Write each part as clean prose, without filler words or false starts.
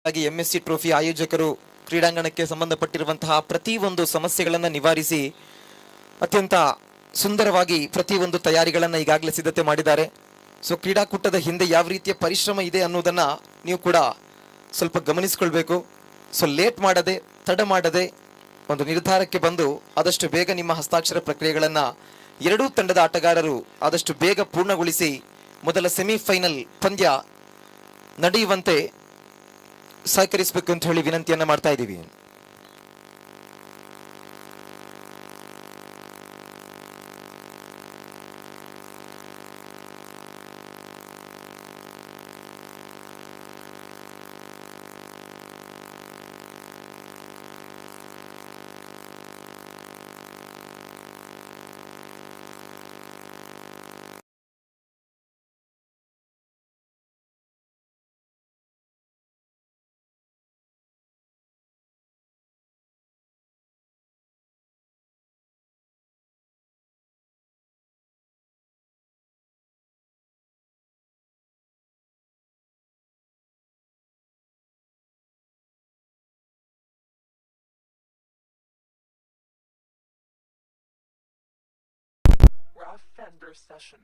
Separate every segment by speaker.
Speaker 1: ಹಾಗೆ MSc trophy ಆಯೋಜಕರು ಕ್ರೀಡಾಂಗಣಕ್ಕೆ ಸಂಬಂಧಪಟ್ಟಿರುವಂತಹ ಪ್ರತಿಯೊಂದು ಸಮಸ್ಯೆಗಳನ್ನು ನಿವಾರಿಸಿ ಅತ್ಯಂತ ಸುಂದರವಾಗಿ ಪ್ರತಿಯೊಂದು ತಯಾರಿಗಳನ್ನು ಈಗಾಗಲೇ ಸಿದ್ಧತೆ ಮಾಡಿದ್ದಾರೆ. ಸೊ ಕ್ರೀಡಾಕೂಟದ ಹಿಂದೆ ಯಾವ ರೀತಿಯ ಪರಿಶ್ರಮ ಇದೆ ಅನ್ನೋದನ್ನ ನೀವು ಕೂಡ ಸ್ವಲ್ಪ ಗಮನಿಸಿಕೊಳ್ಬೇಕು. ಸೊ ಲೇಟ್ ಮಾಡದೆ, ತಡ ಮಾಡದೆ ಒಂದು ನಿರ್ಧಾರಕ್ಕೆ ಬಂದು ಆದಷ್ಟು ಬೇಗ ನಿಮ್ಮ ಹಸ್ತಾಕ್ಷರ ಪ್ರಕ್ರಿಯೆಗಳನ್ನು ಎರಡೂ ತಂಡದ ಆಟಗಾರರು ಆದಷ್ಟು ಬೇಗ ಪೂರ್ಣಗೊಳಿಸಿ ಮೊದಲ ಸೆಮಿಫೈನಲ್ ಪಂದ್ಯ ನಡೆಯುವಂತೆ ಸಹಕರಿಸಬೇಕು ಅಂತ ಹೇಳಿ ವಿನಂತಿಯನ್ನ ಮಾಡ್ತಾ ಇದ್ದೀವಿ.
Speaker 2: Fender session.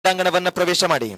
Speaker 1: ಕ್ರೀಡಾಂಗಣವನ್ನ ಪ್ರವೇಶ ಮಾಡಿ.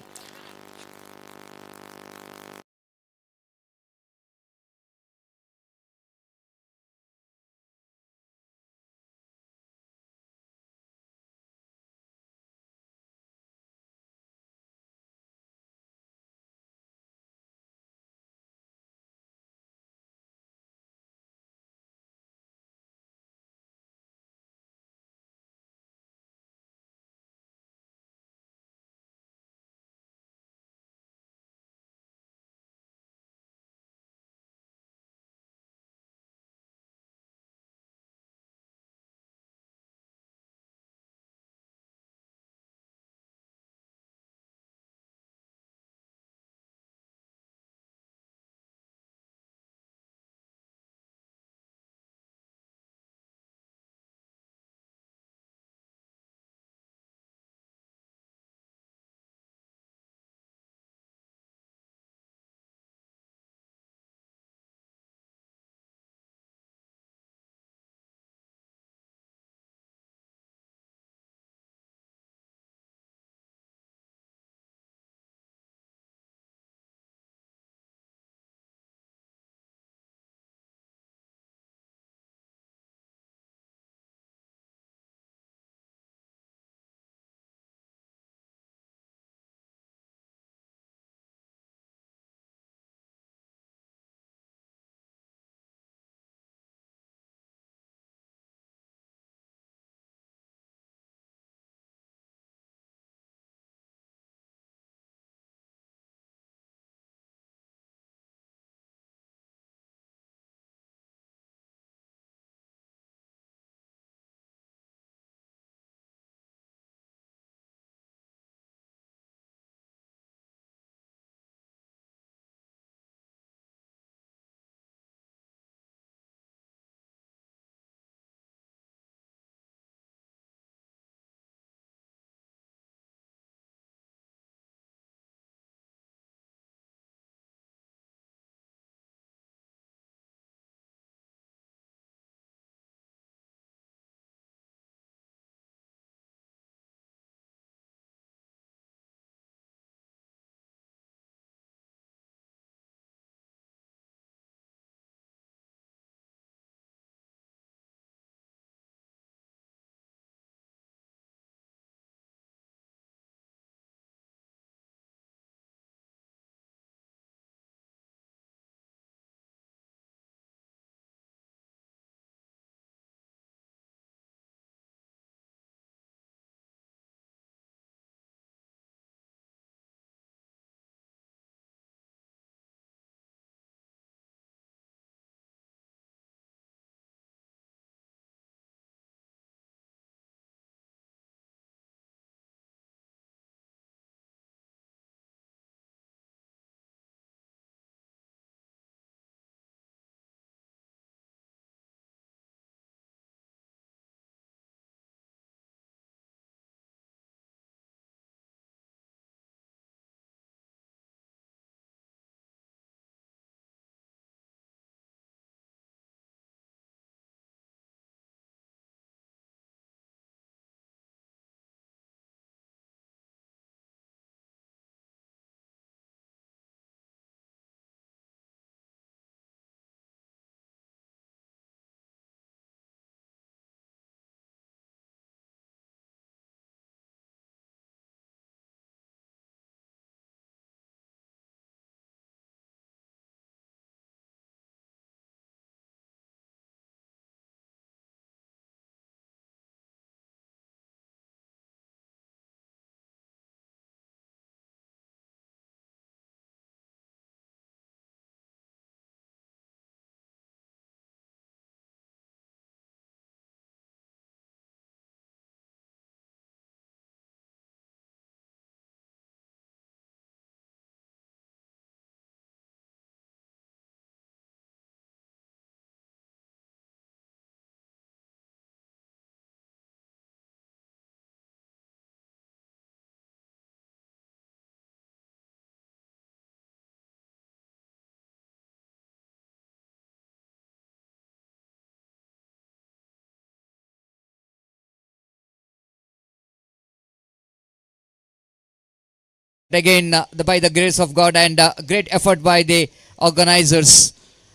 Speaker 3: Again, by the grace of God and great effort by the organizers,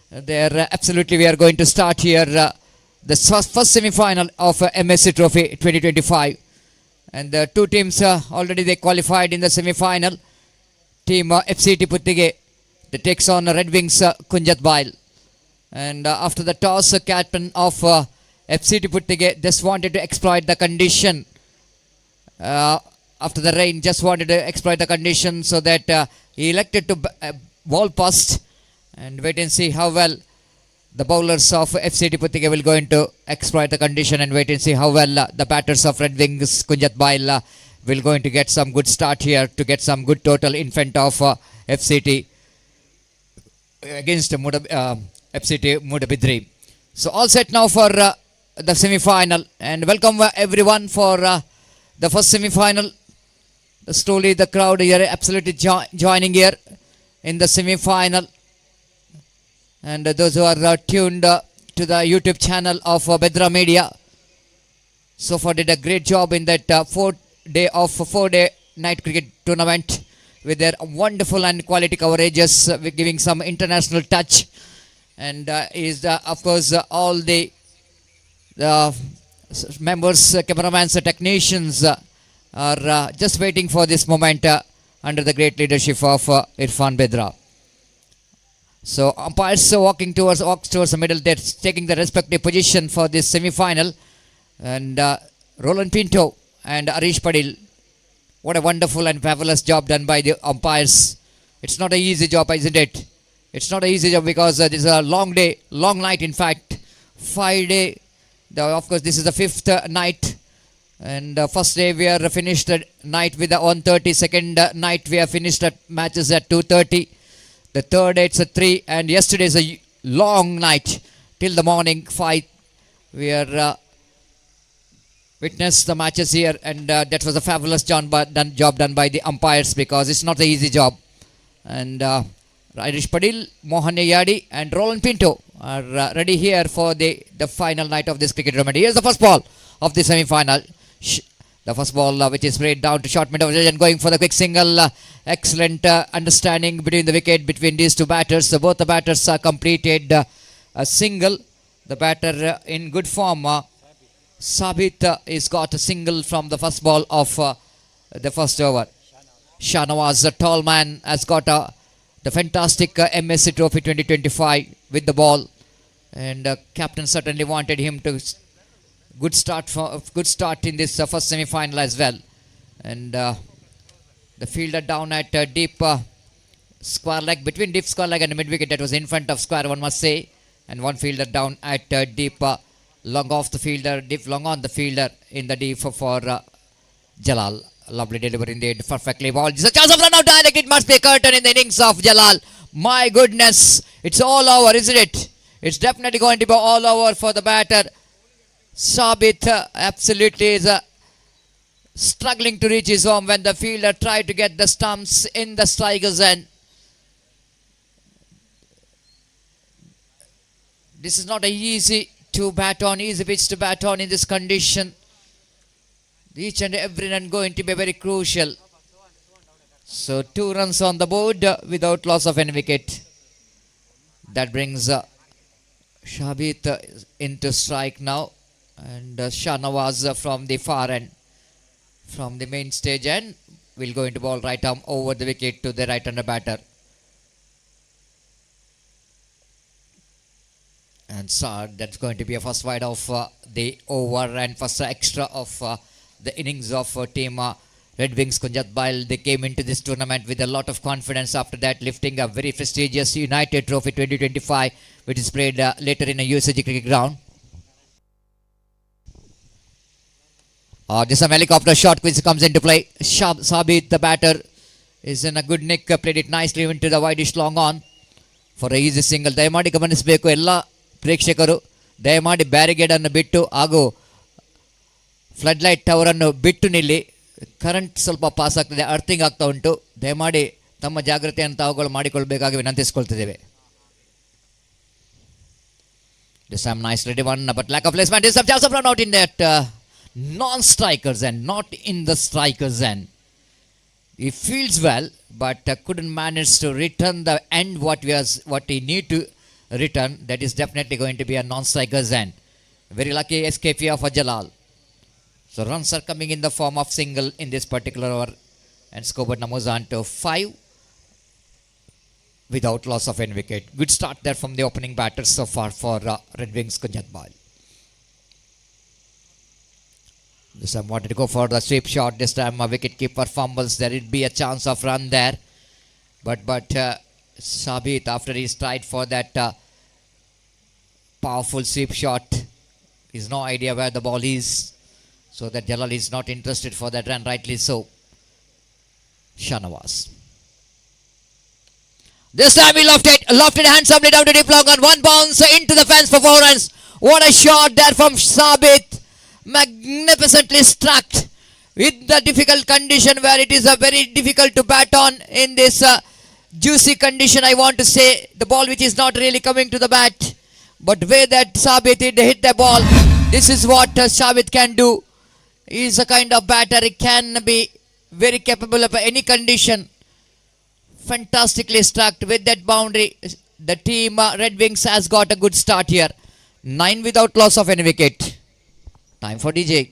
Speaker 3: absolutely we are going to start here the first semi-final of MSC Trophy 2025, and the two teams already they qualified in the semi-final. Team FCT Puttige that takes on Red Wings Kunjat Bail, and after the toss, captain of FCT Puttige just wanted to exploit the condition. After the rain, just wanted to exploit the condition, so that he elected to ball past and wait and see how well the bowlers of FCT Puttige will going to exploit the condition, and wait and see how well the batters of Red Wings Kunjat Bail will going to get some good start here to get some good total in front of FCT against FCT Moodbidri. So all set now for the semi-final, and welcome everyone for the first semi-final. Slowly the crowd here absolutely joining here in the semi-final, and those who are tuned to the YouTube channel of Bedra Media so far did a great job in that four-day night cricket tournament with their wonderful and quality coverages, giving some international touch, and of course all the members, cameramans, technicians are just waiting for this moment under the great leadership of Irfan Bedra. So umpires walks towards the middle, they're taking the respective position for this semi-final, and Roland Pinto and Arish Padil, what a wonderful and fabulous job done by the umpires. It's not an easy job, isn't it? It's not an easy job because this is a long day, long night, in fact 5 day. Of course this is the fifth night, and first day we are finished at night with the 1:30. Second night we have finished at matches at 2:30. The third day it's a 3, and yesterday is a long night till the morning 5. We are witnessed the matches here, and that was a fabulous job done by the umpires, because it's not an easy job. And Irish Padil, Mohan Yadi and Roland Pinto are ready here for the final night of this cricket tournament. Here's the first ball of the semi-final. The first ball which is sprayed down to short mid and going for the quick single. Excellent understanding between the wicket between these two batters. So both the batters completed a single. The batter in good form, Sabit, is got a single from the first ball of the first over. Shahnawaz, a tall man, has got the fantastic MSC Trophy 2025 with the ball, and captain certainly wanted him to good start in this first semi-final as well. And the fielder down at deep square leg, between deep square leg and mid wicket, that was in front of square, one must say. And one fielder down at deep long off the fielder, deep long on the fielder in the deep for Jalal. Lovely delivery indeed, perfectly ball. There's a chance of run out direct. It must be a curtain in the innings of Jalal. My goodness, it's all over, isn't it? It's definitely going to be all over for the batter. Sabit absolutely is struggling to reach his home when the fielder tried to get the stumps in the striker's end. This is not an easy pitch to bat on in this condition. Each and every run going to be very crucial. So 2 runs on the board without loss of any wicket. That brings Shabit into strike now, and Shahnawaz from the far end, from the main stage end, will go into ball right arm over the wicket to the right-hander batter. And so that's going to be a first wide of the over and first extra of the innings of team Red Wings Kunjat Bail. They came into this tournament with a lot of confidence after that, lifting a very prestigious United Trophy 2025, which is played later in a USAG cricket ground. Just a helicopter shot which comes into play. Sabit, the batter, is in a good nick, played it nicely into the wideish long on for a easy single. ದಯಮಾಡಿ ಗಮನಿಸಬೇಕು ಎಲ್ಲ ಪ್ರೇಕ್ಷಕರು, ದಯಮಾಡಿ barricade ಅನ್ನು ಬಿಟ್ಟು ಹಾಗೂ flood light tower ಅನ್ನು ಬಿಟ್ಟು ನಿಲ್ಲಿ. ಕರೆಂಟ್ ಸ್ವಲ್ಪ ಪಾಸ್ ಆಗ್ತದೆ, ಅರ್ಥಿಂಗ್ ಆಗ್ತಾ ಉಂಟು. ದಯಮಾಡಿ ತಮ್ಮ ಜಾಗೃತಿಯನ್ನು ತಾವುಗಳು ಮಾಡಿಕೊಳ್ಳಬೇಕಾಗಿ ವಿನಂತಿಸಿಕೊಳ್ತಿದ್ದೇವೆ. This time nice ready one, but lack of placement. This time chance of run out in that non-strikers end, not in the strikers end. he feels well, but couldn't manage to return the end what he need to return. That is definitely going to be a non-striker's end. Very lucky escape here for Jalal. So runs are coming in the form of single in this particular over, and scoreboard numbers on to 5 without loss of any wicket. Good start there from the opening batters so far for Red Wings Kunjat. This time wanted to go for the sweep shot. This time a wicket keeper fumbles. There would be a chance of run there. But Sabit, after he tried for that powerful sweep shot, he's no idea where the ball is. So that Jalal is not interested for that run, rightly so. Shanawaz. This time he lofted handsomely down to deep long on one bounce into the fence for 4 runs. What a shot there from Sabit. Magnificently struck with the difficult condition where it is very difficult to bat on in this juicy condition. I want to say the ball which is not really coming to the bat, but way that Sabit hit the ball, this is what Sabit can do. He is a kind of batter. He can be very capable of any condition. Fantastically struck with that boundary. The team Red Wings has got a good start here. 9 without loss of any wicket. Time for DJ.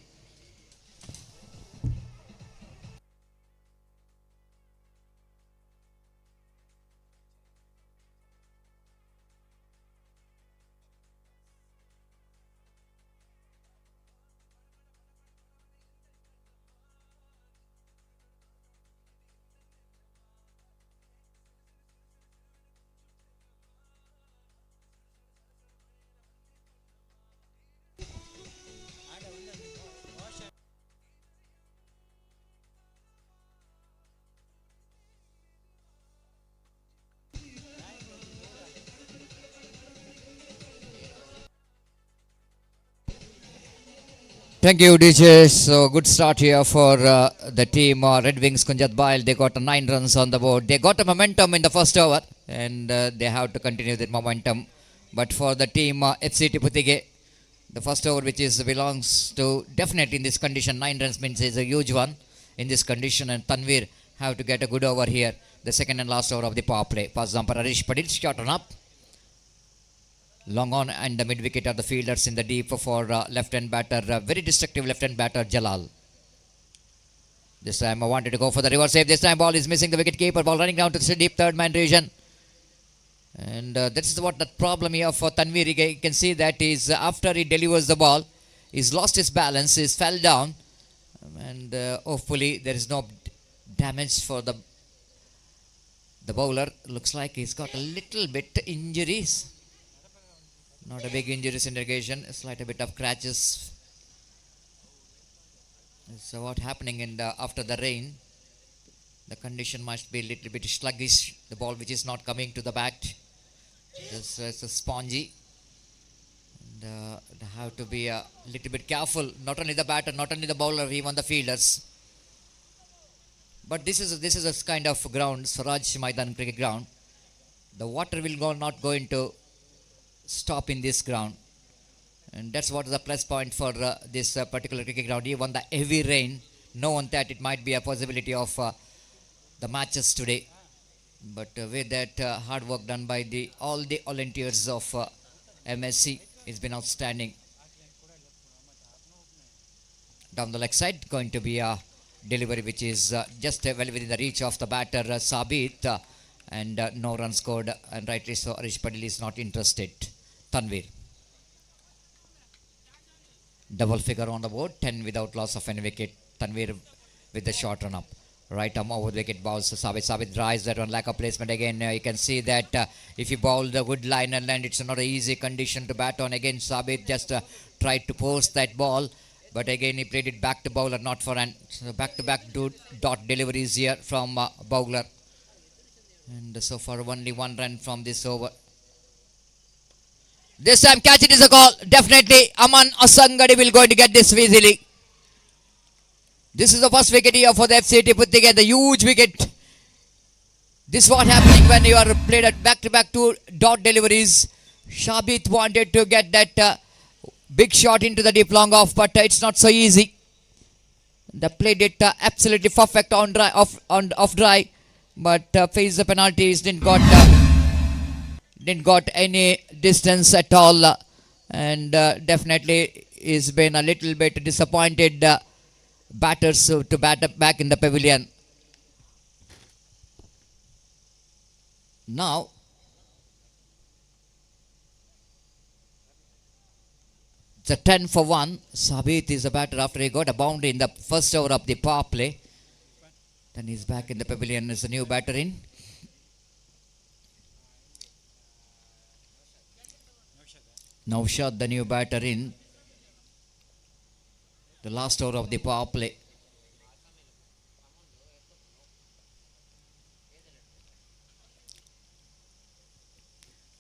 Speaker 3: Thank you, DJ. So good start here for the team Red Wings Kunjat Bail. They got 9 runs on the board. They got a momentum in the first over, and they have to continue that momentum. But for the team FC Tiputige, the first over which is belongs to definitely in this condition, 9 runs means is a huge one in this condition, and Tanvir have to get a good over here. The second and last over of the power play. Pass down for Harish Padil, shot on up. Long on, and the mid wicket are the fielders in the deep for left-hand batter, very destructive left-hand batter Jalal. This time I wanted to go for the reverse save. This time ball is missing the wicket keeper. Ball running down to the deep third man region. And this is what the problem here for Tanvir. You can see that is after he delivers the ball, he's lost his balance, he's fell down. And hopefully there is no damage for the bowler. Looks like he's got a little bit injuries. Not a big injuries in irrigation, a slight bit of scratches. So what happening in after the rain? The condition must be a little bit sluggish. The ball which is not coming to the bat. This is spongy. And, they have to be a little bit careful. Not only the batter, not only the bowler, even the fielders. But this is a kind of ground, Swaraj Maidan cricket ground. The water will not going to stop in this ground, and that's what is the plus point for this particular cricket ground. Even the heavy rain, no one that it might be a possibility of the matches today, but with that hard work done by all the volunteers of MSC, it's been outstanding. Down the leg side, going to be a delivery which is just well within the reach of the batter Sabit, and no run scored, and rightly so Harish Padil is not interested. Tanvir. Double figure on the board, 10 without loss of any wicket. Tanvir with the short run up. Right arm over the wicket balls. Sabit drives that on lack of placement again. You can see that if you bowl the good line and land, it's not an easy condition to bat on. Again, Sabit just tried to post that ball, but again he played it back to bowler, not for an. So back to back dot deliveries here from bowler. And so far only 1 run from this over. This time catch it is a call. Definitely Aman Asangadi will going to get this easily. This is the first wicket here for the FCT put together. The huge wicket. This is what happening when you are played at back-to-back 2 dot deliveries. Shabit wanted to get that big shot into the deep long off, but it's not so easy. They played it absolutely perfect on dry, off dry, but faced the penalties. Didn't got any distance at all, and definitely is been a little bit disappointed. Batters to bat back in the pavilion. Now it's a 10 for 1. Sabit is a batter after he got a boundary in the first over of the power play. Then he's back in the pavilion as a new batter in. Naushad, the new batter in. The last over of the power play.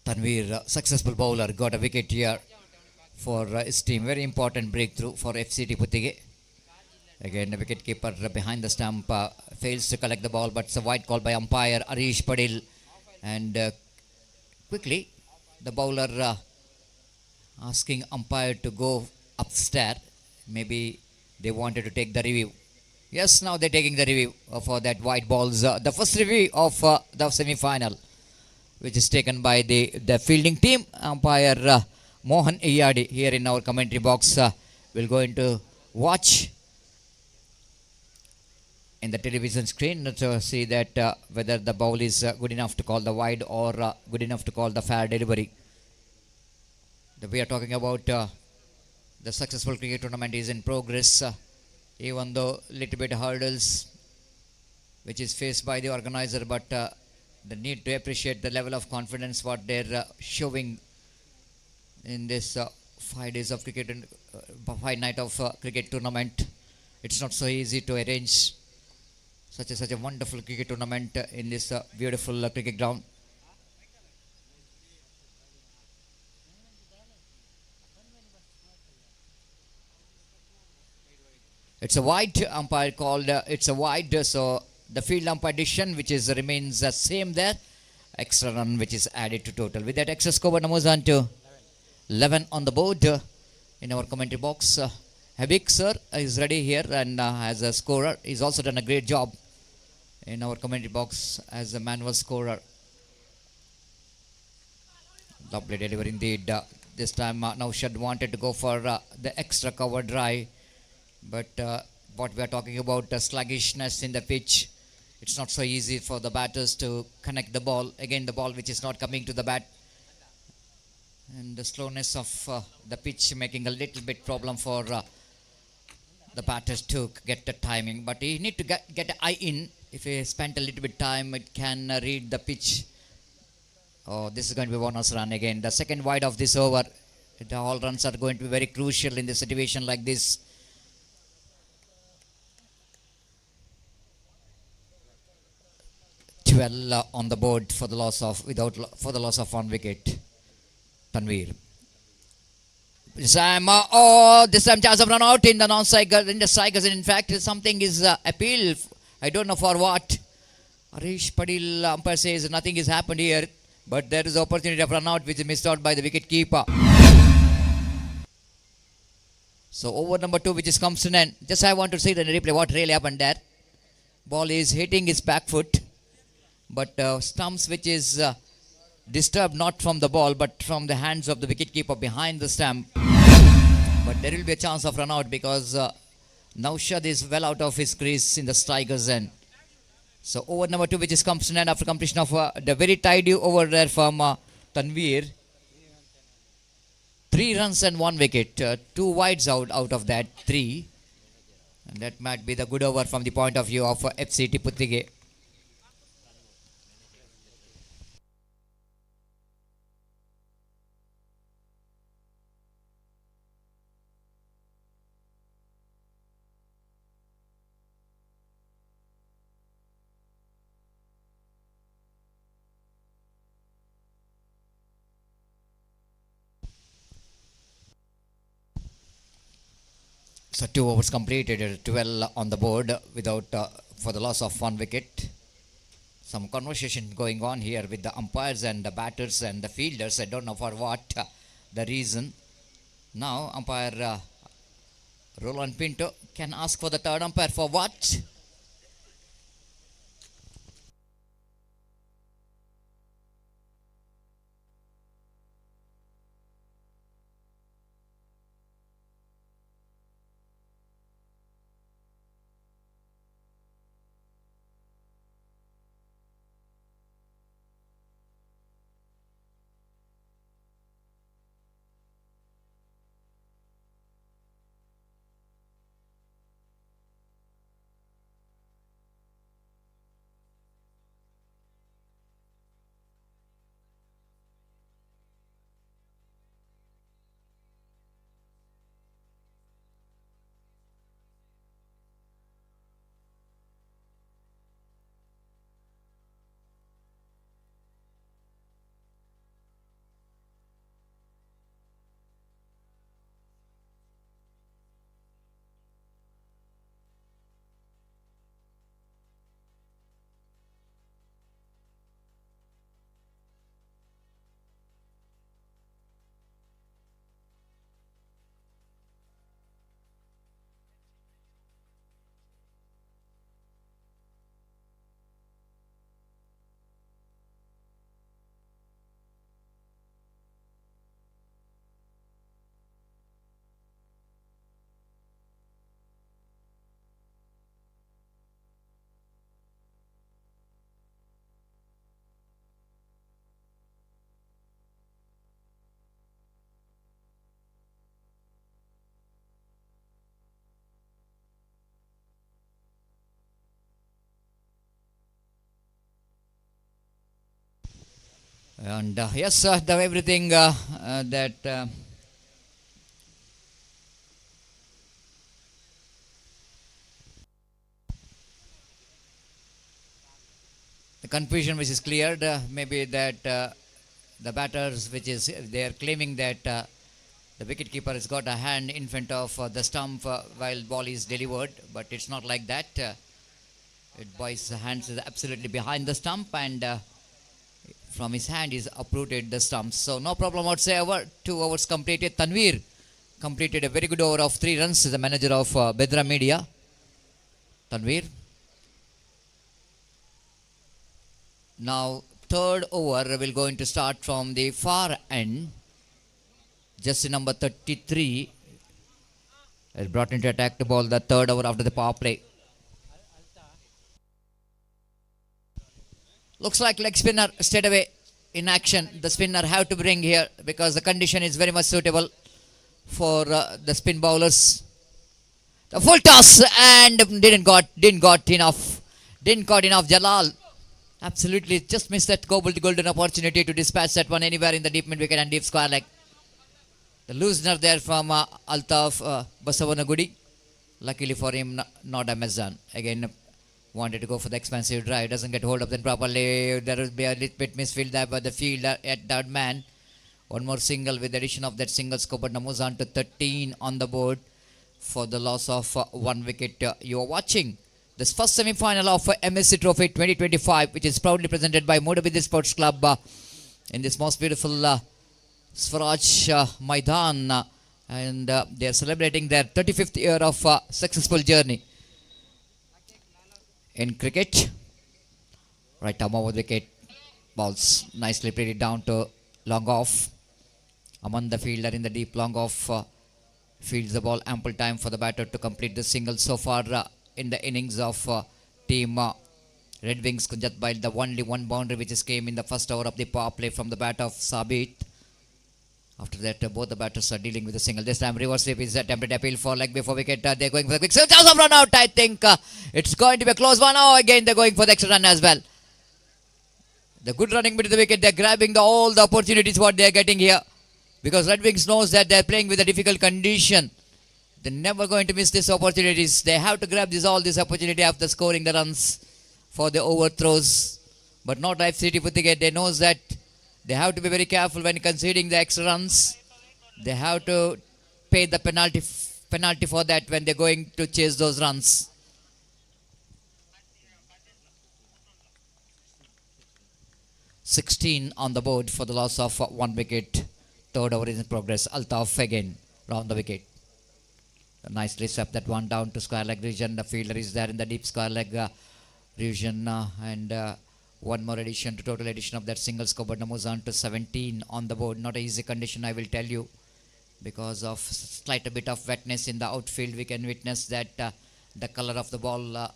Speaker 3: Tanveer, successful bowler, got a wicket here for his team. Very important breakthrough for FCT Puttige. Again, the wicket keeper behind the stump fails to collect the ball, but it's a wide call by umpire Arish Padil. And quickly, the bowler asking umpire to go upstairs. Maybe they wanted to take the review. Yes, now they're taking the review for that white balls. The first review of the semi-final, which is taken by the fielding team. Umpire Mohan Iyadi here in our commentary box will going to watch in the television screen to see that whether the ball is good enough to call the wide or good enough to call the fair delivery. We are talking about the successful cricket tournament is in progress, even though little bit hurdles which is faced by the organizer, but the need to appreciate the level of confidence what they're showing in this 5 days of cricket and 5 night of cricket tournament. It's not so easy to arrange such a wonderful cricket tournament in this beautiful cricket ground. It's a wide, umpire called it's a wide, so the field umpire decision which is remains the same there. Extra run which is added to total. With that extra score moves on to 11 on the board in our commentary box. Habib sir is ready here and as a scorer. He's also done a great job in our commentary box as a manual scorer. Lovely delivery indeed. This time Naushad wanted to go for the extra cover drive. But what we are talking about, sluggishness in the pitch, it's not so easy for the batters to connect the ball. Again, the ball which is not coming to the bat. And the slowness of the pitch making a little bit problem for the batters to get the timing. But he need to get an eye in. If he spent a little bit time, it can read the pitch. Oh, this is going to be bonus run again. The second wide of this over. The all runs are going to be very crucial in the situation like this. 12 on the board for the loss of one wicket. Tanveer. This time chance of run out in the non-strikers. In the strikers, in fact, something is appeal. I don't know for what. Arish Padil umpire says nothing has happened here, but there is opportunity of run out which is missed out by the wicket keeper. So over number 2, which is comes to an end. Just I want to see the replay what really happened there. Ball is hitting his back foot. But stumps which is disturbed not from the ball but from the hands of the wicketkeeper behind the stump. But there will be a chance of run out because Naushad is well out of his crease in the striker's end. So over number 2 which is comes to an end after completion of the very tidy over there from Tanveer. 3 runs and 1 wicket. 2 wides out of that 3. And that might be the good over from the point of view of FCT Puttige. So 2 overs completed, 12 on the board without for the loss of 1 wicket. Some conversation going on here with the umpires and the batters and the fielders. I don't know for what the reason. Now umpire Roland Pinto can ask for the third umpire for what? And yes, everything that the confusion which is cleared, maybe that the batters, which is they are claiming that the wicket keeper has got a hand in front of the stump while ball is delivered, but it's not like that. It boy's hands is absolutely behind the stump, and from his hand is uprooted the stumps. So no problem whatsoever. 2 overs completed. Tanveer completed a very good over of 3 runs. The manager of Bedra Media. Tanveer. Now third over will going to start from the far end. Jersey number 33 has brought into attack to ball the third over after the power play. Looks like leg spinner straight away in action. The spinner have to bring here because the condition is very much suitable for the spin bowlers. The full toss and didn't got enough. Didn't got enough. Jalal absolutely just missed that golden opportunity to dispatch that one anywhere in the deep mid wicket and deep square leg. The loosener there from Altaf Basavanagudi. Luckily for him, not Amazon. Again, wanted to go for the expansive drive. Doesn't get hold of them properly. There will be a little bit misfield there by the fielder at that man. One more single with the addition of that single score. But moves on to 13 on the board for the loss of 1 wicket. You are watching this first semi-final of MSC Trophy 2025, which is proudly presented by Moodbidri Sports Club in this most beautiful Swaraj Maidan, and they are celebrating their 35th year of successful journey in cricket. Right arm over the wicket, balls nicely played it down to long off. Among the fielder in the deep long off fields the ball, ample time for the batter to complete the single so far in the innings of team Red Wings. Kunjat by the only one boundary which is came in the first over of the power play from the bat of Sabit. After that, both the batters are dealing with a single. This time, reverse sweep is attempted appeal for leg before wicket. They're going for the quick chance of run out. I think it's going to be a close one. Oh, again, they're going for the extra run as well. The good running between the wicket. They're grabbing all the opportunities what they're getting here. Because Red Wings knows that they're playing with a difficult condition. They're never going to miss these opportunities. They have to grab all this opportunity after scoring the runs for the overthrows. But not Life City Puttiget. They knows that they have to be very careful when conceding the extra runs. They have to pay the penalty for that when they're going to chase those runs. (16) on the board for the loss of 1 wicket. Third over is in progress. Altaf again round the wicket. Nicely swept that one down to square leg region. The fielder is there in the deep square leg region, and one more addition to total addition of that single scoreboard moves on to 17 on the board. Not an easy condition, I will tell you, because of slight a bit of wetness in the outfield. We can witness that the color of the ball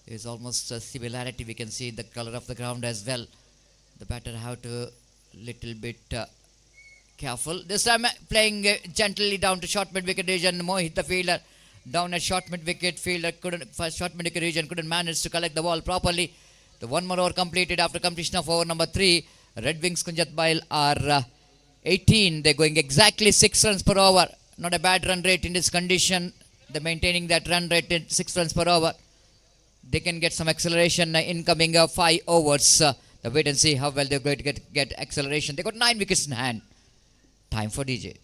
Speaker 3: is almost a similarity. We can see the color of the ground as well. The batter have to little bit careful. This time playing gently down to short mid wicket region. Mohit the fielder down at short mid wicket. Fielder couldn't, first short mid wicket region, couldn't manage to collect the ball properly. The one more over completed after completion of over number 3. Red Wings Kunjat Bail are 18. They're going exactly 6 runs per over. Not a bad run rate in this condition. They're maintaining that run rate at 6 runs per over. They can get some acceleration in coming 5 overs. Wait and see how well they're going to get acceleration. They got 9 wickets in hand. Time for DJ.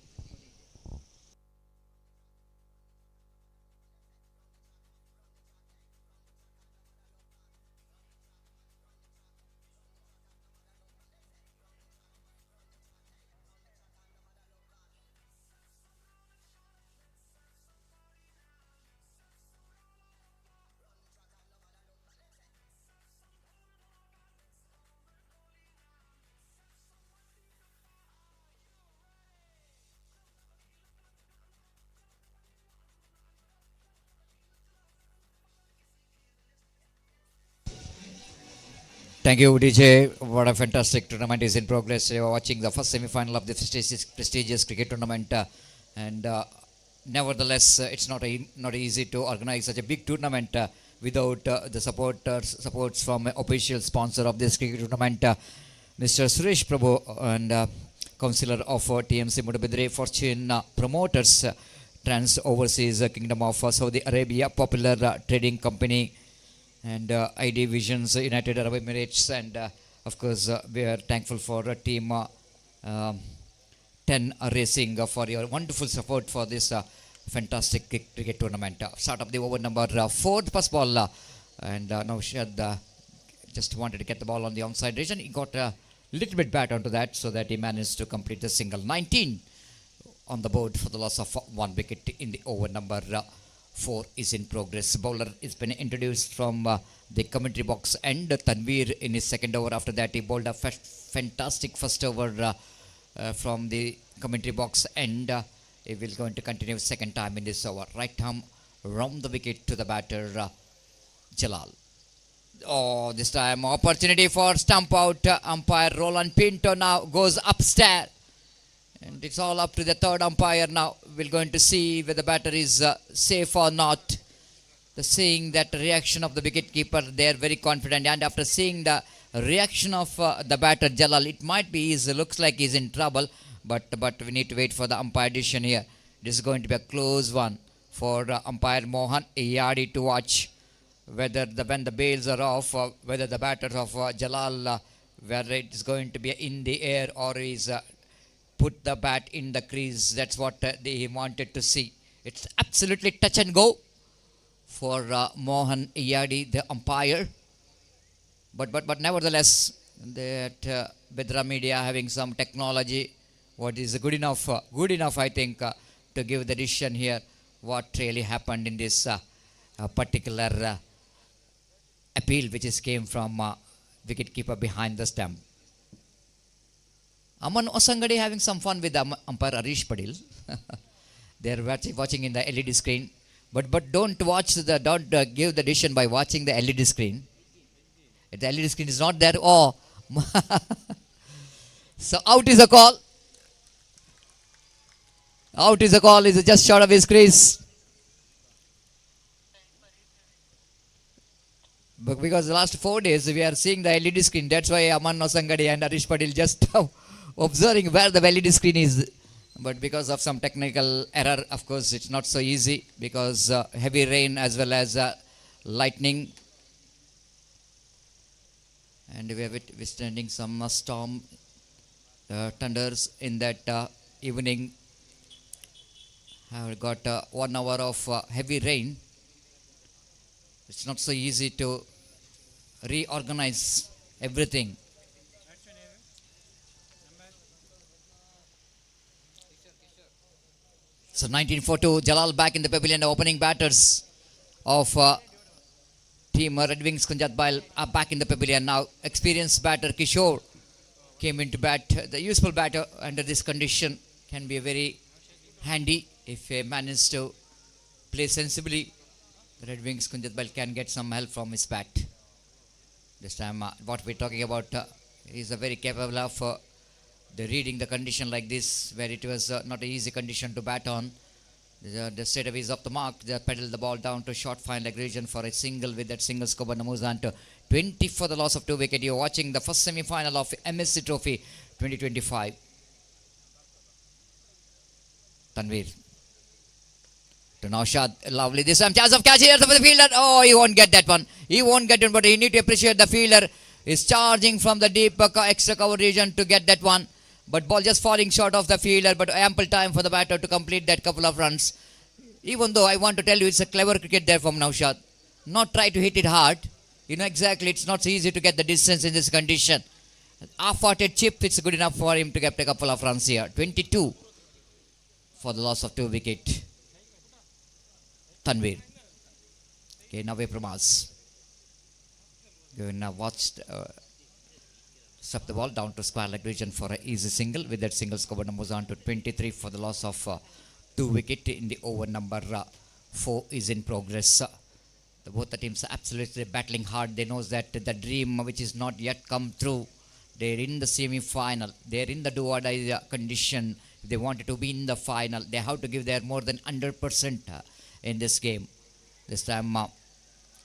Speaker 3: Thank you, DJ. What a fantastic tournament is in progress. You are watching the first semi-final of the prestigious cricket tournament, and nevertheless, it's not easy to organize such a big tournament without the supports from official sponsor of this cricket tournament, Mr. Suresh Prabhu, and councillor of TMC Moodbidri, Fortune Promoters, Trans Overseas Kingdom of Saudi Arabia, Popular Trading Company, and ID Visions, United Arab Emirates, and of course we are thankful for team 10 Racing for your wonderful support for this fantastic cricket tournament. Start of the over number 4, first ball, and Naushad just wanted to get the ball on the onside region. He got a little bit bad onto that, so that he managed to complete the single. 19 on the board for the loss of 1 wicket in the over number 4 is in progress. Bowler is been introduced from the commentary box, and Tanveer in his second over. After that, he bowled a fantastic first over from the commentary box, and he will going to continue second time in this over. Right arm round the wicket to the batter Jalal. Oh, this time opportunity for stump out. Umpire Roland Pinto now goes upstairs. And it's all up to the third umpire now. We're going to see whether the batter is safe or not. Seeing that reaction of the wicketkeeper, they are very confident. And after seeing the reaction of the batter Jalal, it might be looks like he's in trouble. But we need to wait for the umpire decision here. This is going to be a close one for umpire Mohan Yadi to watch whether when the bails are off, whether the batter of Jalal, whether it is going to be in the air or is put the bat in the crease. That's what they wanted to see. It's absolutely touch and go for Mohan Yadi, the umpire. But nevertheless, that Bedra Media having some technology, what is good enough, I think, to give the decision here. What really happened in this particular appeal, which is came from wicketkeeper behind the stump. Aman Osangadi having some fun with umpire Arish Padil. They are watching in the LED screen, but don't give the decision by watching the LED screen. If the LED screen is not there, oh, so out is a call. Out is a call. Is just short of his crease. But because the last 4 days we are seeing the LED screen, that's why Aman Osangadi and Arish Padil just observing where the LED screen is. But because of some technical error, of course, it's not so easy, because heavy rain as well as lightning. And we are withstanding some storm thunders in that evening. I've got 1 hour of heavy rain. It's not so easy to reorganize everything. So 1942, Jalal back in the pavilion. The opening batters of team Red Wings Kunjatbal are back in the pavilion now. Experienced batter Kishore came into bat. The useful batter under this condition can be very handy if he manages to play sensibly. The Red Wings Kunjatbal can get some help from his bat. This time, what we're talking about, he's very capable of the reading the condition like this, where it was not an easy condition to bat on. The straightaway is off the mark. They pedal the ball down to short fine leg region for a single. With that single score, moves on to 20 for the loss of 2 wickets. You're watching the first semi-final of MSC Trophy 2025. Tanvir to Naushad, lovely this time, chance of catch here for the fielder. Oh, he won't get that one. He won't get it, but you need to appreciate the fielder is charging from the deep extra cover region to get that one. But ball just falling short of the fielder, but ample time for the batter to complete that couple of runs. Even though I want to tell you it's a clever cricket there from Naushad. Not try to hit it hard. You know exactly it's not so easy to get the distance in this condition. Half-hearted chip, it's good enough for him to get a couple of runs here. 22 for the loss of 2 wickets. Tanvir. Okay, now Pramas. Now watched. Stop the ball down to square leg region for an easy single. With that single score, moves on to 23 for the loss of 2 wickets in the over number 4 is in progress. Both the teams are absolutely battling hard. They know that the dream which is not yet come true. They're in the semi-final. They're in the do-or-die condition. If they wanted to be in the final, they have to give their more than 100% in this game. This time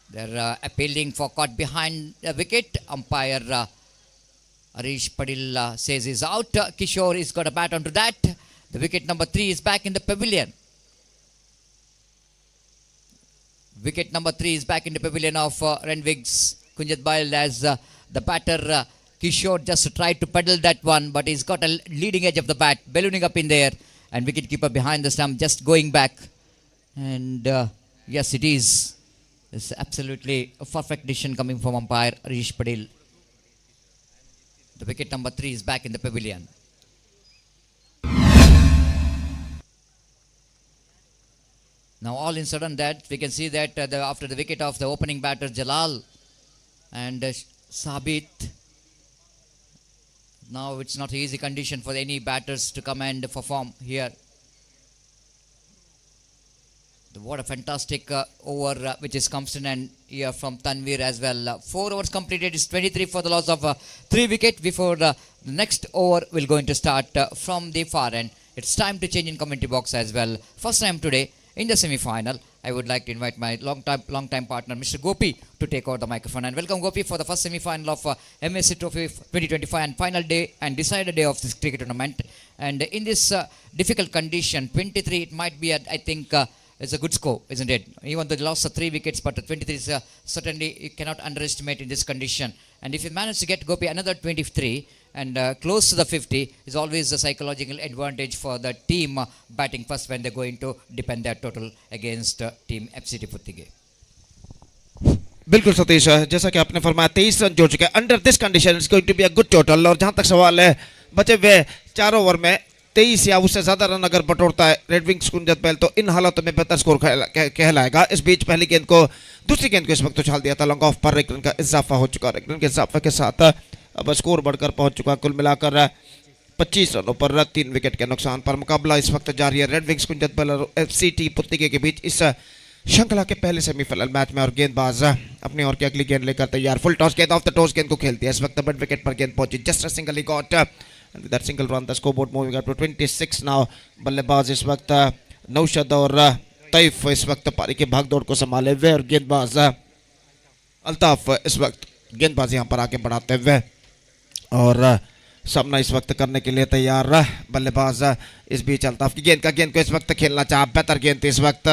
Speaker 3: they're appealing for caught behind the wicket. Umpire Arish Padil says he's out. Kishore has got a bat onto that. The wicket number 3 is back in the pavilion. Wicket number 3 is back in the pavilion of Red Wings Kunjatbal as the batter Kishore just tried to pedal that one, but he's got a leading edge of the bat, ballooning up in there, and wicketkeeper behind the stump just going back. And yes, it is. It's absolutely a perfect decision coming from umpire Arish Padil. The wicket number 3 is back in the pavilion. Now all in sudden that we can see that after the wicket of the opening batter Jalal and Sabit, now it's not an easy condition for any batters to come and perform here. What a fantastic over which is comes in and here from Tanvir as well. 4 overs completed. It's 23 for the loss of 3 wickets before the next over will going to start from the far end. It's time to change in commentary box as well. First time today in the semi-final. I would like to invite my long time partner Mr. Gopi to take over the microphone. And welcome Gopi for the first semi-final of MSC Trophy 2025 and final day and decided day of this cricket tournament. And in this difficult condition, 23 it might be I think it's a good score, isn't it? Even though they lost 3 wickets, but 23 is certainly you cannot underestimate in this condition. And if you manage to get Gopi another 23 and close to the 50 is always a psychological advantage for the team batting first when they're going to depend their total against team FCT Puttige.
Speaker 4: बिल्कुल सतीश, जैसा कि आपने फरमाया 23 run जोड़ चुके हैं under this condition it's going to be a good total. और जहां तक सवाल है बचे हुए 4 ओवर में 23 या उससे ज्यादा रन अगर बटोरता है रेड विंग्स कुंजतबैल तो इन हालातों में बेहतर स्कोर कहलाएगा. इस बीच पहली गेंद को दूसरी गेंद को इस वक्त उछाल दिया था. लॉन्ग ऑफ पर 1 रन का इजाफा हो चुका. 1 रन के इजाफे के साथ अब स्कोर बढ़कर पहुंच चुका. कुल मिलाकर 25 रनों पर 3 विकेट के नुकसान पर मुकाबला इस वक्त जारी है रेड विंग्स कुंजतबैल और एफसीटी पुत्तिगे के बीच इस श्रृंखला के पहले सेमीफाइनल मैच में. और गेंदबाज अपनी ओर की अगली गेंद लेकर तैयार. फुल टॉस गेंद ऑफ द टॉस गेंद को खेलती है. इस वक्त मिड विकेट पर गेंद पहुंची. जस्ट अ सिंगल ही got and with that single run the scoreboard moving up to 26 now. बल्लेबाज इस वक्त नौशद और तैफ इस वक्त पारी के भागदौड़ को संभाले हुए और गेंदबाज अल्ताफ इस वक्त गेंदबाज यहां पर आके बढ़ाते हुए और सामना इस वक्त करने के लिए तैयार. बल्लेबाज इस बीच अल्ताफ की गेंद को इस वक्त खेलना चाहा. बेहतर गेंद थी इस वक्त.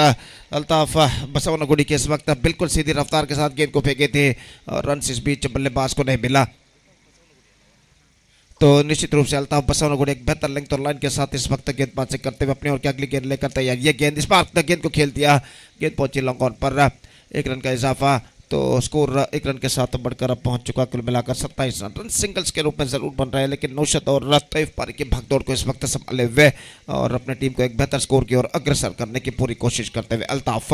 Speaker 4: अल्ताफ बसवनगुड़ी के इस वक्त बिल्कुल सीधी रफ्तार के साथ गेंद को फेंके थे और रन इस बीच बल्लेबाज को नहीं मिला. तो निश्चित रूप से अल्ताफ बसवनगुड़ी एक बेहतर लेंथ और लाइन के साथ इस वक्त गेंदबाजी करते हुए अपनी ओर की अगली गेंद लेकर तैयार. ये गेंद इस बार तक गेंद को खेल दिया. गेंद पहुंची लॉन्ग ऑन पर 1 रन का इजाफा तो स्कोर 1 रन के साथ बढ़कर अब पहुंच चुका, कुल मिलाकर 27 रन सिंगल्स के रूप में जरूर बन रहे हैं, लेकिन नौशाद और तैफ पारी की भागदौड़ को इस वक्त संभाले हुए और अपने टीम को एक बेहतर स्कोर की ओर अग्रसर करने की पूरी कोशिश करते हुए अल्ताफ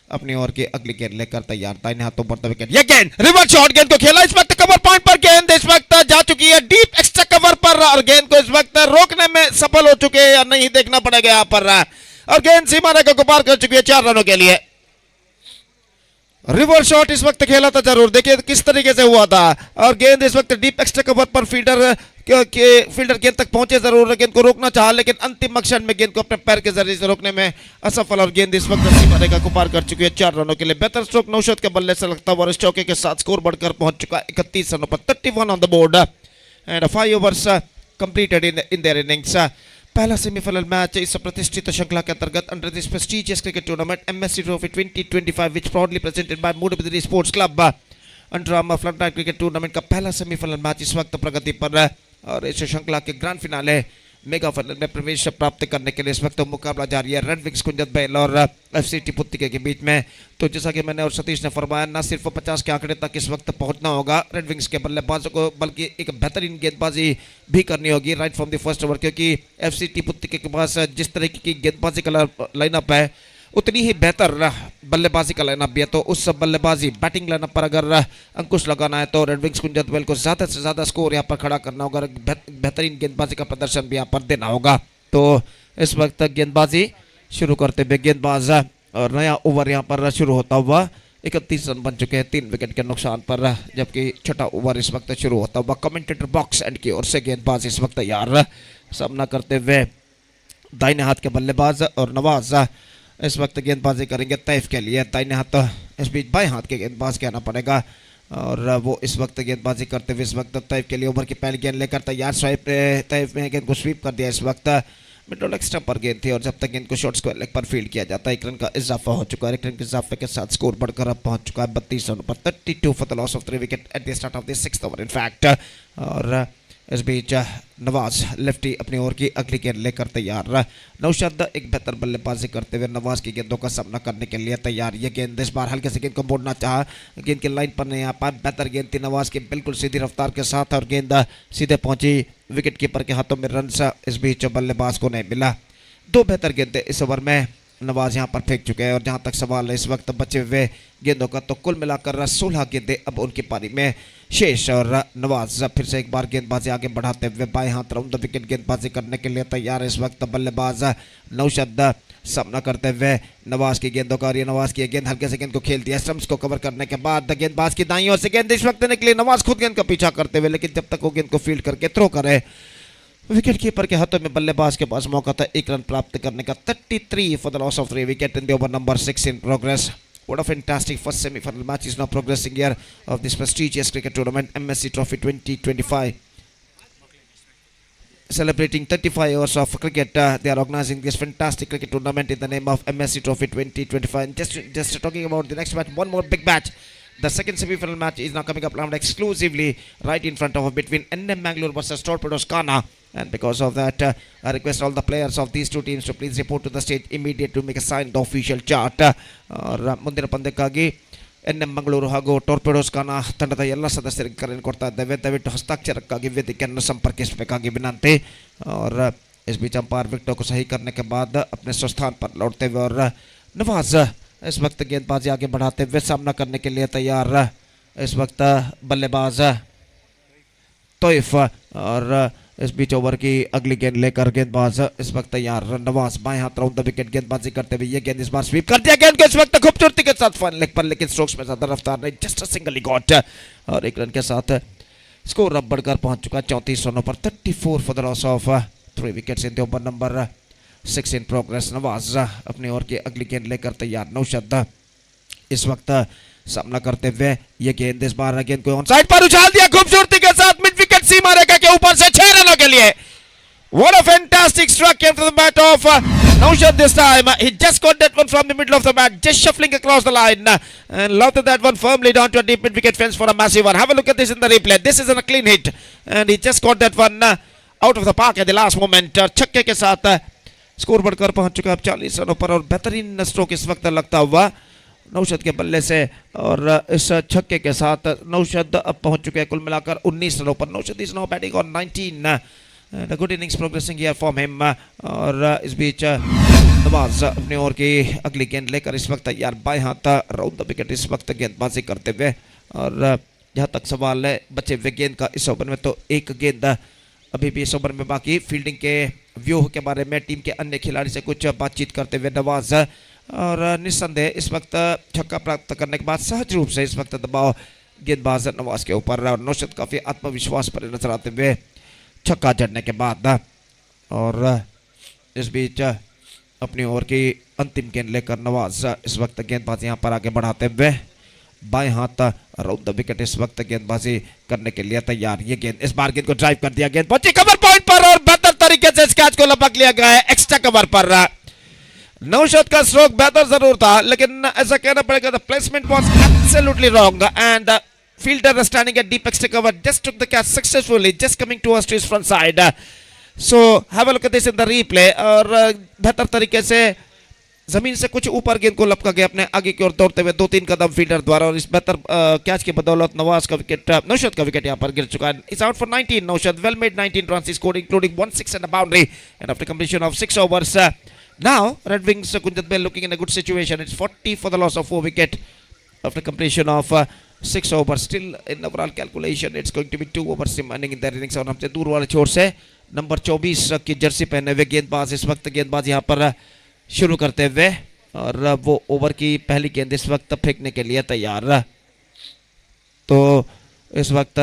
Speaker 4: अपनी ओर की अगली गेंद लेकर तैयार, दाहिने हाथों पर विकेट, ये गेंद रिवर्स शॉट, गेंद को खेला इस वक्त कवर पॉइंट पर, गेंद इस वक्त जा चुकी है डीप एक्स्ट्रा कवर पर और गेंद को इस वक्त रोकने में सफल हो चुके हैं या नहीं देखना पड़ेगा यहाँ पर, और गेंद सीमा रेखा को पार कर चुकी है 4 रनों के लिए। रिवर्स शॉट इस वक्त खेला था जरूर, देखिए किस तरीके से हुआ था, और गेंद इस वक्त डीप एक्स्ट्रा कवर पर फील्डर गेंद तक पहुंचे जरूर, गेंद को रोकना चाहा लेकिन अंतिम क्षण में गेंद को अपने पैर के जरिए से रोकने में असफल, और गेंद इस वक्त सीमा रेखा को पार कर चुकी है 4 रनों के लिए। बेहतर स्ट्रोक नौशाद के बल्ले से लगता हुआ, इस चौके के साथ स्कोर बढ़कर पहुंच चुका 31 रनों पर, 31 on the board and 5 overs completed in their innings. पहला सेमीफाइनल मैच इस प्रतिष्ठित श्रृंखला के अंतर्गत under this prestigious cricket tournament MSc trophy 2025 which proudly presented by Moodbidri sports club. Underarm flood night cricket tournament का पहला सेमीफाइनल मैच इस वक्त प्रगति पर है और इस श्रृंखला के ग्रैंड फिनाले मेगा फाइनल में प्रवेश प्राप्त करने के लिए इस वक्त मुकाबला जारी है रेड विंग्स कुंजत बैल और एफसी टिपुत्तिके के बीच में। तो जैसा कि मैंने और सतीश ने फरमाया, न सिर्फ 50 के आंकड़े तक इस वक्त पहुंचना होगा रेड विंग्स के बल्लेबाजों को, बल्कि एक बेहतरीन गेंदबाजी भी करनी होगी right from the first over, क्योंकि एफसी टिपुत्तिके के पास जिस तरीके की गेंदबाजी का लाइनअप है उतनी ही बेहतर बल्लेबाजी का लाइनअप भी है। तो उस बल्लेबाजी बैटिंग लाइनअप पर अगर अंकुश लगाना है तो रेड विंग्स कुंजत बैल को ज़्यादा से ज़्यादा स्कोर यहाँ पर खड़ा करना होगा, बेहतरीन गेंदबाजी का प्रदर्शन भी यहाँ पर देना होगा। तो इस वक्त गेंदबाजी शुरू करते हुए गेंदबाज और नया ओवर यहाँ पर शुरू होता हुआ 31 रन बन चुके हैं 3 विकेट के नुकसान पर, जबकि छठा ओवर इस वक्त शुरू होता हुआ कमेंटेटर बॉक्स एंड की ओर से गेंदबाज इस वक्त तैयार, सामना करते हुए दाहिने हाथ के बल्लेबाज और नवाज इस वक्त गेंदबाजी करेंगे तैफ के लिए, दाहिने हाथ इस बीच बाएं हाथ के गेंदबाज कहना पड़ेगा, और वो इस वक्त गेंदबाजी करते हुए इस वक्त तैफ के लिए ओवर की पहली गेंद लेकर तैयार, स्वाइप तैफ में गेंद को स्वीप कर दिया, इस वक्त मिडल स्टंप पर गेंद थी और जब तक गेंद को शॉर्ट स्क्वायर लेग पर फील्ड किया जाता है 1 रन का इजाफा हो चुका है। 1 रन के इजाफे के साथ स्कोर बढ़कर अब पहुंच चुका है 32 रन पर, 32 for the loss of 3 wicket at the start of the 6th over in fact. और इस बीच नवाज लेफ्टी अपनी ओर की अगली गेंद लेकर तैयार, नौशाद एक बेहतर बल्लेबाजी करते हुए नवाज की गेंदों का सामना करने के लिए तैयार। ये गेंद इस बार हल्के से गेंद को मोड़ना चाहा, गेंद की लाइन पर नहीं आ पाया, बेहतर गेंद थी नवाज की बिल्कुल सीधी रफ्तार के साथ और गेंद सीधे पहुंची विकेट कीपर के हाथों में, रन इस बीच बल्लेबाज को नहीं मिला। 2 बेहतर गेंदें इस ओवर में नवाज यहां पर फेंक चुके हैं और जहां तक सवाल है इस वक्त बचे हुए गेंदों का तो कुल मिलाकर 16 गेंदें अब उनकी पारी में शेष, और नवाज फिर से एक बार गेंदबाजी आगे बढ़ाते हुए बाएं हाथ राउंड द विकेट गेंदबाजी करने के लिए तैयार है। इस वक्त बल्लेबाज नौशाद सामना करते हुए नवाज की गेंदों का, और ये नवाज की गेंद हल्के से गेंद को खेल दिया, स्टंप्स को कवर करने के बाद गेंदबाज की दाईं ओर से गेंद इस वक्त निकली, नवाज खुद गेंद का पीछा करते हुए, लेकिन जब तक वो गेंद को फील्ड करके थ्रो करे विकेट कीपर के हाथों में बल्लेबाज के पास मौका था 1 रन प्राप्त करने का। 33 for the loss of 3 wicket in the over number 6 in progress. What a fantastic first semi-final match is now progressing here of this prestigious cricket tournament MSC Trophy 2025. Celebrating 35 years of cricket, they are organizing this fantastic cricket tournament in the name of MSC Trophy 2025. And just talking about the next match, one more big match. The second semi-final match is now coming up exclusively right in front of between NM Mangalore versus Torpedoes Ghana. And because of that, I request all the players of these two teams to please report to the stage immediately to make a sign the official chart. ಮುಂದಿನ ಪಂದ್ಯಕ್ಕಾಗಿ NM Mangaluru ಹಾಗೂ ಟೋರ್ಪೆಡೋಸ್ ಘಾನಾ ತಂಡದ ಎಲ್ಲ ಸದಸ್ಯರಿಗೆ ಕರೆಯನ್ನು ಕೊಡ್ತಾ ಇದ್ದೇವೆ, ದಯವಿಟ್ಟು ಹಸ್ತಾಕ್ಷರಕ್ಕಾಗಿ ವೇದಿಕೆಯನ್ನು ಸಂಪರ್ಕಿಸಬೇಕಾಗಿ ವಿನಂತಿ। और इस बीच अंपायर विकेटों को सही करने के बाद अपने स्वस्थान पर लौटते हुए और नवाज इस वक्त गेंदबाजी आगे बढ़ाते हुए सामना करने के लिए तैयार, इस वक्त बल्लेबाज तोइफ और इस बीच ओवर की अगली गेंद लेकर गेंदबाज इस वक्त तैयार, नवाज बाएं हाथ राउंड द विकेट गेंदबाजी करते हुए ये गेंद इस बार स्वीप कर दिया, गेंद को इस वक्त खूबसूरती के साथ फाइन लेग पर, लेकिन स्ट्रोक्स में ज्यादा रफ्तार नहीं, जस्ट सिंगल गॉट, और 1 रन के साथ स्कोर अब बढ़कर पहुंच चुका 34 रनों पर, 34 for the loss of 3 wickets in the over number 6 in progress. Nawaz अपनी ओर की अगली गेंद लेकर तैयार, नौशाद इस वक्त सामना करते हुए ये गेंद इस बार गेंद को ऑन साइड पर उछाल दिया खूबसूरती के साथ मिड विकेट सीमा रेखा के ऊपर से 6 रनों के लिए। What a fantastic struck came to the bat of Naushad this time. He just got that one from the middle of the bat, just shuffling across the line and lobbed that one firmly down to a deep mid wicket fence for a massive one. Have a look at this in the replay. This is a clean hit and he just got that one out of the park at the last moment. छक्के के साथ score बढ़कर पहुंच चुका है 40 रनों पर और बेहतरीन स्ट्रोक इस वक्त लगता हुआ नौशद के बल्ले से और इस छक्के के साथ नौशद अब पहुंच चुके हैं कुल मिलाकर 19 रनों पर. Naushad is now batting on 19 and a good innings progressing here from him. और इस बीच नवाज अपने ओवर की अगली गेंद लेकर इस वक्त तैयार बाएं हाथ राउंड द विकेट इस वक्त गेंदबाजी करते हुए. और जहाँ तक सवाल है बचे हुए गेंद का इस ओवर में, तो एक गेंद अभी भी इस ओवर में बाकी. फील्डिंग के व्यूह के बारे में टीम के अन्य खिलाड़ी से कुछ बातचीत करते हुए नवाज, और निस्संदेह इस वक्त छक्का प्राप्त करने के बाद सहज रूप से इस वक्त दबाव गेंदबाज नवाज के ऊपर. और नौशद काफ़ी आत्मविश्वास पर नजर आते हुए छक्का जड़ने के बाद. और इस बीच अपनी ओवर की अंतिम गेंद लेकर नवाज इस वक्त गेंदबाजी यहाँ पर आगे बढ़ाते हुए बाएं हाथ राउंड द विकेट इस वक्त गेंदबाजी करने के लिए तैयार. ये गेंद इस बार गेंद को ड्राइव कर दिया, गेंद पहुंची कवर पॉइंट पर और बेहतर तरीके से इस कैच को लपक लिया गया है एक्स्ट्रा कवर पर. नौशद का स्ट्रोक बेहतर जरूर था, लेकिन ऐसा कहना पड़ेगा the placement was absolutely wrong and fielder standing at deep extra cover just took the catch successfully, just coming towards to his front side. So have a look at this in the replay. और बेहतर तरीके से जमीन से कुछ ऊपर गेंद को लपका गया अपने आगे की ओर दौड़ते हुए 2-3 कदम फील्डर द्वारा. और इस बेहतर कैच की बदौलत नवाज का विकेट, नौशद का विकेट यहाँ पर गिर चुका है. It's out for 19. Naushad well made 19 runs he scored including 1 6 and a boundary, and after completion of 6 overs now Red Wings Kunjat Bell looking in a good situation. It's 40 for the loss of 4 wicket after completion of 6 overs. Still in overall calculation it's going to be 2 overs remaining in their innings. और हमसे दूर वाले छोर से number 24 की Jersey पहने हुए गेंदबाज इस वक्त गेंदबाज यहाँ पर शुरू करते हुए, और वो ओवर की पहली गेंद इस वक्त फेंकने के लिए तैयार. तो इस वक्त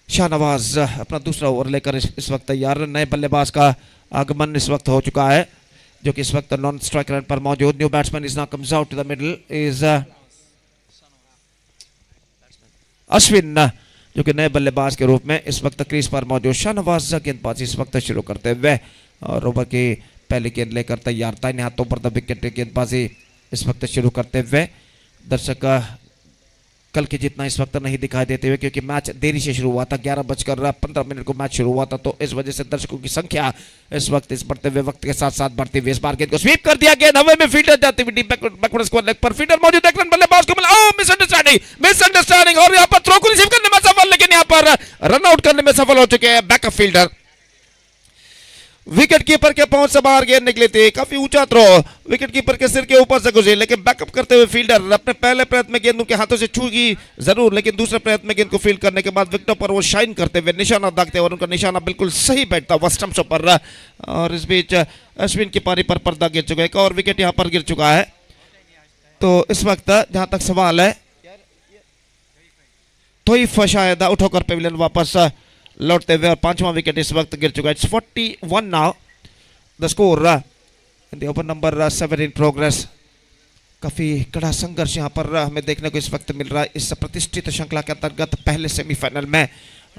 Speaker 4: शाहनवाज अपना दूसरा ओवर लेकर इस वक्त तैयार. नए बल्लेबाज का आगमन इस वक्त हो चुका है, जो कि इस वक्त नॉन स्ट्राइक रन पर मौजूद. New batsman is now comes out to the middle is Ashwin, जो कि नए बल्लेबाज के रूप में इस वक्त क्रीज पर मौजूद. शाहनवाज गेंदबाजी इस वक्त शुरू करते हुए और ओवर की पहली गेंद लेकर तैयार. दाहिने हाथों पर द विकेट गेंदबाजी इस वक्त शुरू करते हुए. दर्शक कल के जितना इस वक्त नहीं दिखाई देते हुए, क्योंकि मैच देरी से शुरू हुआ था. 11:15 को मैच शुरू हुआ था, तो इस वजह से दर्शकों की संख्या इस वक्त इस बढ़ते हुए वक्त के साथ साथ बढ़ती हुई. इस बार गेंद को स्वीप कर दिया, गेंद हवा में फील्डर जाती हुई बैकवर्ड स्क्वायर लेग पर फील्डर मौजूद. एक रन बल्लेबाज को मिला. ओह मिसअंडरस्टैंडिंग और यहाँ पर थ्रो को रिसीव करने में सफल, लेकिन यहाँ पर रन आउट करने में सफल हो चुके हैं बैकअप फील्डर. विकेट कीपर के पहुंच से बाहर गेंद निकली थी. काफी ऊंचा थ्रो विकेट कीपर के सिर के ऊपर से गुजरी, लेकिन बैकअप करते हुए फील्डर अपने पहले प्रयत्न में गेंद उनके हाथों से छूगी जरूर, लेकिन दूसरे प्रयत्न में गेंद को फील्ड करने के बाद विकेटों पर वो शाइन करते हुए निशाना दागते हुए, और उनका निशाना बिल्कुल सही बैठता हुआ स्टंप्स पर. और इस बीच अश्विन की पारी पर पर्दा गिर चुका है. एक और विकेट यहाँ पर गिर चुका है. तो इस वक्त जहां तक सवाल है, थोइफ शायद उठ होकर पेविलियन वापस लौटते हुए, और 5वां विकेट इस वक्त गिर चुका है. It's 41 now the score in the over number 7 in progress. काफी कड़ा संघर्ष यहाँ पर हमें देखने को इस वक्त मिल रहा है इस प्रतिष्ठित श्रृंखला के अंतर्गत पहले सेमीफाइनल में,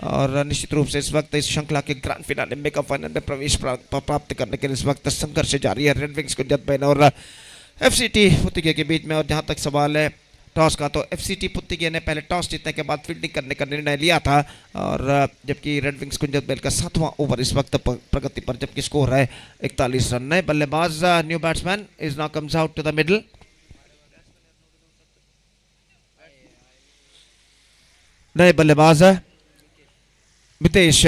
Speaker 4: और निश्चित रूप से इस वक्त इस श्रृंखला के ग्रैंड फिनाले मेगा फाइनल में प्रवेश प्राप्त करने के लिए इस वक्त संघर्ष जारी है रेड विंग्स कुंजत बेल और एफसीटी पुत्तिगे के बीच में. और जहाँ तक सवाल है टॉस का, तो एफसीटी पुत्तिगे ने पहले टॉस जीतने के बाद फील्डिंग करने का निर्णय लिया था, और जबकि रेड विंग्स कुंजत बेल का 7वां ओवर इस वक्त प्रगति पर, जबकि स्कोर है 41 रन. नए बल्लेबाज new batsman is now comes out to the middle. नए बल्लेबाज मितेश,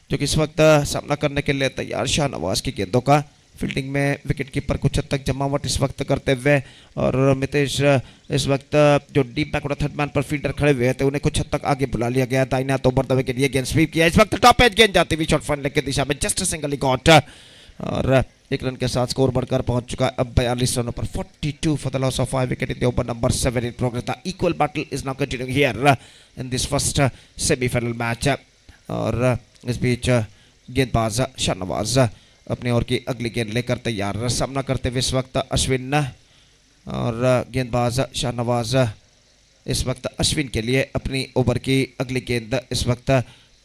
Speaker 4: जो कि इस वक्त सामना करने के लिए तैयार शाहनवाज की गेंदों का. फील्डिंग में विकेट कीपर कुछ हद तक जमावट इस वक्त करते हुए, और मितेश इस वक्त जो डीप बैकवर्ड थर्ड मैन पर फील्डर खड़े हुए थे उन्हें कुछ हद तक आगे बुला लिया गया. दाहिने हाथों पर द विकेट ये गेंद स्वीप किया. इस वक्त टॉप एज गेंद जाती हुई शॉर्ट फॉर्म लेग की दिशा में जस्ट सिंगल गॉट, और 1 रन के साथ स्कोर बढ़कर पहुंच चुका है अब 42 रनों पर. 42 for the loss of 5 wicket in the over number 7 in progress. The equal battle is now continuing here in this first semifinal match. और इस बीच गेंदबाज शाहनवाज अपने ओवर की अगली गेंद लेकर तैयार. सामना करते हुए इस वक्त अश्विन, और गेंदबाज शाहनवाज इस वक्त अश्विन के लिए अपनी ओवर की अगली गेंद इस वक्त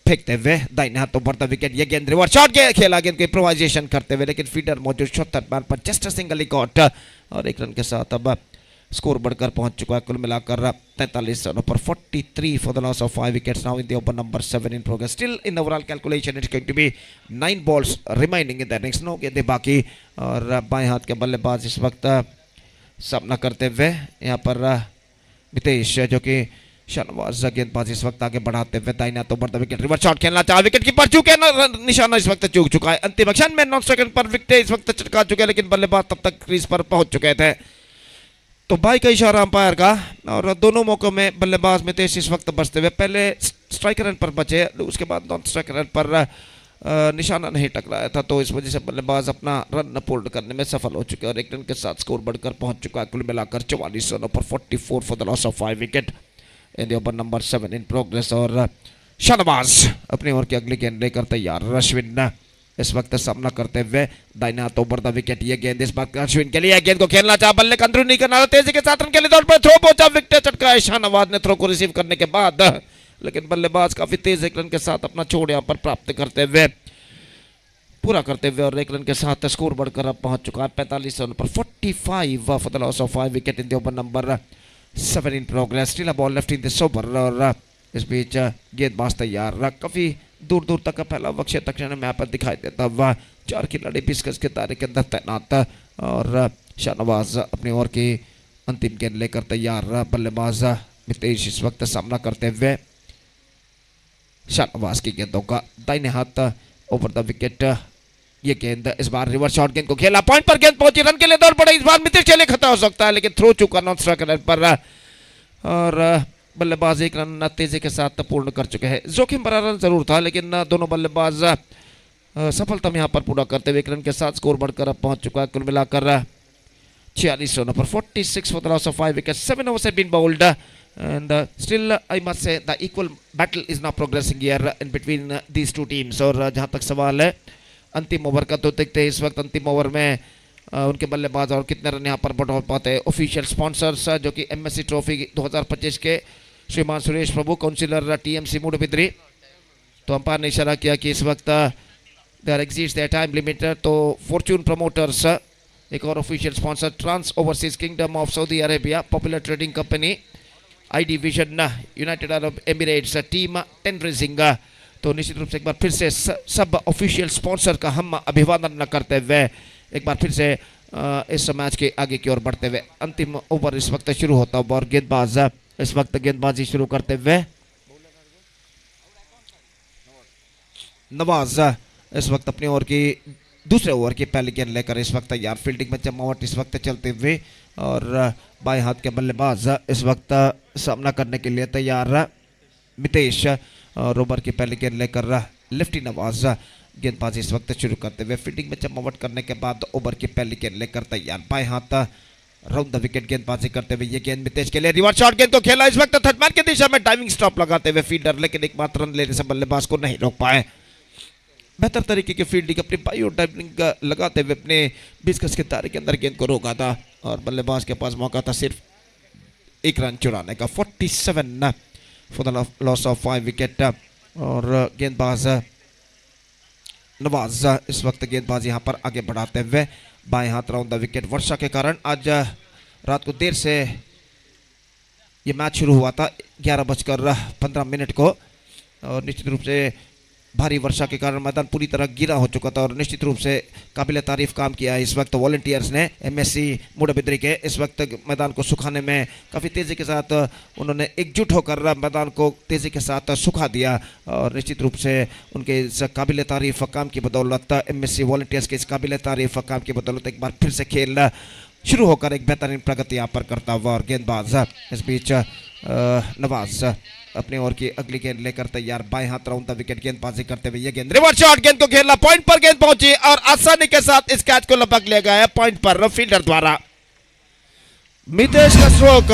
Speaker 4: फेंकते हुए दाहिने हाथों पर द विकेट. ये गेंद रिवर्स शॉट खेला, गेंद को इम्प्रोवाइजेशन करते हुए, लेकिन फील्डर मौजूद शॉट थर्ड मैन पर जस्ट सिंगल गॉट, और 1 रन के साथ अब स्कोर बढ़कर पहुंच चुका है कुल मिलाकर 43 रनों पर. 43 for the loss of 5 wickets now in the over number 7 in progress. Still in overall calculation it's going to be 9 balls remaining in the innings. 9 गेंदें बाकी, और बाएं हाथ के बल्लेबाज इस वक्त सामना करते हुए यहाँ पर मितेश जो कि शाहनवाज गेंदबाजी इस वक्त आगे बढ़ाते हुए दाहिना तो बढ़ता विकेट रिवर्स शॉट खेलना चाहा विकेट कीपर चूके निशाना इस वक्त चूक चुका है अंतिम क्षण में नॉन स्ट्राइकर पर विकेट इस वक्त चटका चुके हैं लेकिन बल्लेबाज तब तक क्रीज पर पहुंच चुके थे तो बाई का इशारा अंपायर का और दोनों मौकों में बल्लेबाज मितेश इस वक्त बचते हुए पहले स्ट्राइकर रन पर बचे उसके बाद नॉन स्ट्राइकर रन पर निशाना नहीं टकराया था तो इस वजह से बल्लेबाज अपना रन पूर्ण करने में सफल हो चुके हैं और एक रन के साथ स्कोर बढ़कर पहुंच चुका है कुल मिलाकर 44 रनों पर 44 for the loss of 5 wicket in the over number 7 in progress और शाहनवाज अपनी ओवर की अगली गेंद लेकर तैयार अश्विन इस वक्त सामना करते हुए दाहिना हाथ ओवर द विकेट ये गेंद इस बात अश्विन के लिए गेंद को खेलना चाहा बल्ले का अंदरूनी करना तेजी के साथ रन के लिए दौड़ पर थ्रो पहुंचा विकेट चटका है शाहनवाज ने थ्रो को रिसीव करने के बाद लेकिन बल्लेबाज काफी तेज एक रन के साथ अपना छोड़ यहाँ पर प्राप्त करते हुए पूरा करते हुए और एक रन के साथ स्कोर बढ़कर अब पहुंच चुका है 45 रन पर 45 for the loss of 5 wicket in the over number 7 in progress still a ball left in this over और इस बीच गेंदबाज तैयार काफी दूर दूर तक का फैला हुआ क्षेत्र में यहाँ पर दिखाई देता हुआ 4 खिलाड़ी 20 गज के दायरे के अंदर तैनात और शाहनवाज अपनी ओवर की अंतिम गेंद लेकर तैयार बल्लेबाज मितेश इस वक्त सामना करते हुए शाहनवाज की गेंदों का दाहिने हाथ ओवर द विकेट ये गेंद इस बार रिवर्स शॉट गेंद को खेला पॉइंट पर गेंद पहुंची रन के लिए दौड़ पड़े इस बार मितेश के लिए खतरा हो सकता है लेकिन थ्रो चुका नॉन स्ट्राइकर पर और बल्लेबाज एक रन तेजी के साथ पूर्ण कर चुके हैं जोखिम भरा रन जरूर था लेकिन दोनों बल्लेबाज सफलता में यहाँ पर पूरा करते हुए एक रन के साथ स्कोर बढ़कर अब पहुंच चुका है कुल मिलाकर 46 रनों पर 46 for the loss of 5 wicket 7 overs have been bowled and still I must say the equal battle is now progressing here in between these two teams और जहां तक सवाल है अंतिम ओवर का तो देखते हैं इस वक्त अंतिम ओवर में उनके बल्लेबाज और कितने रन यहाँ पर बटोर पाते हैं ऑफिशियल स्पॉन्सर्स जो कि एमएससी ट्रॉफी 2025 के श्रीमान सुरेश प्रभु काउंसिलर टीएमसी मूडबिद्री तो अंपायर ने इशारा किया कि इस वक्त there exits their time limit तो फॉर्च्यून प्रमोटर्स एक और official sponsor trans overseas kingdom of Saudi Arabia popular trading company I division United Arab Emirates team 10 racing तो निश्चित रूप से एक बार फिर से सब ऑफिशियल स्पॉन्सर का हम अभिवादन करते हुए एक बार फिर से इस मैच के आगे की ओर बढ़ते हुए अंतिम ओवर इस वक्त शुरू होता हुआ और गेंदबाज इस वक्त गेंदबाजी शुरू करते हुए नवाज इस वक्त अपनी ओवर की दूसरे ओवर की पहली गेंद लेकर इस वक्त तैयार फील्डिंग में जमावट इस वक्त चलते हुए और बाएं हाथ के बल्लेबाज इस वक्त सामना करने के लिए तैयार मितेश और ओवर की पहली गेंद लेकर लेफ्टी नवाज गेंदबाजी इस वक्त शुरू करते हुए फील्डिंग में जमावट करने के बाद ओवर की पहली गेंद लेकर तैयार बाएं हाथ राउंड द विकेट गेंदबाजी करते हुए ये गेंद मितेश के लिए रिवर्स शॉट गेंद तो खेला इस वक्त थर्डमैन की दिशा में डाइविंग स्टॉप लगाते हुए फील्डर लेकिन एक मात्र रन लेने से बल्लेबाज को नहीं रोक पाए बेहतर तरीके की फील्डिंग अपनी बायो डाइविंग लगाते हुए अपने 20 गज के दायरे के अंदर गेंद को रोका था और बल्लेबाज के पास मौका था सिर्फ एक रन चुराने का 47 for the loss of 5 wicket और गेंदबाज नवाज इस वक्त गेंदबाज यहाँ पर आगे बढ़ाते हुए बाएं हाथ राउंड द विकेट वर्षा के कारण आज रात को देर से ये मैच शुरू हुआ था 11:15 को और निश्चित रूप से भारी वर्षा के कारण मैदान पूरी तरह गिरा हो चुका था और निश्चित रूप से काबिल तारीफ काम किया है इस वक्त वॉलंटियर्स ने एमएससी मूडबिद्री के इस वक्त मैदान को सुखाने में काफ़ी तेज़ी के साथ उन्होंने एकजुट होकर मैदान को तेज़ी के साथ सुखा दिया और निश्चित रूप से उनके इस काबिल तारीफ काम की बदौलत एमएससी वॉलंटियर्स के इस काबिल तारीफ काम की बदौलत एक बार फिर से खेल शुरू होकर एक बेहतरीन प्रगति यहाँ पर करता हुआ और गेंदबाज इस बीच नवाज अपनी ओवर की अगली गेंद लेकर तैयार बाएं हाथ राउंड द विकेट गेंदबाजी करते हुए ये गेंद रिवर्स शॉट गेंद को खेला पॉइंट पर गेंद पहुंची और आसानी के साथ इस कैच को लपक लिया गया है पॉइंट पर फील्डर द्वारा मितेश का स्ट्रोक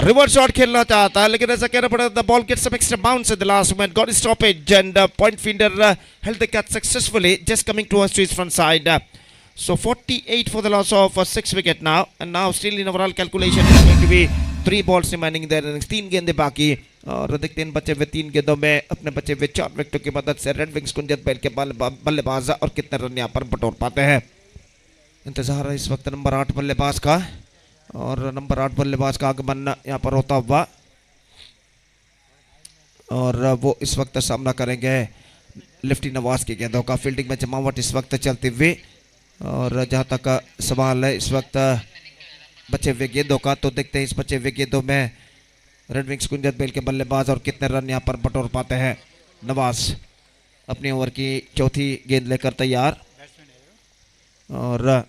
Speaker 4: रिवर्स शॉट खेलना चाहता है लेकिन ऐसा कहना पड़ा the ball gets some extra bounce in the last moment got stoppage and point fielder held the catch successfully just coming towards to his front side So 48 for the loss of 6 wicket now and now still in overall calculation is going to be 3 balls remaining in their innings 3 गेंदें बाकी और देखते हैं बचे हुए 3 गेंदों में अपने बचे हुए 4 विकेटों की मदद से रेड विंग्स कुंजत बैल के बल्लेबाज और कितने रन यहाँ पर बटोर पाते हैं इंतजार है इस वक्त नंबर 8 बल्लेबाज का और नंबर 8 बल्लेबाज का आगमन यहाँ पर होता हुआ और वो इस वक्त सामना करेंगे लेफ्टी नवाज की गेंदों का फील्डिंग में जमावट इस वक्त चलती हुई और जहां तक सवाल है इस वक्त बचे हुए गेंदों का। तो देखते हैं इस बचे हुए गेंदों में रेड विंग्स कुंजत बेल के बल्लेबाज और कितने रन यहाँ पर बटोर पाते हैं। नवाज अपनी ओवर की चौथी गेंद लेकर तैयार, और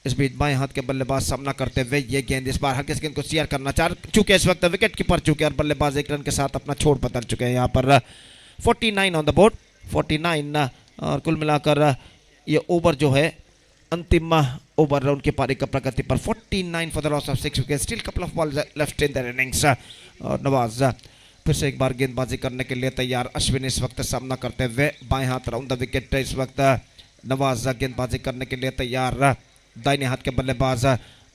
Speaker 4: इस बीच बाएं हाथ के बल्लेबाज सामना करते हुए ये गेंद इस बार हल्के से गेंद को शेयर करना चाह चुके इस वक्त विकेट कीपर चुके और बल्लेबाज एक रन के साथ अपना छोड़ बदल चुके हैं। यहाँ पर 49 ऑन द बोर्ड, 49, और कुल मिलाकर ये ओवर जो है अंतिम ओवर उनकी पारी का प्रगति पर 49 for the loss of 6 wicket, still couple of balls left in the innings. और नवाज फिर से एक बार गेंदबाजी करने के लिए तैयार। अश्विन इस वक्त सामना करते हुए बाएं हाथ राउंड द विकेट। इस वक्त नवाज गेंदबाजी करने के लिए तैयार। दाहिने हाथ के बल्लेबाज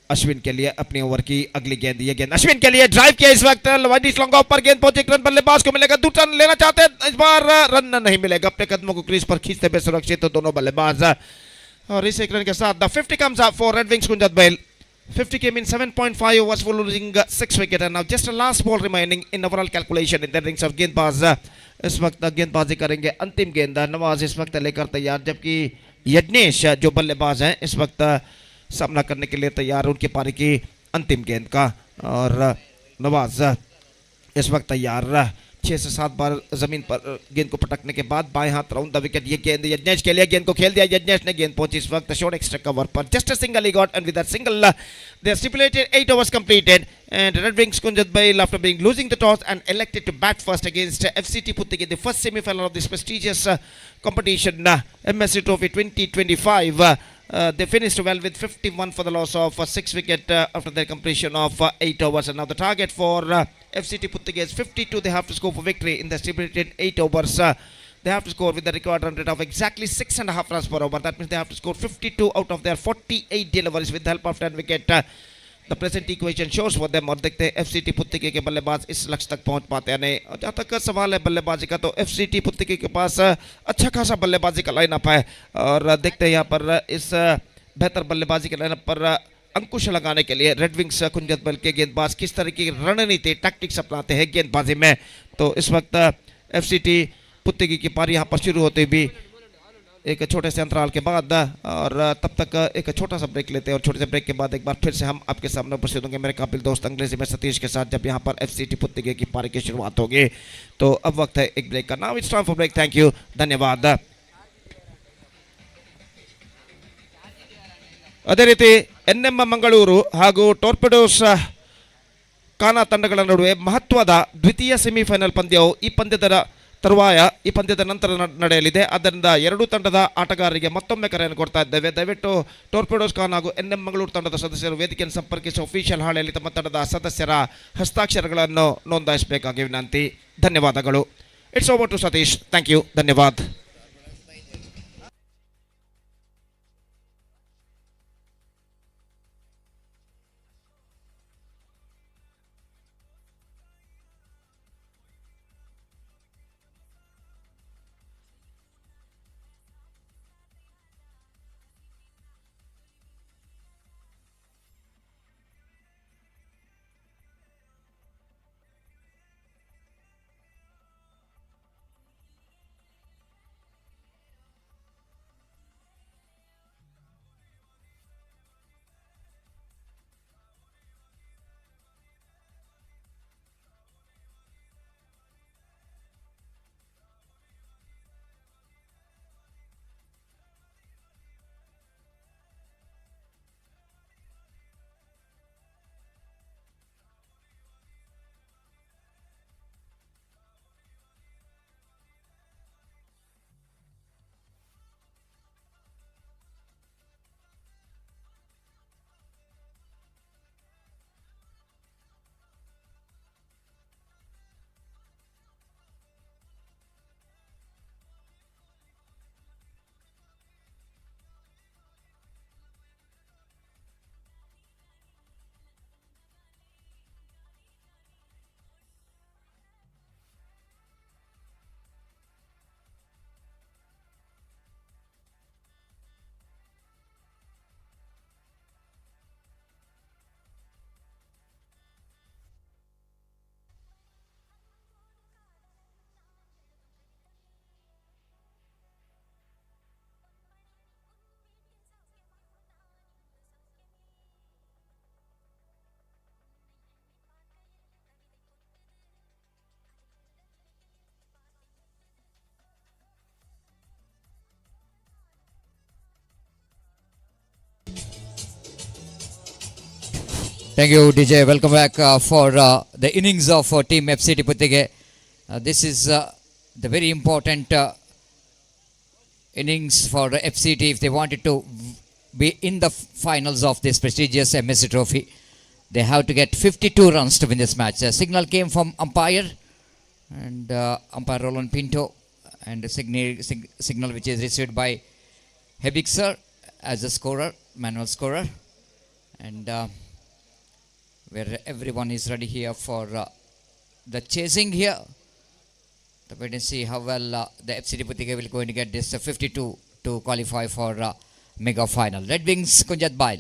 Speaker 4: अश्विन के लिए अपनी ओवर की अगली गेंद, ये गेंद अश्विन के लिए ड्राइव किया इस वक्त वाइडिश लॉन्ग ऑफ पर गेंद पहुंचे, एक रन बल्लेबाज को मिलेगा, दूसरा रन लेना चाहते हैं, इस बार रन नहीं मिलेगा। अपने कदमों को क्रीज पर खींचते हुए सुरक्षित तो दोनों बल्लेबाज, और इस एक रन के साथ the 50 comes up for Red Wings Kunjat Bell. 50 came in 7.5 overs for losing 6 wicket, and now just a last ball remaining in overall calculation in the innings of गेंदबाज इस वक्त गेंदबाजी करेंगे। अंतिम गेंद नवाज इस वक्त लेकर तैयार, जबकि यज्ञेश जो बल्लेबाज हैं इस वक्त सामना करने के लिए तैयार उनकी पारी की अंतिम गेंद का। और नवाज इस वक्त तैयार 6 से 7 बार जमीन पर गेंद को पटकने के बाद बाएं हाथ राउंड द विकेट, ये गेंद यज्ञेश के लिए, गेंद को खेल दिया यज्ञेश ने, गेंद पहुंची इस वक्त शॉर्ट एक्स्ट्रा कवर पर, जस्ट अ सिंगल ही got, and with that single they stipulated 8 overs completed, and Red Wings Kunjat Bell, after being losing the toss and elected to bat first against FCT Puttige, the first semi-final of this prestigious competition, MSC Trophy 2025. They finished well with 51 for the loss of 6 wicket after their completion of 8 overs. And now the target for FCT Puttige is 52. They have to score for victory in the stipulated 8 overs. They have to score with the required run rate of exactly 6.5 runs per over. That means they have to score 52 out of their 48 deliveries with the help of 10 wicket. The present equation shows for them. और देखते हैं FCT पुत्तिके के बल्लेबाज इस लक्ष्य तक पहुंच पाते हैं नहीं। और जहाँ तक सवाल है बल्लेबाजी का, तो FCT पुत्तिके के पास अच्छा खासा बल्लेबाजी का लाइनअप है, और देखते हैं यहाँ पर इस बेहतर बल्लेबाजी के लाइनअप पर अंकुश लगाने के लिए रेड विंग्स कुंजत बल के गेंदबाज किस तरह की रणनीति टैक्टिक्स अपनाते हैं गेंदबाजी में। तो इस वक्त FCT पुत्तिके की पारी यहाँ पर शुरू होते भी एक छोटे से अंतराल के बाद, और तब तक एक छोटा सा ब्रेक लेते हैं, और छोटे से ब्रेक के बाद एक बार फिर से हम आपके सामने उपस्थित होंगे मेरे काबिल दोस्त अंग्रेजी में सतीश के साथ, जब यहाँ पर FCT पुत्तिके की पारी की शुरुआत होगी। तो अब वक्त है एक ब्रेक का। Now it's time for break. Thank you, धन्यवाद। ಅದೇ ರೀತಿ NM ಮಂಗಳೂರು ಹಾಗೂ ಟೋರ್ಪಿಡೋಸ್ ಕಾನಾ ತಂಡಗಳ ನಡುವೆ ಮಹತ್ವದ ದ್ವಿತೀಯ ಸೆಮಿಫೈನಲ್ ಪಂದ್ಯವು ಈ ಪಂದ್ಯದ ನಂತರ ನಡೆಯಲಿದೆ. ಆದ್ದರಿಂದ ಎರಡೂ ತಂಡದ ಆಟಗಾರರಿಗೆ ಮತ್ತೊಮ್ಮೆ ಕರೆಯನ್ನು ಕೊಡ್ತಾ ಇದ್ದೇವೆ. ದಯವಿಟ್ಟು ಟೋರ್ಪಿಡೋಸ್ ಖಾನ್ ಹಾಗೂ NM ಮಂಗಳೂರು ತಂಡದ ಸದಸ್ಯರು ವೇದಿಕೆಯನ್ನು ಸಂಪರ್ಕಿಸಿ ಅಫಿಷಿಯಲ್ ಹಾಳೆಯಲ್ಲಿ ತಮ್ಮ ತಂಡದ ಸದಸ್ಯರ ಹಸ್ತಾಕ್ಷರಗಳನ್ನು ನೋಂದಾಯಿಸಬೇಕಾಗಿ ವಿನಂತಿ. ಧನ್ಯವಾದಗಳು. It's over to Satish. Thank you, ಧನ್ಯವಾದ.
Speaker 3: Thank you, DJ. Welcome back for the innings of Team FC Tiputtige. This is the very important innings for the FCT if they wanted to be in the finals of this prestigious MSC trophy. They have to get 52 runs to win this match. A signal came from umpire and umpire Roland Pinto, and the signal which is received by Hebixer as a scorer, manual scorer, and where everyone is ready here for the chasing here. So wait and see how well the FC Tiputtige will going to get this 52 to qualify for mega final. Red Wings Kunjat Bail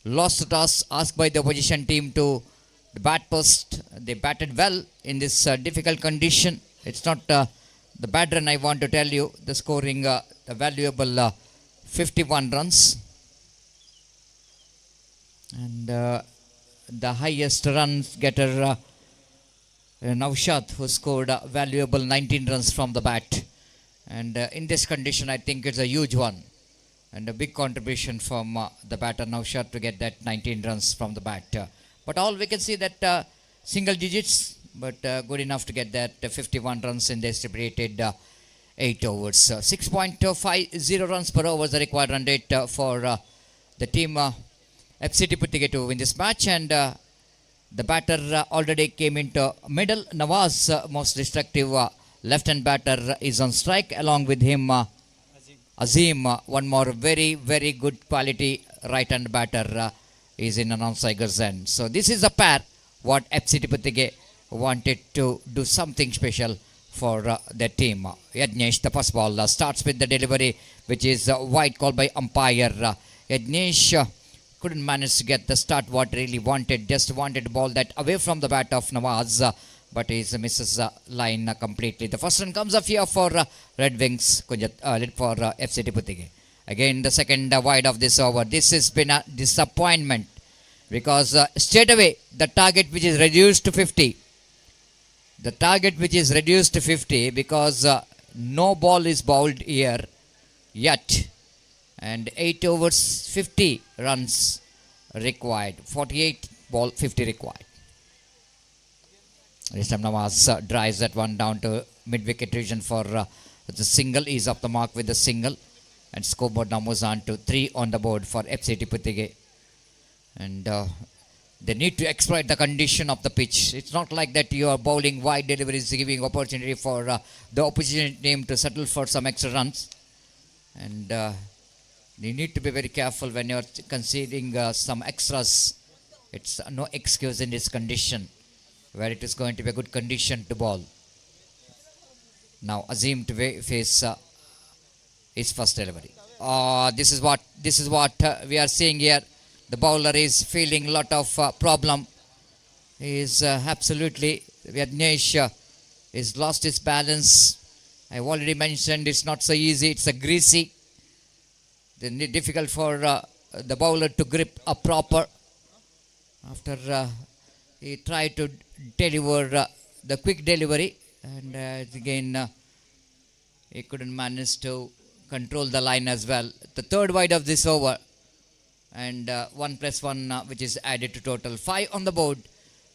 Speaker 3: lost the toss, asked by the opposition team to bat first. They batted well in this difficult condition. It's not the bad run, I want to tell you. The scoring the valuable 51 runs. And the highest run getter Naushad, who scored a valuable 19 runs from the bat. And in this condition, I think it's a huge one. And a big contribution from the batter Naushad to get that 19 runs from the bat. But all we can see that single digits, but good enough to get that 51 runs in the stipulated 8 overs. 6.50 runs per over is the required run rate for the team FC Tiputtige to win this match. And the batter already came into middle. Nawaz, most destructive left-hand batter, is on strike. Along with him, Azim, one more very, very good quality right-hand batter is in a non-Tigers end. So this is a pair what FC Tiputtige wanted to do something special for their team. Yajnesh, the first ball, starts with the delivery, which is wide call by umpire. Yajnesh couldn't manage to get the start what really wanted. Just wanted to ball that away from the bat of Nawaz, but he misses line completely. The first run comes up here for Red Wings for FC Tiputtige. Again, the second wide of this over. This has been a disappointment because straight away the target which is reduced to 50. The target which is reduced to 50 because no ball is bowled here yet. And 8 overs, 50 runs required. 48 ball, 50 required. This time Nawaz drives that one down to mid-wicket region for the single. He's up the mark with the single. And scoreboard now moves on to 3 on the board for FC Tiputige. And they need to exploit the condition of the pitch. It's not like that you are bowling wide deliveries, giving opportunity for the opposition team to settle for some extra runs. And you need to be very careful when you're conceding some extras. It's no excuse in this condition where it is going to be a good condition to bowl. Now Azim to face his first delivery. This is what we are seeing here. The bowler is feeling a lot of problem. He is absolutely, Yajnesh is lost his balance. I've already mentioned it's not so easy. It's a greasy. Then difficult for the bowler to grip a proper. After he tried to deliver the quick delivery, and again he couldn't manage to control the line as well. The third wide of this over, and 1+1 which is added to total 5 on the board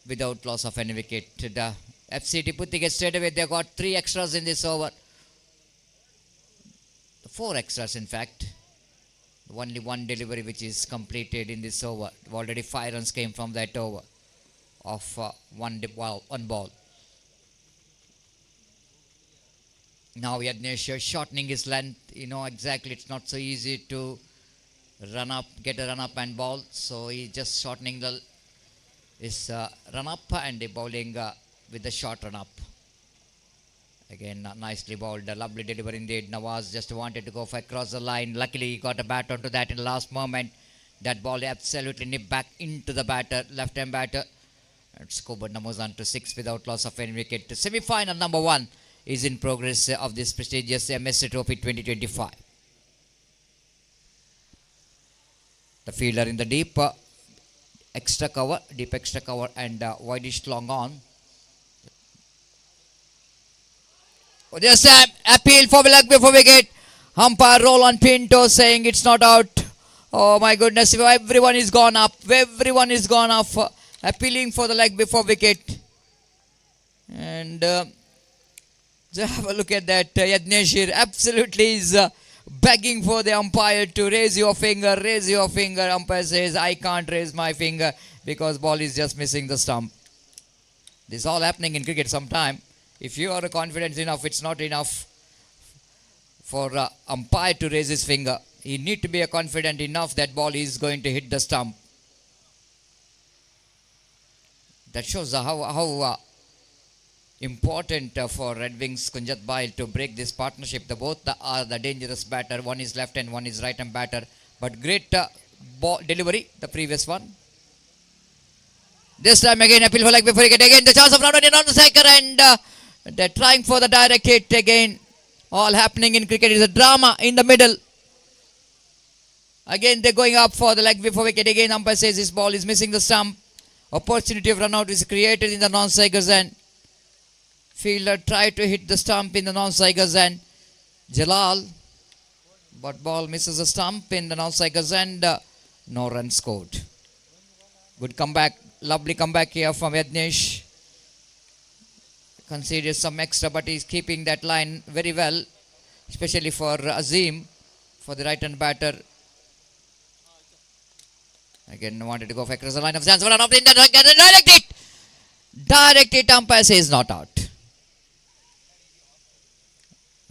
Speaker 3: without loss of any wicket. The FC Tiputtige straight away they got 3 extras in this over. 4 extras in fact. Only one delivery which is completed in this over. Already 5 runs came from that over of one ball. Now Yajnesh shortening his length. You know exactly it's not so easy to get a run up and ball. So he's just shortening his run up and bowling with the short run up. Again, nicely bowled, a lovely delivery indeed. Nawaz just wanted to go for across the line. Luckily, he got a bat onto that in the last moment. That ball absolutely nipped back into the batter, left-hand batter. And scoreboard numbers on to 6 without loss of any wicket. Semi-final number 1 is in progress of this prestigious MSC Trophy 2025. The fielder in the deep extra cover, and wideish long on. Just an appeal for luck before we get umpire Roland Pinto saying it's not out. Oh my goodness, everyone is gone up. Everyone is gone off. appealing for the leg before wicket. And just have a look at that. Yadnesh here absolutely is begging for the umpire to raise your finger, raise your finger. Umpire says, I can't raise my finger because ball is just missing the stump. This is all happening in cricket sometime. If you are confident enough, it's not enough for umpire to raise his finger. He need to be confident enough that ball is going to hit the stump. That shows how important for Red Wings Kunjat Bail to break this partnership. Both are the dangerous batter. One is left and one is right hand batter. But great ball delivery, the previous one. This time again, appeal for leg before wicket. Again, the chance of running on the cycle, and they're trying for the direct hit again. All happening in cricket is a drama in the middle. Again, they're going up for the leg before wicket. Again, umpire says this ball is missing the stump. Opportunity of run out is created in the non-strikers end. Fielder tried to hit the stump in the non-strikers end. Jalal, but ball misses the stump in the non-strikers end. No run scored. Good comeback. Lovely comeback here from Yadnesh. Conceded some extra, but he's keeping that line very well, especially for Azim, for the right hand batter. Again, wanted to go for across the line of chance, but not in the direct it. Direct it, umpire says not out.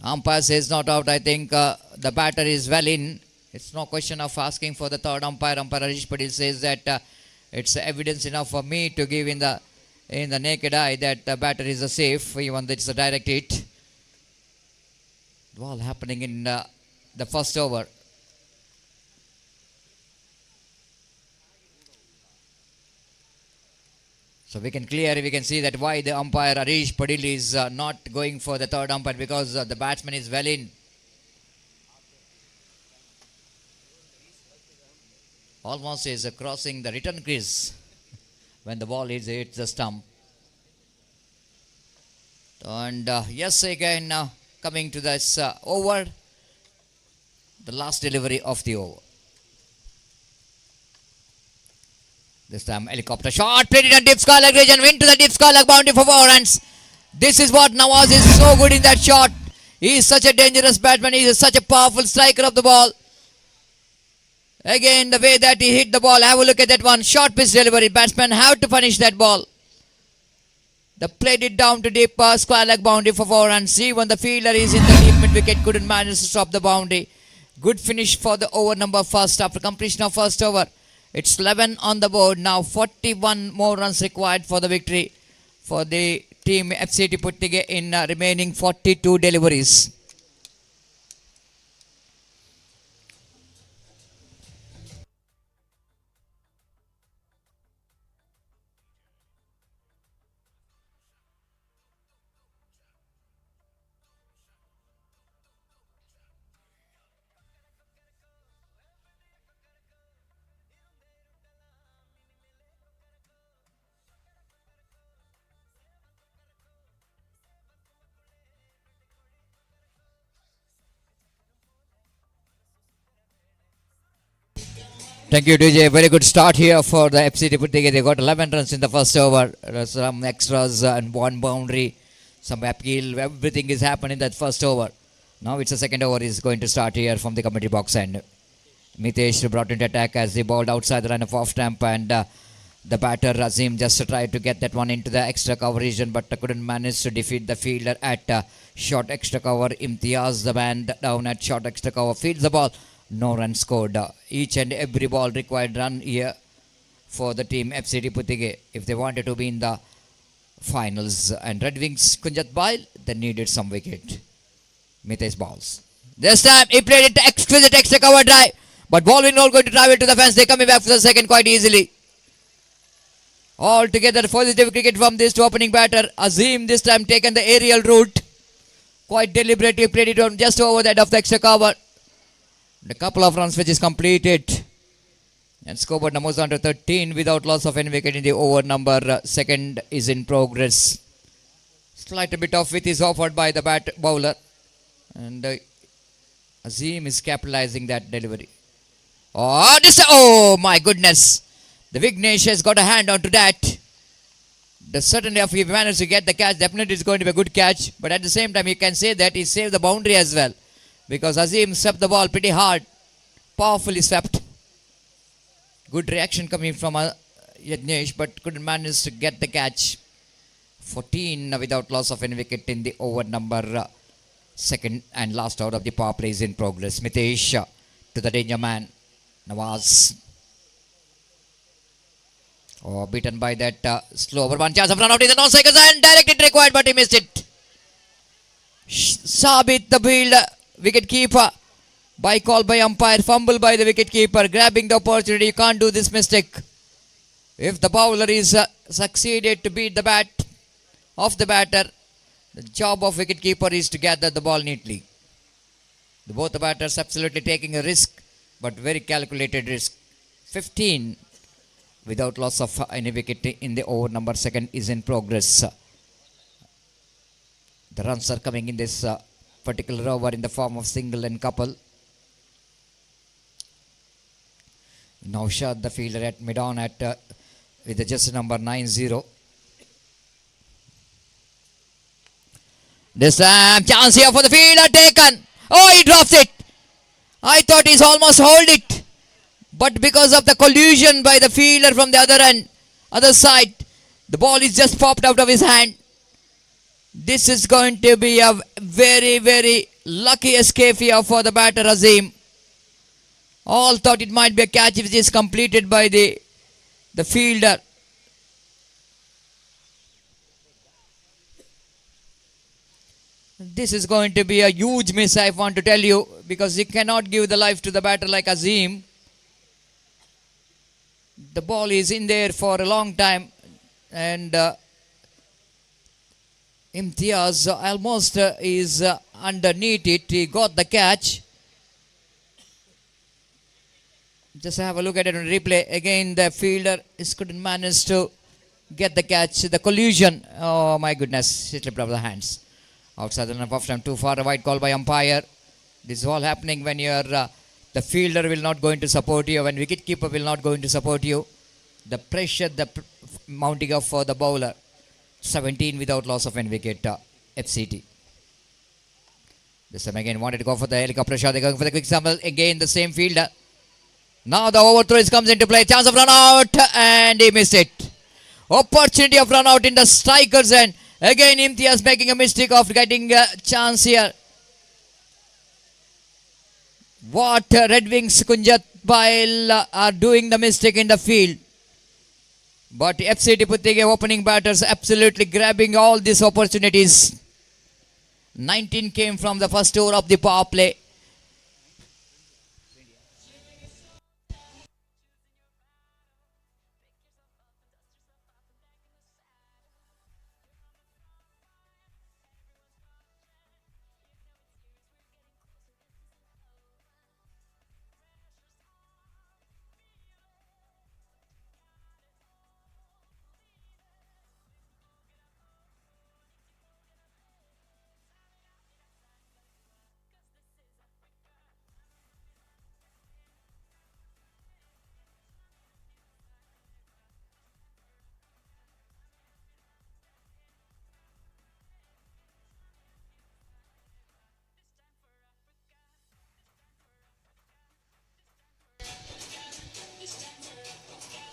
Speaker 3: Umpire says not out. I think the batter is well in. It's no question of asking for the third umpire. Umpire Harish Patil says that it's evidence enough for me to give in the naked eye that the batter is a safe, even though it's a direct hit. All happening in the first over. So we can see that why the umpire Harish Padil is not going for the third umpire, because the batsman is well in. Almost is crossing the return crease when the ball hits the stump. And yes, again coming to this over, the last delivery of the over. This time helicopter shot, played it on deep sky leg region, went to the deep sky leg boundary for 4 runs. This is what Nawaz is so good in that shot. He is such a dangerous batsman. He is such a powerful striker of the ball. Again, the way that he hit the ball, have a look at that one. Short pitch delivery. Batsman have to punish that ball. They played it down to deep square leg boundary for 4 runs. Even the fielder is in the deep mid wicket, couldn't manage to stop the boundary. Good finish for the over number first after completion of first over. It's 11 on the board. Now 41 more runs required for the victory for the team FCT Puttige in remaining 42 deliveries. Thank you, DJ. Very good start here for the FCT Puttige. They got 11 runs in the first over. Some extras and one boundary. Some appeal. Everything is happening in that first over. Now it's the second over is going to start here from the commentary box end. Mitesh brought into attack as he balled outside the line of off stamp, and the batter Azim just tried to get that one into the extra cover region, but couldn't manage to defeat the fielder at short extra cover. Imtiaz, the man down at short extra cover, fields the ball. No run scored. Each and every ball required run here for the team FCT Puttige if they wanted to be in the finals. And Red Wings Kunjat Bail, they needed some wicket. Mitesh balls. This time he played it exquisite extra cover drive, but ball will not going to travel to the fence. They coming back for the second quite easily. Altogether positive cricket from this to opening batter. Azim this time taken the aerial route. Quite deliberately played it on just over the head of the extra cover. A couple of runs which is completed, and scoreboard numbers under 13 without loss of any wicket in the over number second is in progress. Slight bit of width is offered by the bowler, and Azim is capitalizing that delivery. Oh my goodness, The Vignesh has got a hand onto that. The certainly if he managed to get the catch, definitely it's going to be a good catch. But at the same time, you can say that he saved the boundary as well. Because Azim swept the ball pretty hard. Powerfully swept. Good reaction coming from Yajnesh, but couldn't manage to get the catch. 14 without loss of any wicket in the over number second and last out of the power play is in progress. Mitesh to the danger man. Nawaz. Oh, beaten by that slow over. One chance of run out in the no seconds and directed required, but he missed it. Sabit, the field wicket keeper. By call by umpire, fumble by the wicket keeper, grabbing the opportunity. You can't do this mistake. If the bowler is succeeded to beat the bat of the batter, the job of wicket keeper is to gather the ball neatly. Both the batters absolutely taking a risk, but very calculated risk. 15 without loss of any wicket in the over number second is in progress. The runs are coming in this particular over in the form of single and couple. Naushad, the fielder at mid-on at with the jersey number 90. This time chance here for the fielder taken. Oh, he drops it. I thought he's almost hold it. But because of the collusion by the fielder from the other side, the ball is just popped out of his hand. This is going to be a very, very lucky escape here for the batter Azim. All thought it might be a catch if it is completed by the fielder. This is going to be a huge miss, I want to tell you, because he cannot give the life to the batter like Azim. The ball is in there for a long time, and Imtiaz almost is underneath it. He got the catch. Just have a look at it on replay. Again, the fielder couldn't manage to get the catch. The collusion. Oh my goodness. It slipped out of the hands. Outside the run off time. Too far. A wide call by umpire. This is all happening when the fielder will not going to support you. When wicketkeeper will not going to support you. The pressure, mounting up for the bowler. 17 without loss of any wicket. FCT. This time again wanted to go for the helicopter shot. They're going for the quick sample. Again the same fielder. Now the overthrow comes into play. Chance of run out and he missed it. Opportunity of run out in the strikers end. Again Imtiaz making a mistake of getting a chance here. What Red Wings Kunjat Bail are doing the mistake in the field. But FCT Puttige opening batters absolutely grabbing all these opportunities. 19 came from the first over of the power play.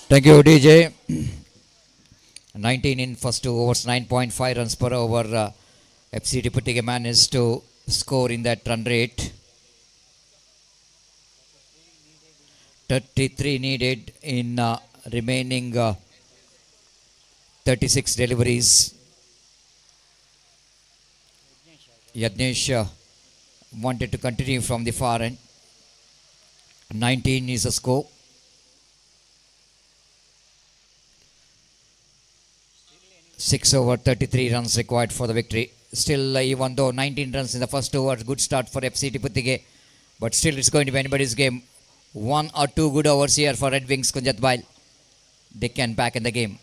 Speaker 3: Thank you, DJ. 19 in first 2 overs, 9.5 runs per over. FCT Puttige managed to score in that run rate. 33 needed in remaining 36 deliveries. Yajnesh wanted to continue from the far end. 19 is the score. Six over 33 runs required for the victory. Still, even though 19 runs in the first over, good start for FCT Puttige. But still, it's going to be anybody's game. 1 or 2 good overs here for Red Wings Kunjat Bail. They can back in the game.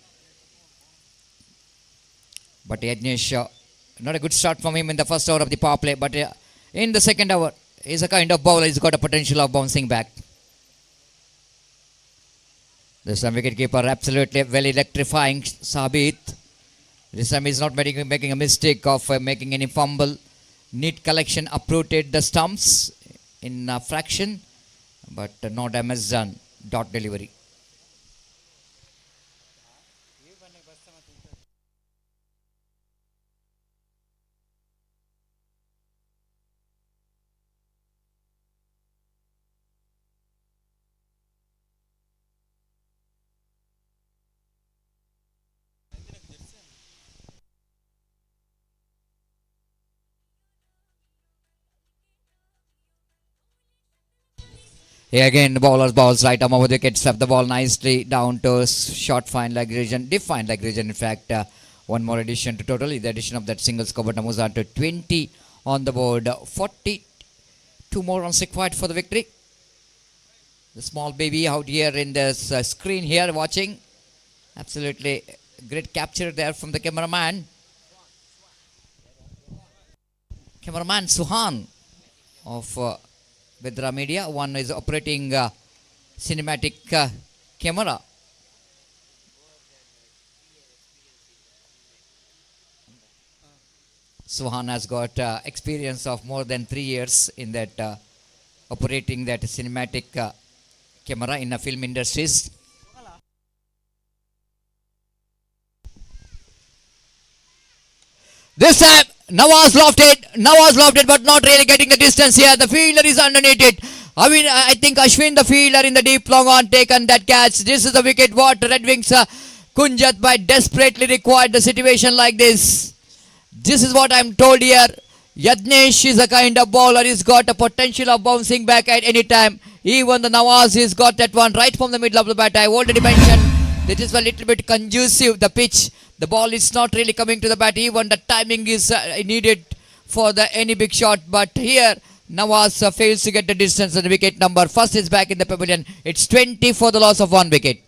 Speaker 3: But Yajnesh, not a good start from him in the first over of the power play. But in the second over, he's a kind of bowler. He's got a potential of bouncing back. This time wicket keeper absolutely well electrifying Sabit. This time he's not making a mistake of making any fumble. Neat collection, uprooted the stumps in a fraction, but no damage done. Dot delivery. Here again, the bowler's balls right arm over the wicket, swept the ball nicely down to short fine leg region, deep fine leg region. In fact, one more addition to total. The addition of that single score, but moves on to 20 on the board. 42 more runs required for the victory. The small baby out here in this screen here watching. Absolutely great capture there from the cameraman. Cameraman Suhan of Bedra Media. One is operating cinematic camera. Suhan has got experience of more than 3 years in that operating that cinematic camera in the film industries. This time Nawaz lofted, but not really getting the distance here. The fielder is underneath it. I think Ashwin, the fielder in the deep long on, taken that catch. This is the wicket what Red Wings Kunjat by desperately required the situation like this. This is what I'm told here. Yadnesh is a kind of bowler. He's got a potential of bouncing back at any time. Even the Nawaz has got that one right from the middle of the bat. I already mentioned this is a little bit conducive, the pitch. The ball is not really coming to the bat. Even the timing is needed for any big shot. But here, Nawaz fails to get the distance and the wicket number. First is back in the pavilion. It's 20 for the loss of 1 wicket.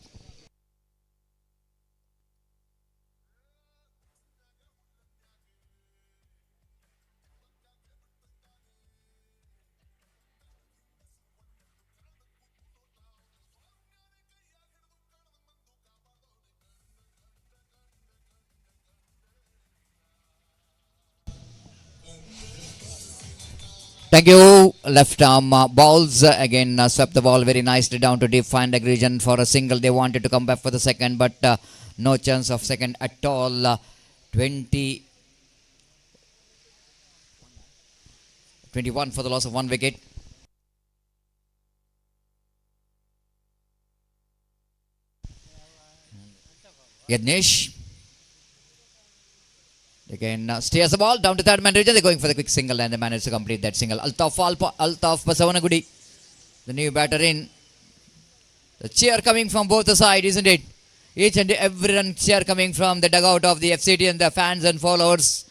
Speaker 3: Thank you. Left arm balls again swept the ball very nicely down to deep fine leg region for a single. They wanted to come back for the second, but no chance of second at all. 21 for the loss of 1 wicket. Yadnesh again steers the ball down to third man region. They're going for the quick single and they manage to complete that single. Altaf Basavanagudi, the new batter in. The cheer coming from both the sides, isn't it? Each and every run cheer coming from the dugout of the FCT and the fans and followers.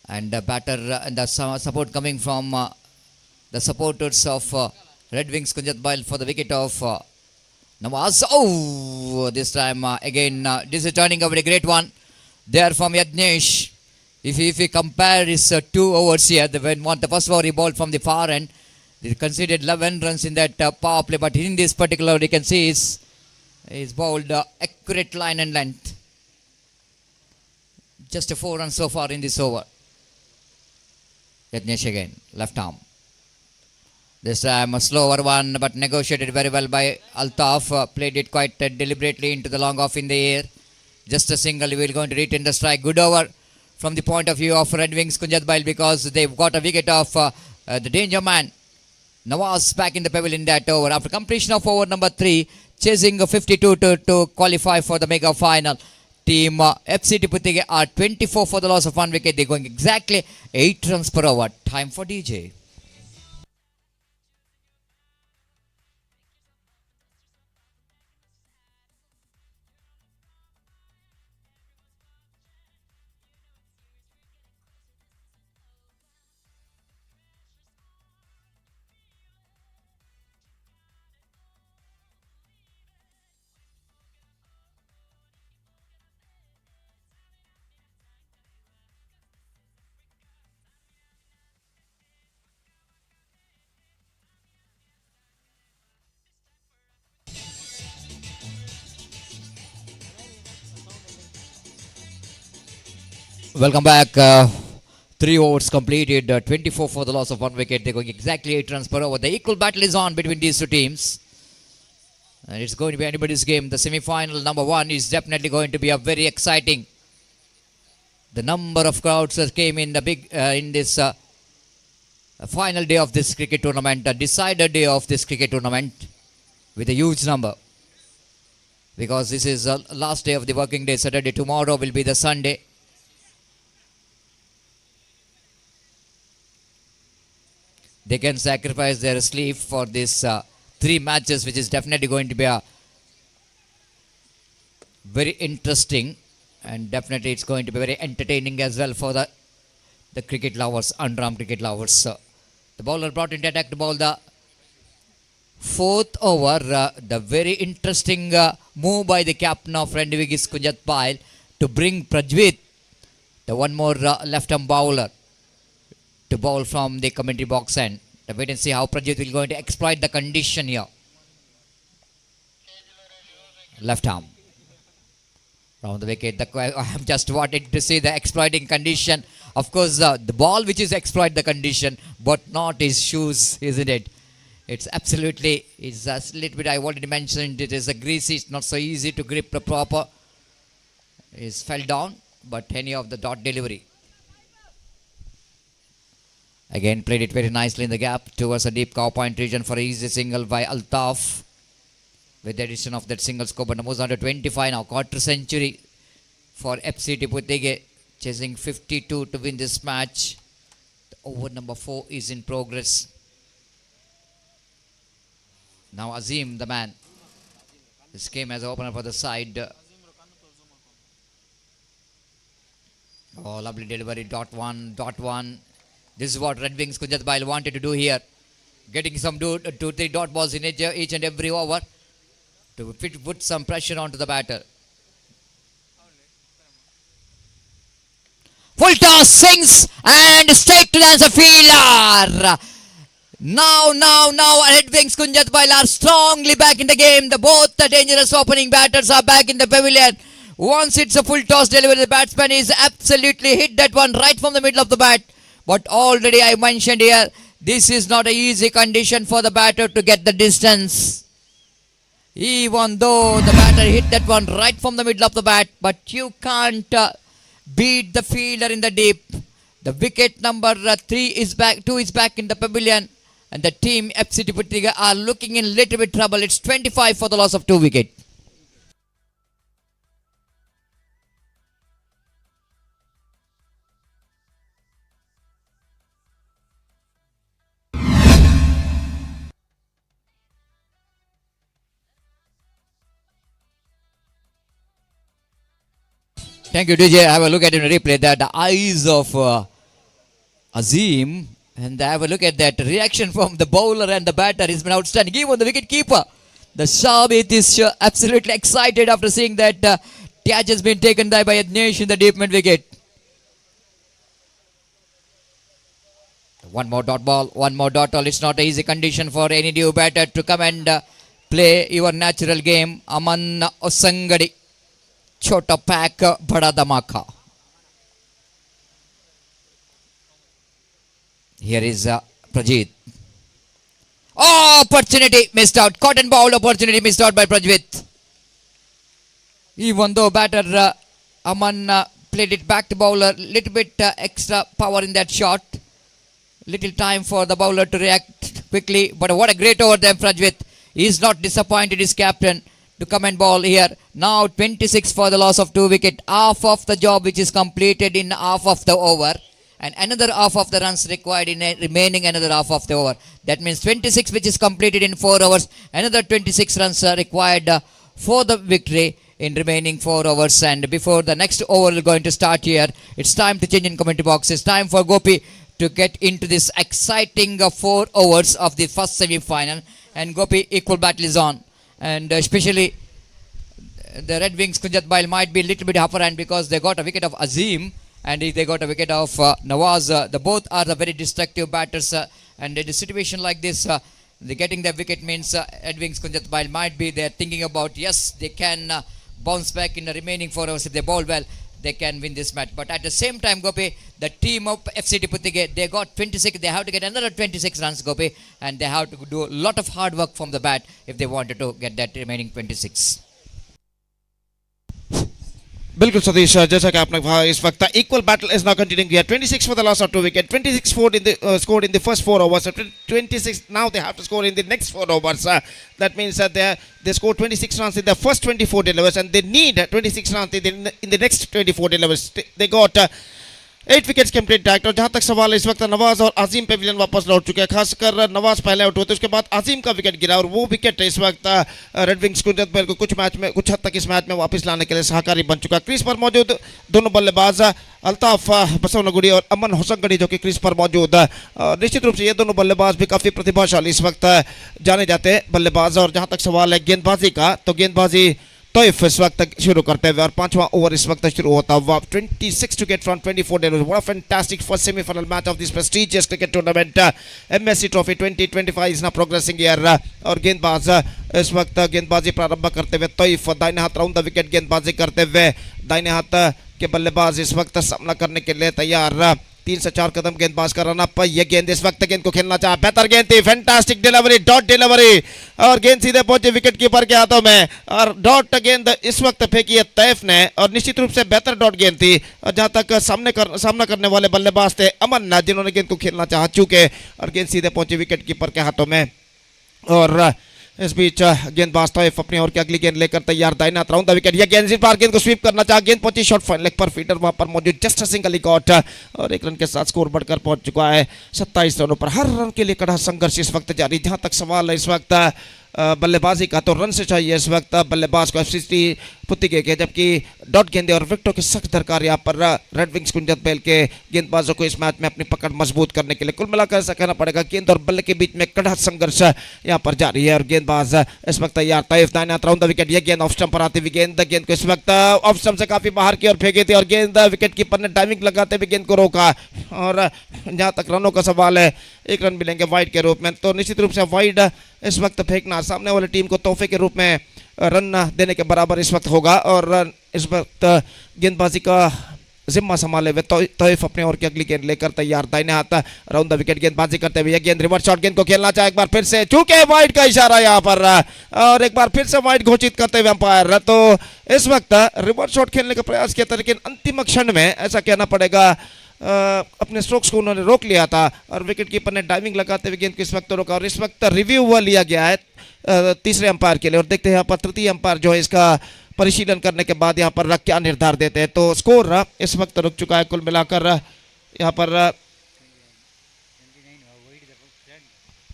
Speaker 3: And the batter and the support coming from the supporters of Red Wings Kunjat Bail for the wicket of Nawaz. Oh, this time again, this is turning out a great one there from Yadnesh. If we compare his 2 overs here, the first over he bowled from the far end, they considered 11 runs in that power play, but in this particular, you can see he's bowled accurate line and length. Just 4 runs so far in this over. Yadnesh again, left arm. This time a slower one, but negotiated very well by Altaf. Played it quite deliberately into the long off in the air. Just a single. We're going to retain the strike. Good over from the point of view of Red Wings Kunjat Bail because they've got a wicket of the danger man. Nawaz back in the pavilion that over. After completion of over number 3, chasing 52 to qualify for the mega final. Team FCT Puttige are 24 for the loss of 1 wicket. They're going exactly 8 runs per over. Time for DJ. Welcome back. 3 overs completed, 24 for the loss of 1 wicket. They're going exactly 8 runs per over. The equal battle is on between these two teams. And it's going to be anybody's game. The semi-final number 1 is definitely going to be a very exciting. The number of crowds that came in the big in this final day of this cricket tournament, a decided day of this cricket tournament, with a huge number. Because this is the last day of the working day, Saturday. Tomorrow will be the Sunday. They can sacrifice their sleep for this 3 matches, which is definitely going to be a very interesting, and definitely it's going to be very entertaining as well for the cricket lovers, underarm cricket lovers. The bowler brought into attack to bowl the 4th over. The very interesting move by the captain of Rendivigis Kunjatpal to bring Prajvit, the one more left-arm bowler, to bowl from the commentary box end. Wait and see how Prajit will going to exploit the condition here. Left arm. Round the wicket. I am just wanting to see the exploiting condition. Of course, the ball which is exploit the condition, but not his shoes, isn't it? It's absolutely, it's a little bit, I wanted to mention, it is a greasy, it's not so easy to grip the proper. It's fell down, but any of the dot delivery. Again, played it very nicely in the gap towards a deep cow point region for easy single by Altaf. With the addition of that single scope, and moves on to 25 now. Quarter century for FCT Puttige, chasing 52 to win this match. The over number 4 is in progress. Now Azim, the man. This came as an opener for the side. Oh, lovely delivery. Dot one. This is what Red Wings Kunjatpal wanted to do here. Getting some 2-3 dot balls in each and every over to put some pressure onto the batter. Full toss, sings and straight to the answer fielder. Now, Red Wings Kunjatpal are strongly back in the game. Both the dangerous opening batters are back in the pavilion. Once it's a full toss delivery, the batsman is absolutely hit that one right from the middle of the bat. But already I mentioned here, this is not an easy condition for the batter to get the distance. Even though the batter hit that one right from the middle of the bat, but you can't beat the fielder in the deep. The wicket number 2 is back in the pavilion, and the team FCT Puttiga are looking in little bit trouble. It's 25 for the loss of 2 wickets. Thank you, DJ. Have a look at it in replay. The eyes of Azim, and have a look at that reaction from the bowler and the batter. Has been outstanding. Even the wicket keeper, the Shabit, is absolutely excited after seeing that catch has been taken by Adnesh in the deep mid wicket. One more dot ball. It's not an easy condition for any new batter to come and play your natural game. Aman Osangadi. Chota pack, bada dhamaka. Here is Prajit. Oh, opportunity missed out. Cotton ball opportunity missed out by Prajit. Even though batter Aman played it back to bowler, little bit extra power in that shot. Little time for the bowler to react quickly. But what a great over there, Prajit. He is not disappointed, his captain, to come and ball here. Now 26 for the loss of 2 wickets. Half of the job which is completed in half of the over, and another half of the runs required in remaining another half of the over. That means 26 which is completed in 4 overs. Another 26 runs are required for the victory in remaining 4 overs. And before the next over is going to start here, it's time to change in commentary box. It's time for Gopi to get into this exciting 4 overs of the first semi-final. And Gopi, equal battle is on. And especially the Red Wings Kunjatpal might be a little bit upper hand because they got a wicket of Azim and they got a wicket of Nawaz. The both are the very destructive batters, and in a situation like this, the getting the wicket means Red Wings Kunjatpal might be there thinking about, yes, they can bounce back in the remaining 4 overs if they bowl well. they can win this match. But at the same time, Gopi, the team of FCT Puttige, they got 26. They have to get another 26 runs, Gopi, and they have to do a lot of hard work from the bat if they wanted to get that remaining 26.
Speaker 4: बिल्कुल सतीश, जैसा कि आपने कहा इस वक्त equal battle is now continuing here. 26 for the loss of 2 wicket, 26 scored in the first 4 overs, so 26 now they have to score in the next 4 overs. That means that they scored 26 runs in the first 24 deliveries and they need 26 runs in the next 24 deliveries. They got 8 wickets के intact. और जहां तक सवाल है इस वक्त नवाज और अजीम Pavilion वापस लौट चुके हैं. खासकर नवाज पहले आउट हुए थे, उसके बाद अजीम का विकेट गिरा और वो विकेट इस वक्त रेड विंग्स को कुछ हद तक इस मैच में वापस लाने के लिए सहकारी बन चुका है. क्रीज पर मौजूद दोनों बल्लेबाज अल्ताफ बसवनगुड़ी और अमन हुसनगढ़ी जो कि क्रीज पर मौजूद. निश्चित रूप से ये दोनों बल्लेबाज भी काफी प्रतिभाशाली इस वक्त जाने जाते हैं बल्लेबाज. और जहां तक सवाल है गेंदबाजी का, तो गेंदबाजी तोइफ इस वक्त शुरू करते हुए और 5वां ओवर इस वक्त शुरू होता हुआ. 26 wicket from 24 deliveries. What a fantastic first semi-final match of this prestigious cricket tournament. MSC Trophy 2025 is now progressing here. और गेंदबाज इस वक्त गेंदबाजी प्रारंभ करते हुए तोइफ दाहिने हाथ राउंड द विकेट गेंदबाजी करते हुए दाहिने हाथ के बल्लेबाज इस वक्त सामना करने के लिए तैयार. 3 से 4 कदम गेंदबाज का रन अप. ये गेंद इस वक्त गेंद को खेलना चाहा, बेहतर गेंद थी, फैंटास्टिक डिलीवरी, डॉट डिलीवरी और गेंद सीधे पहुंचे विकेट कीपर के हाथों में और डॉट गेंद इस वक्त फेंकी है तैफ ने और निश्चित रूप से बेहतर डॉट गेंद थी. और जहां तक सामना करने वाले बल्लेबाज थे अमन, जिन्होंने गेंद को खेलना चाहा चूके और गेंद सीधे पहुंचे विकेट कीपर के हाथों में. और इस बीच गेंदबाज तोइफ अपनी ओर की अगली गेंद लेकर तैयार, दाहिना हाथ राउंड द विकेट. यह गेंद इस बार गेंद को स्वीप करना चाहा, गेंद पहुंची शॉर्ट फाइन लेग पर, फील्डर वहां पर मौजूद, जस्ट सिंगल गॉट और 1 रन के साथ स्कोर बढ़कर पहुंच चुका है 27 रनों पर. हर रन के लिए कड़ा संघर्ष इस वक्त जारी. जहां तक सवाल है इस वक्त बल्लेबाजी का, तो रन से चाहिए इस वक्त बल्लेबाज को एफसीटी पुत्तिगे के, जबकि डॉट गेंदे और विकेटों की सख्त दरकार यहाँ पर रेड विंग्स कुंजत बेल के गेंदबाजों को इस मैच में अपनी पकड़ मजबूत करने के लिए. कुल मिलाकर ऐसा कहना पड़ेगा गेंद और बल्ले के बीच में कड़ा संघर्ष यहाँ पर जारी है. और गेंदबाज इस वक्त तैयार, तैफ दाहिने हाथ राउंड द विकेट. यह गेंद ऑफ स्टंप पर आती हुई गेंद को इस वक्त ऑफ स्टंप से काफी बाहर की ओर फेंकी थी और गेंद विकेट कीपर ने टाइमिंग लगाते हुए गेंद को रोका. और जहां तक रनों का सवाल है 1 रन मिलेंगे वाइड के रूप में, तो निश्चित रूप से वाइड इस वक्त फेंकना सामने वाली टीम को तोहफे के रूप में रन देने के बराबर इस वक्त होगा. और इस वक्त गेंदबाजी का जिम्मा संभाले हुए तोइफ अपने ओर की अगली गेंद लेकर तैयार, दाहिने हाथ राउंड द विकेट गेंदबाजी करते हुए. गेंद रिवर्स शॉट, गेंद को खेलना चाहे एक बार फिर से, चूके वाइड का इशारा यहाँ पर और एक बार फिर से वाइड घोषित करते हुए अंपायर. तो इस वक्त रिवर्स शॉट खेलने का प्रयास किया था लेकिन अंतिम क्षण में ऐसा कहना पड़ेगा अपने स्ट्रोक्स को उन्होंने रोक लिया था और विकेट कीपर ने डाइविंग लगाते हुए गेंद को इस वक्त रोका. और इस वक्त रिव्यू हुआ लिया गया है तीसरे अंपायर के लिए और देखते हैं यहाँ पर तृतीय अंपायर जो है इसका परिशीलन करने के बाद यहाँ पर क्या निर्धार देते हैं. तो स्कोर इस वक्त रुक चुका है कुल मिलाकर यहाँ पर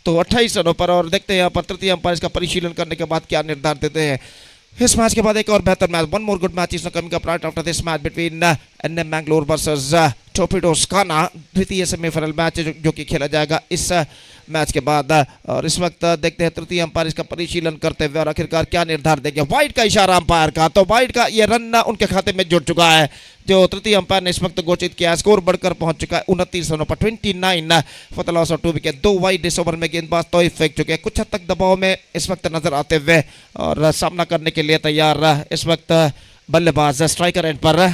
Speaker 4: तो 28 रनों पर. और देखते हैं यहाँ पर तृतीय अंपायर इसका परिशीलन करने के बाद क्या निर्धार देते हैं. इस मैच के बाद एक और बेहतर match, one more good match is coming up right after this match between NM Mangalore versus torpedoes खाना. द्वितीय सेमीफाइनल मैच जो कि खेला जाएगा इस मैच के बाद. और इस वक्त देखते हैं तृतीय अंपायर इसका परिशीलन करते हुए और आखिरकार क्या निर्धार देंगे. वाइड का इशारा अंपायर का, तो वाइड का ये रन उनके खाते में जुड़ चुका है जो तृतीय अंपायर ने इस वक्त घोषित किया. स्कोर बढ़कर पहुंच चुका है 29 रनों पर, 29 for the loss of 2 wicket. 2 wide इस ओवर में गेंदबाज तो फेंक चुके हैं, कुछ हद तक दबाव में इस वक्त नजर आते हुए और सामना करने के लिए तैयार इस वक्त बल्लेबाज स्ट्राइकर एंड पर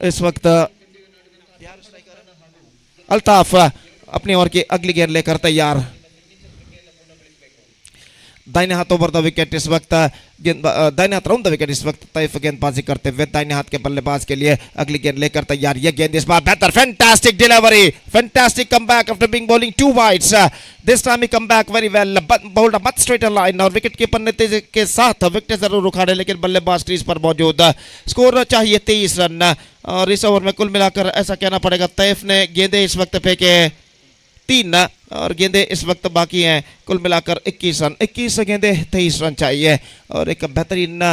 Speaker 4: इस वक्त अल्ताफ अपनी ओर की अगली गेंद लेकर तैयार, दाहिने हाथ ओवर द विकेट इस वक्त दाहिने हाथ राउंड द विकेट इस वक्त तैफ गेंदबाजी करते हुए दाहिने हाथ के बल्लेबाज के लिए अगली गेंद लेकर तैयार. यह गेंद इस बार बेहतर, fantastic delivery, fantastic comeback after being bowling 2 wides. This time he comeback very well, bowled a much straighter line और विकेट कीपर ने तेजी के साथ विकेट जरूर उखाड़े लेकिन बल्लेबाज क्रीज पर मौजूद. स्कोर चाहिए 23 रन और इस ओवर में कुल मिलाकर ऐसा कहना पड़ेगा तैफ ने गेंदे इस वक्त फेंके 3 और गेंदे इस वक्त बाकी हैं कुल मिलाकर 21 रन. 21 गेंदे 23 रन चाहिए और एक बेहतरीन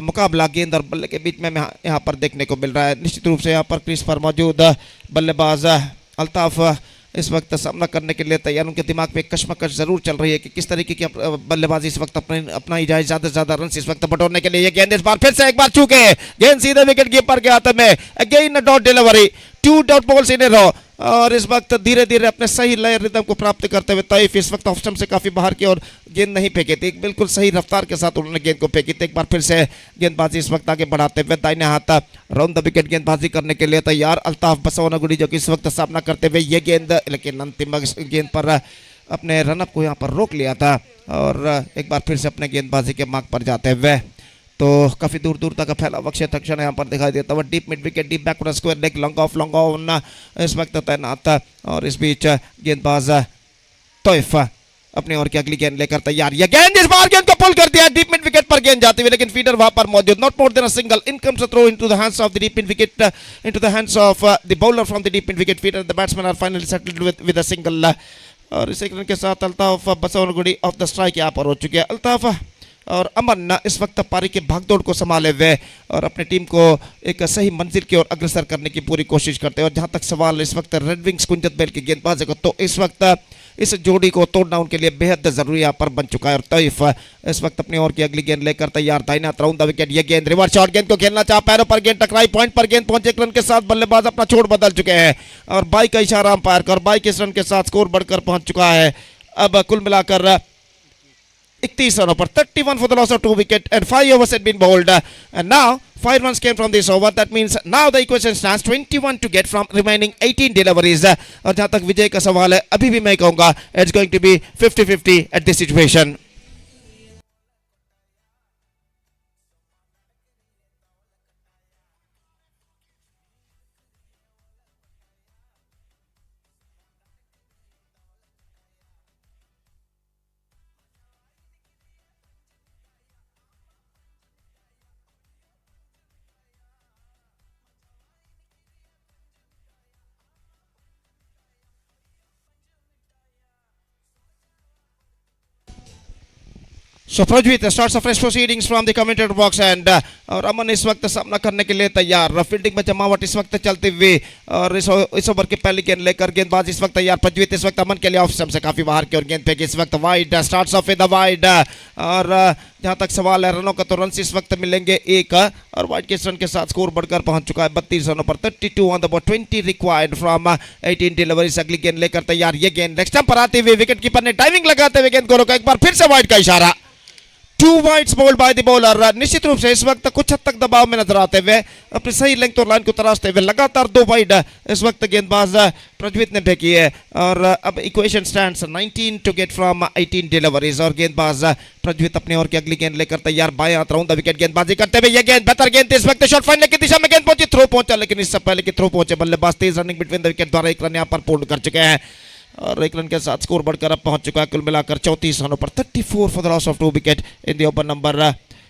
Speaker 4: मुकाबला गेंद और बल्ले के बीच में यहाँ पर देखने को मिल रहा है. निश्चित रूप से यहाँ पर क्रीज पर मौजूद बल्लेबाज अल्ताफ इस वक्त सामना करने के लिए तैयार. उनके दिमाग में कश्मकश जरूर चल रही है कि किस तरीके की बल्लेबाजी इस वक्त अपनाई जाए ज्यादा से ज्यादा रन इस वक्त बटोरने के लिए. ये गेंद इस बार फिर से एक बार चूके, गेंद सीधे विकेट कीपर के हाथ में, again dot delivery, 2 dot balls in a row. और इस वक्त धीरे धीरे अपने सही लय रिदम को प्राप्त करते हुए तैफ इस वक्त ऑफ स्टंप से काफी बाहर की और गेंद नहीं फेंकी थी, बिल्कुल सही रफ्तार के साथ उन्होंने गेंद को फेंकी थी। एक बार फिर से गेंदबाजी इस वक्त आगे बढ़ाते हुए दाहिने हाथ राउंड द विकेट गेंदबाजी करने के लिए तैयार अल्ताफ बसवनगुड़ी, जो कि इस वक्त सामना करते हुए ये गेंद, लेकिन अंतिम गेंद पर अपने रनअप को यहाँ पर रोक लिया था। और एक बार फिर से अपने गेंदबाजी के मार्ग पर जाते हुए तो काफी दूर दूर तक फैला हुआ क्षेत्र यहाँ पर दिखाई देता हुआ। Deep mid wicket, deep back square leg, long on इस वक्त तैनात। और इस बीच गेंदबाज तोइफ अपनी ओर की अगली गेंद लेकर तैयार। यह गेंद इस बार गेंद को पुल कर दिया, डीप मिड विकेट पर गेंद जाती हुई, लेकिन फीडर वहां पर मौजूद। Not more than a single, in comes a throw into the hands of the deep mid wicket, into the hands of the bowler from the deep mid wicket fielder. The batsman are finally settled with a single. और इस run के साथ Altaf Basavanagudi off the strike यहाँ पर हो चुके हैं। अल्ताफ और अमन इस वक्त पारी के भागदौड़ को संभाले हुए और अपनी टीम को एक सही मंजिल की ओर अग्रसर करने की पूरी कोशिश करते हैं। और जहां तक सवाल इस वक्त रेड विंग्स कुंजत बेल की गेंदबाजी को, तो इस वक्त इस जोड़ी को तोड़ना उनके लिए बेहद जरूरी यहाँ पर बन चुका है। और तैफ इस वक्त अपनी ओर की अगली गेंद लेकर तैयार, दाहिना राउंड द विकेट। ये गेंद रिवर्स शॉट, गेंद को खेलना चाह, पैरों पर गेंद टकराई, पॉइंट पर गेंद पहुंचे। एक रन के साथ बल्लेबाज अपना छोड़ बदल चुके हैं और बाई का इशारा अंपायर का, और बाई के इस रन के साथ स्कोर बढ़कर पहुंच चुका है अब कुल मिलाकर 31 रनों पर। 31 for the loss of 2 wicket and 5 overs had been bowled, and now 5 runs came from this over. That means now the equation stands 21 to get from remaining 18 deliveries. और जहां तक विजय का सवाल है, अभी भी मैं कहूंगा it's going to be 50-50 at this situation. So Prajvit starts a fresh proceedings from the commentator box and और अमन इस वक्त सामना करने के लिए तैयार। फील्डिंग में जमावट इस वक्त चलती हुई और इस ओवर की पहली गेंद लेकर गेंदबाज इस वक्त तैयार। प्रज्वलित इस वक्त अमन के लिए ऑफ स्टंप से काफी बाहर की और गेंद फेंकी इस वक्त wide, starts of with the wide. और जहां तक सवाल है रनों का, तो रन इस वक्त मिलेंगे 1 और वाइड के रन के साथ स्कोर बढ़कर पहुंच चुका है 32 रनों पर। 32 on the ball, 20 required from 18 deliveries. अगली गेंद लेकर तैयार, ये गेंद लेग स्टंप पर आती हुई विकेट कीपर ने डाइविंग लगाते हुए गेंद को रोका। एक बार फिर से वाइड का इशारा, 2 wides bowled by the bowler। निश्चित रूप से इस वक्त कुछ हद तक दबाव में नजर आते हुए अपनी सही लेंथ और लाइन को तराशते हुए लगातार 2 वाइड इस वक्त गेंदबाज प्रज्वलित ने फेंकी है। और अब equation stands 19 to get from 18 deliveries. और गेंदबाज प्रज्वलित अपनी ओर की अगली गेंद लेकर तैयार, बाएं हाथ राउंड द विकेट गेंदबाजी करते हुए, यह गेंद बेहतर गेंद इस वक्त शॉट फाइनल की दिशा में गेंद पहुंची, थ्रो पहुंचा, लेकिन इससे पहले कि थ्रो पहुंचे बल्लेबाज तेज रनिंग बिटवीन द विकेट द्वारा 1 रन यहाँ पर पूर्ण कर चुके हैं। और 1 रन के साथ स्कोर बढ़कर अब पहुंच चुका है कुल मिलाकर 34 रनों पर। 34 for the loss of 2 wicket in the over number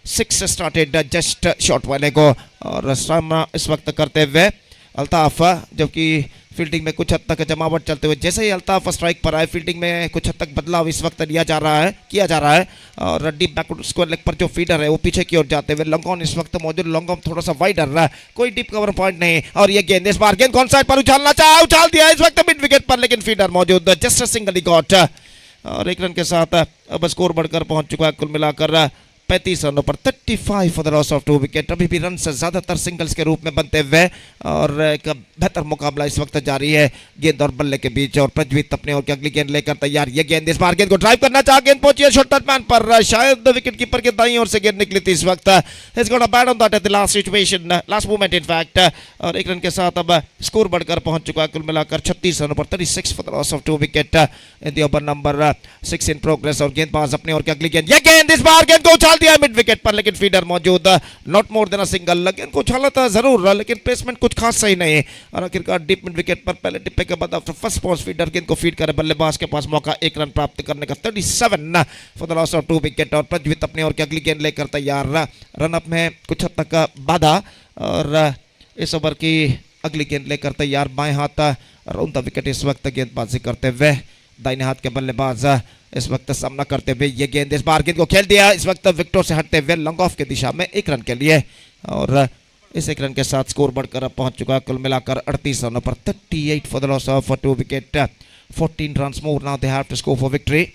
Speaker 4: 6 started just shot वाले को। और सामना इस वक्त करते हुए अल्ताफ, जबकि फील्डिंग में कुछ हद तक जमावट चलते हुए, जैसे ही अल्ताफ स्ट्राइक पर आए फील्डिंग में कुछ हद तक बदलाव इस वक्त किया जा रहा है। और डीप बैक स्क्वायर लेग पर जो फीडर है वो पीछे की ओर जाते हुए, लॉन्ग ऑन इस वक्त मौजूद, लॉन्ग ऑन थोड़ा सा वाइड रहा है, कोई डीप कवर पॉइंट नहीं। और ये गेंद इस बार गेंद कौन साइड पर उछालना चाहा, उछाल दिया इस वक्त मिड विकेट पर, लेकिन फीडर मौजूद, जस्ट अ सिंगल गॉट। और 1 रन के साथ अब स्कोर बढ़कर पहुंच चुका है कुल मिलाकर 35 रनों पर। 35 for the loss of 2 wicket. अभी भी रन से ज्यादातर सिंगल्स के रूप में बनते हुए और एक बेहतर मुकाबला इस वक्त जारी है गेंद और बल्ले के बीच। और प्रज्वलित अपने ओर की अगली गेंद लेकर तैयार, ये गेंद इस बार गेंद को ड्राइव करना चाहा, गेंद पहुंची है शॉर्ट मैन पर, शायद विकेट कीपर के दाईं ओर से गेंद निकली थी इस वक्त। Is got a bad on that at the last situation, last moment in fact. और 1 रन के साथ अब स्कोर बढ़कर पहुंच चुका है कुल मिलाकर 36 रनों पर। 36 for the loss of 2 wicket in the over number 6 in progress. और गेंदबाज अपने ओर की अगली गेंद, ये गेंद इस बार गेंद को उछाल दिया मिड विकेट पर, लेकिन फीडर मौजूद, not more than a single. गेंद को उछाला था जरूर, लेकिन प्लेसमेंट कुछ खास सही नहीं। और आखिरकार डीप मिड विकेट पर पहले टिप्पे के बाद आफ्टर फर्स्ट पॉज फीडर गेंद को फीड करे, बल्लेबाज के पास मौका 1 रन प्राप्त करने का। 37 for the loss of 2 wicket. और प्रज्वलित अपने ओर की अगली गेंद लेकर तैयार, रन अप में कुछ हद तक बाधा। और इस ओवर की अगली गेंद लेकर तैयार, बाएं हाथ राउंड द विकेट इस वक्त गेंदबाजी करते हुए, दाहिने हाथ के बल्लेबाज इस वक्त सामना करते हुए, ये गेंद इस बार गेंद को खेल दिया इस वक्त विकेटों से हटते हुए लॉन्ग ऑफ की दिशा में 1 रन के लिए। और इस 1 रन के साथ स्कोर बढ़कर अब पहुंच चुका है कुल मिलाकर 38 रनों पर। 38 for the loss of 2 wicket. 14 runs more now they have to score for victory.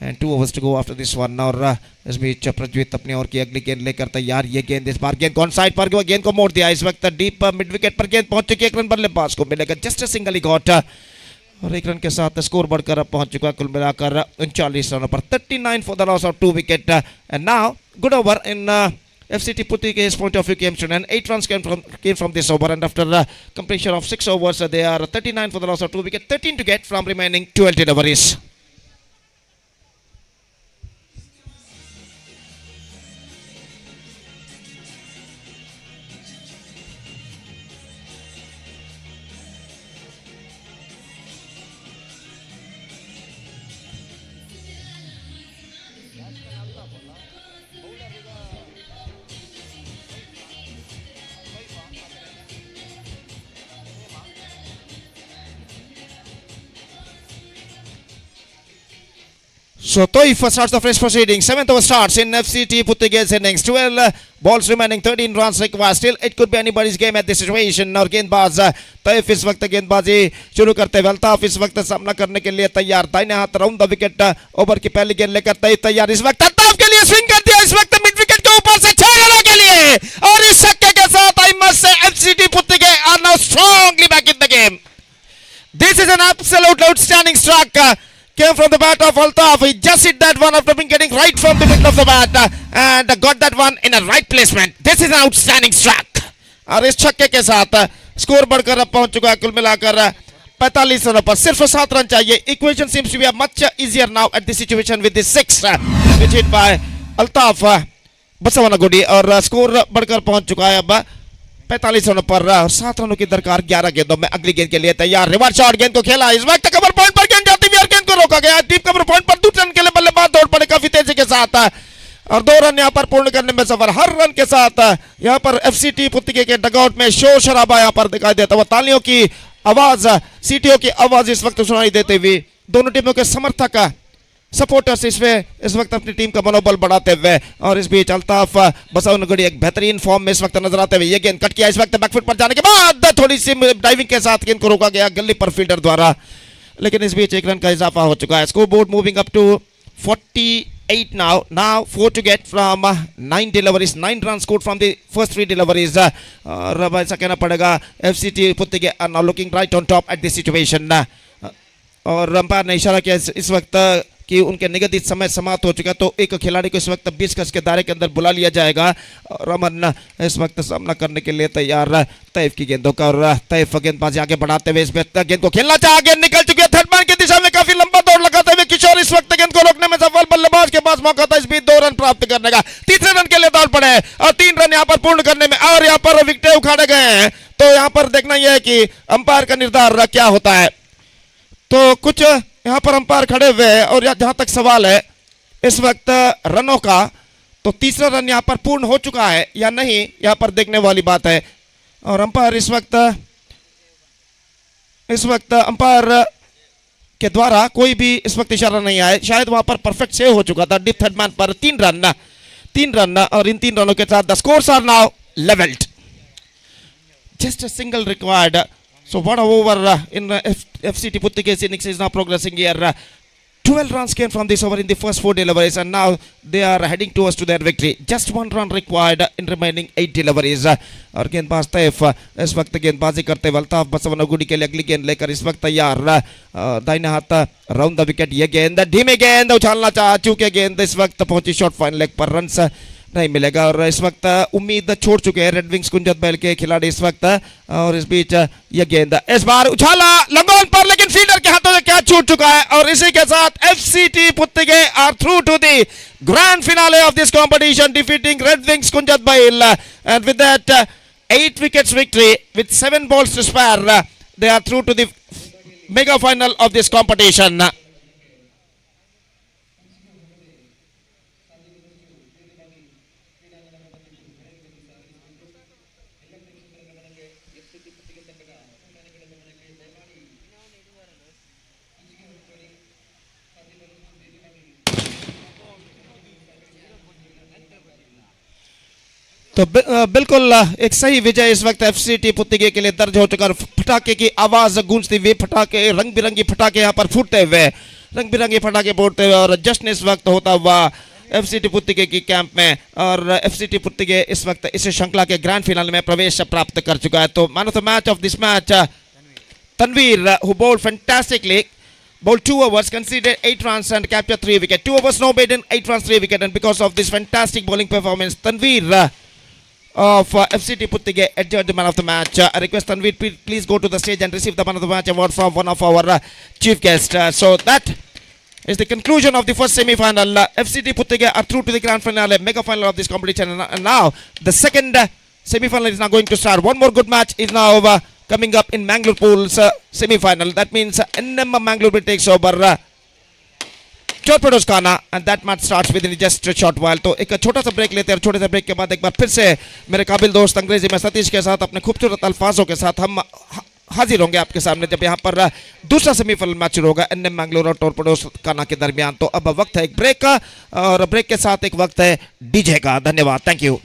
Speaker 4: and 2 overs to go after this one. और इस बीच प्रज्वलित अपनी ओर की अगली गेंद लेकर तैयार. ये गेंद इस बार गेंद को ऑन साइड पर गेंद को मोड़ दिया. इस वक्त डीप मिड विकेट पर गेंद पहुंच चुकी है. एक रन बल्लेबाज को मिलेगा. जस्ट सिंगल ही गॉट और एक रन के साथ स्कोर बढ़कर अब पहुंच चुका है कुल मिलाकर 39 रनों पर. 39 for the loss of 2 wicket. And now good over in FCT Puttige's point of view came to an end. 8 runs came from this over, and after completion of 6 overs, they are 39 for the loss of 2 wickets, 13 to get from remaining 12 deliveries. So Toif starts the fresh proceedings. 7th over starts in FCT Puttige's innings. 12 balls remaining, 13 runs required. Still it could be anybody's game at this situation. और गेंदबाज Taif इस वक्त गेंदबाजी शुरू करते हुए. अल्ताफ इस वक्त सामना करने के लिए तैयार. दाहिने हाथ राउंड द विकेट. ओवर की पहली गेंद लेकर तैफ तैयार. इस वक्त अल्ताफ के लिए स्विंग कर दिया. इस वक्त मिड विकेट के ऊपर से 6 रनों के लिए और इस छक्के के साथ I must say FCT Puttige are now strongly back in the game. This is an absolute outstanding strike. Came from the bat of Altaf. He just hit that one after being getting right from the middle of the bat and got that one in a right placement. This is an outstanding strike. और इस छक्के के साथ score बढ़कर अब पहुंच चुका है कुल मिलाकर 45 रनों पर. सिर्फ 7 रन चाहिए. Equation seems to be much easier now at this situation with this 6 which hit by Altaf Basavanagudi. और स्कोर बढ़कर पहुंच चुका है अब 45 रनों पर. और 7 रनों की दरकार 11 गेंदों में. अगली गेंद के लिए तैयार. रिवर्स शॉट गेंद को खेला. इस वक्त कवर पॉइंट पर गेंद जाती हुई और गेंद को रोका गया. डीप कवर पॉइंट पर दूसरे रन के लिए बल्लेबाज दौड़ पड़े काफी तेजी के साथ और 2 रन यहां पर पूर्ण करने में सफल. हर रन के साथ यहां पर FCT Puttige के डगआउट में शोर शराबा यहां पर दिखाई देता हुआ. तालियों की आवाज, सीटियों की आवाज इस वक्त सुनाई देते हुए दोनों टीमों के समर्थक सपोर्टर्स इसमें इस वक्त अपनी टीम का मनोबल बढ़ाते हुए. और इस बीच अल्ताफ बसावनगढ़ी एक बेहतरीन फॉर्म में इस वक्त नजर आते हुए. ये गेंद कट किया. इस वक्त बैकफुट पर जाने के बाद थोड़ी सी डाइविंग के साथ गेंद को रोका गया गली पर फील्डर द्वारा. लेकिन इस बीच 1 रन का इजाफा हो चुका है. Score board moving up to 48 now 4 to get from 9 deliveries. 9 runs scored from the first 3 deliveries. और अब ऐसा कहना पड़ेगा FCT Puttige are now looking right on top at this situation. और अंपायर ने इशारा किया इस वक्त कि उनके निगदित समय समाप्त हो चुका. तो एक खिलाड़ी को इस वक्त 20 गज के दायरे के अंदर बुला लिया जाएगा. और अमन इस वक्त सामना करने के लिए तैयार तैफ की गेंदों का. और तैफ गेंदबाजी आगे बढ़ाते हुए इस वक्त गेंद को खेलना चाहा. गेंद निकल चुकी है थर्ड मैन की दिशा में. काफी लंबा दौड़ लगाते हुए किशोर इस वक्त गेंद को रोकने में सफल. बल्लेबाज के पास मौका था इस बीच 2 रन प्राप्त करने का. तीसरे रन के लिए दौड़ पड़े और 3 रन यहाँ पर पूर्ण करने में. और यहाँ पर विकेटें उखाड़े गए हैं. तो यहाँ पर देखना यह है कि अंपायर का निर्धार क्या होता है. तो कुछ यहाँ पर अंपायर खड़े हुए हैं और जहां तक सवाल है इस वक्त रनों का, तो तीसरा रन यहाँ पर पूर्ण हो चुका है या नहीं, यहाँ पर देखने वाली बात है. और अंपायर इस वक्त अंपायर के द्वारा कोई भी इस वक्त इशारा नहीं आया. शायद वहां पर परफेक्ट सेव हो चुका था डीप थर्ड मैन पर. 3 रन और इन 3 रनों के साथ the scores are now levelled. Just a single required. So what over in FCT Puttige's innings is now progressing here. 12 runs came from this over in the first 4 deliveries and now they are heading towards to their victory. Just 1 run required in remaining 8 deliveries. और गेंदबाज Taif इस वक्त गेंदबाजी करते हुए अल्ताफ बसवनगुड़ी के लिए अगली गेंद लेकर इस वक्त तैयार. दाहिने हाथ राउंड द विकेट. ये गेंद धीमे गेंद उछालना चाहा. चूंकि गेंद इस वक्त पहुंची शॉर्ट फाइन लेग पर. रन नहीं मिलेगा. और इस वक्त उम्मीद छोड़ चुके हैं रेड विंग्स कुंजत बैल के खिलाड़ी इस वक्त. और इस बीच यह गेंद इस बार उछाला लंगोन पर, लेकिन फील्डर के हाथों से क्या छूट चुका है. और इसी के साथ FCT Puttige are through to the grand finale of this competition, defeating red wings Kunjat Bail. And with that 8 wickets victory with 7 balls to spare, they are through to the mega final of this competition. तो बिल्कुल एक सही विजय इस वक्त FCT Puttige के लिए दर्ज हो चुका. फटाके की आवाज गूंजती हुई, फटाके रंग बिरंगी फटाके यहाँ पर फूटते हुए रंग बिरंगे पटाखे फोड़ते हुए और जश्न इस वक्त होता हुआ एफसीटी पुत्तिगे की कैंप में और एफसीटी पुत्तिगे इस वक्त इस श्रृंखला के ग्रैंड फिनाले में प्रवेश प्राप्त कर चुका है। तो man of the match of this match Tanveer, who bowled fantastically, bowled 2 overs, conceded 8 runs and captured 3 wickets. 2 overs, no maiden, 8 runs, 3 wickets. And because of this fantastic bowling performance, Tanveer of FCT Puttige adjourned the man of the match. I request Tanveer, please go to the stage and receive the man of the match award from one of our chief guests. So that is the conclusion of the first semi-final. FCT Puttige are through to the grand finale, mega final of this competition. And now the second semi-final is now going to start. One more good match is now coming up in Mangalore Pool's semi-final. That means NM Mangalore will takes over चोटपड़ोस खाना and that match starts within just a short while. तो एक छोटा सा break लेते हैं और छोटे से ब्रेक के बाद एक बार फिर से मेरे काबिल दोस्त अंग्रेजी में सतीश के साथ अपने खूबसूरत अल्फाजों के साथ हम हाजिर होंगे आपके सामने जब यहाँ पर दूसरा सेमीफाइनल मैच शुरू होगा एनएम मैंगलोर और टोरपड़ोस खाना के दरमियान। तो अब वक्त है एक ब्रेक का और ब्रेक के साथ एक वक्त है डीजे का। धन्यवाद, थैंक यू।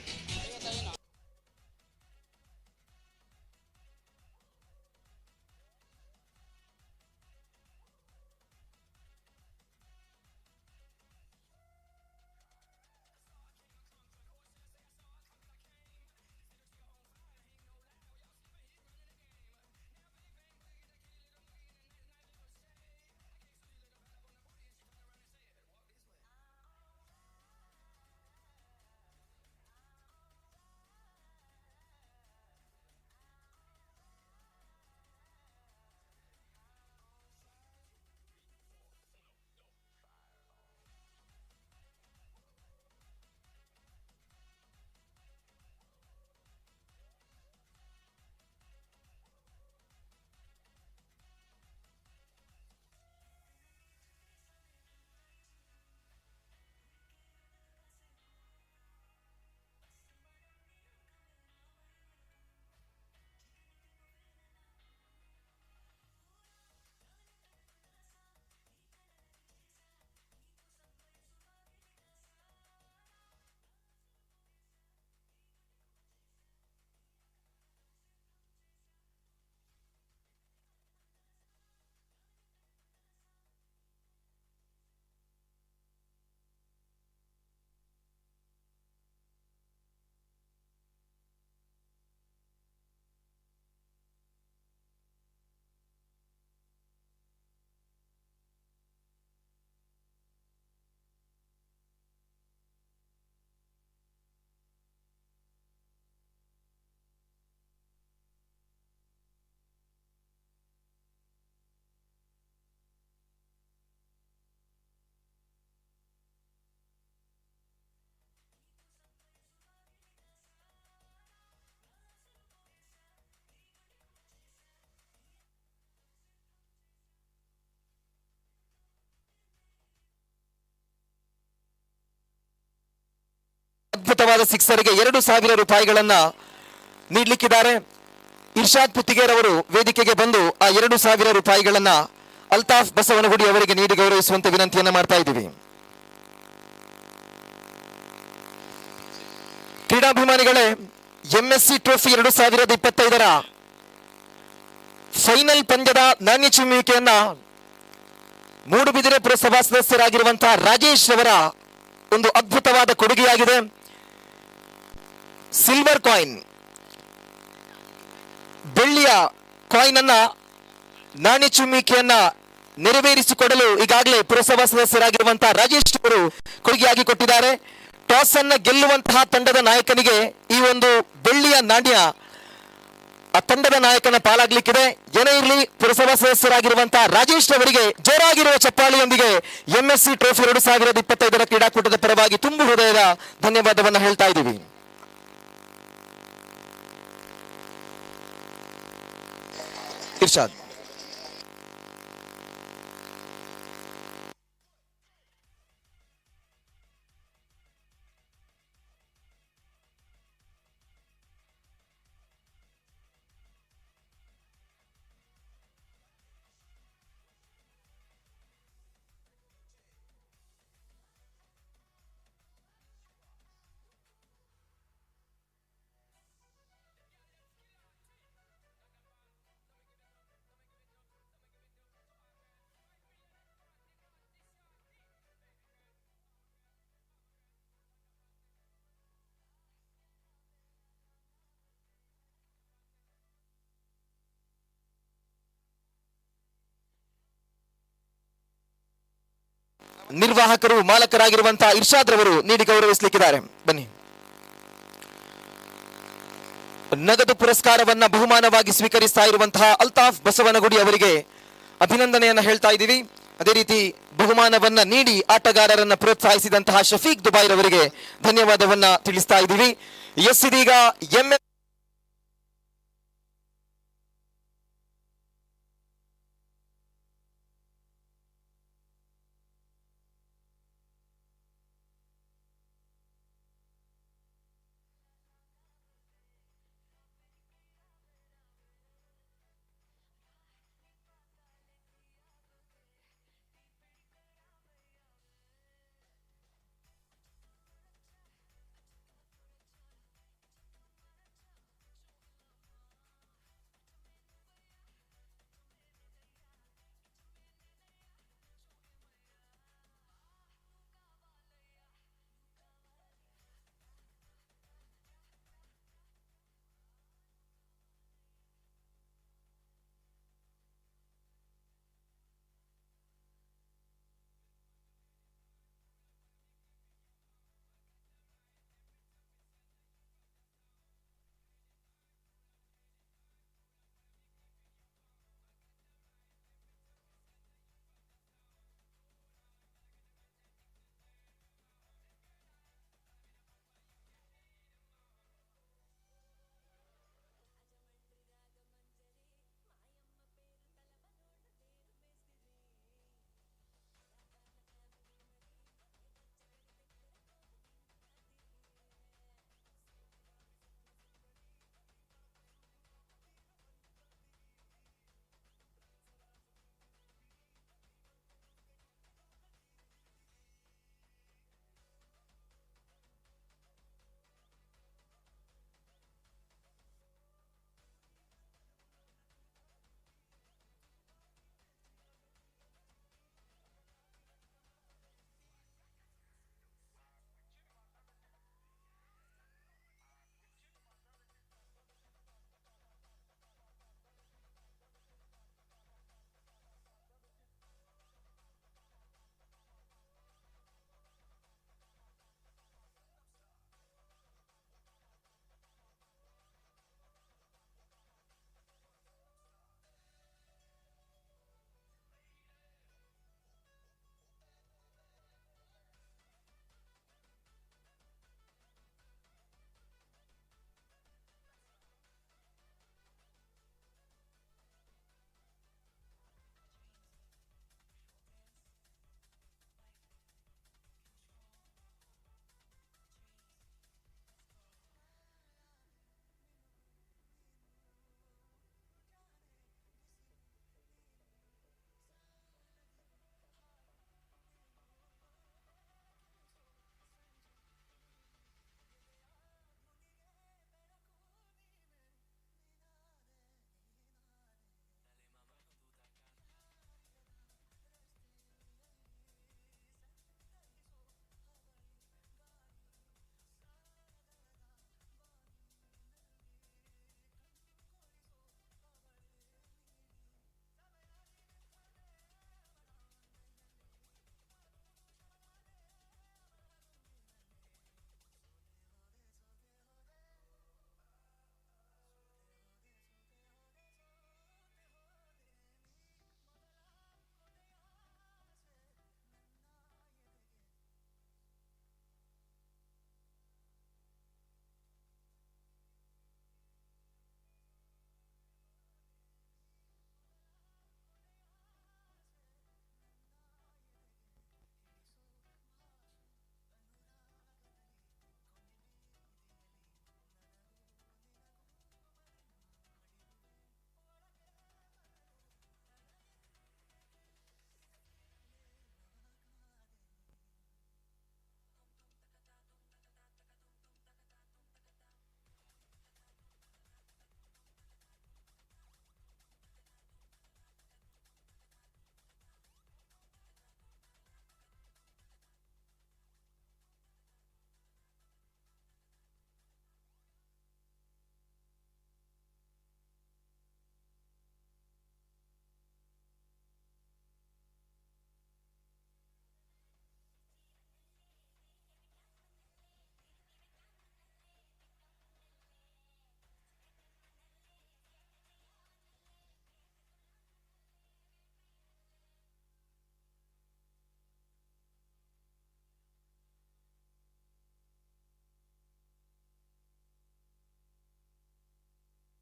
Speaker 1: ಅದ್ಭುತವಾದ ಸಿಕ್ಸರ್ಗೆ 2,000 ರೂಪಾಯಿಗಳನ್ನ ನೀಡಲಿಕ್ಕಿದ್ದಾರೆ. ಇರ್ಷಾದ್ ಪುತ್ತಿಗೇರವರು ವೇದಿಕೆಗೆ ಬಂದು ಆ 2,000 ರೂಪಾಯಿಗಳನ್ನ ಅಲ್ತಾಫ್ ಬಸವನಗುಡಿ ಅವರಿಗೆ ನೀಡಿ ಗೌರವಿಸುವಂತೆ ವಿನಂತಿಯನ್ನ ಮಾಡ್ತಾ ಇದ್ದೀವಿ. ಕ್ರೀಡಾಭಿಮಾನಿಗಳೇ, ಎಂಎಸ್ಸಿ ಟ್ರೋಫಿ 2025ರ ಫೈನಲ್ ಪಂದ್ಯದ ನಾಣ್ಯ ಚಿಮ್ಮುವಿಕೆಯನ್ನ ಮೂಡುಬಿದಿರೆ ಪುರಸಭಾ ಸದಸ್ಯರಾಗಿರುವಂತಹ ರಾಜೇಶ್ ಅವರ ಒಂದು ಅದ್ಭುತವಾದ ಕೊಡುಗೆಯಾಗಿದೆ. ಸಿಲ್ವರ್ ಕಾಯಿನ್, ಬೆಳ್ಳಿಯ ಕಾಯಿನ್ ಅನ್ನ ನಾಣ್ಯ ಚಿಮ್ಮುವಿಕೆಯನ್ನ ನೆರವೇರಿಸಿಕೊಡಲು ಈಗಾಗಲೇ ಪುರಸಭಾ ಸದಸ್ಯರಾಗಿರುವಂತಹ ರಾಜೇಶ್ ಅವರು ಕೊಡುಗೆಯಾಗಿ ಕೊಟ್ಟಿದ್ದಾರೆ. ಟಾಸ್ ಅನ್ನ ಗೆಲ್ಲುವಂತಹ ತಂಡದ ನಾಯಕನಿಗೆ ಈ ಒಂದು ಬೆಳ್ಳಿಯ ನಾಣ್ಯ ಆ ತಂಡದ ನಾಯಕನ ಪಾಲಾಗ್ಲಿಕ್ಕಿದೆ. ಏನೇ ಇರಲಿ, ಪುರಸಭಾ ಸದಸ್ಯರಾಗಿರುವಂತಹ ರಾಜೇಶ್ ಅವರಿಗೆ ಜೋರಾಗಿರುವ ಚಪ್ಪಾಳಿಯೊಂದಿಗೆ ಎಂಎಸ್ಸಿ ಟ್ರೋಫಿ 2025ರ ಕ್ರೀಡಾಕೂಟದ ಪರವಾಗಿ ತುಂಬು ಹೃದಯದ ಧನ್ಯವಾದವನ್ನು ಹೇಳ್ತಾ ಇದ್ದೀವಿ. ಇರ್ಷಾದ್. ನಿರ್ವಾಹಕರು ಮಾಲಕರಾಗಿರುವಂತಹ ಇರ್ಷಾದ್ ರವರು ನೀಡಿ ಗೌರವಿಸಲಿಕ್ಕಿದ್ದಾರೆ. ಬನ್ನಿ. ನಗದು ಪುರಸ್ಕಾರವನ್ನ ಬಹುಮಾನವಾಗಿ ಸ್ವೀಕರಿಸ್ತಾ ಇರುವಂತಹ ಅಲ್ತಾಫ್ ಬಸವನಗುಡಿ ಅವರಿಗೆ ಅಭಿನಂದನೆಯನ್ನ ಹೇಳ್ತಾ ಇದ್ದೀವಿ. ಅದೇ ರೀತಿ ಬಹುಮಾನವನ್ನ ನೀಡಿ ಆಟಗಾರರನ್ನ ಪ್ರೋತ್ಸಾಹಿಸಿದಂತಹ ಶಫೀಕ್ ದುಬೈರ್ ಅವರಿಗೆ ಧನ್ಯವಾದವನ್ನ ತಿಳಿಸ್ತಾ ಇದ್ದೀವಿ. ಎಸ್, ಇದೀಗ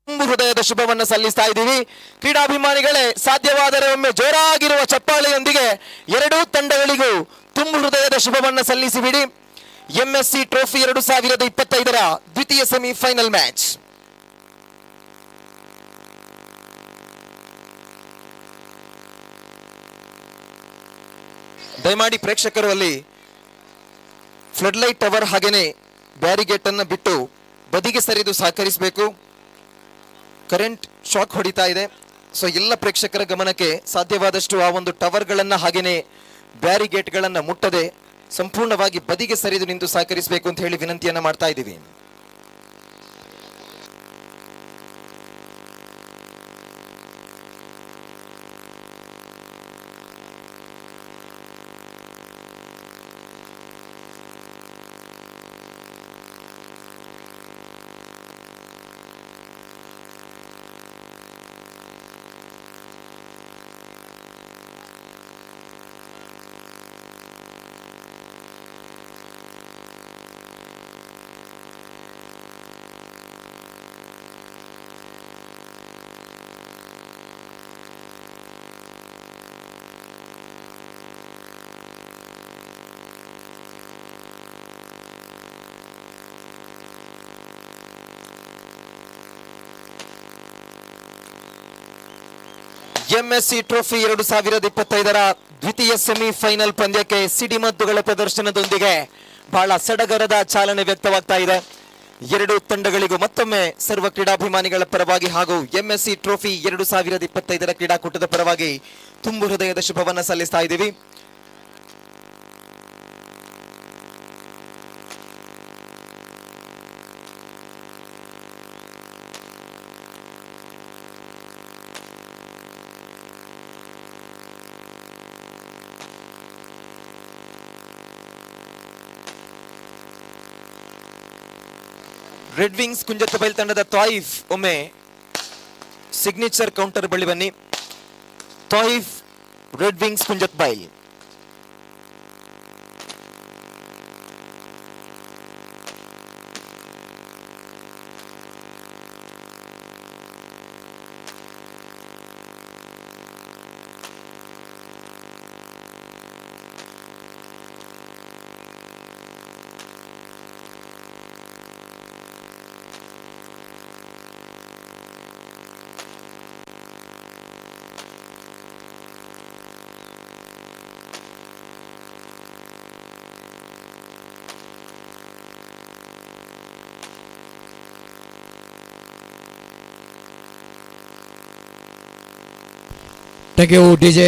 Speaker 1: ತುಂಬು ಹೃದಯದ ಶುಭವನ್ನ ಸಲ್ಲಿಸ್ತಾ ಇದ್ದೀವಿ. ಕ್ರೀಡಾಭಿಮಾನಿಗಳೇ, ಸಾಧ್ಯವಾದರೆ ಒಮ್ಮೆ ಜೋರಾಗಿರುವ ಚಪ್ಪಾಳೆಯೊಂದಿಗೆ ಎರಡೂ ತಂಡಗಳಿಗೂ ತುಂಬು ಹೃದಯದ ಶುಭವನ್ನ ಸಲ್ಲಿಸಿಬಿಡಿ. ಎಂಎಸ್ಸಿ ಟ್ರೋಫಿ 2025 ದ್ವಿತೀಯ ಸೆಮಿಫೈನಲ್ ಮ್ಯಾಚ್. ದಯಮಾಡಿ ಪ್ರೇಕ್ಷಕರು ಅಲ್ಲಿ ಫ್ಲಡ್ ಲೈಟ್ ಟವರ್ ಹಾಗೇನೆ ಬ್ಯಾರಿಗೇಟ್ ಅನ್ನು ಬಿಟ್ಟು ಬದಿಗೆ ಸರಿದು ಸಹಕರಿಸಬೇಕು. ಕರೆಂಟ್ ಶಾಕ್ ಹೊಡಿತಾ ಇದೆ. ಸೊ ಎಲ್ಲ ಪ್ರೇಕ್ಷಕರ ಗಮನಕ್ಕೆ ಸಾಧ್ಯವಾದಷ್ಟು ಆ ಒಂದು ಟವರ್ಗಳನ್ನ ಹಾಗೇನೆ ಬ್ಯಾರಿಗೇಟ್ ಗಳನ್ನ ಮುಟ್ಟದೆ ಸಂಪೂರ್ಣವಾಗಿ ಬದಿಗೆ ಸರಿದು ನಿಂತು ಸಹಕರಿಸಬೇಕು ಅಂತ ಹೇಳಿ ವಿನಂತಿಯನ್ನ ಮಾಡ್ತಾ ಇದ್ದೀವಿ. ಎಂಎಸ್ಸಿ ಟ್ರೋಫಿ 2025 ದ್ವಿತೀಯ ಸೆಮಿಫೈನಲ್ ಪಂದ್ಯಕ್ಕೆ ಸಿಡಿಮದ್ದುಗಳ ಪ್ರದರ್ಶನದೊಂದಿಗೆ ಬಹಳ ಸಡಗರದ ಚಾಲನೆ ವ್ಯಕ್ತವಾಗ್ತಾ ಇದೆ. ಎರಡು ತಂಡಗಳಿಗೂ ಮತ್ತೊಮ್ಮೆ ಸರ್ವ ಕ್ರೀಡಾಭಿಮಾನಿಗಳ ಪರವಾಗಿ ಹಾಗೂ ಎಂಎಸ್ಸಿ ಟ್ರೋಫಿ 2025 ಕ್ರೀಡಾಕೂಟದ ಪರವಾಗಿ ತುಂಬು ಹೃದಯದ ಶುಭವನ್ನ ಸಲ್ಲಿಸ್ತಾ ಇದ್ದೀವಿ. ರೆಡ್ ವಿಂಗ್ಸ್ ಕುಂಜತ್ತಬೈಲ್ ತಂಡದ ತಾಯಿಫ್ ಒಮ್ಮೆ ಸಿಗ್ನೇಚರ್ ಕೌಂಟರ್ ಬಳಿ ಬನ್ನಿ. Taif red wings Kunjathbail.
Speaker 3: Thank you, DJ.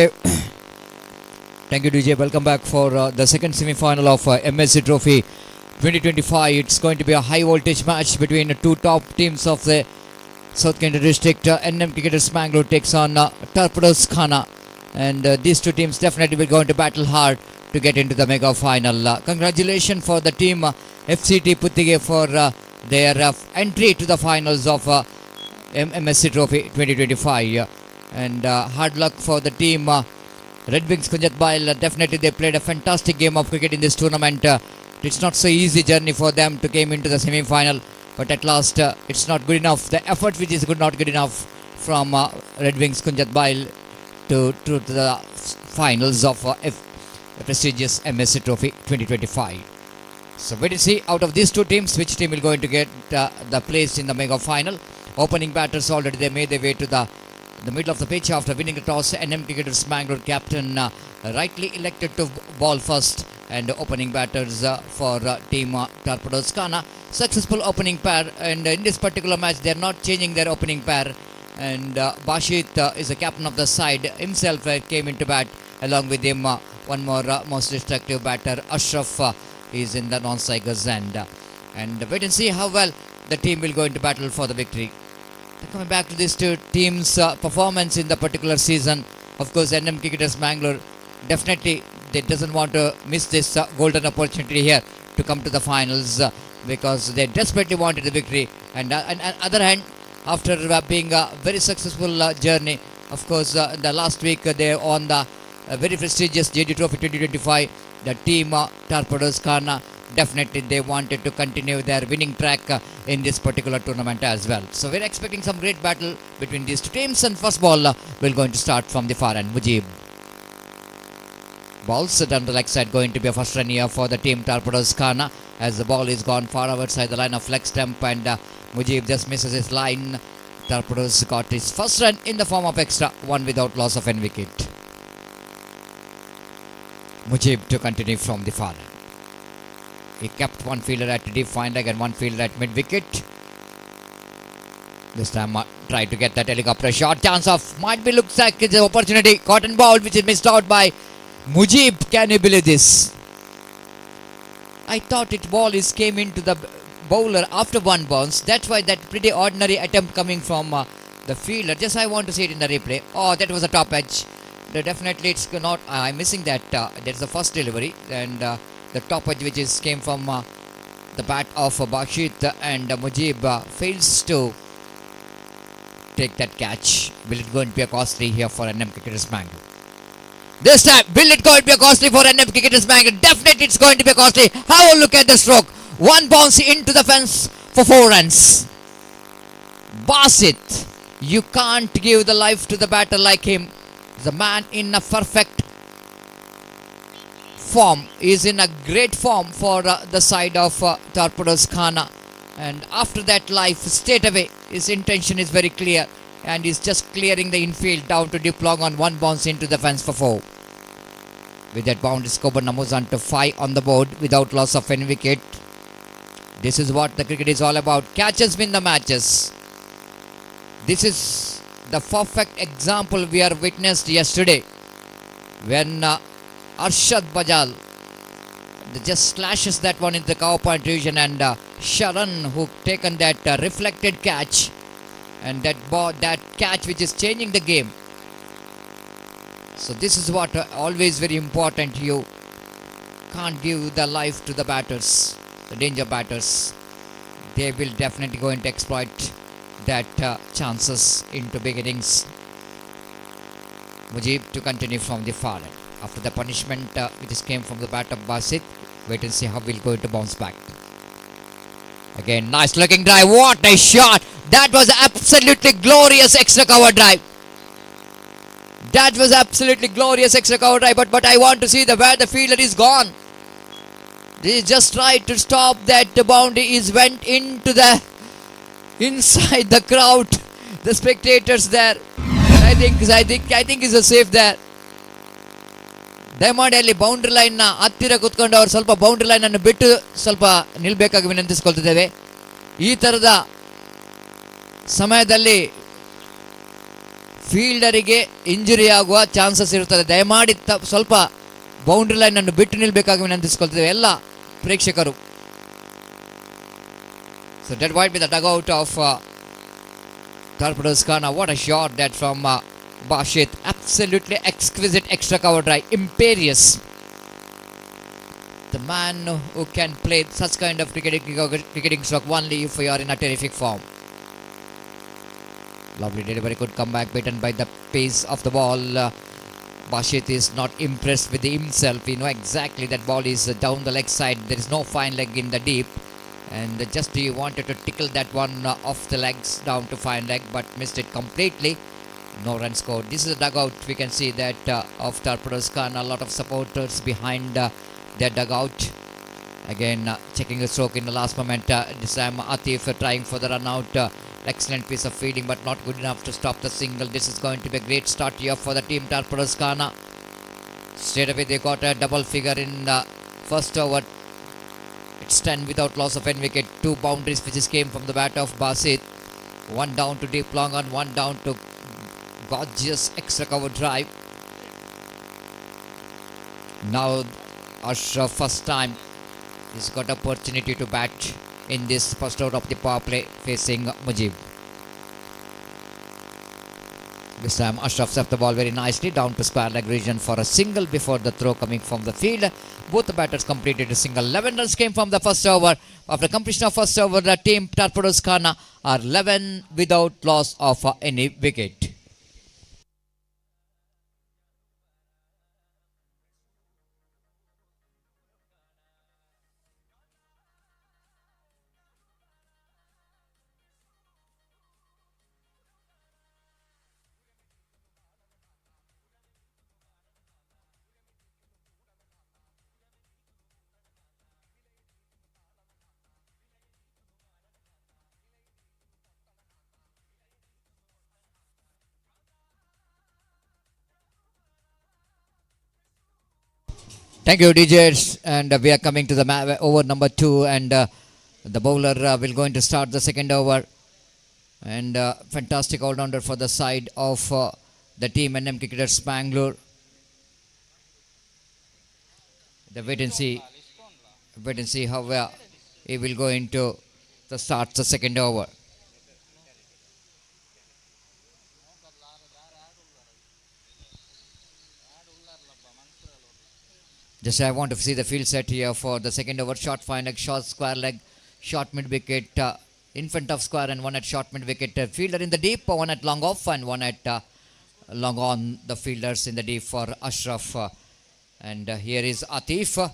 Speaker 3: Thank you, DJ. Welcome back for the second semi-final of MSC Trophy 2025. It's going to be a high voltage match between the two top teams of the South Kent district. NM Cricketers Mangalore takes on Torpedoes Khana, and these two teams definitely will go into battle hard to get into the mega final. Congratulations for the team FCT Puttige for their entry to the finals of MSC Trophy 2025. And hard luck for the team Red Wings Kunjatbail. Definitely they played a fantastic game of cricket in this tournament. It's not so easy journey for them to came into the semi-final, but at last it's not good enough. The effort which is not good enough from Red Wings Kunjatbail to the finals of a prestigious MSC Trophy 2025. So wait to see out of these two teams which team will going to get the place in the mega final. Opening batters already they made their way to the middle of the pitch after winning the toss. NM Cricketers Mangalore captain rightly elected to ball first, and opening batters for team Torpedoes Khana. Successful opening pair, and in this particular match they are not changing their opening pair, and Bashit is the captain of the side himself came into bat. Along with him one more most destructive batter Ashraf is in the non-strikers end, and wait and see how well the team will go into battle for the victory. Coming back to these two teams' performance in the particular season, of course, NM Cricketers Mangalore definitely they doesn't want to miss this golden opportunity here to come to the finals because they desperately wanted the victory. And on the other hand, after being a very successful journey, of course, the last week they won the very prestigious JD Trophy 2025. The team Torpedoes Khana definitely they wanted to continue their winning track in this particular tournament as well. So we're expecting some great battle between these two teams, and first ball will going to start from the far end. Mujib. Balls down the leg side, going to be a first run here for the team Torpedoes Khana, as the ball is gone far outside the line of leg stump, and Mujib just misses his line. Torpedoes got his first run in the form of extra, one without loss of any wicket. Mujib to continue from the far. He kept one fielder at deep fine leg and one fielder at mid wicket. This time tried to get that helicopter shot. Chance of, might be, looks like it's an opportunity. Cotton ball which is missed out by Mujib. Can you believe this? I thought it ball came into the bowler after one bounce. That's why that pretty ordinary attempt coming from the fielder. Just I want to see it in the replay. Oh, that was a top edge. Definitely it's not. I'm missing that. That's the first delivery, and the top edge which came from the bat of Bashit, and Mujib fails to take that catch. Will it going to be a costly here for NM Cricketers Bangalore? This time, will it going to be a costly for NM Cricketers Bangalore? Definitely it's going to be a costly. Have a look at the stroke. One bounce into the fence for 4 runs. Basit, you can't give the life to the batter like him. The man in a perfect form, is in a great form for the side of Torpedoes Khana, and after that life straight away his intention is very clear, and he's just clearing the infield down to deep long on one bounce into the fence for 4. With that boundary score, Namuzan to 5 on the board without loss of any wicket. This is what the cricket is all about. Catches win the matches. This is the perfect example we are witnessed yesterday when Arshad Bajal just slashes that one into the cover point region, and Sharan who taken that reflected catch, and that catch which is changing the game. So this is what always very important. You can't give the life to the batters, the danger batters. They will definitely going to exploit that chances into big innings. Mujib to continue from the far end. After the punishment which came from the bat of Basit, wait and see how we'll go to bounce back. Again, nice looking drive. What a shot! That was absolutely glorious extra cover drive. That was absolutely glorious extra cover drive. But I want to see where the fielder is gone. They just tried to stop that. The boundary is went into the inside the crowd, the spectators there. I think is a safe there. ದಯಮಾಡಿ ಅಲ್ಲಿ boundary line ನ ಹತ್ತಿರ ಕುತ್ಕೊಂಡು ಅವರು ಸ್ವಲ್ಪ boundary line ಅನ್ನು ಬಿಟ್ಟು ಸ್ವಲ್ಪ ನಿಲ್ಬೇಕಾಗಿ ವಿನಂತಿಸಿಕೊಳ್ತಿದ್ದೇವೆ. ಈ ತರದ ಸಮಯದಲ್ಲಿ ಫೀಲ್ಡರಿಗೆ ಇಂಜುರಿ ಆಗುವ ಚಾನ್ಸಸ್ ಇರುತ್ತದೆ. ದಯಮಾಡಿ ಸ್ವಲ್ಪ ಬೌಂಡ್ರಿ ಲೈನ್ ಅನ್ನು ಬಿಟ್ಟು ನಿಲ್ಬೇಕಾಗಿ ವಿನಂತಿಸಿಕೊಳ್ತಿದ್ದೇವೆ ಎಲ್ಲ ಪ್ರೇಕ್ಷಕರು. So that might be the dugout of Torpedoes Khana. What a shot that from Bashit. Absolutely exquisite extra cover drive. Imperious. The man who can play such kind of cricketing stroke only if you are in a terrific form. Lovely delivery, could come back beaten by the pace of the ball. Bashit is not impressed with himself. You know exactly that ball is down the leg side. There is no fine leg in the deep. And just he wanted to tickle that one off the legs down to fine leg, but missed it completely. No run scored. This is a dugout. We can see that of Torpedoes Khana. A lot of supporters behind their dugout. Again, checking the stroke in the last moment. This time Atif trying for the run out. Excellent piece of fielding, but not good enough to stop the single. This is going to be a great start here for the team Torpedoes Khana. Straight away they got a double figure in the first over. It's 10 without loss of any wicket. 2 boundaries which came from the bat of Basit. One down to deep long and one down to gorgeous extra cover drive. Now Ashraf first time he's got opportunity to bat in this first out of the power play facing Mujib. This time Ashraf served the ball very nicely down to square leg region for a single before the throw coming from the field. Both the batters completed a single. 11 runs came from the first over. After completion of first over, the team Torpedoes Khana are 11 without loss of any wicket. Thank you, DJs. And we are coming to the over number 2, and the bowler will going to start the second over. And fantastic all-rounder for the side of the team NM Cricketers Bangalore. The wait and see how he will go into the start the second over. Just I want to see the field set here for the second over. Short fine leg, short square leg, short mid wicket in front of square, and one at short mid wicket. Fielder in the deep, one at long off, and one at long on. The fielders in the deep for Ashraf. And here is Atif.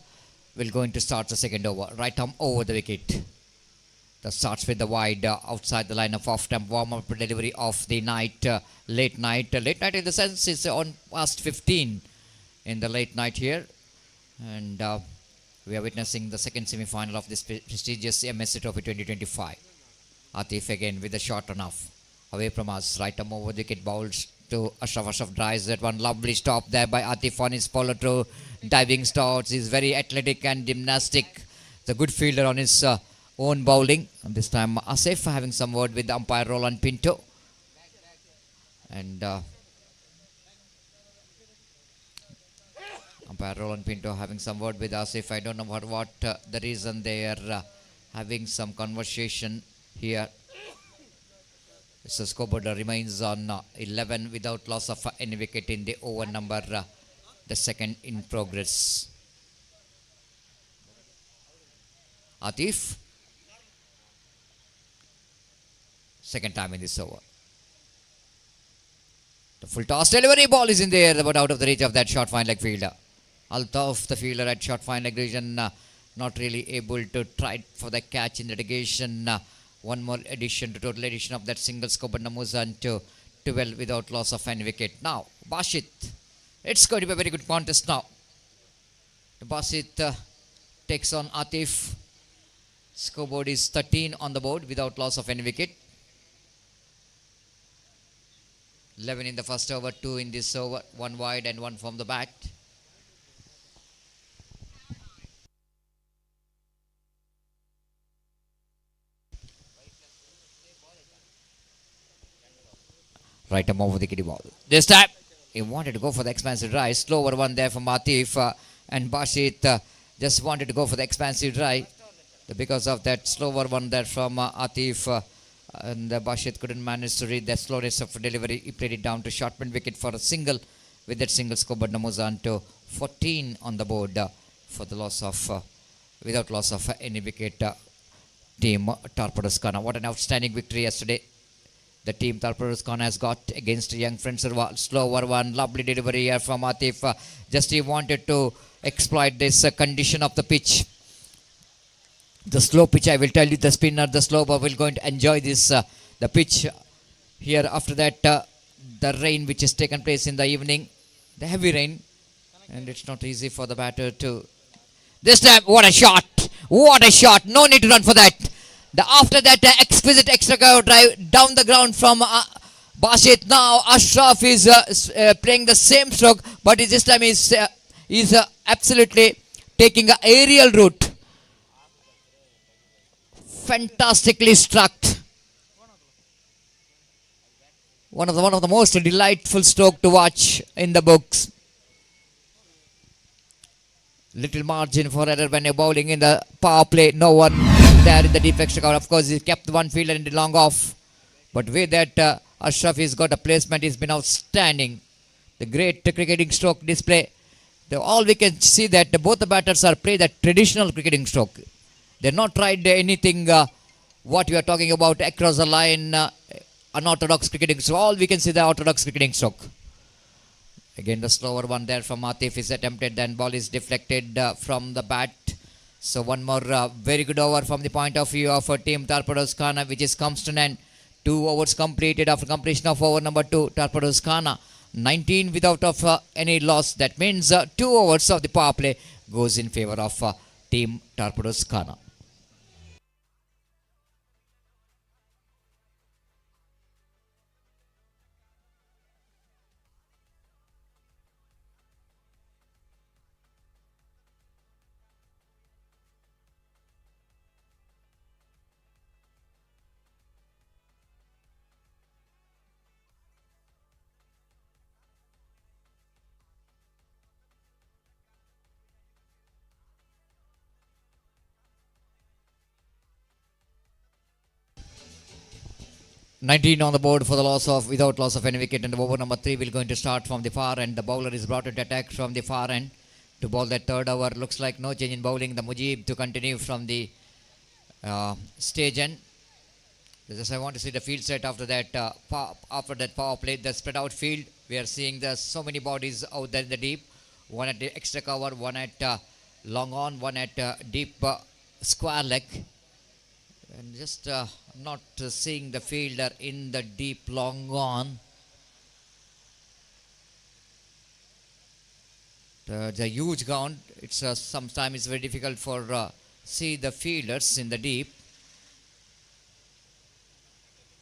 Speaker 3: Will going to start the second over. Right arm over the wicket. The starts with the wide outside the line of off-stump warm-up delivery of the night. Late night. Late night in the sense is on past 15 in the late night here. And we are witnessing the second semi-final of this prestigious MSC Trophy 2025. Atif again with the shot run off. Away from us. Right arm over the wicket. Bowls to Ashraf. Ashraf drives that one. Lovely stop there by Atif on his follow through. Diving starts. He's very athletic and gymnastic. It's a good fielder on his own bowling. And this time Asif having some word with the umpire Roland Pinto. And umpire Roland Pinto having some word with Asif. I don't know what the reason they are having some conversation here. So scoreboard remains on 11 without loss of any wicket in the over number the second in progress. Atif, second time in this over. The full toss delivery, ball is in the air but out of the reach of that short fine leg fielder. Altaf, the fielder at short fine leg region, not really able to try for the catch in litigation. One more addition to total addition of that single scope and Namuzan to 12 without loss of any wicket. Now, Bashit. It's going to be a very good contest now. Bashit takes on Atif. Scoreboard is 13 on the board without loss of any wicket. 11 in the first over, 2 in this over, 1 wide and 1 from the bat. Right arm over the kitty ball. This time, he wanted to go for the expansive drive. Slower one there from Atif. And Bashit just wanted to go for the expansive drive. Because of that slower one there from Atif. And Bashit couldn't manage to read the slowness of delivery. He played it down to short mid wicket for a single. With that single score, but Namuzan to 14 on the board for the loss of, without loss of any wicket. Team Torpedoes Khana. What an outstanding victory yesterday the team Torpedoes Khana has got against young friends. Slower one, lovely delivery here from Atif. Just he wanted to exploit this condition of the pitch. The slow pitch, I will tell you, the spinner, the slower will going to enjoy this, the pitch. Here after that, the rain which has taken place in the evening, the heavy rain. And it's not easy for the batter to... This time, what a shot! What a shot! No need to run for that. After that exquisite extra drive down the ground from Bashit. Now Ashraf is playing the same stroke, but this time is absolutely taking an aerial route. Fantastically struck. One of the most delightful stroke to watch in the books. Little margin for error when you're bowling in the power play. No one there in the deep extra cover. Of course, he kept one fielder in the long off. But with that, Ashraf has got a placement. He's been outstanding. The great cricketing stroke display. All we can see that both the batters are playing the traditional cricketing stroke. They're not tried anything what we are talking about across the line, unorthodox cricketing stroke. All we can see the orthodox cricketing stroke. Again, the slower one there from Atif is attempted, then ball is deflected from the bat. So one more very good over from the point of view of team Torpedoes Khana, which is comes to an end. 2 overs completed after completion of over number 2. Torpedoes Khana 19 without of any loss. That means 2 overs of the power play goes in favor of team Torpedoes Khana. 19 on the board for the loss of without loss of any wicket, and the over number 3 will going to start from the far end. The bowler is brought into attack from the far end to bowl that third over. Looks like no change in bowling. The Mujib to continue from the stage end. Just I want to see the field set after that power play. The spread out field. We are seeing there's so many bodies out there in the deep. One at the extra cover, one at long on, one at deep square leg. And just not seeing the fielder in the deep long on. The huge ground. It's sometimes it's very difficult for see the fielders in the deep.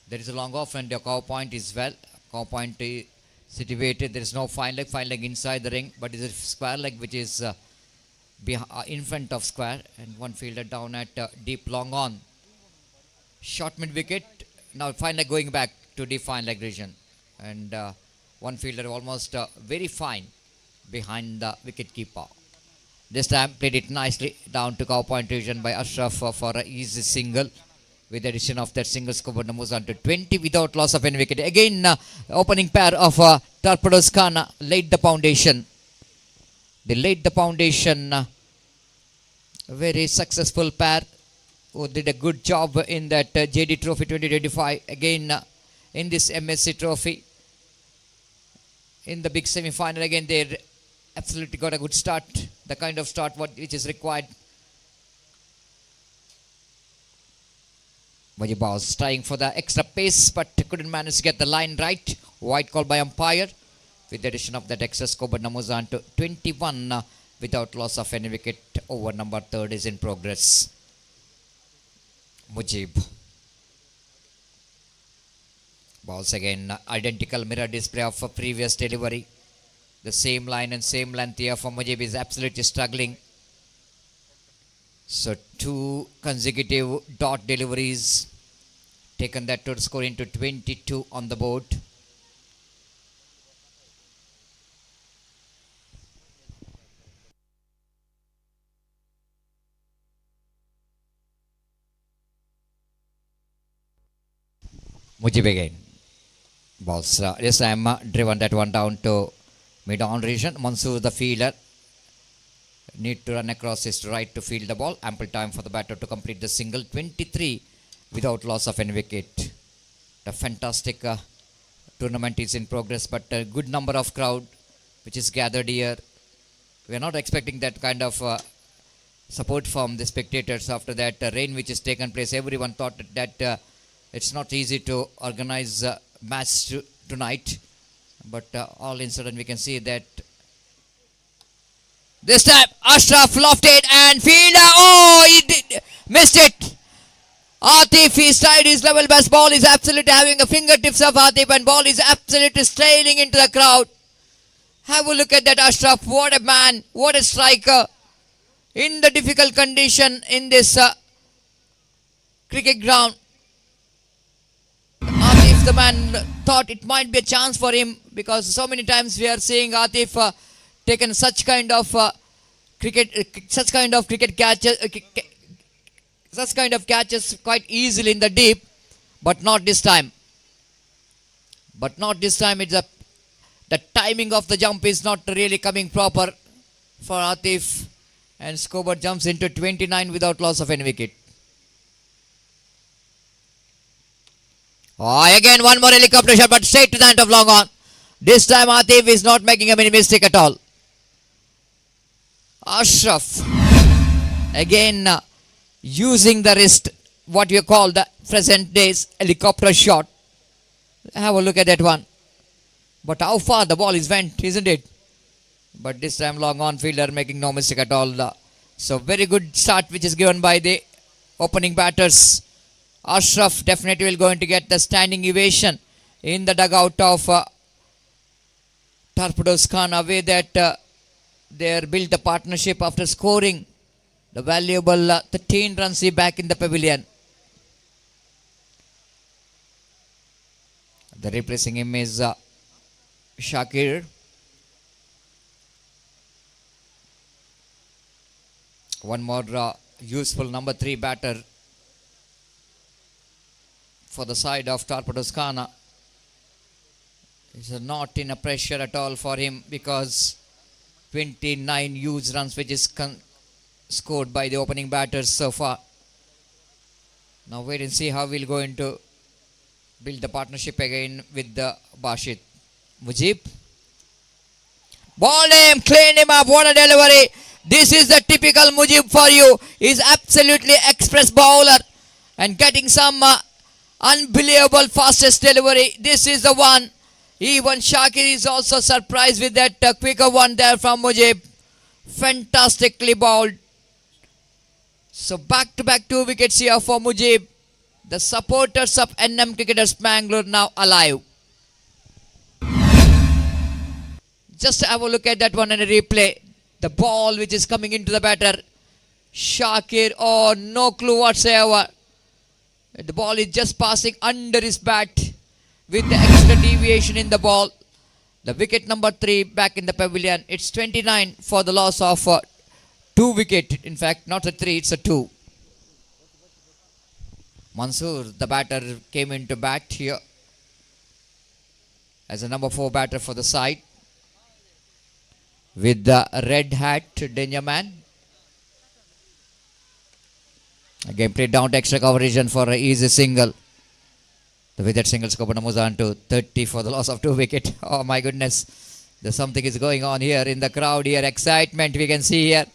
Speaker 3: There is a long off and the cow point is well. Cow point is situated. There is no fine leg inside the ring, but it is a square leg which is in front of square, and one fielder down at deep long on. Short mid wicket. Now fine leg going back to deep fine leg region, and one fielder almost very fine behind the wicket keeper. This time played it nicely down to cow point region by Ashraf for an easy single. With the addition of that single, scored moves on to 20 without loss of any wicket. Again, opening pair of Torpedoes Khana laid the foundation. They laid the foundation. Very successful pair who did a good job in that JD Trophy 2025. Again, in this MSC Trophy, in the big semi-final, again they absolutely got a good start. The kind of start which is required. Mujib was trying for the extra pace, but couldn't manage to get the line right. White call by umpire. With the addition of that extra score, but numbers on to 21 without loss of any wicket. Over number 3 is in progress. Mujib. Balls again. Identical mirror display of a previous delivery. The same line and same length here for Mujib is absolutely struggling. So 2 consecutive dot deliveries taken that to score into 22 on the board. Mujib again. Balls this time driven that one down to mid-on region. Mansoor the fielder. Need to run across his right to field the ball. Ample time for the batter to complete the single. 23 without loss of any wicket. The fantastic tournament is in progress, but a good number of crowd which is gathered here. We are not expecting that kind of support from the spectators after that rain which has taken place. Everyone thought that it's not easy to organize match tonight, but all in sudden we can see that this time Ashraf lofted and fielder, he missed it. Atif, he tried his level best. Ball is absolutely having a fingertips of Atif, and ball is absolutely straining into the crowd. Have a look at that Ashraf. What a man, what a striker. In the difficult condition in this cricket ground, Atif, the man, thought it might be a chance for him, because so many times we are seeing Atif taken such kind of catches quite easily in the deep, but not this time. It's the timing of the jump is not really coming proper for Atif, and Scobert jumps into 29 without loss of any wicket. Again one more helicopter shot, but straight to the end of long on. This time Atif is not making a mistake at all. Ashraf again using the wrist, what you call the present days helicopter shot. Have a look at that one. But how far the ball is went, isn't it? But this time long on fielder making no mistake at all. So very good start which is given by the opening batters. Ashraf definitely will going to get the standing ovation in the dugout of Torpedoes Khana, away that they built a partnership after scoring the valuable 13 runs back in the pavilion. The replacing him is Shakir. One more useful number 3 batter for the side of Torpedoes Khana. It's not in a pressure at all for him because 29 huge runs which is scored by the opening batters so far. Now wait and see how we'll go into build the partnership again with the Bashit. Mujib. Ball him, clean him up, what a delivery. This is the typical Mujib for you. He's absolutely express bowler and getting some unbelievable fastest delivery. This is the one. Even Shakir is also surprised with that quicker one there from Mujib. Fantastically bowled. So back-to-back 2 wickets here for Mujib. The supporters of NM Cricketers Mangalore now alive. Just have a look at that one in a replay. The ball which is coming into the batter. Shakir, oh, no clue whatsoever. The ball is just passing under his bat with the extra deviation in the ball. The wicket number 3 back in the pavilion. It's 29 for the loss of 2 wicket. In fact, not a 3, it's a 2. Mansoor, the batter, came into bat here as a number 4 batter for the side with the red hat danger man. Again played down to extra coverage and for an easy single. With that single scope moves on to 30 for the loss of 2 wicket. Oh my goodness, there's something is going on here in the crowd here. Excitement we can see here.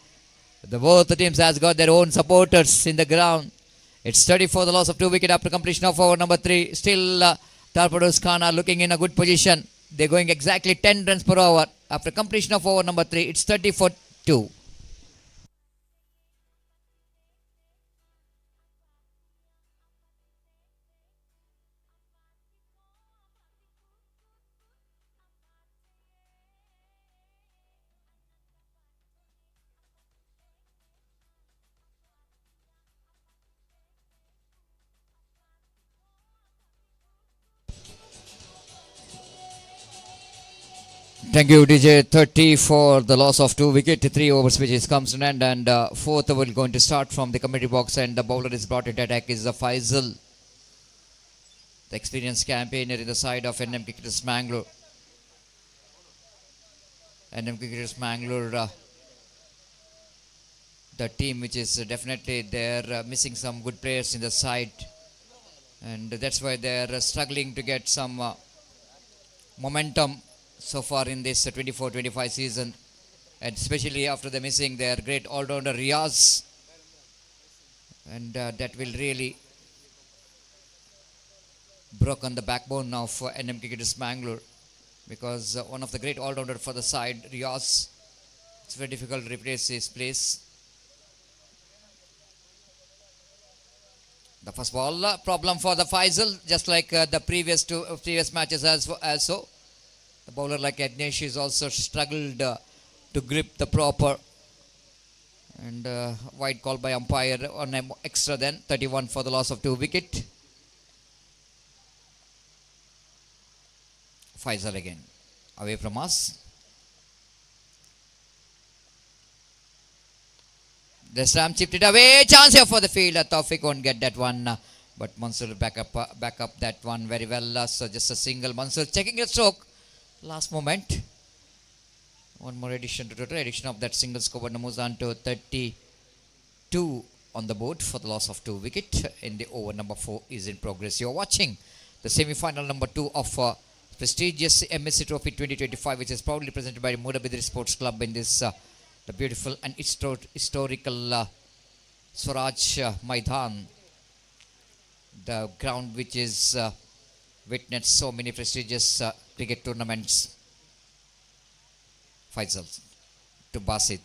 Speaker 3: Both the teams has got their own supporters in the ground. It's 30 for the loss of 2 wicket after completion of over number 3. Still Torpedoes Khana looking in a good position. They're going exactly 10 runs per over after completion of over number 3. It's 30 for 2. Thank you, DJ. 30 for the loss of 2 wicket. 3 overs which is comes to an end, and 4th over going to start from the committee box, and the bowler is brought into attack is the Faisal, the experienced campaigner in the side of NM Cricketers Mangalore. NM Cricketers Mangalore, the team which is definitely they're missing some good players in the side, and that's why they're struggling to get some momentum so far in this 24-25 season, and especially after the missing their great all-rounder Riaz, and that will really broken the backbone of NM Cricketers Mangalore, because one of the great all-rounder for the side, Riaz, it's very difficult to replace his place. The first ball problem for the Faisal, just like the previous matches as so. The bowler like Agnesh is also struggled to grip the proper, and wide call by umpire on an extra then 31 for the loss of 2 wicket. Faisal again away from us. The Ram chipped it away. Chance here for the fielder. Taufik won't get that one, but Mansoor back up that one very well. So just a single. Mansoor checking a stroke. Last moment. One more addition to total addition of that single score. Moves on to 32 on the board for the loss of 2 wicket. In the over number 4 is in progress. You're watching the semi-final number 2 of prestigious MSC Trophy 2025, which is proudly presented by Moodbidri Sports Club in this the beautiful and historical Swaraj Maidan, the ground which is witnessed so many prestigious cricket tournaments. Faisal to Basit.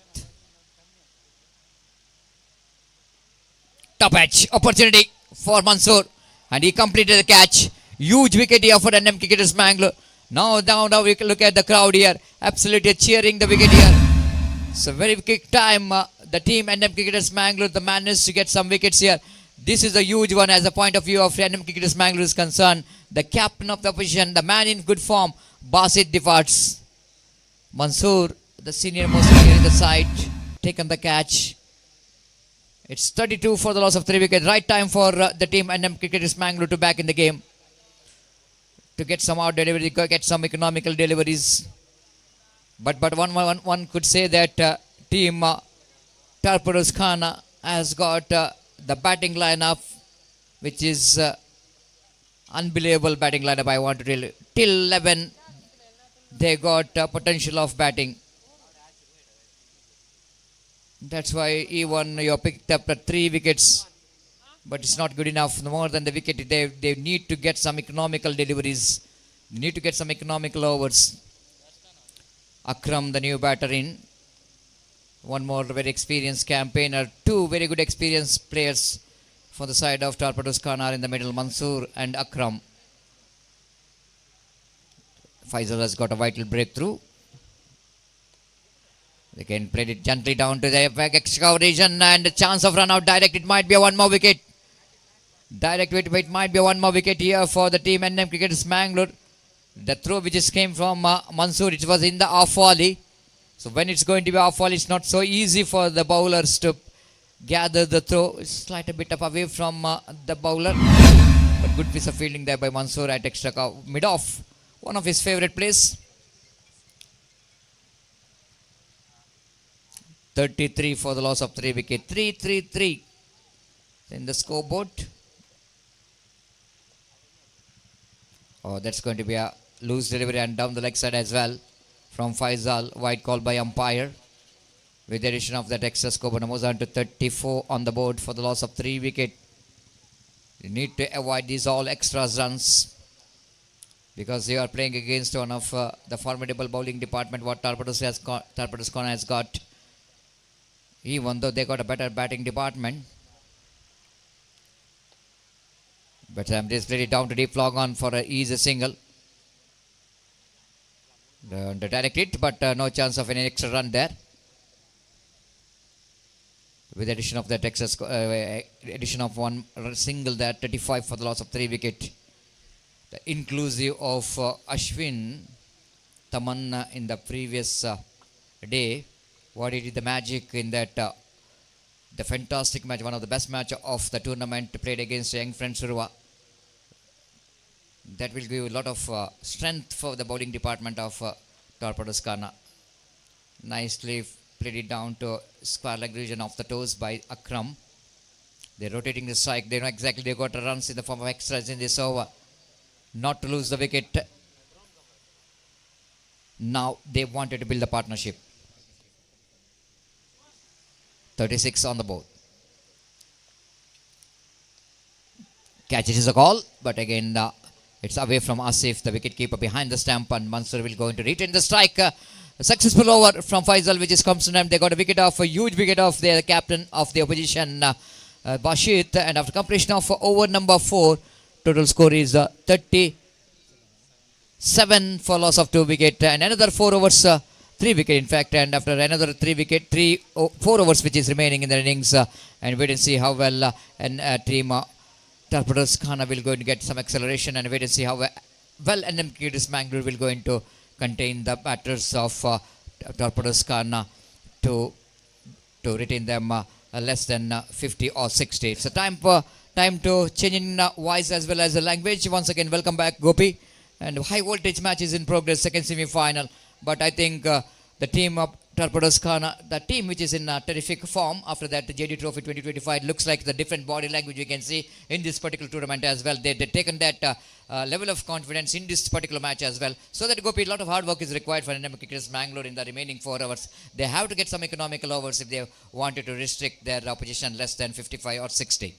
Speaker 3: Top edge opportunity for Mansoor, and he completed the catch. Huge wicket here for NM Cricketers Mangalore. Now we can look at the crowd here, absolutely cheering the wicket here. It's a very quick time. The team NM Cricketers Mangalore, the managed to get some wickets here. This is a huge one as a point of view of NM Cricketers Mangalore is concerned. The captain of the opposition, the man in good form, Basit departs. Mansoor, the senior most player in the side, taken the catch. It's 32 for the loss of 3 wickets. Right time for the team NM Cricketers Mangalore to back in the game. To get some out delivery, get some economical deliveries. But one could say that team Torpedoes Khana has got the batting lineup, which is unbelievable batting lineup. I want to tell you. Till 11, they got potential of batting. That's why even you picked up 3 wickets, but it's not good enough. More than the wicket, they need to get some economical deliveries. They need to get some economical overs. Akram, the new batter in. One more very experienced campaigner. 2 very good experienced players for the side of Torpedoes Khana are in the middle, Mansoor and Akram. Faisal has got a vital breakthrough. They can play it gently down to the extra region and a chance of run out direct. It might be a 1 more wicket. Direct it might be a 1 more wicket here for the team NM Cricketers Mangalore. The throw which just came from Mansoor, it was in the off volley. So when it's going to be off volley, it's not so easy for the bowlers to gather the throw. It's slight bit up away from the bowler. But good piece of fielding there by Mansoor at extra mid-off. One of his favourite plays. 33 for the loss of 3 wicket. 3-3-3 in the scoreboard. Oh, that's going to be a loose delivery and down the leg side as well from Faisal. Wide call by umpire. With the addition of that extra score, but moves on to 34 on the board for the loss of 3 wicket. You need to avoid these all extra runs because you are playing against one of the formidable bowling department what Torpedoes Khana has got. Even though they got a better batting department. But just played it down to deep long on for an easy single. The direct hit, but no chance of any extra run there. With the addition of that excess, addition of 1 single there, 35 for the loss of 3 wicket. The inclusive of Ashwin, Tamanna in the previous day. What he did the magic in that, the fantastic match, one of the best match of the tournament played against young friend Surwa. That will give a lot of strength for the bowling department of Torpedoes Khana. Nicely played it down to square leg region of the toes by Akram. They're rotating the strike. They know exactly they got runs in the form of extras in this over. Not to lose the wicket. Now they wanted to build a partnership. 36 on the board. Catch it is a call, but again it's away from Asif, the wicketkeeper behind the stump, and Mansoor will going to retain the strike. A successful over from Faisal, which is comes to them. They got a wicket off, a huge wicket off their captain of the opposition, Bashir, and after completion of over number 4, total score is 37 for loss of 2 wicket, and another 4 overs. 3 wicket in fact, and after another 4 overs which is remaining in the innings, and wait and see how well team Torpedoes Khana will going to get some acceleration, and wait and see how well NM Cricketers Mangalore will going to contain the batters of Torpedoes Khana to retain them less than 50 or 60. It's a time to change in voice as well as the language. Once again, welcome back, Gopi, and high voltage match is in progress, second semi-final. But I think the team of Torpedoes Khana, the team which is in terrific form after that the JD Trophy 2025, looks like the different body language you can see in this particular tournament as well. They've taken that level of confidence in this particular match as well. So that Gopi, a lot of hard work is required for NM Cricketers Mangalore in the remaining 4 hours. They have to get some economical overs if they wanted to restrict their opposition less than 55 or 60.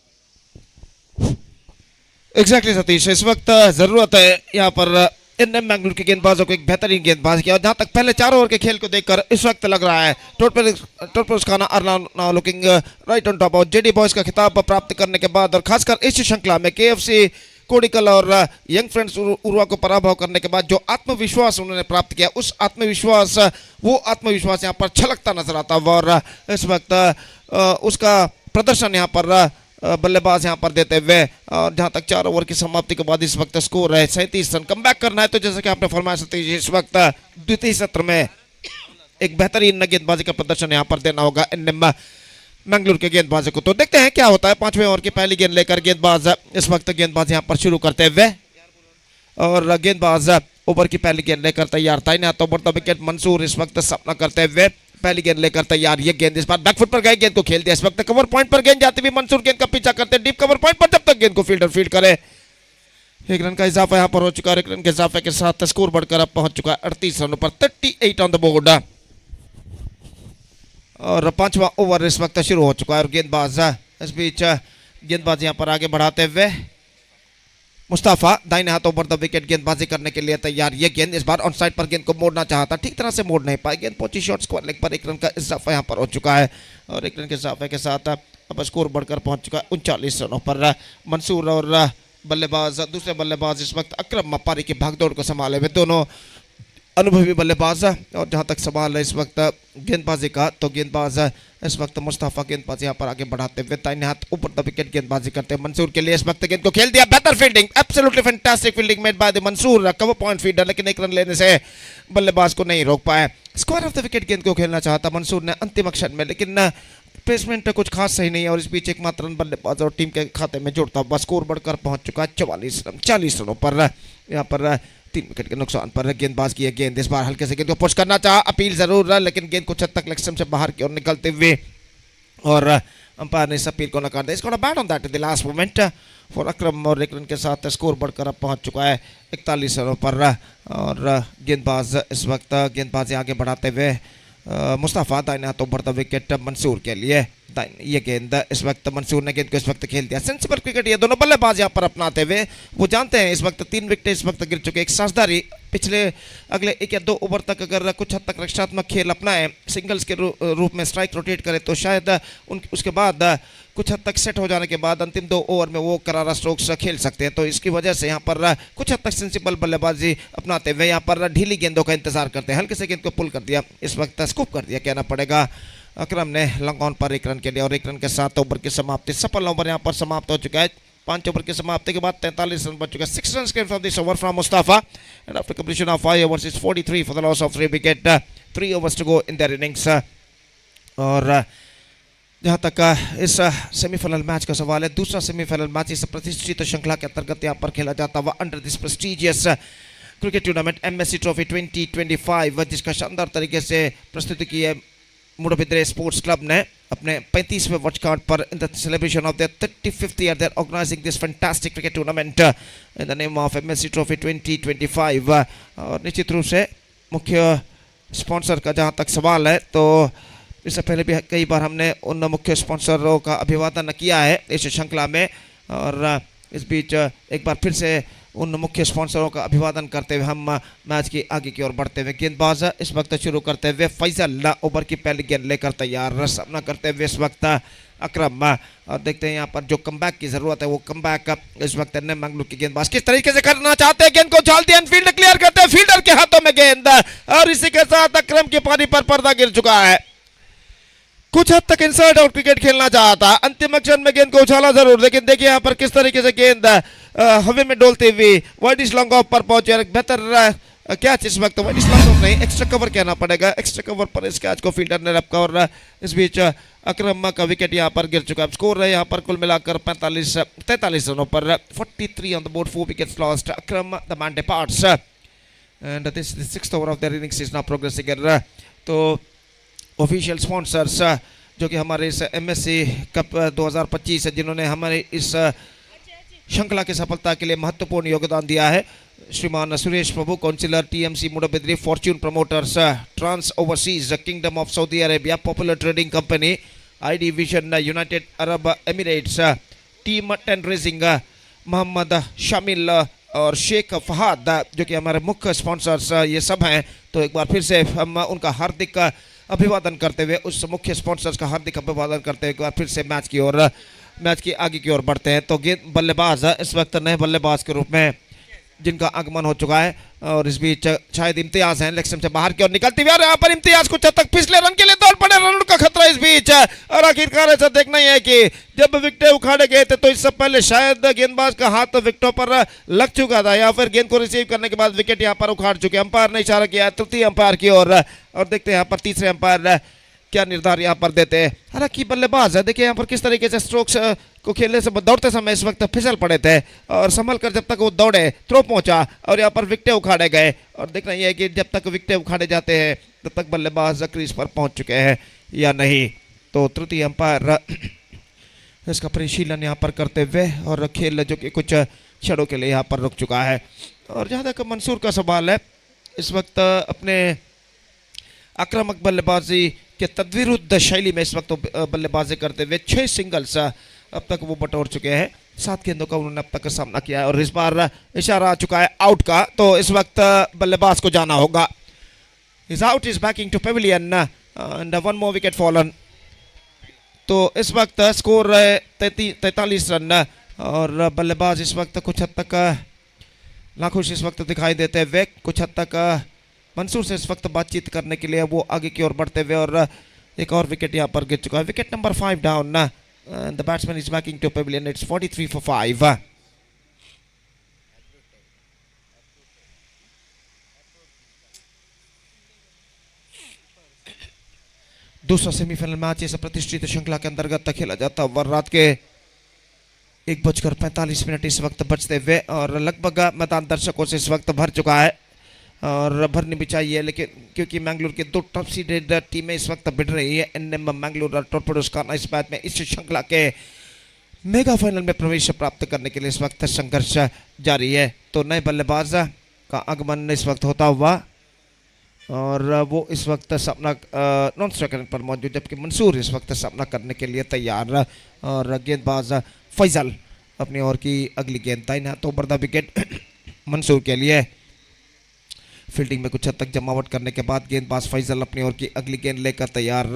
Speaker 4: Exactly Satish, इस वक्त ज़रूरत है यहाँ पर NM Mangalore के गेंदबाजों को एक बेहतरीन गेंदबाज की, और जहां तक पहले 4 ओवर के खेल को देखकर इस वक्त लग रहा है टॉर्पेडोज खाना are now looking right on top. और जेडी बॉयज का खिताब प्राप्त करने के बाद और खासकर इस श्रृंखला में केएफसी कोडिकल और यंग फ्रेंड्स उर्वा को पराभव करने के बाद जो आत्मविश्वास उन्होंने प्राप्त किया, उस आत्मविश्वास यहाँ पर छलकता नजर आता है। और इस वक्त उसका प्रदर्शन यहाँ पर बल्लेबाज यहाँ पर देते हुए, और जहाँ तक 4 ओवर की समाप्ति के बाद इस वक्त स्कोर है 37 रन। कम बैक करना है तो जैसे कि आपने फरमाया सतीश, इस वक्त द्वितीय सत्र में एक बेहतरीन गेंदबाजी का प्रदर्शन यहाँ पर देना होगा एनएम मंगलूर के गेंदबाजों को। तो देखते हैं क्या होता है। 5वें ओवर की पहली गेंद लेकर गेंदबाज इस वक्त गेंदबाज यहां पर शुरू करते हुए, और गेंदबाज ओवर की पहली गेंद लेकर तैयार। दाहिने हाथों पर विकेट मंसूर इस वक्त सपना करते हुए पहली गेंद लेकर तैयार। ये गेंद इस बार बैकफुट पर गई, गेंद को खेल दिया। इस वक्त कवर पॉइंट पर गेंद जाती हुई मंसूर गेंद का पीछा करते डीप कवर पॉइंट पर, जब तक गेंद को फील्डर फील्ड करे। एक रन का इजाफा यहां पर हो चुका है। एक रन के इजाफे के साथ स्कोर बढ़कर अब पहुंच चुका है 38 रनों पर, 38 ऑन द बोर्ड। और 5वां ओवर इस वक्त शुरू हो चुका है और गेंदबाज इस बीच गेंदबाज यहां पर आगे बढ़ाते हुए मुस्ताफा दाहिने हाथों पर द विकेट गेंदबाजी करने के लिए तैयार। ये गेंद इस बार ऑन साइड पर गेंद को मोड़ना चाहता, ठीक तरह से मोड़ नहीं पाए। गेंद पहुंची शॉर्ट स्क्वायर लेग पर। एक रन का इजाफा यहां पर हो चुका है और एक रन के इजाफे के साथ अब स्कोर बढ़कर पहुंच चुका है 39 रनों पर। मंसूर और बल्लेबाज दूसरे बल्लेबाज इस वक्त अकरम पारी की भागदौड़ को संभाले हुए, दोनों अनुभवी बल्लेबाज। और जहां तक सवाल है इस वक्त गेंदबाजी का, तो गेंदबाज इस वक्त मुस्ताफा गेंदबाज यहां पर आगे बढ़ाते हुए दाहिने हाथ ऊपर द विकेट गेंदबाजी करते हैं। मंसूर के लिए इस वक्त गेंद को खेल दिया। बेहतर fielding, absolutely fantastic fielding made by the Mansoor, cover point fielder, लेकिन एक रन लेने से बल्लेबाज को नहीं रोक पाए। स्क्वायर ऑफ द विकेट गेंद को खेलना चाहता मंसूर ने अंतिम क्षण में, लेकिन प्लेसमेंट कुछ खास सही नहीं है और इस बीच एकमात्र रन बल्लेबाज और टीम के खाते में जुड़ता हुआ स्कोर बढ़कर पहुंच चुका है 40 रनों पर। यहाँ पर 3 विकेट के नुकसान पर गेंदबाज की गेंद इस बार हल्के से गेंद को पुश करना चाहा, अपील जरूर रहा, लेकिन गेंद को छत तक लेग से बाहर की ओर निकलते हुए और अंपायर ने इस अपील को नकार दिया। इसको bat on that in the last moment for Akram और एक रन के साथ स्कोर बढ़कर अब पहुंच चुका है 41 रनों पर। और गेंदबाज इस वक्त गेंदबाजी आगे बढ़ाते हुए मुस्ताफा दाहिने हाथों पर द विकेट मंसूर के लिए। ये गेंद इस वक्त मंसूर ने गेंद को इस वक्त खेल दिया। सेंसिबल क्रिकेट ये दोनों बल्लेबाज यहाँ पर अपनाते हुए, वो जानते हैं इस वक्त 3 विकेट इस वक्त गिर चुके। एक साझेदारी पिछले अगले 1 या 2 ओवर तक अगर कुछ हद तक रक्षात्मक खेल अपनाए, सिंगल्स के रूप में स्ट्राइक रोटेट करे, तो शायद उसके बाद कुछ हद तक सेट हो जाने के बाद अंतिम 2 ओवर में वो करारा स्ट्रोक्स खेल सकते हैं। तो इसकी वजह से यहाँ पर कुछ हद तक सेंसिबल बल्लेबाजी अपनाते हुए यहाँ पर ढीली गेंदों का इंतजार करते हैं। हल्के से गेंद को पुल कर दिया, इस वक्त स्कूप कर दिया कहना पड़ेगा अकरम ने लॉन्ग ऑन पर 1 रन के लिए। और 1 रन के साथ ओवर की समाप्ति, सफल ओवर यहाँ पर समाप्त हो चुका है। 5 ओवर की समाप्ति के बाद 43 रन बच चुका है। 6 run from this over from Mustafa end after completion of 5 overs is 43 for the loss of 3 wicket, 3 overs to go in their innings. और जहाँ तक इस सेमीफाइनल मैच का सवाल है, दूसरा सेमीफाइनल मैच इस प्रतिष्ठित श्रृंखला के अंतर्गत यहाँ पर खेला जाता हुआ under this prestigious cricket tournament MSC trophy 2025, जिसका शानदार तरीके से प्रस्तुति की है मूडबिद्रे स्पोर्ट्स क्लब ने अपने 35वें वर्षगांठ पर। In the celebration of their 35th year they are organizing this fantastic cricket tournament in the name of MSC trophy 2025। और निश्चित रूप से मुख्य स्पॉन्सर का जहाँ तक सवाल है, तो इससे पहले भी कई बार हमने उन मुख्य स्पॉन्सरों का अभिवादन किया है इस श्रृंखला में, और इस बीच एक बार फिर से उन मुख्य स्पॉन्सरों का अभिवादन करते हुए हम मैच की आगे की ओर बढ़ते हुए। गेंदबाज इस वक्त शुरू करते हुए फैजल ओवर की पहली गेंद लेकर तैयार, सामना करते हुए इस वक्त अकरम। और देखते हैं यहाँ पर जो कमबैक की जरूरत है वो कमबैक इस वक्त ने मंगलूर की गेंदबाज किस तरीके से करना चाहते हैं। गेंद को उछाल दिया, फील्ड क्लियर करते हैं, फील्डर के हाथों में गेंद, और इसी के साथ अकरम की पारी पर पर्दा गिर चुका है। कुछ हद तक इनसाइड आउट क्रिकेट खेलना चाहता, अंतिम क्षण में गेंद को उछाला जरूर, लेकिन देखिए यहाँ पर किस तरीके से गेंद हवा में डोलते हुए वाइड इस लॉन्ग ऑफ पर पहुंचे। बेहतर कैच इस वक्त, वाइड इस लॉन्ग ऑफ नहीं, एक्स्ट्रा कवर कहना पड़ेगा, एक्स्ट्रा कवर पर इस कैच को फील्डर ने रखा। और इस बीच अकरम का विकेट यहाँ पर गिर चुका है। स्कोर है यहाँ पर कुल मिलाकर 43 रनों पर, 43 on the board, 4 wickets lost. Akram the man departs and this the 6th over of their innings is now progressing. तो ऑफिशियल स्पॉन्सर्स जो कि हमारे इस MSC कप 2025 है, जिन्होंने हमारे इस श्रृंखला की सफलता के लिए महत्वपूर्ण योगदान दिया है, Shriman Suresh Prabhu, councillor TMC Moodbidri, fortune promoters, trans overseas kingdom of Saudi Arabia, popular trading company, ID vision, United Arab Emirates, team 10 racing, Mohammed Shamil और शेख फहाद जो कि हमारे मुख्य स्पॉन्सर्स ये सब हैं। तो एक बार फिर से हम उनका हार्दिक अभिवादन करते हुए, उस मुख्य स्पॉन्सर्स का हार्दिक अभिवादन करते हुए एक बार फिर से मैच की आगे की ओर बढ़ते हैं। तो गेंद बल्लेबाज इस वक्त नए बल्लेबाज के रूप में जिनका आगमन हो चुका है, और इस बीच शायद इम्तियाज हैं लेग से बाहर की ओर निकलती हुई, और यहाँ पर इम्तियाज को छत तक पिछले रन के लिए दौड़ पड़े, रन का खतरा इस बीच। और आखिरकार ऐसा देखना ही है कि जब विकेट उखाड़े गए थे तो इससे पहले शायद गेंदबाज का हाथ विकेटों पर लग चुका था, या फिर गेंद को रिसीव करने के बाद विकेट यहाँ पर उखाड़ चुके। अंपायर ने इशारा किया तृतीय अंपायर की ओर, और देखते हैं यहाँ पर तीसरे अंपायर क्या निर्धार यहाँ पर देते हैं। हालांकि बल्लेबाज है, देखिए यहाँ पर किस तरीके से स्ट्रोक्स को खेलने से दौड़ते समय इस वक्त फिसल पड़े थे और संभल कर जब तक वो दौड़े थ्रो पहुंचा और यहाँ पर विकेटें उखाड़े गए। और देखना यह है कि जब तक विकेटें उखाड़े जाते हैं तब तक बल्लेबाज क्रीज पर पहुंच चुके हैं या नहीं। तो तृतीय अंपायर इसका परिशीलन यहाँ पर करते हुए और खेल जो कि कुछ क्षणों के लिए यहाँ पर रुक चुका है। और जहाँ तक मंसूर का सवाल है, इस वक्त अपने आक्रामक बल्लेबाजी के तद्विरुद्ध शैली में इस वक्त बल्लेबाजी करते हुए 6 सिंगल्स अब तक वो बटोर चुके हैं। 7 गेंदों का उन्होंने अब तक सामना किया है और इस बार इशारा आ चुका है आउट का, तो इस वक्त बल्लेबाज को जाना होगा। Is out, is backing to pavilion and 1 more wicket fallen. तो इस वक्त स्कोर 43 रन और बल्लेबाज इस वक्त कुछ हद तक नाखुश इस वक्त दिखाई देते हुए, कुछ हद तक मंसूर से इस वक्त बातचीत करने के लिए वो आगे की ओर बढ़ते हुए और एक और विकेट यहाँ पर गिर चुका है। Wicket number 5 down, the batsman is backing to pavilion, it's 43 for 5। दूसरा सेमीफाइनल मैच इस प्रतिष्ठित श्रृंखला के अंतर्गत खेला जाता हुआ रात के 1:45 इस वक्त बचते हुए और लगभग मैदान दर्शकों से इस वक्त भर चुका है और भरनी भी चाहिए, लेकिन क्योंकि मैंगलोर की 2 टॉप सीडेड टीमें इस वक्त भिड़ रही है। एनएम मैंगलोर और टॉर्पेडोज का इस मैच में इस श्रृंखला के मेगा फाइनल में प्रवेश प्राप्त करने के लिए इस वक्त संघर्ष जारी है। तो नए बल्लेबाज का आगमन इस वक्त होता हुआ और वो इस वक्त सामना नॉन स्ट्राइकर पर मौजूद, जबकि मंसूर इस वक्त सामना करने के लिए तैयार और गेंदबाज फैजल अपनी ओर की अगली गेंद दाहिने हाथों पर द विकेट मंसूर के लिए। फील्डिंग में कुछ हद तक जमावट करने के बाद गेंदबाज फैजल अपनी ओर की अगली गेंद लेकर तैयार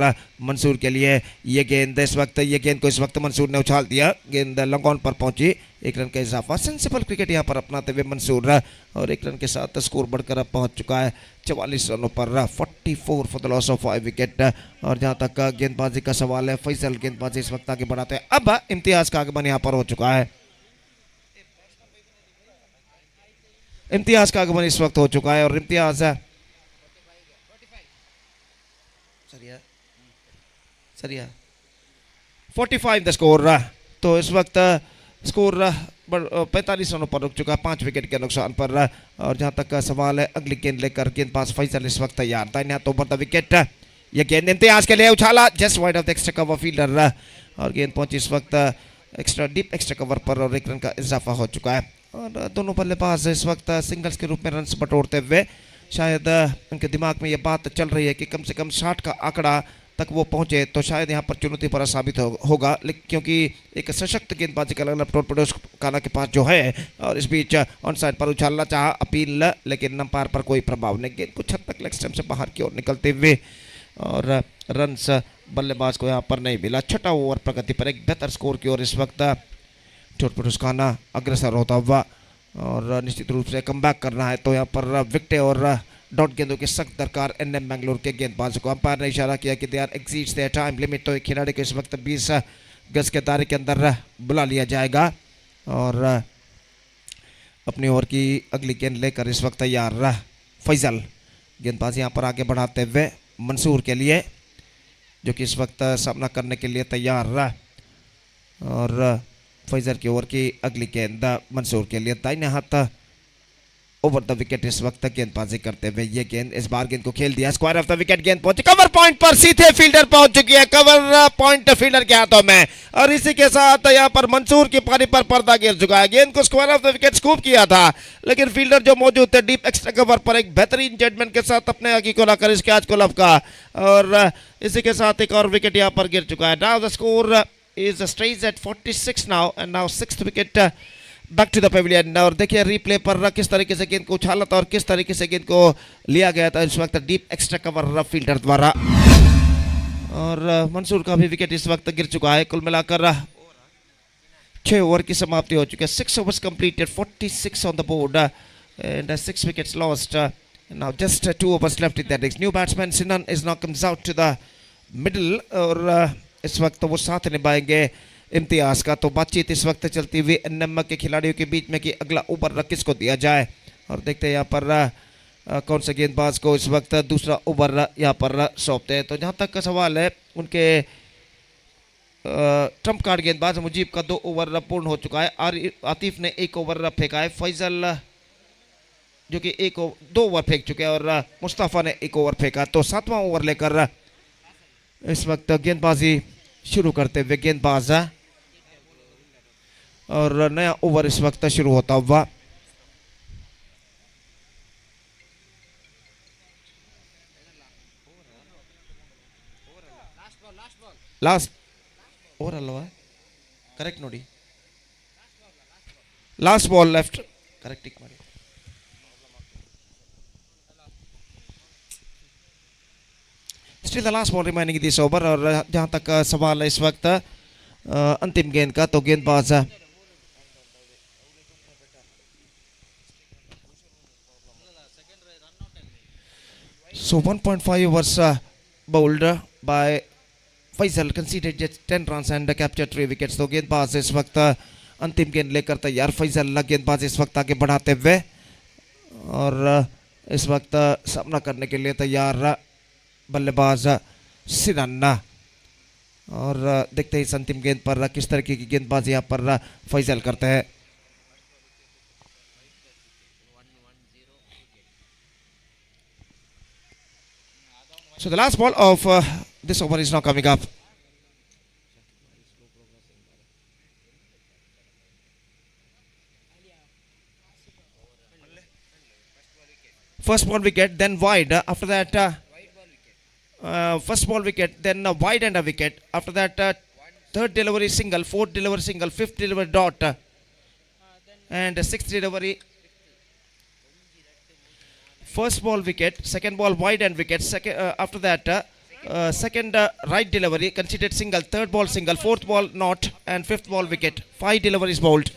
Speaker 4: मंसूर के लिए। ये गेंद को इस वक्त मंसूर ने उछाल दिया, गेंद लॉन्ग ऑन पर पहुंची, 1 रन का इजाफा। सेंसिबल क्रिकेट यहाँ पर अपनाते हुए मंसूर और 1 रन के साथ स्कोर बढ़कर अब पहुंच चुका है 44 रनों पर, 44 for the loss of 5 wicket. और जहाँ तक गेंदबाजी का सवाल है, फैजल गेंदबाजी इस वक्त आगे बढ़ाते हैं। अब इम्तियाज का आगमन यहाँ पर हो चुका है, इम्तियाज का आगमन इस वक्त हो चुका है और इम्तियाज सरिया 45 द स्कोर। तो इस वक्त स्कोर 45 रनों पर रुक चुका है 5 विकेट के नुकसान पर। और जहां तक का सवाल है, अगली गेंद लेकर गेंदबाज फैजल इस वक्त तैयार, दाहिने हाथों पर द विकेट। यह गेंद इम्तियाज के लिए उछाला, just wide off the extra cover fielder और गेंद पहुंची इस वक्त डीप एक्स्ट्रा कवर पर और 1 रन का इजाफा हो चुका है। और दोनों बल्लेबाज इस वक्त सिंगल्स के रूप में रन्स बटोरते हुए, शायद उनके दिमाग में ये बात चल रही है कि कम से कम 60 का आंकड़ा तक वो पहुंचे तो शायद यहाँ पर चुनौती भरा साबित होगा, क्योंकि एक सशक्त गेंदबाजी का लगना टॉर्पेडोज काना के पास जो है। और इस बीच ऑन साइड पर उछालना चाहा अपील, लेकिन अंपायर पर कोई प्रभाव नहीं, गेंद कुछ हद तक लेग स्टंप से बाहर की ओर निकलते हुए और रन्स बल्लेबाज को यहाँ पर नहीं मिला। 6वां ओवर प्रगति पर एक बेहतर स्कोर की ओर इस वक्त टॉर्पेडोज काना अग्रसर होता हुआ और निश्चित रूप से कमबैक करना है तो यहाँ पर विकेट और डॉट गेंदों के सख्त दरकार एनएम मैंगलोर के गेंदबाजों को। अंपायर ने इशारा किया कि they are exceeds their time limit, तो एक खिलाड़ी को इस वक्त 20 गज के दायरे के अंदर बुला लिया जाएगा और अपनी ओर की अगली गेंद लेकर इस वक्त तैयार फैजल, गेंदबाज यहाँ पर आगे बढ़ाते हुए मंसूर के लिए, जो कि इस वक्त सामना करने के लिए तैयार और फैजल की ओवर की अगली गेंद मंसूर के लिए, दाहिने हाथ ओवर द विकेट इस वक्त गेंदबाजी करते हुए। ये गेंद इस बार गेंद को खेल दिया, स्क्वायर ऑफ द विकेट गेंद पहुंची कवर पॉइंट पर, सीधे फील्डर पहुंच चुकी है, कवर पॉइंट फील्डर के हाथों में। और इसी के साथ यहां पर मंसूर की पारी पर पर्दा गिर चुका है। गेंद को square of the wicket scoop किया था, लेकिन फील्डर जो मौजूद थे डीप एक्स्ट्रा कवर पर एक बेहतरीन जजमेंट के साथ अपने आगे को लाकर इस कैच को लपका और इसी के साथ एक और विकेट यहां पर गिर चुका है। Now the score is stays at 46 now and now 6th wicket back to the pavilion। और देखिए रिप्ले पर किस तरीके से गेंद को उछाला था और किस तरीके से गेंद को लिया गया था इस वक्त डीप एक्स्ट्रा कवर फील्डर द्वारा। और मंसूर का भी विकेट इस वक्त गिर चुका है। कुल मिलाकर 6 ओवर की समाप्ति हो चुकी है। 6 overs completed, 46 on the board and 6 wickets lost। Now just 2 overs left in the innings। New batsman Sinan is now comes out to the middle और इस वक्त वो साथ निभाएंगे इम्तियाज का। तो बातचीत इस वक्त चलती हुई एनएम के खिलाड़ियों के बीच में कि अगला ओवर किसको दिया जाए और देखते हैं यहाँ पर कौन से गेंदबाज को इस वक्त दूसरा ओवर यहाँ पर सौंपते हैं। तो जहाँ तक का सवाल है उनके ट्रम्प कार्ड गेंदबाज मुजीब का 2 ओवर पूर्ण हो चुका है। आतिफ ने 1 ओवर फेंका है, फैजल जो कि 2 ओवर फेंक चुके हैं और मुस्तफ़ा ने 1 ओवर फेंका। तो 7वां ओवर लेकर इस वक्त गेंदबाजी शुरू करते हुए गेंदबाज और नया ओवर इस वक्त शुरू होता हुआ। लास्ट ओवर अल्वा करेक्ट नोडी, last ball left correct tick मारी। Still the last ball remaining this over और जहां तक सवाल है इस वक्त अंतिम गेंद का, तो गेंदबाज so 1.5 overs bowled by Faisal, conceded just 10 runs and captured 3 wickets। तो गेंदबाज इस वक्त अंतिम गेंद लेकर तैयार, फैजल गेंदबाज इस वक्त आगे बढ़ाते हुए और इस वक्त सामना करने के लिए तैयार बल्लेबाज सिराना। और देखते हैं इस अंतिम गेंद पर किस तरीके की गेंदबाजी यहाँ पर फैजल करते हैं। So the last ball of this over is now coming up. First ball wicket, then wide. After that, first ball wicket, then wide and a wicket. After that, third delivery single, fourth delivery single, fifth delivery dot, and sixth delivery. First ball wicket, second ball wide and wicket. Second, after that, second right delivery considered single, third ball single, fourth ball not, and fifth ball wicket. 5 deliveries bowled.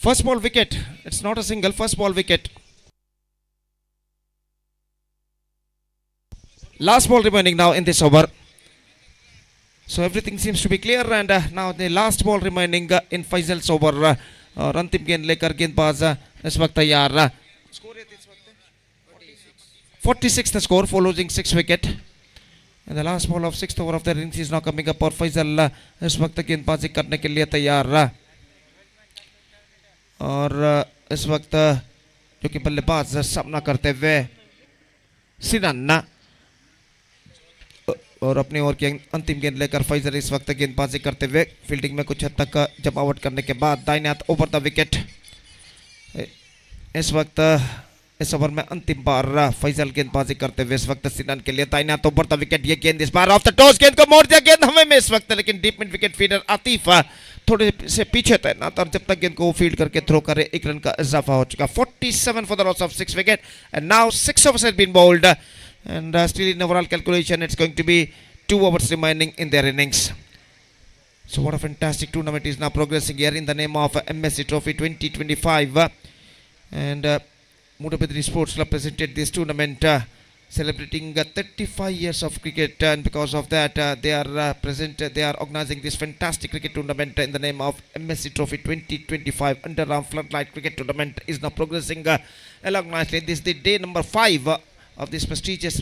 Speaker 4: First ball wicket. It's not a single. First ball wicket. Last ball remaining now in this over. So everything seems to be clear and now the last ball remaining in Faisal's over. और अंतिम गेंद लेकर गेंदबाज इस वक्त तैयार। 46 the score for losing 6 wicket. And the last ball of 6th over of the innings is now coming up और फैसल इस वक्त गेंदबाजी करने के लिए तैयार। और इस वक्त जो कि बल्लेबाज सामना करते हुए सिराना और अपनी ओर की अंतिम गेंद लेकर फैजल इस वक्त गेंदबाजी करते हुए फील्डिंग में कुछ हद तक जमावट करने के बाद दाहिने हाथ ओवर द विकेट। इस वक्त इस ओवर में अंतिम बार फैजल गेंदबाजी करते हुए इस वक्त सिनान के लिए दाहिने हाथ ओवर द विकेट। ये गेंद इस बार ऑफ द टॉस, गेंद को मोड़ दिया, गेंद हमें में इस वक्त, लेकिन deep mid wicket fielder Atif थोड़े से पीछे तैनात और जब तक गेंद को फील्ड करके थ्रो करे 1 रन का इजाफा हो चुका। 47 for the loss of 6 wicket and now 6 overs has been bowled and still in overall calculation it's going to be 2 overs remaining in their innings. So what a fantastic tournament is now progressing here in the name of MSC Trophy 2025 and Moodbidri Sports Club presented this tournament celebrating 35 years of cricket and because of that they are organizing this fantastic cricket tournament in the name of MSC Trophy 2025 Underarm Floodlight Cricket Tournament is now progressing along nicely. This is the day number 5 of this prestigious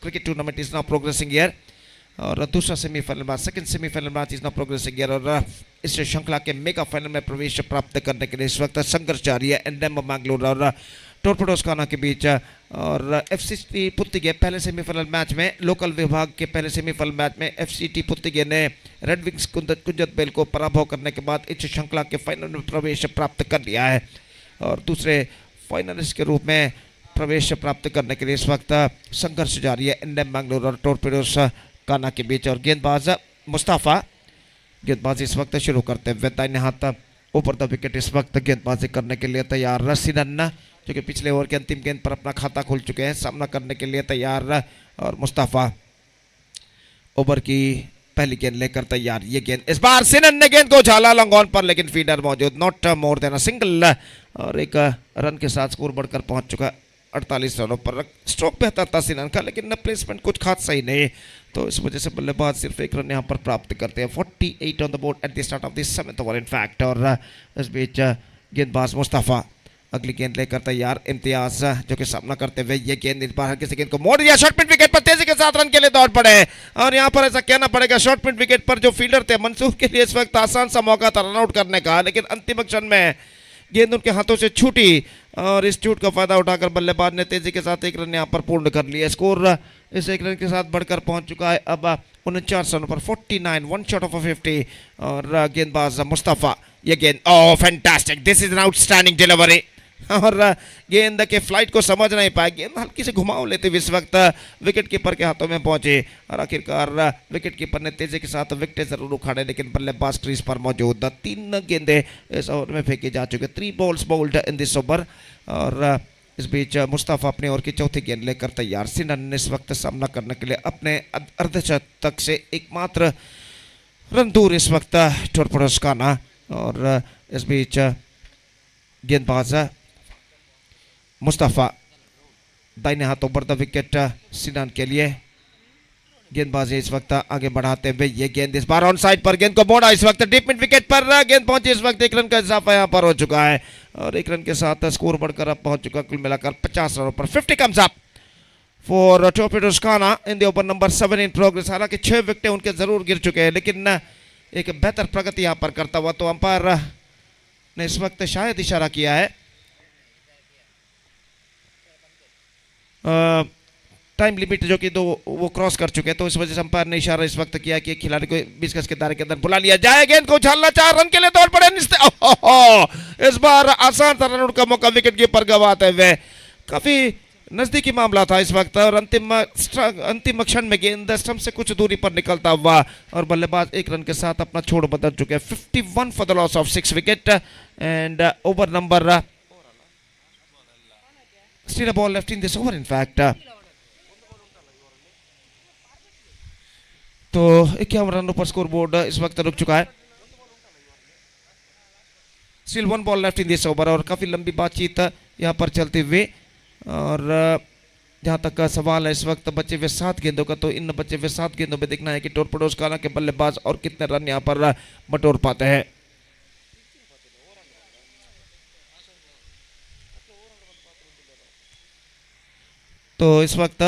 Speaker 4: cricket tournament is now progressing here और दूसरा semifinal match second semifinal match is now progressing here और इस श्रृंखला के mega final में प्रवेश प्राप्त करने के लिए इस वक्त संघर्ष जारी है एंडम मंगलोर और टोरपेडोस काना के बीच। और एफसीटी पुत्तिगे पहले सेमीफाइनल मैच में, लोकल विभाग के पहले सेमीफाइनल मैच में एफसीटी पुत्तिगे ने रेड विंग्स कुंजतबेल को पराभव करने के बाद इस श्रृंखला के फाइनल में प्रवेश प्राप्त कर लिया है और दूसरे फाइनलिस्ट के रूप में प्रवेश प्राप्त करने के लिए इस वक्त संघर्ष जारी है इंडियन मैंगलोर और टोरपेडोस काना के बीच। और गेंदबाज मुस्ताफा गेंदबाजी इस वक्त शुरू करते हुए दाहिने हाथ ऊपर द विकेट इस वक्त गेंदबाजी करने के लिए तैयार। सिनन जो कि पिछले ओवर के अंतिम गेंद पर अपना खाता खोल चुके हैं, सामना करने के लिए तैयार। और मुस्ताफा ओवर की पहली गेंद लेकर तैयार। ये गेंद इस बार सिनन ने गेंद को उछाला लॉन्ग ऑन पर, लेकिन फीडर मौजूद, not more than a single. और एक रन के साथ स्कोर बढ़कर पहुंच चुका 48 रनों पर। स्ट्रोक बेहतर था सिनन का, लेकिन प्लेसमेंट कुछ खास सही नहीं, तो इस वजह से बल्लेबाज सिर्फ एक रन यहाँ पर प्राप्त करते हैं। 48 on the board at the start of the 7th over in fact. और इस बीच गेंदबाज मुस्ताफा अगली गेंद लेकर तैयार। इम्तियाज जो कि सामना करते हुए ये गेंद इस बार किसी गेंद को मोड़ दिया, शॉर्ट मिड विकेट पर तेजी के साथ रन के लिए दौड़ पड़े। और यहाँ पर ऐसा कहना पड़ेगा शॉर्ट मिड विकेट पर जो फील्डर थे मंसूर के लिए इस वक्त आसान सा मौका था रन आउट करने का, लेकिन अंतिम क्षण में गेंद उनके हाथों से छूटी और इस छूट का फायदा उठाकर बल्लेबाज ने तेजी के साथ एक रन यहाँ पर पूर्ण कर लिया। स्कोर इस एक रन के साथ बढ़कर पहुंच चुका है अब 49 रनों पर, 49, वन शॉट ऑफ 50। और गेंदबाज मुस्तफा ये गेंद, oh fantastic, this is an outstanding delivery. और गेंद के फ्लाइट को समझ नहीं पाए, गेंद हल्की से घुमाव लेते हुए इस वक्त विकेट कीपर के हाथों में पहुंचे और आखिरकार विकेट कीपर ने तेजी के साथ विकेट जरूर उखाड़े, लेकिन बल्लेबाज क्रीज पर मौजूद। 3 गेंदें इस ओवर में फेंकी जा चुकी, 3 बॉल्स बाउल्ड इन दिस ओवर। और इस बीच मुस्तफा अपने ओवर की चौथी गेंद लेकर तैयार। सिनन ने इस वक्त सामना करने के लिए अपने अर्धशतक से एकमात्र रन दूर इस वक्त टोरपेडोस काना। और इस बीच गेंदबाज मुस्तफा दाहिने हाथ ओवर द विकेट सिनन के लिए गेंदबाजी इस वक्त आगे बढ़ाते हुए ये गेंद इस बार ऑन साइड पर, गेंद को मोड़ा इस वक्त डीप मिड विकेट पर, गेंद पहुंची इस वक्त, एक रन का इजाफा यहाँ पर हो चुका है और एक रन के साथ स्कोर बढ़कर अब पहुंच चुका कुल मिलाकर 50 रनों पर। 50 कम्स अप फॉर टोरपेडोस काना इन the over number 7 in progress. हालांकि 6 विकेटें उनके जरूर गिर चुके हैं, लेकिन एक बेहतर प्रगति यहाँ पर करता हुआ तो अंपायर ने इस वक्त शायद इशारा किया है टाइम लिमिट जो कि वो क्रॉस कर चुके हैं, तो इस वजह से अंपायर ने इशारा इस वक्त किया कि खिलाड़ी को 20 गज के दायरे के अंदर बुला लिया जाए। गेंद को उछालना, 4 रन के लिए दौड़ पड़े इस बार आसान था रन आउट का मौका विकेट कीपर गंवाते हुए। काफी नजदीकी मामला था इस वक्त और अंतिम क्षण में गेंद स्टंप से कुछ दूरी पर निकलता हुआ और बल्लेबाज एक रन के साथ अपना छोड़ बदल चुके हैं। 51 for the loss of 6 wicket and over number still a ball left in this over in fact। तो 51 रनों पर स्कोर बोर्ड इस वक्त रुक चुका है। Still 1 ball left in this over और काफी लंबी बातचीत यहाँ पर चलती हुई और जहाँ तक का सवाल है इस वक्त बचे हुए 7 गेंदों का, तो इन बचे हुए 7 गेंदों में देखना है कि टोरपेडोस काना के बल्लेबाज और कितने रन यहाँ पर बटोर पाते हैं। तो इस वक्त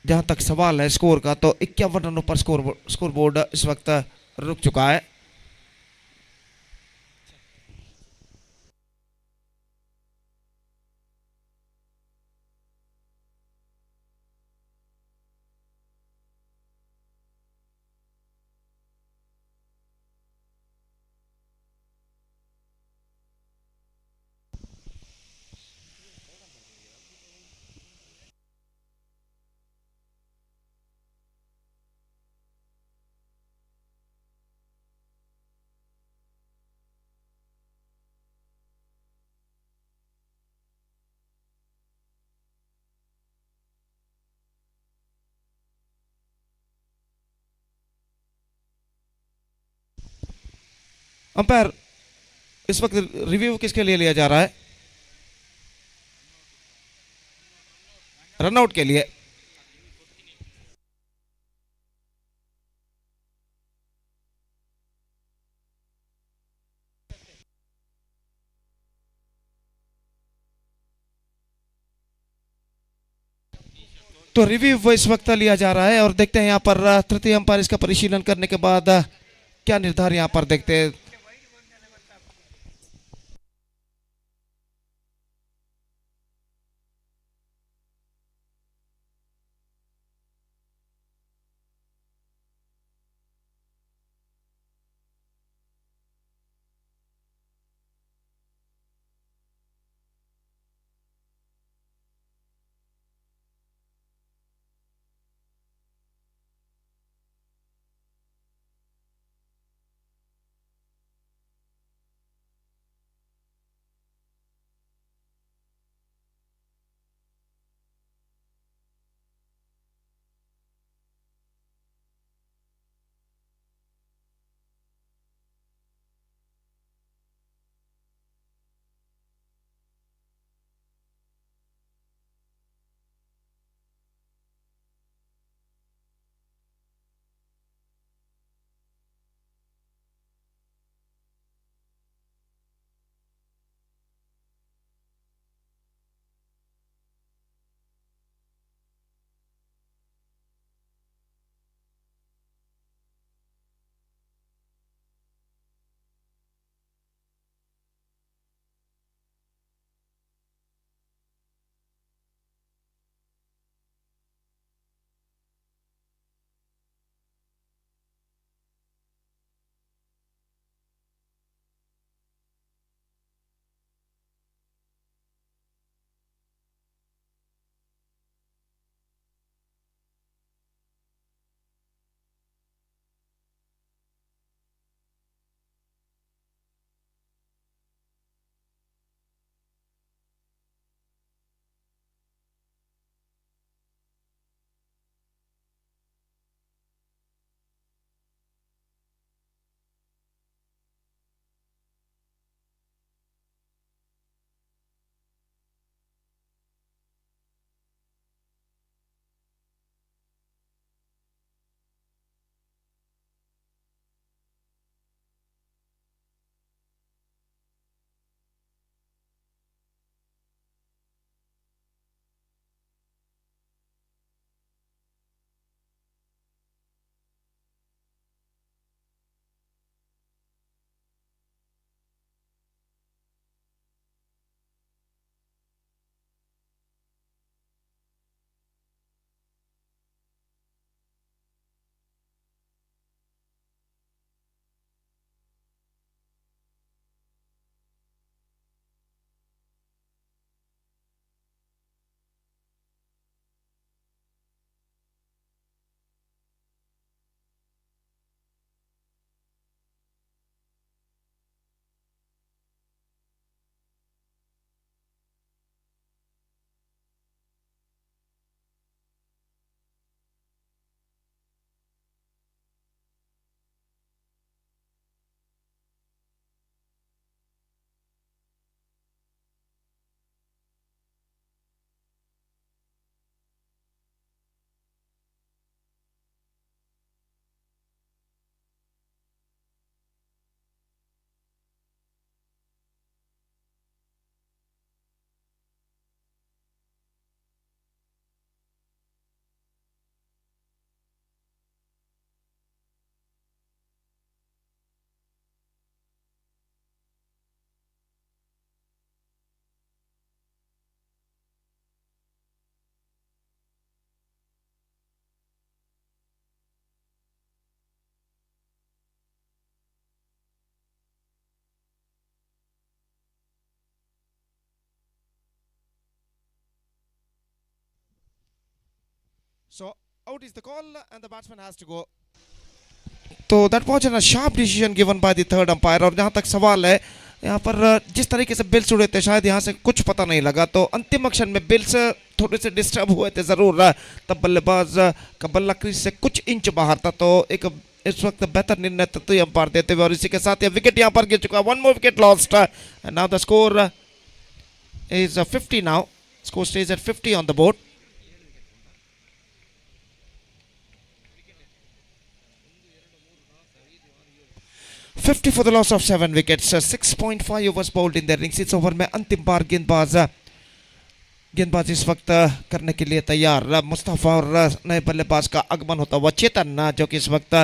Speaker 4: जहां तक सवाल है स्कोर का, तो 51 रनों पर स्कोर बोर्ड इस वक्त रुक चुका है। अंपायर इस वक्त रिव्यू किसके लिए लिया जा रहा है? रनआउट के लिए। तो रिव्यू वो इस वक्त लिया जा रहा है और देखते हैं यहाँ पर तृतीय अंपायर इसका परिशीलन करने के बाद क्या निर्धार यहाँ पर देखते हैं। So out is the call and the batsman has to go. तो that was an sharp decision given by the third umpire. और जहाँ तक सवाल है यहाँ पर जिस तरीके से बिल्स उड़े थे शायद यहाँ से कुछ पता नहीं लगा, तो अंतिम अक्षर में बिल्स थोड़े से डिस्टर्ब हुए थे ज़रूर, तब बल्लेबाज का बल्ला क्रीज से कुछ इंच बाहर था, तो एक इस वक्त बेहतर निर्णय तो अंपायर देते हुए। और इसी के साथ यह विकेट यहाँ पर गिर चुका, one more wicket lost and now the score is 50 now, score stage at 50 on the board. $50 for the loss of 7 wickets. 6.5 overs bowled in the innings. इस ओवर में अंतिम बार गेंदबाज इस वक्त करने के लिए तैयार मुस्तफा और नए बल्लेबाज का आगमन होता हुआ चेतन, जो कि इस वक्त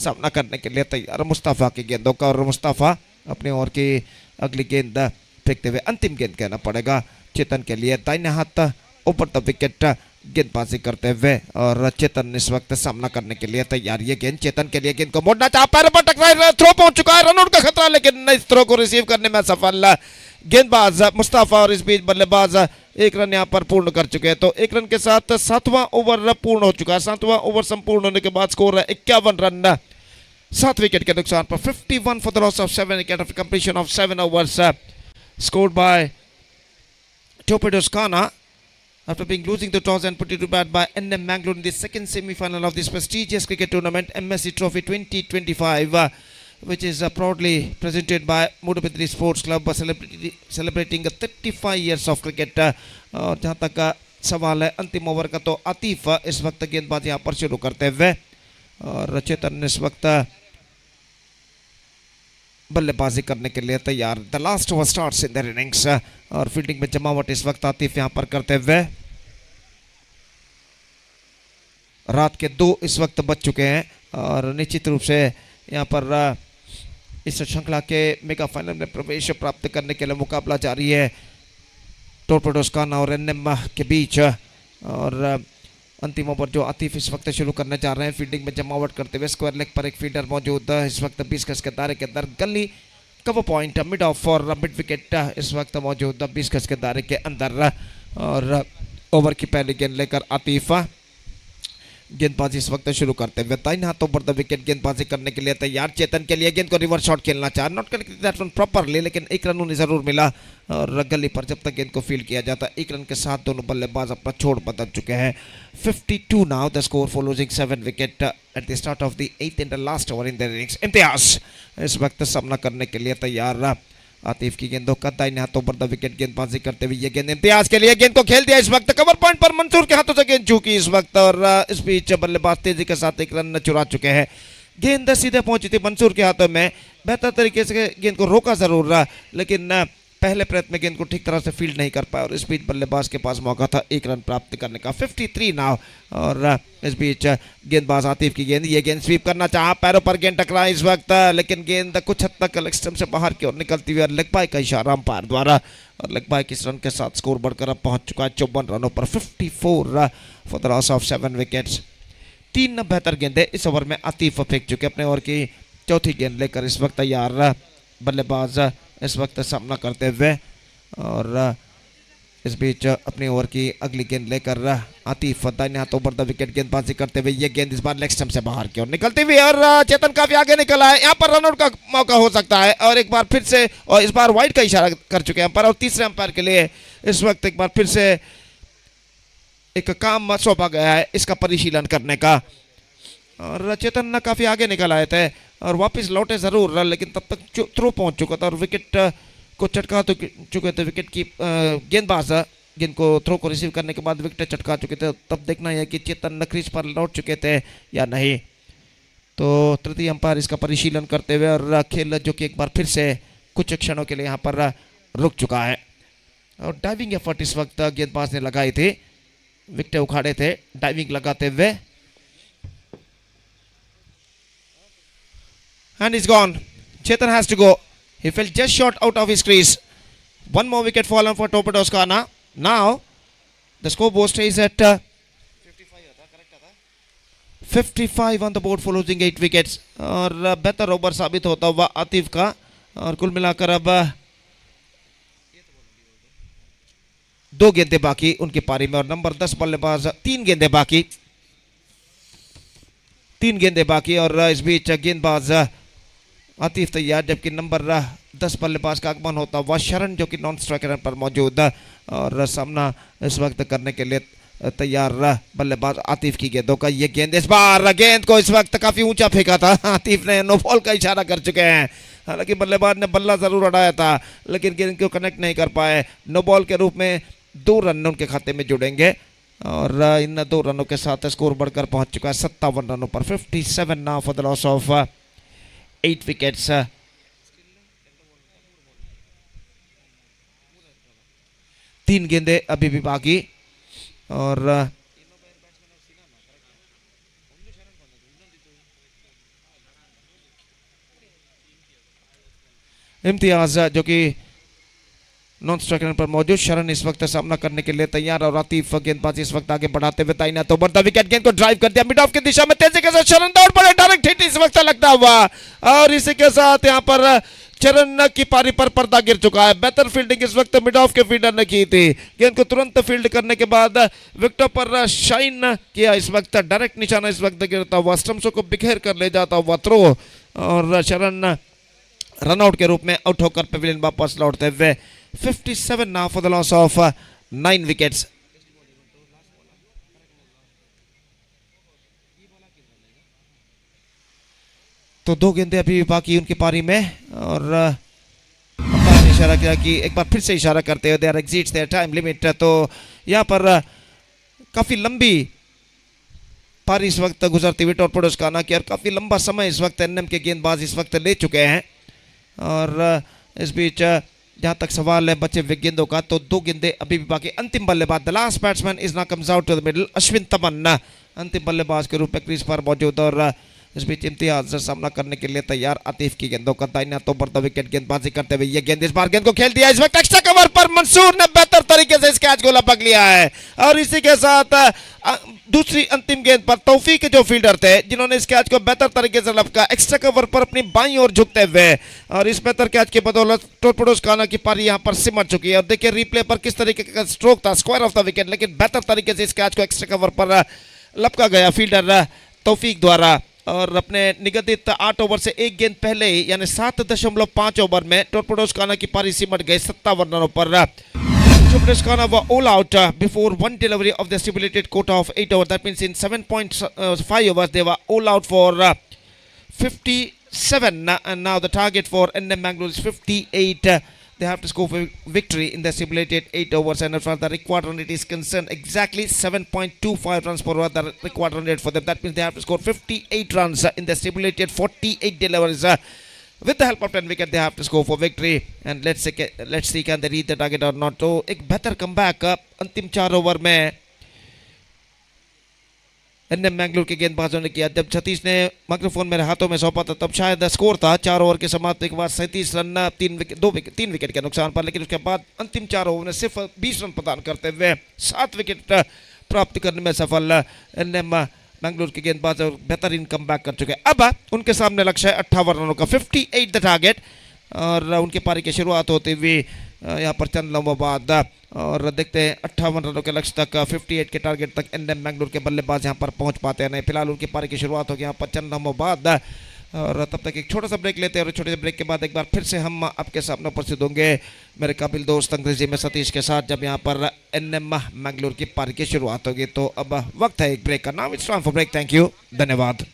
Speaker 4: सामना करने के लिए तैयार मुस्तफा की गेंदों का। और मुस्तफा अपने ओवर की अगली गेंद फेंकते हुए अंतिम गेंद कहना पड़ेगा चेतन के लिए, दाहिने हाथ ऊपर द विकेट गेंदबाजी करते हुए। और चेतन इस वक्त सामना करने के लिए तैयार। ये गेंद चेतन के लिए, गेंद को मोड़ना चाहा, पैर पर टकराई, थ्रो पहुंच चुका है, रनआउट का खतरा, लेकिन इस थ्रो को रिसीव करने में सफल गेंदबाज मुस्तफा। और इस बीच बल्लेबाज एक रन यहां पर पूर्ण कर चुके हैं, तो एक रन के साथ 7वां ओवर पूर्ण हो चुका है। 7वां ओवर संपूर्ण होने के बाद स्कोर है 51 रन 7 विकेट के नुकसान पर। 51 for the loss of 7 wicket after completion of 7 overs scored by Torpedoes Khana after being losing the toss and put it to bat by NM Mangalore in the second semi-final of this prestigious cricket tournament, MSC Trophy 2025, which is proudly presented by Moodbidri Sports Club, celebrating 35 years of cricket. और जहाँ तक सवाल है अंतिम over का, तो आतिफ इस वक्त गेंदबाजी यहाँ पर शुरू करते हुए, और चेतन इस वक्त बल्लेबाजी करने के लिए तैयार। The last over starts in their innings. और फील्डिंग में जमावट इस वक्त आतिफ यहां पर करते हुए। रात के 2 इस वक्त बज चुके हैं, और निश्चित रूप से यहां पर इस श्रृंखला के मेगा फाइनल में प्रवेश प्राप्त करने के लिए मुकाबला जारी है टोरपेडोस खाना और एनएम के बीच। और अंतिम ओवर जो आतिफ इस वक्त शुरू करने जा रहे हैं, फील्डिंग में जमावट करते हुए। स्क्वायर लेग पर एक फील्डर मौजूद इस वक्त 20 गज के दायरे के अंदर, गली कवर पॉइंट मिड ऑफ और मिड विकेट इस वक्त मौजूद 20 गज के दायरे के अंदर। और ओवर की पहली गेंद लेकर आतिफ गेंदबाजी इस वक्त शुरू करते हुए, दाहिने हाथों पर द विकेट गेंदबाजी करने के लिए तैयार। चेतन के लिए गेंद को रिवर्स शॉट खेलना चाह, not connected that one properly, लेकिन एक रन उन्हें जरूर मिला। और गली पर जब तक गेंद को फील्ड किया जाता, एक रन के साथ दोनों बल्लेबाज अपना छोड़ बदल चुके हैं। 52 now the score for losing 7 wicket at the start of the 8th and last over in the innings. Imtiaz इस वक्त सामना करने के लिए तैयार। आतिफ की गेंदों का दाहिने हाथों पर द विकेट गेंदबाजी करते हुए, ये गेंद इम्तियाज के लिए, गेंद को खेल दिया इस वक्त कवर पॉइंट पर, मंसूर के हाथों से गेंद चूकी इस वक्त। और इस बीच बल्लेबाज तेजी के साथ एक रन चुरा चुके हैं। गेंद सीधे पहुंची थी मंसूर के हाथों में, बेहतर तरीके से गेंद को रोका जरूर रहा, लेकिन पहले प्रयत्न में गेंद को ठीक तरह से फील्ड नहीं कर पाया। और इस बीच बल्लेबाज के पास मौका था एक रन प्राप्त करने का। 53 नाउ। और इस बीच गेंदबाज आतिफ की गेंद, ये गेंद स्वीप करना चाहा, पैरों पर गेंद टकरा इस वक्त, लेकिन गेंद कुछ हद तक लेग स्टंप से बाहर की ओर निकलती हुई, और लेग बाय का इशारा अंपायर द्वारा। और लेग बाय के इस रन के साथ स्कोर बढ़कर अब पहुंच चुका है 54 रनों पर। 54 for the loss of 7 wickets. 3 बेहतर गेंदें इस ओवर में आतिफ फेंक चुके, अपने ओवर की चौथी गेंद लेकर इस वक्त तैयार बल्लेबाज इस वक्त सामना करते हुए। और इस बीच अपनी ओवर की अगली गेंद लेकर आतिफ दाहिने हाथों पर द विकेट गेंदबाजी करते हुए, ये गेंद इस बार लेग स्टंप से बाहर की ओर निकलती हुई, और चेतन काफी आगे निकला है, यहाँ पर रनआउट का मौका हो सकता है। और एक बार फिर से, और इस बार वाइड का इशारा कर चुके हैं अंपायर, और तीसरे अंपायर के लिए इस वक्त एक बार फिर से एक काम सौंपा गया है इसका परिशीलन करने का। और चेतन काफी आगे निकल आए थे और वापस लौटे जरूर, लेकिन तब तक थ्रो पहुंच चुका था और विकेट को चटका तो चुके थे। विकेट की गेंदबाज गेंद को थ्रो को रिसीव करने के बाद विकेट चटका चुके थे, तब देखना है कि चेतन क्रीज पर लौट चुके थे या नहीं। तो तृतीय अंपायर इसका परिशीलन करते हुए, और खेल जो कि एक बार फिर से कुछ क्षणों के लिए यहाँ पर रुक चुका है। और डाइविंग एफर्ट इस वक्त गेंदबाज ने लगाई थी, विकेट उखाड़े थे डाइविंग लगाते हुए। And he's gone. Chetan has to go. He fell just short out of his crease. One more wicket fallen for Torpedoes Khana. Now the scoreboard stays at 55 on the board for losing 8 wickets. और बेहतर over साबित होता हुआ आतिफ का, और कुल मिलाकर अब 2 गेंदें बाकी उनकी पारी में, और नंबर 10 बल्लेबाज 3 गेंदें बाकी। 3 गेंदें बाकी और इस बीच गेंदबाज आतिफ तैयार, जबकि नंबर 10 बल्लेबाज का आगमन होता हुआ शरण जो कि नॉन स्ट्राइकर पर मौजूद और सामना इस वक्त करने के लिए तैयार बल्लेबाज आतिफ की गेंदों का ये गेंद, इस बार गेंद को इस वक्त काफी ऊंचा फेंका था, आतिफ ने नो बॉल का इशारा कर चुके हैं। हालांकि बल्लेबाज ने बल्ला जरूर उड़ाया था लेकिन गेंद को कनेक्ट नहीं कर पाए। नो बॉल के रूप में 2 रन उनके खाते में जुड़ेंगे और इन 2 रनों के साथ स्कोर बढ़कर पहुंच चुका है 57 रनों पर। 57 now for the loss of 8 wickets. 3 गेंदें अभी भी बाकी और इम्तियाज जो कि नॉन स्ट्राइकर पर मौजूद, शरण इस वक्त सामना करने के लिए तैयार और आतिफ गेंदबाजी इस वक्त आगे बढ़ाते हुए दाहिना तो बढ़ता विकेट, गेंद को ड्राइव कर दिया मिड ऑफ की दिशा में तेजी के साथ, शरण दौड़ पड़े, डायरेक्ट हिट इस वक्त लगता हुआ और इसी के साथ यहां पर चरण की पारी पर पर्दा गिर चुका है। बेहतर फील्डिंग इस वक्त मिड ऑफ के फील्डर ने की थी, गेंद को तुरंत फील्ड करने के बाद विकेटों पर शाइन किया, इस वक्त डायरेक्ट निशाना इस वक्त गिरता हुआ, स्टंप्सों को बिखेर कर ले जाता हुआ थ्रो और शरण रनआउट के रूप में आउट होकर पवेलियन वापस लौटते हुए। 57 now for the loss of 9 wickets. तो 2 गेंदें अभी बाकी उनकी पारी में और अंपायर ने इशारा किया कि एक बार फिर से इशारा करते हुए there exits their time limit. तो यहाँ पर काफी लंबी पारी इस वक्त गुजरती हुई टॉर्पेडोज उसका ना कि और काफी लंबा समय इस वक्त एनएम के गेंदबाज इस वक्त ले चुके हैं और इस बीच जहां तक सवाल है बचे हुए गेंदों का तो 2 गेंदें अभी भी बाकी। अंतिम बल्लेबाज the last batsman is now comes out to the middle, Ashwin Tamanna अंतिम बल्लेबाज के रूप में क्रीज पर मौजूद और इस बीच इम्तियाज से सामना करने के लिए तैयार आतिफ की गेंदों का दाहिना तो बढ़ता विकेट गेंदबाजी करते हुए ये गेंद इस बार गेंद को खेल दिया, इस वक्त एक्स्ट्रा कवर पर मंसूर ने बेहतर तरीके से इस कैच को लपक लिया है और इसी के साथ दूसरी अंतिम गेंद पर तौफीक जो फील्डर थे जिन्होंने इस कैच को बेहतर तरीके से लपका, एक्स्ट्रा कवर पर अपनी बाईं ओर झुकते हुए और इस बेहतर कैच की बदौलत टॉर्पेडोज खाना की पारी यहां पर सिमट चुकी है। और देखिए रिप्ले पर किस तरीके का स्ट्रोक था, स्क्वायर ऑफ द विकेट, लेकिन बेहतर तरीके से इस कैच को एक्स्ट्रा कवर पर लपका गया फील्डर तौफीक द्वारा और अपने निगदित 8 ओवर से 1 गेंद पहले ही यानी 7.5 ओवर में टॉर्पेडोज खाना की पारी सिमट गई 57 रनों पर। टॉर्पेडोज खाना were all out before one delivery of the stipulated quota of 8 overs. That means in 7.5 overs they were all out for 57 and now the target for NM Mangalore is 58. They have to score for victory in the stipulated 8 overs and as far as the required run rate is concerned exactly 7.25 runs per over the required run rate for them. That means they have to score 58 runs in the stipulated 48 deliveries. With the help of 10 wicket they have to score for victory and let's see can they reach the target or not. तो एक बेहतर comeback अंतिम 4 over में NM Mangalore के गेंदबाजों ने किया। जब सतीश ने माइक्रोफोन मेरे हाथों में सौंपा था तब शायद स्कोर था 4 ओवर के समाप्ति के बाद 37 रन 3 विकेट के नुकसान पर, लेकिन उसके बाद अंतिम 4 ओवर में सिर्फ 20 रन प्रदान करते हुए 7 विकेट प्राप्त करने में सफल एनएम मैंगलोर के गेंदबाज बेहतरीन कमबैक कर चुके हैं। अब उनके सामने लक्ष्य है 58 रनों का, 58 द टारगेट और उनके पारी की शुरुआत होती हुई यहाँ पर चंद लम्हों बाद और देखते हैं 58 रनों के लक्ष्य तक 58 के टारगेट तक एनएम मैंगलोर के बल्लेबाज यहाँ पर पहुँच पाते हैं नहीं। फिलहाल उनकी पारी की शुरुआत होगी यहाँ पर चंद लम्हों बाद और तब तक एक छोटा सा ब्रेक लेते हैं और छोटे से ब्रेक के बाद एक बार फिर से हम आपके सामने उपस्थित होंगे मेरे काबिल दोस्त अंग्रेजी में सतीश के साथ जब यहाँ पर एनएम मैंगलोर की पारी की शुरुआत होगी। तो अब वक्त है एक ब्रेक का, now it's time for break. Thank you, धन्यवाद।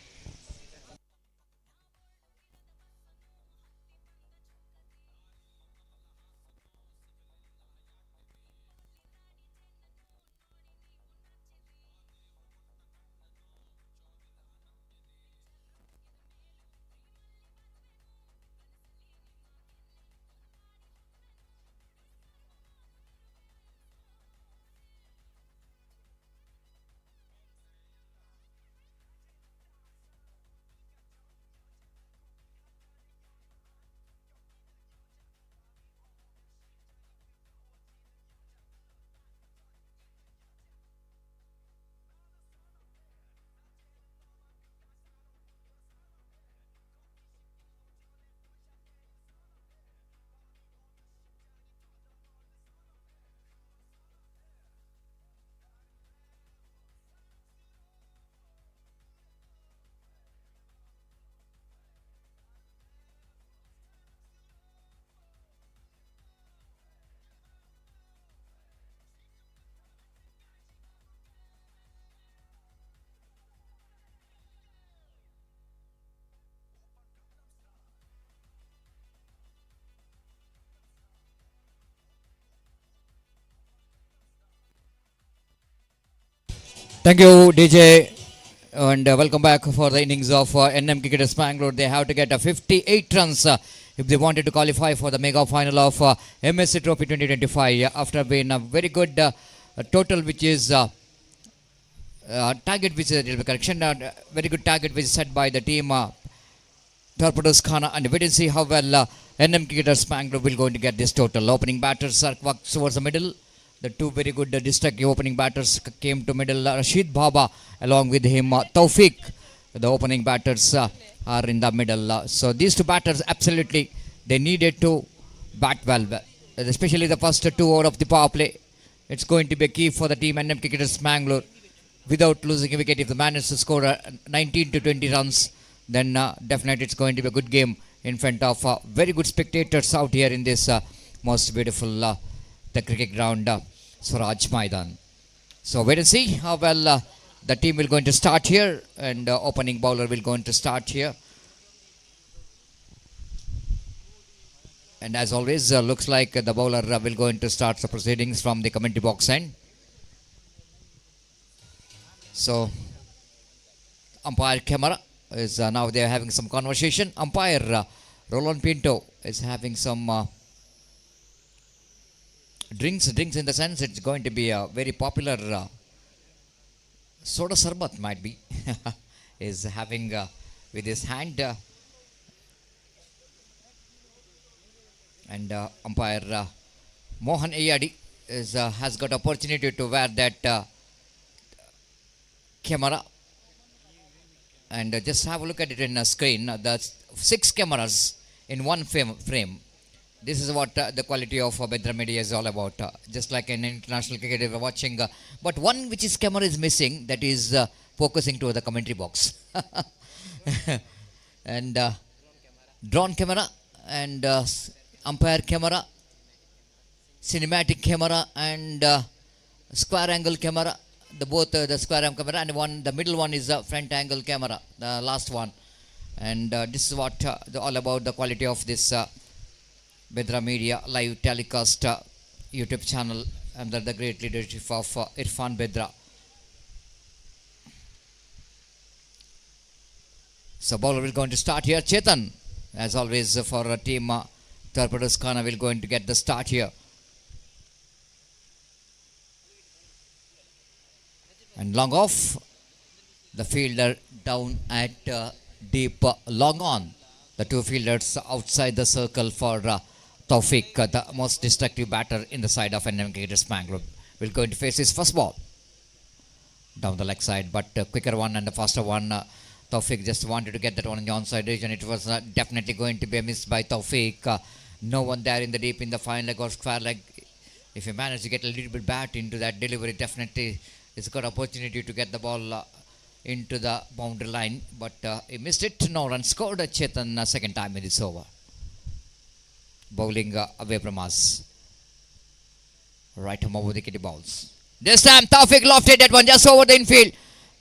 Speaker 3: Thank you, DJ, and welcome back for the innings of NM Cricketers Mangalore. They have to get 58 runs if they wanted to qualify for the mega final of MSC Trophy 2025 after being a very good total, which is target, which is a correction, very good target which is set by the team Torpedoes Khana, and wait and see how well NM Cricketers Mangalore will going to get this total. Opening batters are walks towards the middle. The two very good destructive opening batters came to middle. Rashid Baba along with him Taufik. The opening batters are in the middle. So these two batters absolutely they needed to bat well, especially the first two over of the power play. It's going to be a key for the team NM Cricketers Mangalore. Without losing a wicket, if the managed to score 19 to 20 runs, then definitely it's going to be a good game in front of very good spectators out here in this most beautiful the cricket ground, Swaraj Maidan. So wait and see how well the team will going to start here, and opening bowler will going to start here. And as always, looks like the bowler will going to start the proceedings from the commentary box end. So umpire camera is now they are having some conversation. Umpire Roland Pinto is having some drinks in the sense it's going to be a very popular soda sarbat might be is having with his hand and umpire Mohan Ayadi is has got opportunity to wear that camera, and just have a look at it in a screen. The 6 cameras in one frame. This is what the quality of Bedra Media is all about. Just like in international cricket, we're watching. But one which is camera is missing, that is focusing to the commentary box. And drone camera and umpire camera, cinematic camera and square angle camera. The both the square arm camera and the middle one is the front angle camera, the last one. And this is what all about the quality of this Bedra Media live telecast YouTube channel under the great leadership of Irfan Bedra. So bowler will going to start here. Chetan, as always for team Torpedoes Khana, will going to get the start here. And long off, the fielder down at deep long on. The two fielders outside the circle for Taufik, the most destructive batter in the side of NM Cricketers Mangalore, will go to face his first ball down the leg side, but quicker one and the faster one. Taufik just wanted to get that one in the onside region. It was definitely going to be a miss by Taufik. No one there in the deep in the fine leg or square leg. If you manage to get a little bit bat into that delivery, definitely it's got opportunity to get the ball into the boundary line, but he missed it. No run scored. Chetan second time in this over. Bowling away from us. Right arm over the kitty balls. This time Taufik lofted that one just over the infield.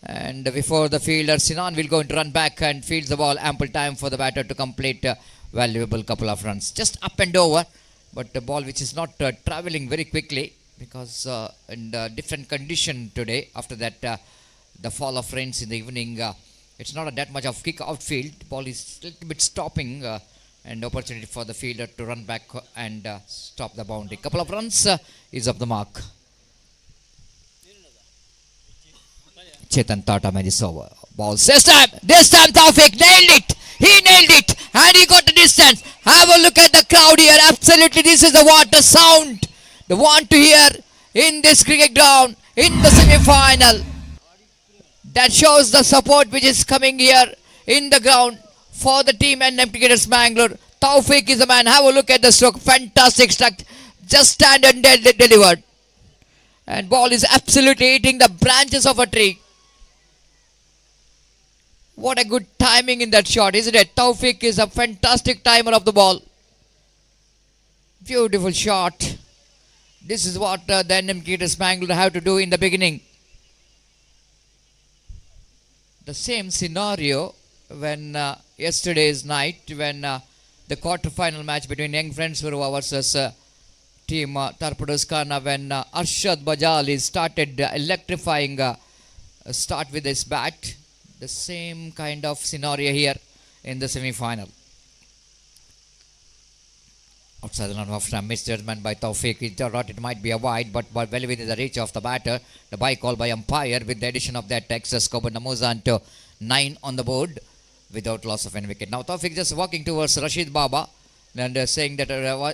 Speaker 3: And before the fielder Sinan will go to run back and fields the ball. Ample time for the batter to complete valuable couple of runs. Just up and over, but the ball which is not travelling very quickly, because in different condition today, after that the fall of rains in the evening, it's not that much of kick outfield. Ball is a little bit stopping, and opportunity for the fielder to run back and stop the boundary. Couple of runs is up the mark. Chetan Tata made this over. Ball this time Taufik nailed it. He nailed it and he got the distance. Have a look at the crowd here. Absolutely, this is the water sound they want to hear in this cricket ground in the semi-final. That shows the support which is coming here in the ground for the team NM Cricketers Mangalore. Taufik is the man. Have a look at the stroke. Fantastic stroke. Just stand and delivered. And ball is absolutely hitting the branches of a tree. What a good timing in that shot, isn't it? Taufik is a fantastic timer of the ball. Beautiful shot. This is what the NM Cricketers Mangalore have to do in the beginning. The same scenario when yesterday's night, when the quarter-final match between Young Friends Viruva versus team Torpedoes Khana, when Arshad Bajal is started electrifying start with his bat. The same kind of scenario here in the semi-final. Outside the line of misjudgment by Taufik. He thought it might be a wide, but well within the reach of the batter. The bye call by umpire with the addition of that extra score. Namuzan to 9 on the board without loss of any wicket. Now Taufik just walking towards Rashid Baba and saying that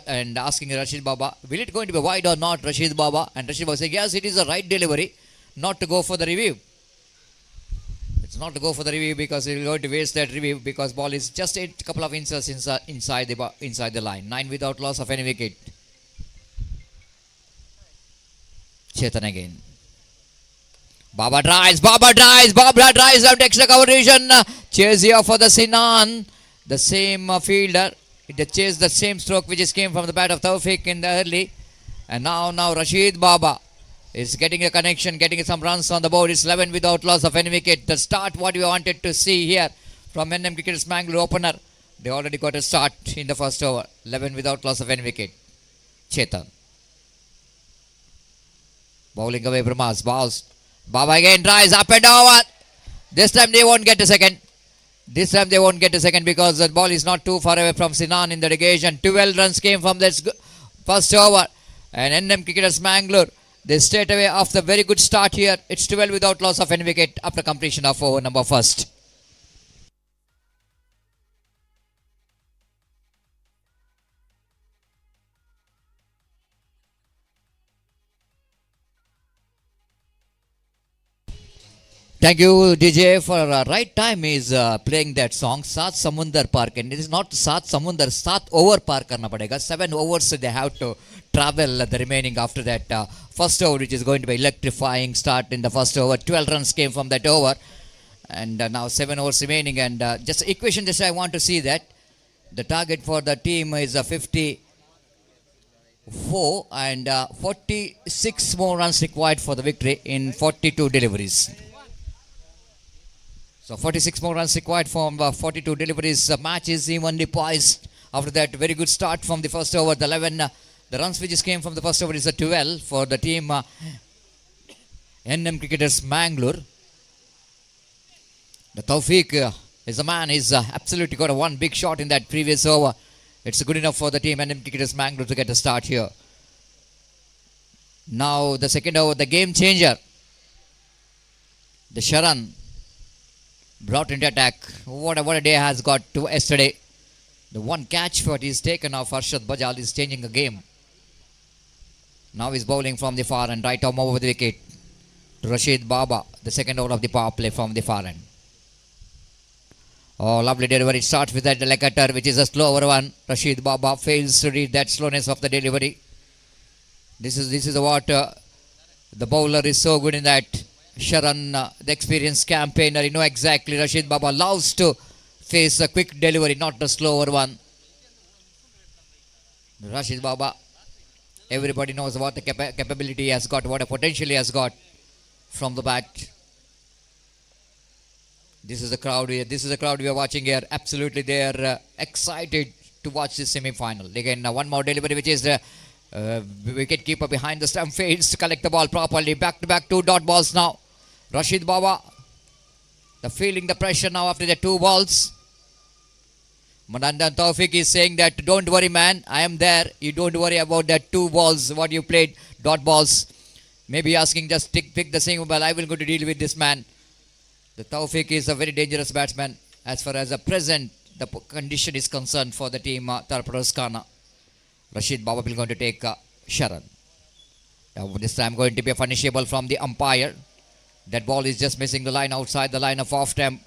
Speaker 3: and asking Rashid Baba, will it going to be wide or not, Rashid Baba? And Rashid Baba saying, yes, it is a right delivery, not to go for the review. It's not to go for the review because he will going to waste that review because ball is just a couple of inches inside the line. 9 without loss of any wicket. Chetan again. Baba drives out extra coverage. Chase here for the Sinan. The same fielder. It chased the same stroke which came from the bat of Taufik in the early. And now Rashid Baba is getting a connection, getting some runs on the board. It's 11 without loss of any wicket. The start what we wanted to see here from NM Cricket's Mangalore opener. They already got a start in the first over. 11 without loss of any wicket. Chetan. Bowling away from us. Balls. Baba again tries up and over. This time they won't get a second. Because the ball is not too far away from Sinan in the negation. 12 runs came from this first over. And NM Cricketers Mangalore, they straight away after very good start here. It's 12 without loss of any wicket after completion of over number first. Thank you, DJ, for right time is playing that song, Sat Samundar Park. And it is not Sat Samundar, Sat Over Park karna padega. 7 overs they have to travel the remaining after that first over, which is going to be electrifying start in the first over. 12 runs came from that over. And now 7 overs remaining. And just equation, just I want to see that. The target for the team is 54 and 46 more runs required for the victory in 42 deliveries. So 46 more runs required from 42 deliveries. The match is evenly poised. After that, very good start from the first over. The 11, the runs which came from the first over is a 12 for the team NM Cricketers Mangalore. The Taufik is a man. He's absolutely got a one big shot in that previous over. It's good enough for the team NM Cricketers Mangalore to get a start here. Now the second over, the game changer. The Sharan brought into attack. What a day has got to yesterday. The one catch what is taken off Arshad Bajal is changing the game. Now he's bowling from the far end, right arm over the wicket to Rashid Baba. The second over of the power play from the far end. Oh, lovely delivery. It starts with that leg cutter, which is a slower one. Rashid Baba fails to read that slowness of the delivery. This is what the bowler is so good in that. Sharan, the experienced campaigner, you know exactly. Rashid Baba loves to face a quick delivery, not the slower one. Rashid Baba, everybody knows what the capability he has got, what a potential he has got from the bat. This is the crowd here. This is the crowd we are watching here. Absolutely, they are excited to watch this semi-final. Again, one more delivery, which is the wicket keeper behind the stump fails to collect the ball properly. Back to back 2 dot balls now. Rashid Baba, feeling the pressure now after the 2 balls. Manandan Taufik is saying that don't worry man, I am there. You don't worry about that 2 balls what you played, dot balls. Maybe asking just pick the same ball. I will go to deal with this man. The Taufik is a very dangerous batsman as far as the present the condition is concerned for the team Tarpadoskana. Rashid Baba will going to take Sharan. Now this time going to be a punishable from the umpire. That ball is just missing the line outside the line of off stamp.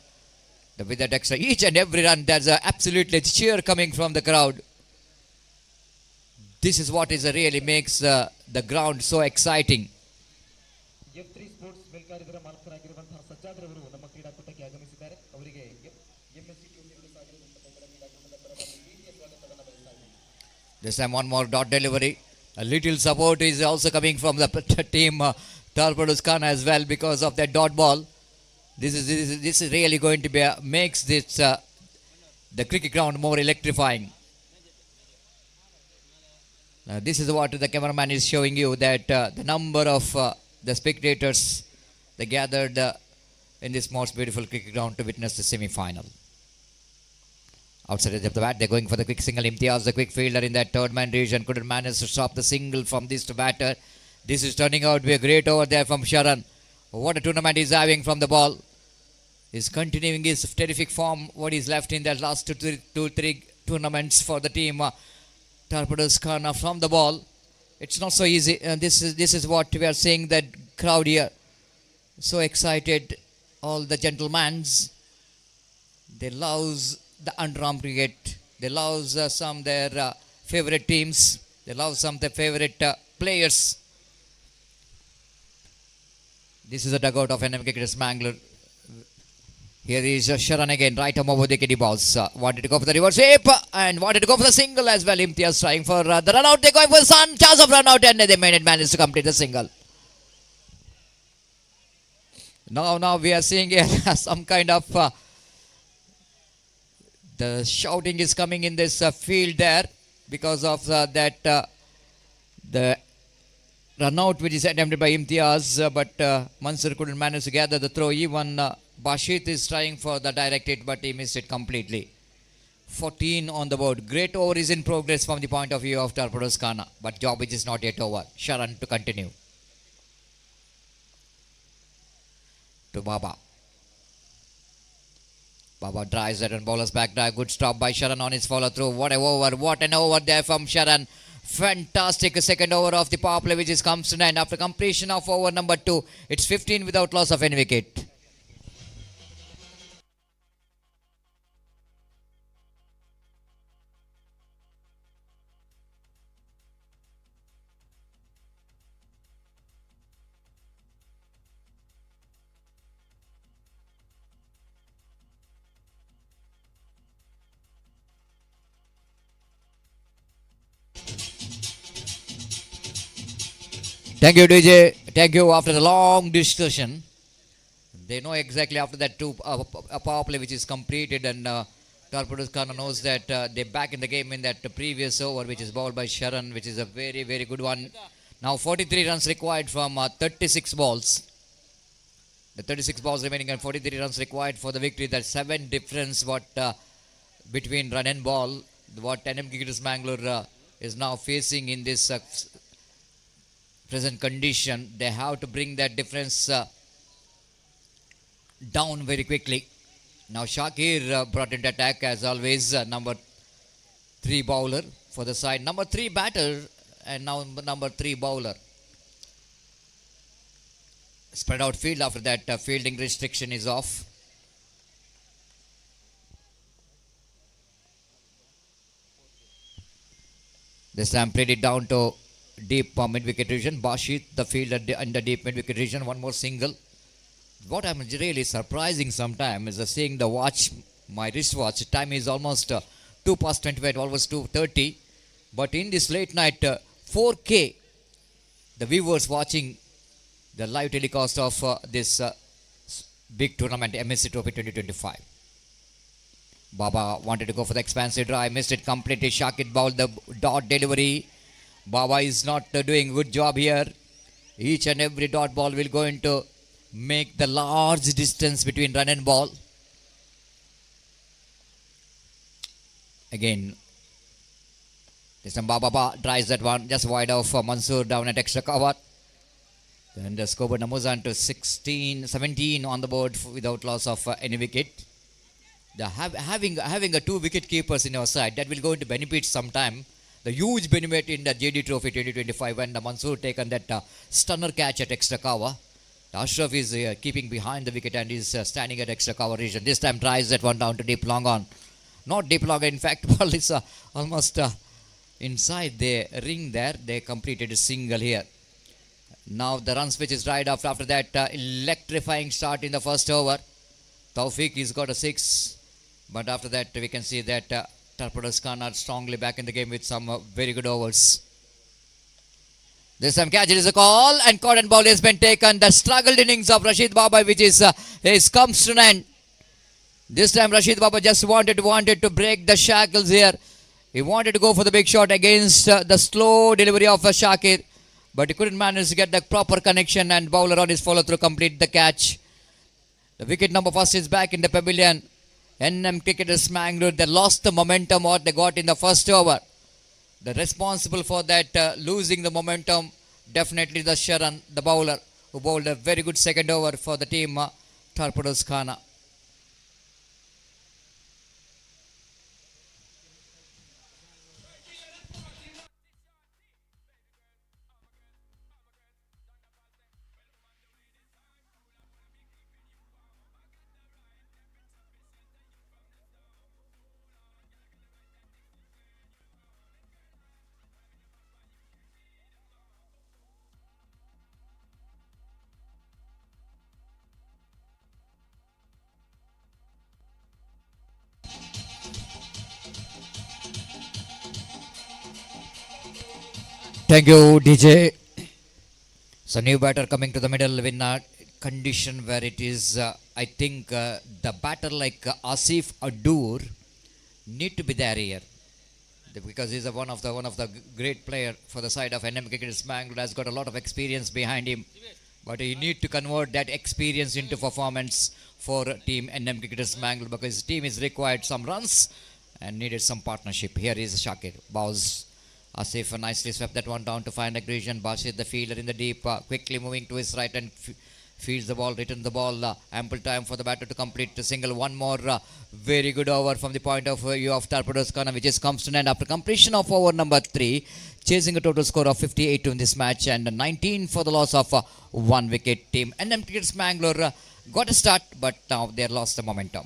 Speaker 3: With that extra, each and every run, there's a absolutely cheer coming from the crowd. This is what is really makes the ground so exciting. This time one more dot delivery. A little support is also coming from the team Torpedoes Khan as well because of that dot ball. This is really going to be makes this the cricket ground more electrifying. Now this is what the cameraman is showing you, that the number of the spectators they gathered in this most beautiful cricket ground to witness the semi-final. Outside edge of the bat, they're going for the quick single. Imtiaz, the quick fielder in that third man region, couldn't manage to stop the single from this to batter. This is turning out to be a great over there from Sharan. What a tournament he's having from the ball. He's continuing his terrific form, what he's left in the last two, three tournaments for the team. Torpedoes Khana from the ball. It's not so easy. This is what we are seeing, that crowd here. So excited. All the gentlemans. They love the underarm cricket. They love some their favorite teams. They love some their favorite players. This is the dugout of NM Cricketers Mangalore. Here is Sharan again, right arm over the kitty balls. Wanted to go for the reverse sweep and wanted to go for the single as well. Imtiaz trying for the run out. They're going for the sun. Chance of run out, and they managed to complete the single. Now we are seeing here some kind of the shouting is coming in this field there because of that the run out which is attempted by Imtiaz, but Mansur couldn't manage to gather the throw. Even Bashit is trying for the direct hit, but he missed it completely. 14 on the board. Great over is in progress from the point of view of Torpedoes Khana, but job which is not yet over. Sharan to continue. To Baba. Baba drives that and bowler's back drive. Good stop by Sharan on his follow through. What an over there from Sharan. Fantastic second over of the power play which is comes to an end. After completion of over number 2, it's 15 without loss of any wicket. Thank you, DJ. Thank you. After the long discussion, they know exactly after that a power play which is completed, and Torpedoes Khana knows that they're back in the game in that previous over which is bowled by Sharan, which is a very, very good one. Now 43 runs required from 36 balls. The 36 balls remaining and 43 runs required for the victory. That's 7 difference between run and ball. What NM Cricketers Mangalore is now facing in this present condition. They have to bring that difference down very quickly. Now Shakir brought into attack as always, number 3 bowler for the side, number 3 batter and now number 3 bowler. Spread out field after that fielding restriction is off. This time played it down to deep mid-wicket region. Bashit, the fielder under deep mid-wicket region. One more single. What I'm really surprising sometimes is seeing the watch, my wristwatch. Time is almost 2 past 28, almost 2:30. But in this late night 4K, the viewers watching the live telecast of this big tournament, MSC Trophy 2025. Baba wanted to go for the expansive drive, missed it completely. Shakir bowled the dot delivery. Baba is not doing good job here. Each and every dot ball will go into make the large distance between run and ball. Again, this time Baba drives that one just wide of Mansoor down at extra cover. Then the scoreboard numbers on to 17 on the board without loss of any wicket. Having a 2 wicket keepers in your side, that will go into benefit sometime. The huge benefit in the JD Trophy 2025 when the Mansoor taken that stunner catch at extra cover. Ashraf is keeping behind the wicket and is standing at extra cover region. This time drives that one down to deep long on. Not deep long, in fact, ball is almost inside the ring there. They completed a single here. Now the run switch is dried off after that electrifying start in the first over. Tawfiq has got a 6. But after that we can see that Torpedoes Khana are strongly back in the game with some very good overs. This time catch, it is a call and caught and ball has been taken. The struggled innings of Rashid Baba which is comes to an end. This time Rashid Baba just wanted to break the shackles here. He wanted to go for the big shot against the slow delivery of Shakir. But he couldn't manage to get the proper connection and bowler on his follow through complete the catch. The wicket number first is back in the pavilion. NM Cricketers Mangalore, they lost the momentum what they got in the first over. The responsible for that losing the momentum, definitely the Sharan, the bowler, who bowled a very good second over for the team, Torpedoes Khana. Thank you, DJ. So new batter coming to the middle in a condition where it is, I think, the batter like Asif Adur need to be there here because he's one of the great player for the side of NM Cricketers Mangalore, has got a lot of experience behind him, but he need to convert that experience into performance for team NM Cricketers Mangalore because his team is required some runs and needed some partnership. Here is Shakir, bows. Asif nicely swept that one down to find aggression. Bashir, the fielder in the deep, quickly moving to his right and feeds the ball, return the ball. Ample time for the batter to complete the single. One more very good over from the point of view of Torpedoes Khana, which is comes to an end after completion of over number 3, chasing a total score of 58 in this match and 19 for the loss of 1 wicket. Team NM Cricketers Mangalore got a start, but now they lost the momentum.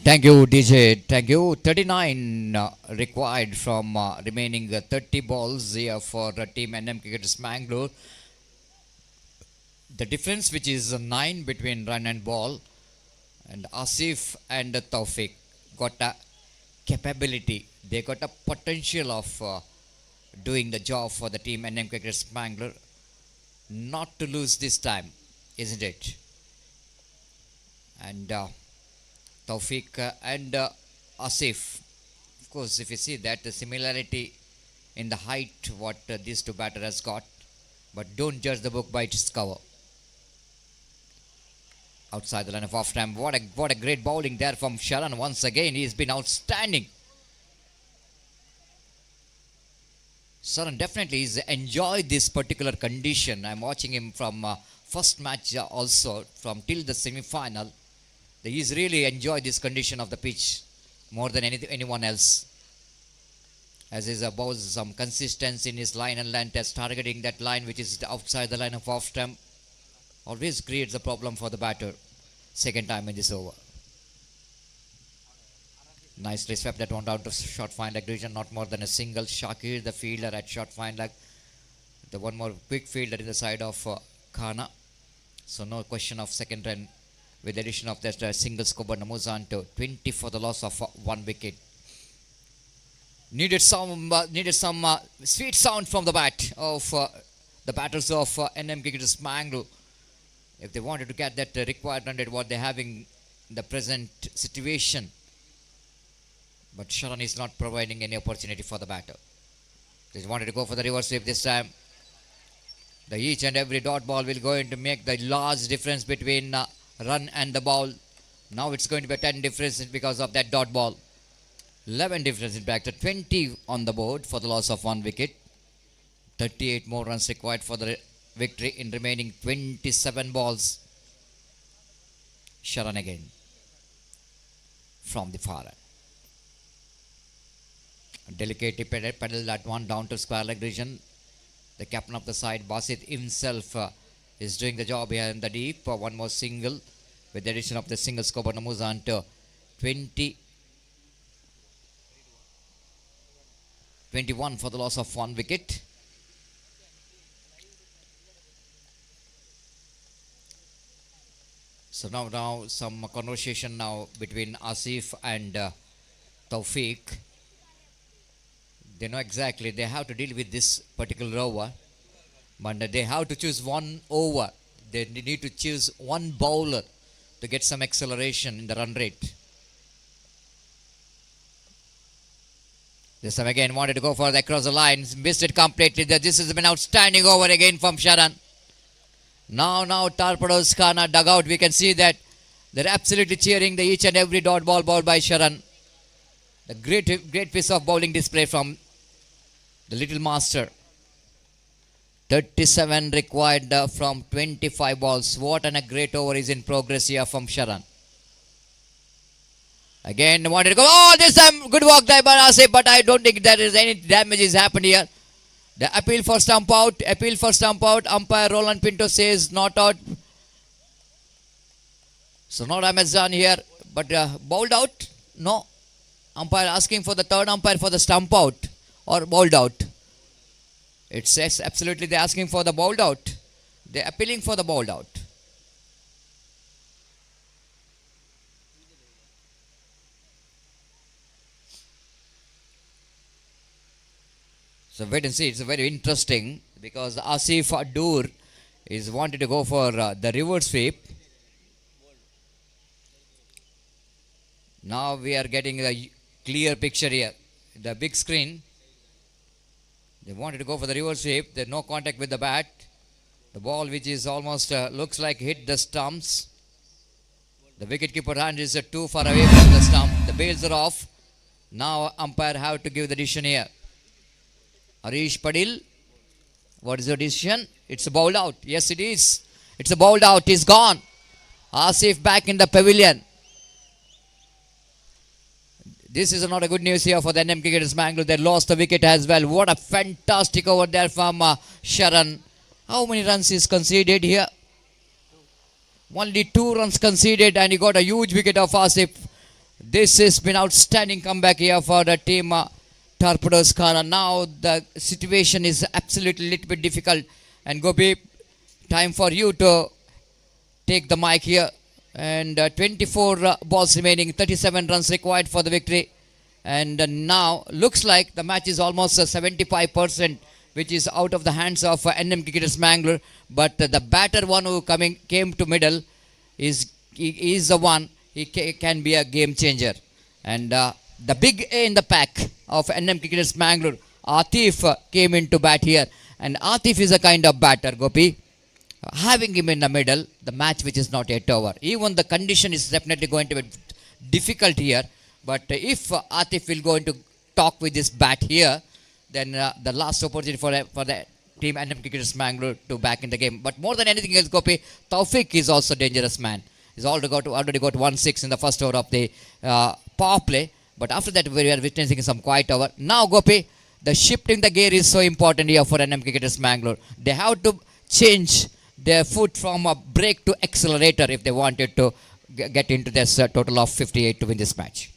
Speaker 3: Thank you, DJ. Thank you. 39 required from remaining 30 balls here for team NM Cricketers Mangalore. The difference, which is 9 between run and ball, and Asif and Taufik got a capability. They got a potential of doing the job for the team NM Cricketers Mangalore. Not to lose this time, isn't it? And Taufik and Asif. Of course, if you see that the similarity in the height what these two batters has got, but don't judge the book by its cover. Outside the line of off time, what a great bowling there from Sharan. Once again, he's been outstanding. Sharan definitely has enjoyed this particular condition. I'm watching him from first match also from till the semi-final. He's really enjoyed this condition of the pitch more than anyone else. As he's about some consistency in his line and length, as targeting that line which is outside the line of off stump, always creates a problem for the batter. Second time in this over. Nicely swept that one down to short fine leg region, not more than a single. Shakir, the fielder at short fine leg. The one more quick fielder in the side of Khana. So no question of second run. With the addition of that single scorer Namuzan to 20 for the loss of 1 wicket. Needed some sweet sound from the bat of the batters of NM Cricketers Mangalore. If they wanted to get that required run rate what they're having in the present situation. But Sharan is not providing any opportunity for the batter. They wanted to go for the reverse sweep this time. The each and every dot ball will going to make the large difference between run and the ball. Now it's going to be a 10 difference because of that dot ball. 11 difference in fact. 20 on the board for the loss of 1 wicket. 38 more runs required for the victory in remaining 27 balls. Sharan again from the far end. Delicately pedal that one down to square leg region. The captain of the side, Basit himself, is doing the job here in the deep. One more single with the addition of the single scorer Namuzan to 21 for the loss of 1 wicket. So now some conversation now between Asif and Tawfiq. They know exactly they have to deal with this particular over, but they have to choose one over. They need to choose one bowler to get some acceleration in the run rate. This time again wanted to go for the across the line, missed it completely. This has been outstanding over again from Sharan. Now Torpedoes Khana dugout. We can see that they're absolutely cheering the each and every dot ball bowled by Sharan. The great piece of bowling display from the little master. 37 required from 25 balls. What a great over is in progress here from Sharan. Again wanted to go. Oh, this time good work there by Asif, but I don't think there is any damage is happened here. The appeal for stump out. Umpire Roland Pinto says not out. So no damage done here, but bowled out. No. Umpire asking for the third umpire for the stump out or bowled out. It says absolutely they're asking for the bowled out. They're appealing for the bowled out. So wait and see. It's very interesting because Asif Adur is wanted to go for the reverse sweep. Now we are getting a clear picture here. The big screen. They wanted to go for the reverse sweep. There's no contact with the bat. The ball which is almost looks like hit the stumps. The wicketkeeper hand is too far away from the stump. The bails are off. Now umpire have to give the decision here. Harish Padil, what is the decision? It's a bowled out. Yes, it is. It's a bowled out. He's gone. Asif back in the pavilion. This is not a good news here for the NM Cricketers Mangalore. They lost the wicket as well. What a fantastic over there from Sharan. How many runs is conceded here? Only 2 runs conceded and he got a huge wicket of Asif. This has been outstanding comeback here for the team Torpedoes Khana. Now the situation is absolutely little bit difficult. And Gopi, time for you to take the mic here. And 24 balls remaining, 37 runs required for the victory. And now looks like the match is almost 75%, which is out of the hands of NM Cricketers Mangalore. But the batter one who came to middle is the one. He can be a game changer. And the big A in the pack of NM Cricketers Mangalore, Atif came into bat here. And Atif is a kind of batter, Gopi. Having him in the middle, the match which is not yet over. Even the condition is definitely going to be difficult here. But if Atif will go into talk with this bat here, then the last opportunity for the team NM Cricketers Mangalore to back in the game. But more than anything else, Gopi, Tawfiq is also dangerous man. He's already got 1-6 in the first over of the power play. But after that, we are witnessing some quiet over. Now, Gopi, the shifting the gear is so important here for NM Cricketers Mangalore. They have to change their foot from a brake to accelerator if they wanted to get into this total of 58 to win this match.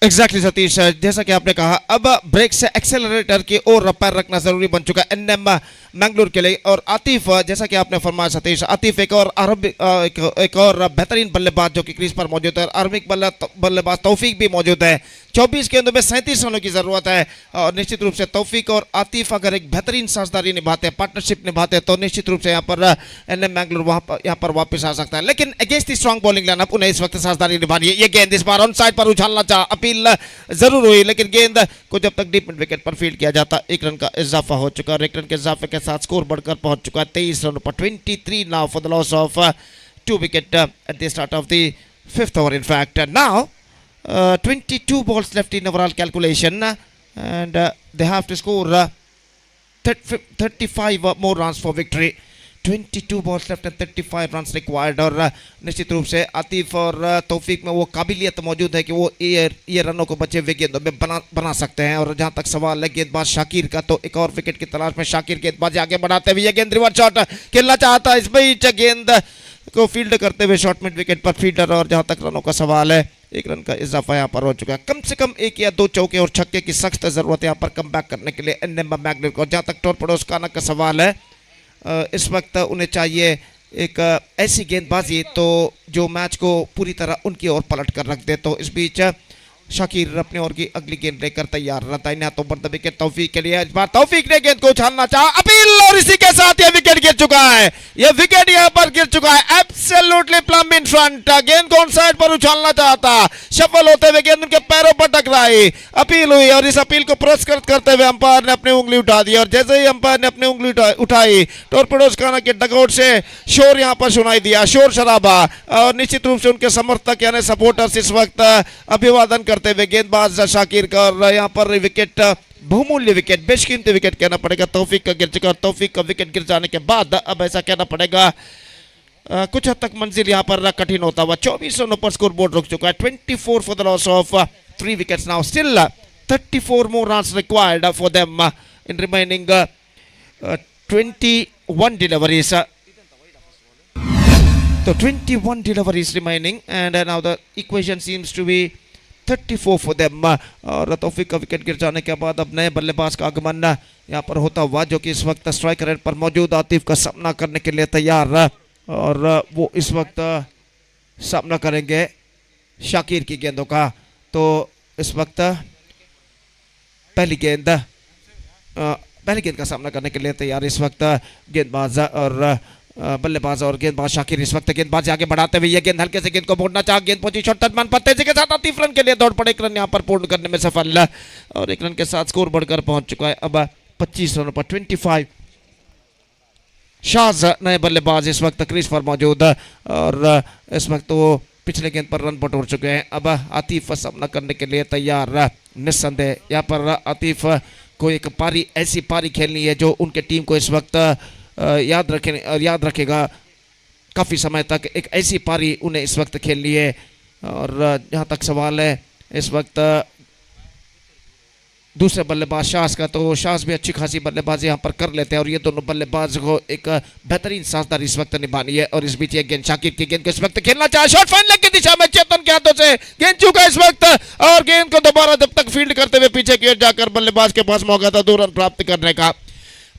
Speaker 4: Exactly Satish, जैसा कि आपने कहा अब break से accelerator की ओर पैर रखना जरूरी बन चुका है एनएम मैंगलोर के लिए. और आतिफ, जैसा कि आपने फरमाया सतीश, आतिफ एक और बेहतरीन बल्लेबाज जो कि क्रीज पर मौजूद है. आरंभिक बल्लेबाज तौफीक भी मौजूद है. 24 गेंदों में 37 रनों की जरूरत है. और निश्चित रूप से तौफीक और आतिफ अगर एक बेहतरीन साझेदारी निभाते हैं, पार्टनरशिप निभाते हैं, तो निश्चित रूप से यहाँ पर एनएम मैंगलोर यहाँ पर वापस आ सकता है. लेकिन against the strong bowling lineup उन्हें इस वक्त साझेदारी निभानी है. ये गेंद इस बार ऑन साइड पर उछालना चाहा, अपील जरूर हुई, लेकिन गेंद को जब तक डीप मिड विकेट पर फील्ड किया जाता, 1 रन का इजाफा हो चुका और 1 रन के इजाफे के साथ स्कोर बढ़कर पहुंच चुका है 23 रनों पर. 23 now for the loss of 2 wicket at the start of the 5th over. In fact now 22 balls left in overall calculation, and they have to score 35 more runs for victory. 22 balls left and 35 runs required. और निश्चित रूप से आतिफ और तौफीक में वो काबिलियत मौजूद है कि वो ये रनों को बचे हुए गेंदों में बना सकते हैं. और जहाँ तक सवाल है गेंदबाज शाकिर का, तो एक और विकेट की तलाश में शाकिर गेंदबाजी आगे बढ़ाते हुए गेंद रिवर्स शॉट खेलना चाहता है. इस बीच गेंद को फील्ड करते हुए शॉर्ट मिड विकेट पर फील्डर. और जहाँ तक रनों का सवाल है, 1 रन का इजाफा यहाँ पर हो चुका है. कम से कम 1 या 2 चौके और छक्के की सख्त जरूरत है यहाँ पर कम बैक करने के लिए एनएम मैंगलोर को. जहाँ तक टॉरपेडोज खाना का सवाल है, इस वक्त उन्हें चाहिए एक ऐसी गेंदबाजी तो जो मैच को पूरी तरह उनकी ओर पलट कर रख दे। तो इस बीच शाकिर अपने ओर की अगली गेंद लेकर तैयार रहता है। तो बंद विकेट तौफीक के लिए, इस बार तौफीक ने गेंद को उछालना चाहा, अपील, और इसी के साथ यह विकेट गिर चुका है। यह विकेट यहां पर गिर चुका है। Absolutely plum in front. गेंद को ऑन साइड पर उछालना चाहता, सफल होते हुए गेंद उनके पैरों पर टकराई, अपील हुई और इस अपील को पुरस्कृत करते हुए अंपायर ने अपनी उंगली उठा दी। और जैसे ही अंपायर ने अपनी उंगली उठाई, टॉर्पेडोज खाना के डगआउट से शोर यहां पर सुनाई दिया, शोर शराबा, और निश्चित रूप से उनके समर्थक यानी सपोर्टर्स इस वक्त अभिवादन करते हुए गेंदबाज शाकिर का। और यहाँ पर विकेट, बहुमूल्य विकेट, बेशकीमती विकेट कहना पड़ेगा, तौफीक का गिर चुका। और तौफीक का विकेट गिर जाने के बाद अब ऐसा कहना पड़ेगा कुछ हद तक मंजिल यहाँ पर कठिन होता हुआ। 24 रनों पर स्कोर बोर्ड रुक चुका है। 24 for the loss of 3 wickets now, still 34 more runs required for them in remaining 21 deliveries. So 21 deliveries remaining and now the equation seems to be 34 for them. और तौफीक का विकेट गिर जाने के बाद अब नए बल्लेबाज का आगमन यहाँ पर होता हुआ, जो कि इस वक्त स्ट्राइक रेट पर मौजूद आतिफ का सामना करने के लिए तैयार, और वो इस वक्त सामना करेंगे शाकिर की गेंदों का। तो इस वक्त पहली गेंद का सामना करने के लिए तैयार इस वक्त गेंदबाज और बल्लेबाज और गेंदबाज शाकिर। इस वक्त गेंदबाज आगे बढ़ाते हुए ये गेंद हल्के से गेंद को मोड़ना चाहा, गेंद पहुंची शॉर्ट टचमैन पर, तेजी के साथ आतिफ रन के लिए दौड़ पड़े। एक रन यहां पर पूर्ण करने में सफल और एक रन के साथ स्कोर बढ़कर पहुंच चुका है अब 25 रनों पर 25। शाज नए बल्लेबाज इस वक्त क्रीज पर मौजूद और इस वक्त वो पिछले गेंद पर रन बटोर चुके हैं। अब आतिफ सामना करने के लिए तैयार। निस्संदेह यहाँ पर आतिफ को एक पारी, ऐसी पारी खेलनी है जो उनके टीम को इस वक्त याद रखेगा काफ़ी समय तक। एक ऐसी पारी उन्हें इस वक्त खेलनी है। और जहाँ तक सवाल है इस वक्त दूसरे बल्लेबाज शाज का, तो शाज भी अच्छी खासी बल्लेबाजी यहाँ पर कर लेते हैं और ये दोनों बल्लेबाज को एक बेहतरीन साझेदारी इस वक्त निभानी है। और इस बीच ये गेंद शाकिर की गेंद को इस वक्त खेलना चाहे, शॉर्ट फाइन लेग की दिशा में चेतन के हाथों से गेंद चूका इस वक्त, और गेंद को दोबारा जब तक फील्ड करते हुए पीछे की ओर जाकर बल्लेबाज के पास मौका था 2 रन प्राप्त करने का।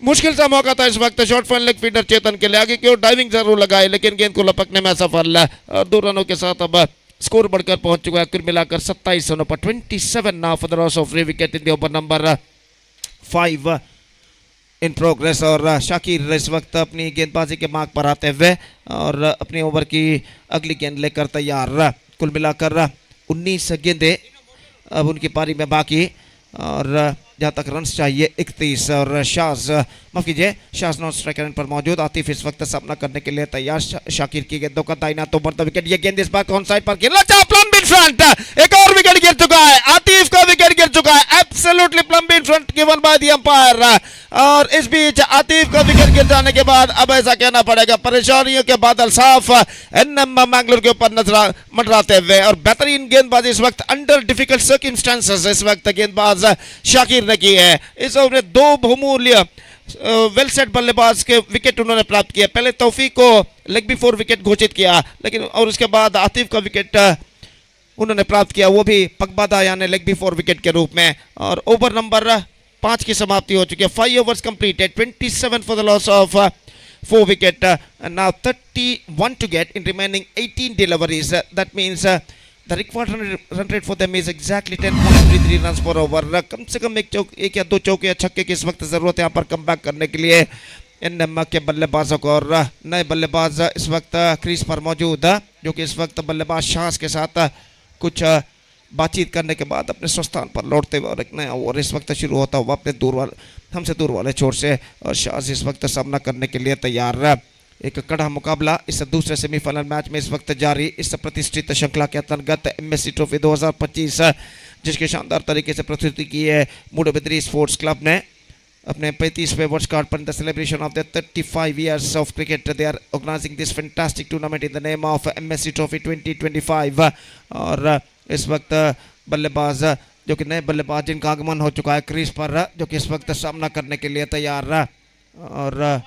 Speaker 4: मुश्किल सा मौका था इस वक्त शॉर्ट फाइन लेग फील्डर चेतन के लिए, आगे की ओर डाइविंग जरूर लगाए लेकिन गेंद को लपकने में असफल है। और 2 रनों के साथ अब स्कोर बढ़कर पहुंच चुका है कुल मिलाकर 27 रनों पर 27 now for the loss of 3 wicket in the over number 5 in progress. और शाकिर इस वक्त अपनी गेंदबाजी के मार्ग पर आते हुए और अपने ओवर की अगली गेंद लेकर तैयार। कुल मिलाकर 19 गेंदें अब उनकी पारी में बाकी और जहाँ तक रन्स चाहिए 31। और शाज माफ कीजिए, शाज नॉन स्ट्राइक रेट पर मौजूद। आतिफ इस वक्त सामना करने के लिए तैयार। शाकिर की गेंदों का दाहिना तो बढ़ता विकेट, ये गेंद इस बार ऑन साइड पर खेलना चाहा, प्लम इन फ्रंट, एक और विकेट गिर चुका है। आतिफ का विकेट गिर चुका है, absolutely plum in front given by the umpire. और इस बीच आतिफ का विकेट गिर जाने के बाद अब ऐसा कहना पड़ेगा परेशानियों के बादल साफ एनएम मैंगलोर के ऊपर नजर मंडराते हुए। और बेहतरीन गेंदबाजी इस वक्त अंडर डिफिकल्ट सर्कमस्टेंसेस इस वक्त गेंदबाज शाकिर ने की है। इस ओवर में 2 बहुमूल्य वेल सेट बल्लेबाज के विकेट उन्होंने प्राप्त किया। पहले तौफीक को लेग बिफोर विकेट घोषित किया लेकिन, और उसके बाद आतिफ का विकेट उन्होंने प्राप्त किया, वो भी पगबादा यानी लेग बिफोर विकेट के रूप में। और ओवर नंबर 5 की समाप्ति हो चुकी है। 5 overs completed, 27 for the loss of 4 wicket and now 31 to get in remaining 18 deliveries. That means the required run rate for them is exactly 10.33 runs per over. कम से कम एक या 2 चौके या छक्के की इस वक्त ज़रूरत है यहाँ पर कम बैक करने के लिए इन के बल्लेबाजों को। और नए बल्लेबाज इस वक्त क्रीज पर मौजूद जो कि इस वक्त बल्लेबाज शाज के साथ कुछ बातचीत करने के बाद अपने स्वस्थान पर लौटते हुए और एक नया ओवर इस वक्त शुरू होता हुआ अपने हमसे दूर वाले छोर से। और शाज इस वक्त सामना करने के लिए तैयार। एक कड़ा मुकाबला इस दूसरे सेमीफाइनल मैच में इस वक्त जारी, इस प्रतिष्ठित श्रृंखला के अंतर्गत एमएससी ट्रॉफी 2025 जिसके शानदार तरीके से प्रस्तुति की है मूडबिद्री स्पोर्ट्स क्लब ने अपने 35वें वर्ष कार्ड पर the celebration of the 35 years of cricket. They are organizing this fantastic tournament in the name of MSC Trophy 2025. और इस वक्त बल्लेबाज जो कि नए बल्लेबाज जिनका आगमन हो चुका है क्रीज पर, जो कि इस वक्त सामना करने के लिए तैयार। और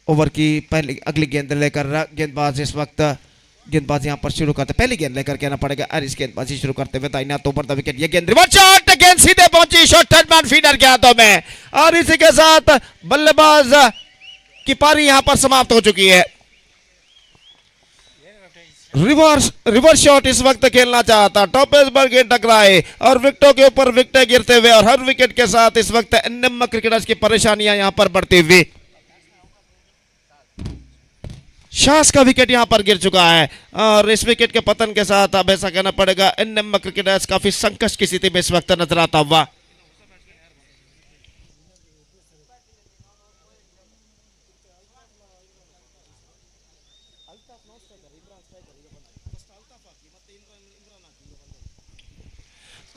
Speaker 4: ओवर की पहली अगली गेंद लेकर गेंदबाज इस वक्त गेंदबाजी यहाँ पर शुरू करते, पहली गेंद लेकर कहना पड़ेगा और इस गेंदबाजी शुरू करते हुए दाहिना तो ऊपर द विकेट, ये गेंद रिवर्स शॉट, गेंद सीधे पहुंची शॉट थर्ड फीडर के हाथों में। और इसी के साथ बल्लेबाज की पारी यहाँ पर समाप्त हो चुकी है। रिवर्स शॉट इस वक्त खेलना चाहता, टॉप एज पर गेंद टकराए और विकेटों के ऊपर विकेट गिरते हुए और हर विकेट के साथ इस वक्त एनएम क्रिकेटर्स की परेशानियां यहां पर बढ़ती हुई। शास का विकेट यहां पर गिर चुका है और इस विकेट के पतन के साथ अब ऐसा कहना पड़ेगा एनएम क्रिकेटर्स काफी संकट की स्थिति में इस वक्त नजर आता हुआ।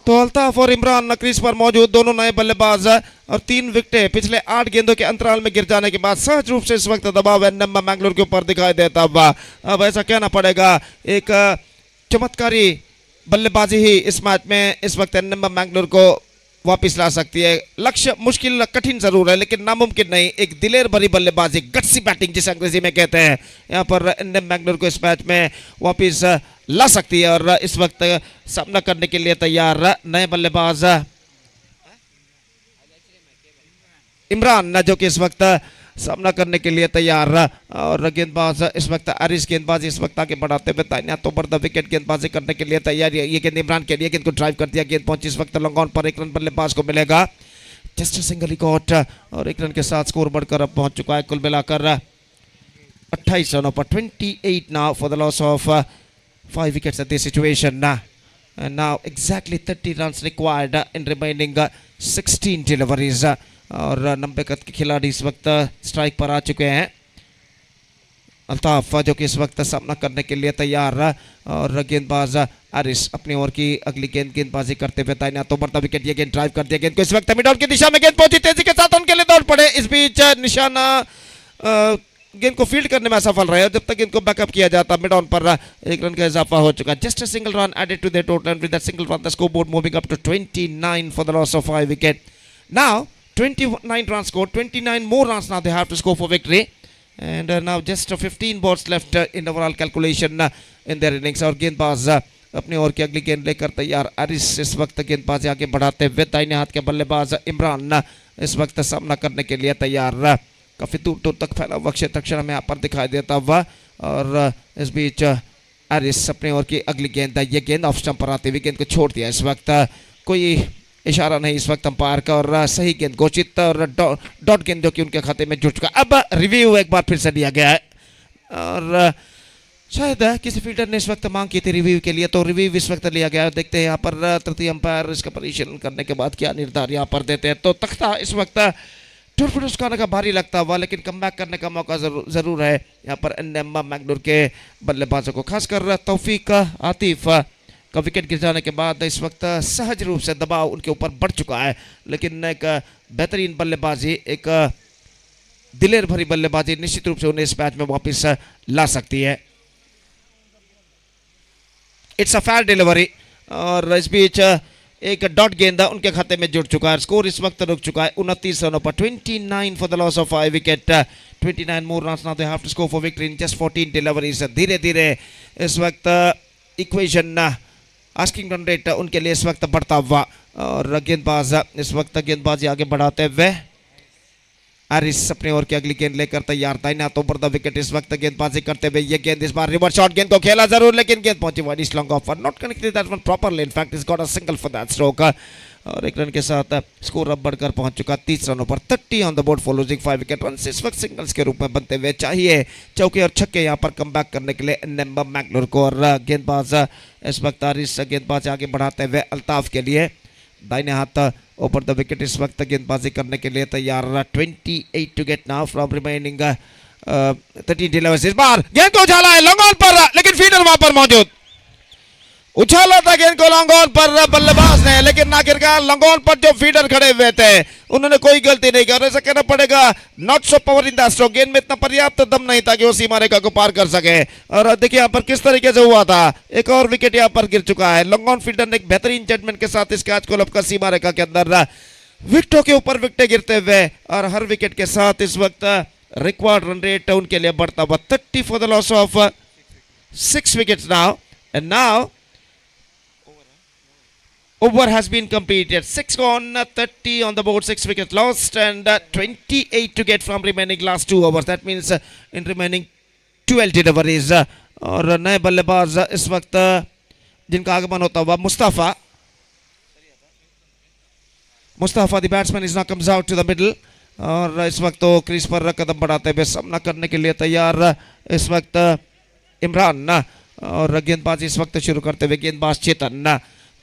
Speaker 4: तो अल्ताफ और इमरान क्रीज पर मौजूद, दोनों नए बल्लेबाज और 3 विकेटें पिछले 8 गेंदों के अंतराल में गिर जाने के बाद सहज रूप से इस वक्त दबाव एनएम मैंगलोर के ऊपर दिखाई देता हुआ। अब ऐसा कहना पड़ेगा एक चमत्कारी बल्लेबाजी ही इस मैच में इस वक्त एनएम मैंगलोर को वापस ला सकती है। लक्ष्य मुश्किल कठिन जरूर है लेकिन नामुमकिन नहीं। एक दिलेर भरी बल्लेबाजी, गट्सी बैटिंग जिसे अंग्रेजी में कहते हैं, यहाँ पर एनएम मैंगलोर को इस मैच में वापस ला सकती है और इस वक्त सामना करने के लिए तैयार नए बल्लेबाज इमरान जो कि इस वक्त सामना करने के लिए तैयार और गेंदबाज इस वक्त आरिश गेंदबाजी इस वक्त आगे बढ़ाते हुए दाहिने तो बर्द विकेट गेंदबाजी करने के लिए तैयार है। ये गेंद इमरान के लिए, गेंद को ड्राइव कर दिया, गेंद पहुंची इस वक्त लॉन्ग ऑन पर, 1 रन बल्लेबाज को मिलेगा। जस्ट सिंगल ही कॉट और 1 रन के साथ स्कोर बढ़कर अब पहुंच चुका है कुल मिलाकर 28 रनों पर, 28 now for the loss of 5 wickets at this situation and now exactly 30 runs required in remaining 16 deliveries और 90 कद के खिलाड़ी इस वक्त स्ट्राइक पर आ चुके हैं। अल्ताफ जो कि इस वक्त सामना करने के लिए तैयार और गेंदबाज आरिश अपनी ओर की अगली गेंदबाजी करते हुए दाहिना तो बढ़ता विकेट, ये गेंद ड्राइव कर दिया, गेंद को इस वक्त मिड ऑन की दिशा में गेंद पहुंची, तेजी के साथ उनके लिए दौड़ पड़े। इस बीच निशाना गेंद को फील्ड करने में असफल रहे और जब तक इनको बैकअप किया जाता मिड ऑन पर 1 रन का इजाफा हो चुका। Just a single run added to the total, with that single run the scoreboard moving up to 29 for the loss of 5 wicket. Now 29 runs scored, 29 more runs now they have to score for victory and now just 15 balls left in overall calculation in their innings और गेंदबाज अपनी ओर की अगली गेंद लेकर तैयार। आरिश इस वक्त गेंदबाजी आगे बढ़ाते हुए दाहिने हाथ के बल्लेबाज इमरान इस वक्त सामना करने के लिए तैयार। काफी दूर दूर तक फैला हुआ क्षेत्र अक्षर में यहाँ पर दिखाई देता हुआ और इस बीच आरिश अपनी ओर की अगली गेंद, ये गेंद ऑफ स्टंप पर आते हुए गेंद को छोड़ दिया। इस वक्त कोई इशारा नहीं इस वक्त अंपायर का और सही गेंद घोषित और डॉट गेंद जो कि उनके खाते में जुड़ चुका। अब रिव्यू एक बार फिर से लिया गया है और शायद किसी फील्डर ने इस वक्त मांग की थी रिव्यू के लिए, तो रिव्यू इस वक्त लिया गया। देखते हैं यहाँ पर तृतीय अंपायर इसका परिशीलन करने के बाद क्या निर्धार यहाँ पर देते हैं। तो तख्ता इस वक्त टूरफुटुस खाने का भारी लगता हुआ लेकिन कमबैक करने का मौका जरूर है यहाँ पर एनएम मैंगलोर के बल्लेबाजों को, खासकर तौफीक आतिफ का विकेट गिर जाने के बाद इस वक्त सहज रूप से दबाव उनके ऊपर बढ़ चुका है लेकिन एक बेहतरीन बल्लेबाजी, एक दिलेर भरी बल्लेबाजी निश्चित रूप से उन्हें इस मैच में वापस ला सकती है। इट्स अ फेयर डिलीवरी और इस बीच एक डॉट गेंद उनके खाते में जुड़ चुका है। स्कोर इस वक्त रुक चुका है 29 रनों पर, 29 for the loss of 5 wicket, 29 more runs now they have to score for victory in just 14 deliveries. धीरे धीरे इस वक्त इक्वेशन आस्किंग रन रेट उनके लिए इस वक्त बढ़ता हुआ और गेंदबाज इस वक्त गेंदबाजी आगे बढ़ाते हुए आरिश अपने ओर की अगली गेंद लेकर तैयार। दाहिना तो बर्दा विकेट इस वक्त गेंदबाजी करते हुए, ये गेंद इस बार रिवर्स शॉट, गेंद को खेला जरूर लेकिन गेंद पहुंची वाइड इस long off, not connected that one properly, in fact is got a single for that stroke और 1 रन के साथ स्कोर अब बढ़कर पहुंच चुका 30 रनों पर, 30 on the board for losing 5 wicket. Run इस वक्त सिंगल्स के रूप में बनते हुए चाहिए चौके और छक्के यहाँ पर कमबैक करने के लिए एनएम मैंगलोर को और गेंदबाज इस वक्त आरिश गेंदबाज आगे बढ़ाते हुए अल्ताफ के लिए दाहिने हाथ ऊपर द विकेट इस वक्त गेंदबाजी करने के लिए तैयार। 28 to get now from remaining 13 deliveries. इस बार गेंद को उछाला है लॉन्ग ऑन पर लेकिन फील्डर वहां पर मौजूद, उछाला था गेंद को लॉन्ग ऑन पर बल्लेबाज ने लेकिन आखिरकार लॉन्ग ऑन पर जो फील्डर खड़े हुए थे उन्होंने कोई गलती नहीं की और ऐसा कहना पड़ेगा not so power in the stroke, गेंद में इतना पर्याप्त दम नहीं था कि वो सीमा रेखा को पार कर सके और देखिए यहाँ पर किस तरीके से हुआ था। एक और विकेट यहाँ पर गिर चुका है। लॉन्ग ऑन फील्डर ने एक बेहतरीन जजमेंट के साथ इस कैच को लपका सीमा रेखा के अंदर, विकेटों के ऊपर विकेटें गिरते हुए और हर विकेट के साथ इस वक्त रिक्वायर्ड रन रेट उनके लिए बढ़ता हुआ 30 for the loss of 6 wickets now and now over has been completed, 6 gone, 30 on the board, 6 wickets lost and 28 to get from remaining last 2 overs. That means in remaining 12 deliveries और नए बल्लेबाज इस वक्त जिनका आगमन होता हुआ Mustafa the batsman is now comes out to the middle और इस वक्त तो क्रीज पर कदम बढ़ाते हुए सामना करने के लिए तैयार इस वक्त इमरान और गेंदबाजी इस वक्त शुरू करते हुए गेंदबाज चेतन।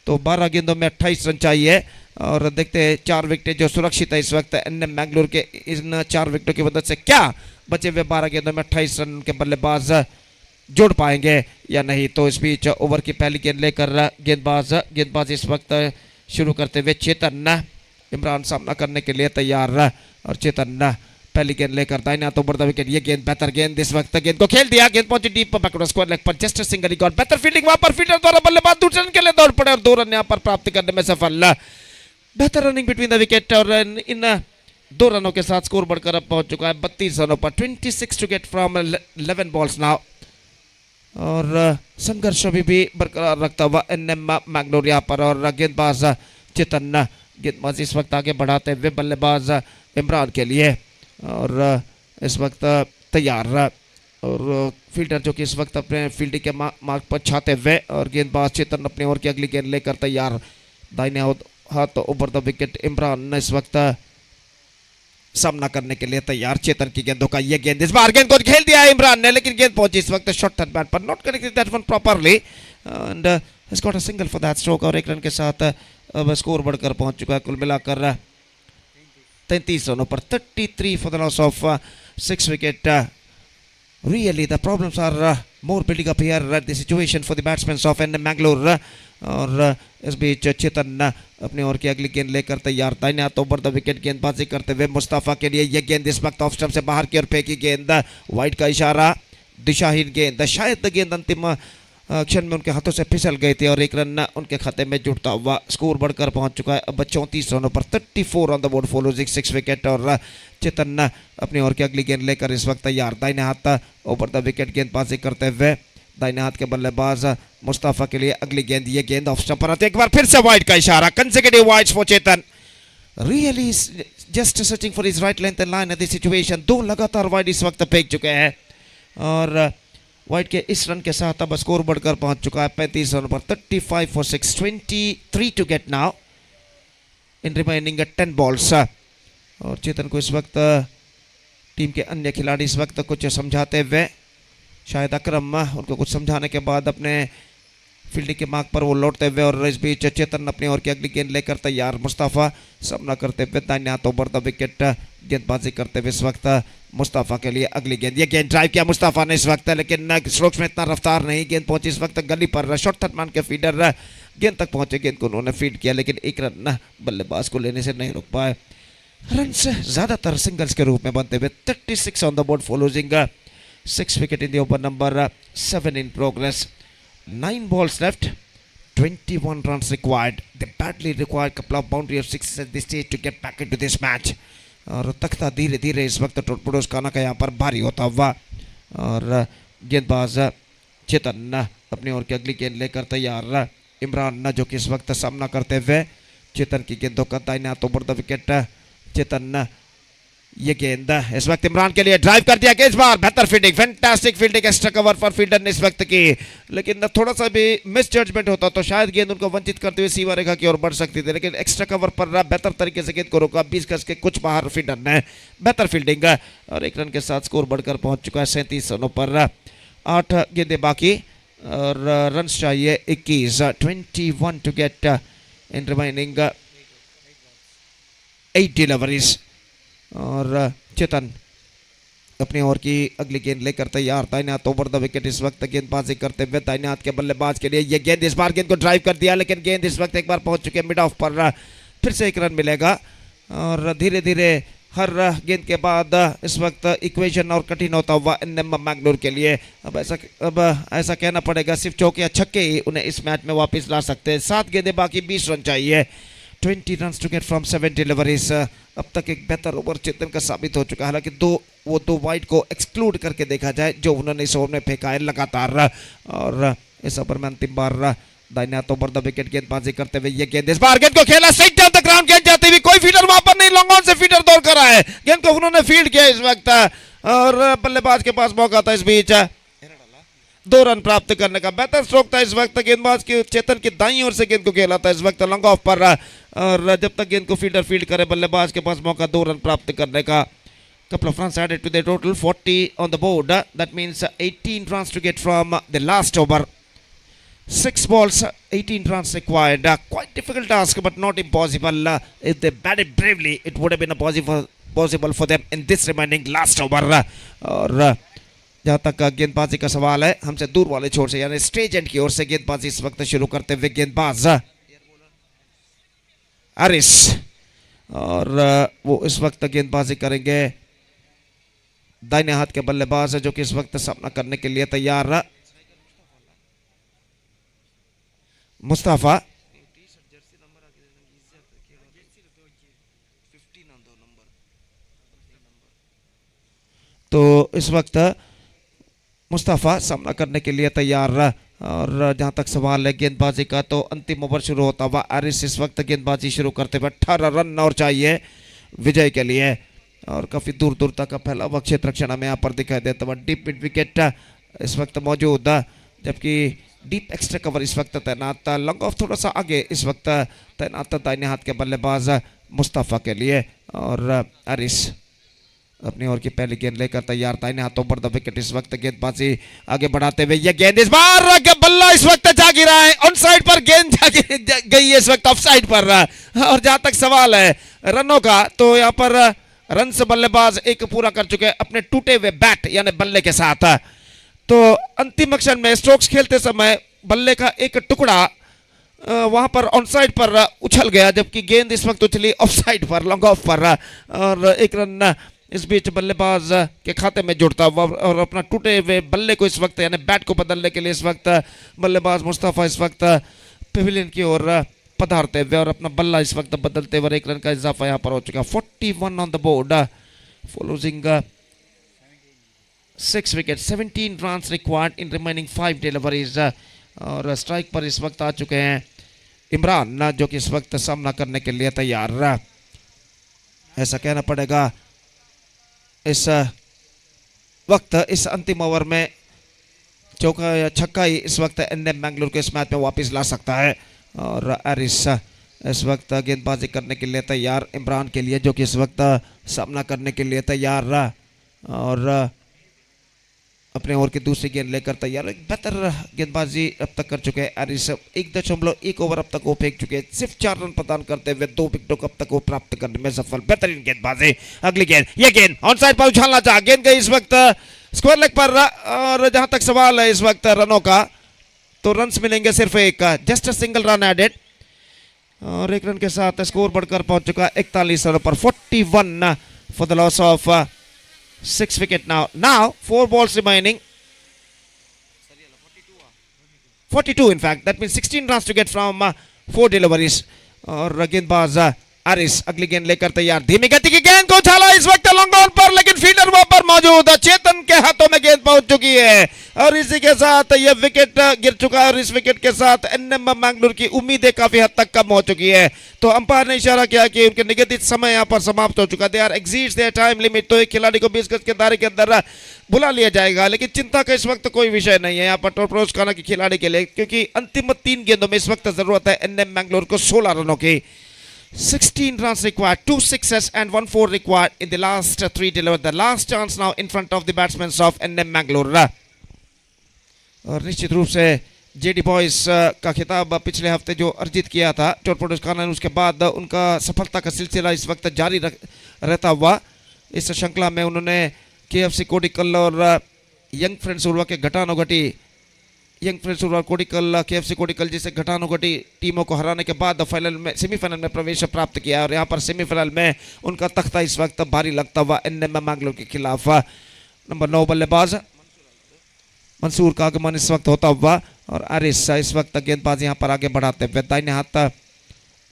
Speaker 4: तो 12 गेंदों में 28 रन चाहिए और देखते हैं 4 विकेटें जो सुरक्षित है इस वक्त एनएम मैंगलोर के इन 4 विकेटों की मदद से क्या बचे हुए 12 गेंदों में 28 रन के बल्लेबाज जोड़ पाएंगे या नहीं। तो इस बीच ओवर की पहली गेंद लेकर गेंदबाज इस वक्त शुरू करते हुए चेतन। इमरान सामना करने के लिए तैयार और चेतन पहली गेंद लेकर दाहिने हाथ ओवर द विकेट। ये गेंद बेहतर गेंद इस वक्त गेंद को खेल दिया, गेंद पहुंची डीप बैकवर्ड स्क्वायर लेग पर जस्ट सिंगल गॉट बेहतर फील्डिंग वहां पर फील्डर द्वारा बल्लेबाज दूसरे रन के लिए दौड़ पड़े और 2 रन यहां पर प्राप्त करने में सफल। बेहतर रनिंग बिटवीन द विकेट और इन 2 रनों के साथ स्कोर बढ़कर अब पहुंच चुका है 32 रनों पर 26 to get from 11 balls now और संघर्ष अभी भी बरकरार रखता हुआ एनएम मैंगलोर यहाँ पर और गेंदबाज चेतन गेंदबाज इस वक्त आगे बढ़ाते हुए बल्लेबाज इमरान के लिए और इस वक्त तैयार और फील्डर जो कि इस वक्त अपने फील्डिंग के मार्क पर छाते हुए और गेंदबाज चेतन अपनी ओर की अगली गेंद लेकर तैयार दाहिने हाथ ओवर द विकेट इमरान इस वक्त सामना करने के लिए तैयार चेतन की गेंदों का ये गेंद इस बार गेंद को खेल दिया इमरान ने लेकिन गेंद पहुंची इस वक्त शॉर्ट थर्ड बैट पर not connected that one properly and has got a single for that stroke और 1 रन के साथ अब स्कोर बढ़कर पहुंच चुका है कुल मिलाकर 33 रनों पर 33 for the loss of 6 wicket. Really the problems are more building up here at the situation for the batsmen of Mangalore और इस बीच चेतन अपनी ओर की अगली गेंद लेकर तैयार दाहिने हाथ ओवर द विकेट गेंदबाजी करते हुए मुस्तफ़ा के लिए ये गेंद इस वक्त ऑफ स्टंप से बाहर की ओर फेंकी गेंद वाइड का इशारा दिशाहीन गेंद शायद गेंद अंतिम क्षण में उनके हाथों से फिसल गई थी और 1 रन उनके खाते में जुड़ता हुआ स्कोर बढ़कर पहुंच चुका है अब 34 रनों पर 34 on the board for losing 6 wicket और चेतन अपनी ओर की अगली गेंद लेकर इस वक्त तैयार दाहिने हाथ ओवर द विकेट गेंदबाजी करते हुए दाहिने हाथ के बल्लेबाज मुस्तफ़ा के लिए अगली गेंद ये गेंद ऑफ स्टंप पर आती है एक बार फिर से वाइड का इशारा consecutive wides for Chetan really just searching for his right length and line at this situation 2 लगातार वाइड इस वक्त फेंक चुके हैं और वाइड के इस रन के साथ अब स्कोर बढ़कर पहुंच चुका है 35 रनों पर 35 for 6 23 to get now in remaining 10 balls और चेतन को इस वक्त टीम के अन्य खिलाड़ी इस वक्त कुछ समझाते हुए शायद अकरम उनको कुछ समझाने के बाद अपने फील्डिंग के मार्ग पर वो लौटते हुए और इस बीच चेतन अपनी ओर की अगली गेंद लेकर तैयार मुस्तफ़ा सामना करते हुए दाहिने हाथ ओवर द विकेट गेंदबाजी करते हुए इस वक्त मुस्तफ़ा के लिए अगली गेंद ये गेंद ड्राइव किया मुस्तफ़ा ने इस वक्त लेकिन स्ट्रोक्स में इतना रफ्तार नहीं गेंद पहुंची इस वक्त गली पर शॉर्ट थर्ड मैन के फीडर गेंद तक पहुंचे गेंद को उन्होंने फीड किया लेकिन 1 रन बल्लेबाज को लेने से नहीं रुक पाए रन से ज़्यादातर सिंगल्स के रूप में बनते हुए 36 on the board for losing 6 wicket in the over number 7 in progress 9 balls left 21 runs required they badly required couple of boundary of 6 at this stage to get back into this match और तख्ता धीरे धीरे इस वक्त टोटपुडोस खाना का यहाँ पर भारी होता हुआ और गेंदबाज चेतन अपनी ओर की अगली गेंद लेकर तैयार इमरान जो कि इस वक्त सामना करते हुए चेतन की गेंदों का दाहिने हाथ ओवर द विकेट चेतन ये गेंद इस वक्त इमरान के लिए ड्राइव कर दिया इस बार बेहतर fielding fantastic fielding extra cover पर फील्डर ने इस वक्त की लेकिन थोड़ा सा भी मिस जजमेंट होता तो शायद गेंद उनको वंचित करते हुए सीमा रेखा की ओर बढ़ सकती थी लेकिन एक्स्ट्रा कवर पर बेहतर तरीके से गेंद को रोका 20 गज के कुछ बाहर फील्डर ने बेहतर फील्डिंग और 1 रन के साथ स्कोर बढ़कर पहुंच चुका है 37 रनों पर 8 गेंदें बाकी और रन चाहिए 21 21 to get in remaining 8 deliveries और चेतन अपनी ओर की अगली गेंद लेकर तैयार दाहिने हाथ ओवर द विकेट इस वक्त गेंदबाजी करते हुए दाहिने हाथ के बल्लेबाज के लिए ये गेंद इस बार गेंद को ड्राइव कर दिया लेकिन गेंद इस वक्त एक बार पहुंच चुके मिड ऑफ पर फिर से 1 रन मिलेगा और धीरे धीरे हर गेंद के बाद इस वक्त इक्वेशन और कठिन होता हुआ एनएम मैंगलोर के लिए अब ऐसा कहना पड़ेगा सिर्फ चौके या छक्के ही उन्हें इस मैच में वापस ला सकते हैं 7 गेंदें बाकी 20 रन चाहिए 20 runs to get from 7 deliveries अब तक एक बेहतर ओवर चेतन का साबित हो चुका है हालांकि 2 वाइड को एक्सक्लूड करके देखा जाए जो उन्होंने इस ओवर में फेंका है लगातार और इस ओवर में अंतिम बार दाहिने हाथ ओवर द विकेट गेंदबाजी करते हुए ये गेंद इस बार गेंद को खेला स्ट्रेट डाउन द ग्राउंड गेंद जाती हुई कोई फील्डर वहां पर नहीं लॉन्ग ऑन से फील्डर दौड़ कर आया है गेंद को उन्होंने फील्ड किया इस वक्त और बल्लेबाज के पास मौका था इस बीच 2 रन प्राप्त करने का बेहतर स्ट्रोक था इस वक्त गेंदबाज की चेतन की दाईं ओर से गेंद को खेला था इस वक्त लॉन्ग ऑफ पर और जब तक गेंद को फील्डर फील्ड करे बल्लेबाज के पास मौका 2 रन प्राप्त करने का. Couple of runs added to the total, 40 on the board. That means 18 runs to get from the last over. 6 balls, 18 runs required. Quite difficult task, but not impossible. If they batted bravely, it would have been possible for them in this remaining last over. और जहाँ तक गेंदबाजी का सवाल है हमसे दूर वाले छोर से यानी स्टेज एंड की ओर से गेंदबाजी इस वक्त शुरू करते हुए गेंदबाज आरिस और वो इस वक्त गेंदबाजी करेंगे दाहिने हाथ के बल्लेबाज है जो कि इस वक्त सामना करने के लिए तैयार रहा. मुस्तफा तो इस वक्त मुस्तफा सामना करने के लिए तैयार रहा. और जहां तक सवाल है गेंदबाजी का तो अंतिम ओवर शुरू होता हुआ आरिस इस वक्त गेंदबाजी शुरू करते हुए 18 रन और चाहिए विजय के लिए. और काफी दूर दूर तक फैला हुआ क्षेत्र रक्षण में यहाँ पर दिखाई देता हुआ. डीप मिड विकेट इस वक्त मौजूद जबकि डीप एक्स्ट्रा कवर इस वक्त तैनात. लॉन्ग ऑफ थोड़ा सा आगे इस वक्त तैनात दाहिने हाथ के बल्लेबाज मुस्तफा के लिए. और आरिस अपनी ओर की पहली गेंद लेकर तैयार दाहिने हाथों पर द विकेट इस वक्त गेंदबाजी आगे बढ़ाते हुए यह गेंद इस बार बल्ला इस वक्त जा गिरा है ऑन साइड पर. गेंद जा गई है इस वक्त ऑफ साइड पर. और जहां तक सवाल है रनों का तो यहाँ पर रन से बल्लेबाज एक पूरा कर चुके हैं अपने टूटे हुए बैट यानी बल्ले के साथ. तो अंतिम अक्षर में स्ट्रोक्स खेलते समय बल्ले का एक टुकड़ा वहां पर ऑन साइड पर उछल गया जबकि गेंद इस वक्त उछली ऑफ साइड पर लॉन्ग ऑफ पर. और एक रन इस बीच बल्लेबाज के खाते में जुड़ता हुआ और अपना टूटे हुए बल्ले को इस वक्त यानी बैट को बदलने के लिए इस वक्त बल्लेबाज मुस्तफा इस वक्त पेविलियन की ओर पधारते हुए और अपना बल्ला इस वक्त बदलते हुए 1 रन का इजाफा यहाँ पर हो चुका. 41 on the board for losing 6 wicket. 17 run required in remaining 5 deliveries. और स्ट्राइक पर इस वक्त आ चुके हैं इमरान जो कि इस वक्त सामना करने के लिए तैयार. ऐसा कहना पड़ेगा इस वक्त इस अंतिम ओवर में चौका या छक्का ही इस वक्त एनएम मैंगलोर को इस मैच में वापस ला सकता है. और आरिस इस वक्त गेंदबाजी करने के लिए तैयार इमरान के लिए जो कि इस वक्त सामना करने के लिए तैयार रहा. और अपने ओवर की दूसरी गेंद लेकर तैयार. एक बेहतर गेंदबाजी अब तक कर चुके हैं आरिस. 1.1 ओवर अब तक वो फेंक चुके हैं. सिर्फ 4 रन प्रदान करते हुए 2 विकेटों को अब तक वो प्राप्त करने में सफल. बेहतरीन गेंदबाजी. अगली गेंद ये गेंद ऑन साइड पर उछालना चाह गेंद गई इस वक्त स्क्वायर लेग पर. और जहां तक सवाल है इस वक्त रनों का तो रन्स मिलेंगे सिर्फ एक. Just a single run added. और 1 रन के साथ स्कोर बढ़कर पहुंच चुका 41 रनों पर. 41 for the loss of 6 wicket now. Now 4 balls remaining. 42 in fact. That means 16 runs to get from 4 deliveries. और गेंदबाज आरिस अगली गेंद लेकर तैयार. धीमी गति की गेंद को उछाला इस वक्त लॉन्ग ऑन पर लेकिन फील्डर वहां पर मौजूद. चेतन के हाथों में गेंद पहुंच चुकी है और इसी के साथ यह विकेट गिर चुका है. और इस विकेट के साथ एनएम मैंगलोर की उम्मीदें काफी हद तक कम हो चुकी है. तो अंपायर ने इशारा किया कि उनके निगदित समय यहां पर समाप्त हो चुका. They are exceeds their time limit. तो एक खिलाड़ी को 20 गज के दायरे के अंदर बुला लिया जाएगा लेकिन चिंता का इस वक्त कोई विषय नहीं है यहाँ पर टॉपरोज खाना के खिलाड़ी के लिए क्योंकि अंतिम 3 गेंदों में इस वक्त जरूरत है एनएम मैंगलोर को 16 रनों की. 16 runs required, 2 sixes and 1 4 required in the last 3 delivered. The last chance now in front of the batsmen of NM Mangalore. और निश्चित रूप से जेडी बॉयज का खिताब पिछले हफ्ते जो अर्जित किया था टॉरपोडोस खाना ने उसके बाद उनका सफलता का सिलसिला इस वक्त जारी रहता हुआ. इस श्रृंखला में उन्होंने केएफसी कोडिकल और यंग फ्रेंड्स उर्वा के घटानुघटी यंग फ्रेंड्स उर्वा कोडिकल केएफसी कोडिकल जैसे घटानुघटी टीमों को हराने के बाद फाइनल में सेमीफाइनल में प्रवेश प्राप्त किया. और यहाँ पर सेमीफाइनल में उनका तख्ता इस वक्त भारी लगता हुआ एनएम मैंगलोर के खिलाफ. नंबर 9 बल्लेबाज मंसूर का आगमन इस वक्त होता हुआ और आरिस इस वक्त गेंदबाजी यहाँ पर आगे बढ़ाते हुए दाहिने हाथ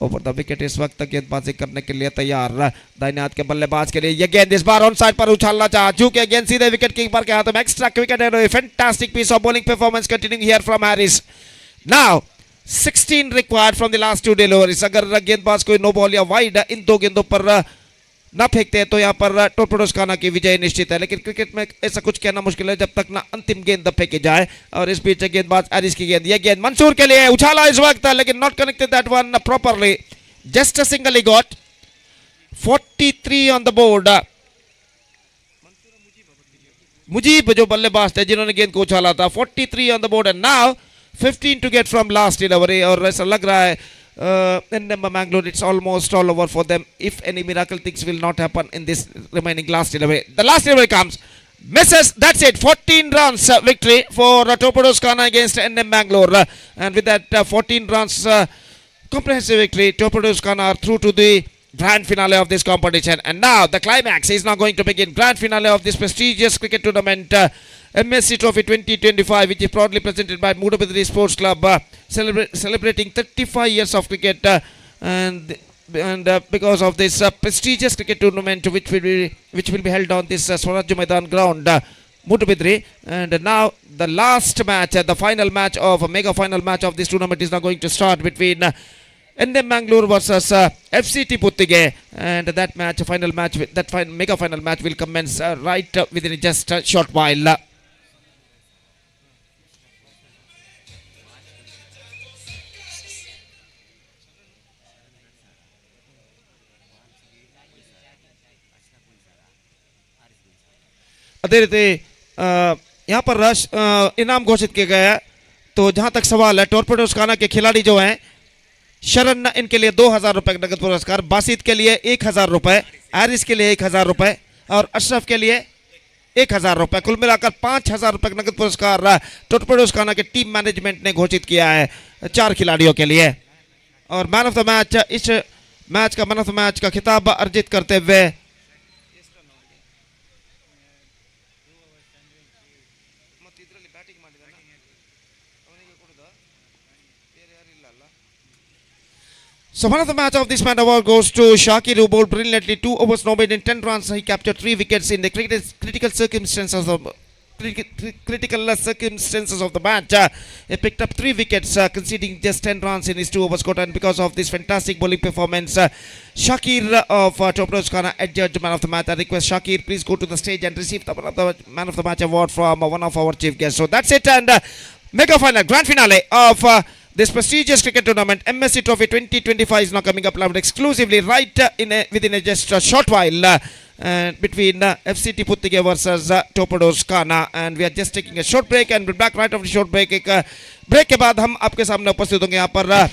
Speaker 4: ओवर द विकेट इस वक्त गेंदबाजी करने के लिए तैयार. दाहिने हाथ के बल्लेबाज के लिए यह गेंद इस बार ऑन साइड पर उछालना चाहा चूंकि गेंद सीधे विकेट कीपर के हाथों में. एक्स्ट्रा विकेट है. Fantastic piece of bowling performance continuing here from Harris. Now 16 required from the last 2 deliveries. अगर गेंदबाज कोई नो बॉल या वाइड इन 2 गेंदों पर ना फेंकते तो यहाँ पर टोरपेडोस खाना की विजय निश्चित है, लेकिन क्रिकेट में ऐसा कुछ कहना मुश्किल है जब तक ना अंतिम गेंद फेंकी जाए। और इस बीच गेंदबाज एरिस की गेंद, यह गेंद मंसूर के लिए उछाला इस वक्त, लेकिन not connected that one properly, just a single ही got. 43 on the board. Mujeeb जो बल्लेबाज थे जिन्होंने गेंद को उछाला था, 43 on the board and now 15 to get from last delivery. और ऐसा लग रहा है in Mangalore it's almost all over for them if any miracle things will not happen in this remaining last delivery. The last delivery comes, misses, that's it. 14 runs victory for Torpedoes Khana against NM Mangalore, and with that 14 runs comprehensive victory, Torpedoes Khana are through to the grand finale of this competition. And now the climax is now going to begin. Grand finale of this prestigious cricket tournament, MSC Trophy 2025, which is proudly presented by Moodbidri Sports Club, celebrating 35 years of cricket, and because of this prestigious cricket tournament, which will be held on this Swarajya Maidan ground, Moodbidri. And now the last match, the final match of mega final match of this tournament is now going to start between NM Mangalore versus FCT Puttige, and that match, final match, mega final match will commence right within just a short while. अदे रीते यहाँ पर इनाम घोषित किया गया है। तो जहाँ तक सवाल है, टोरपेडोस खाना के खिलाड़ी जो हैं, शरण इनके लिए 2000 रुपए नगद पुरस्कार, बासित के लिए 1000 रुपए, एरिस के लिए 1000 रुपए और अशरफ के लिए 1000 रुपए, कुल मिलाकर 5000 रुपए नगद पुरस्कार टोरपेडोस खाना के टीम मैनेजमेंट ने घोषित किया है 4 खिलाड़ियों के लिए। और मैन ऑफ द मैच, इस मैच का मैन ऑफ द मैच का खिताब अर्जित करते हुए so man of the match of this match award goes to Shakir, who bowled brilliantly, 2 overs, no made in 10 runs. He captured 3 wickets in the critical circumstances of the match. He picked up 3 wickets, conceding just 10 runs in his 2 overs quota, and because of this fantastic bowling performance, Shakir of Torpedoes Khana adjudged man of the match. I request Shakir please go to the stage and receive the man of the match award from one of our chief guests. So that's it, and mega final, grand finale of this prestigious cricket tournament, MSC Trophy 2025, is now coming up live exclusively right within just a short while between FCT Puttige versus Torpedoes Khana. And we are just taking a short break and we'll be back right after the short break. एक break के बाद हम आपके सामने उपस्थित होंगे यहाँ पर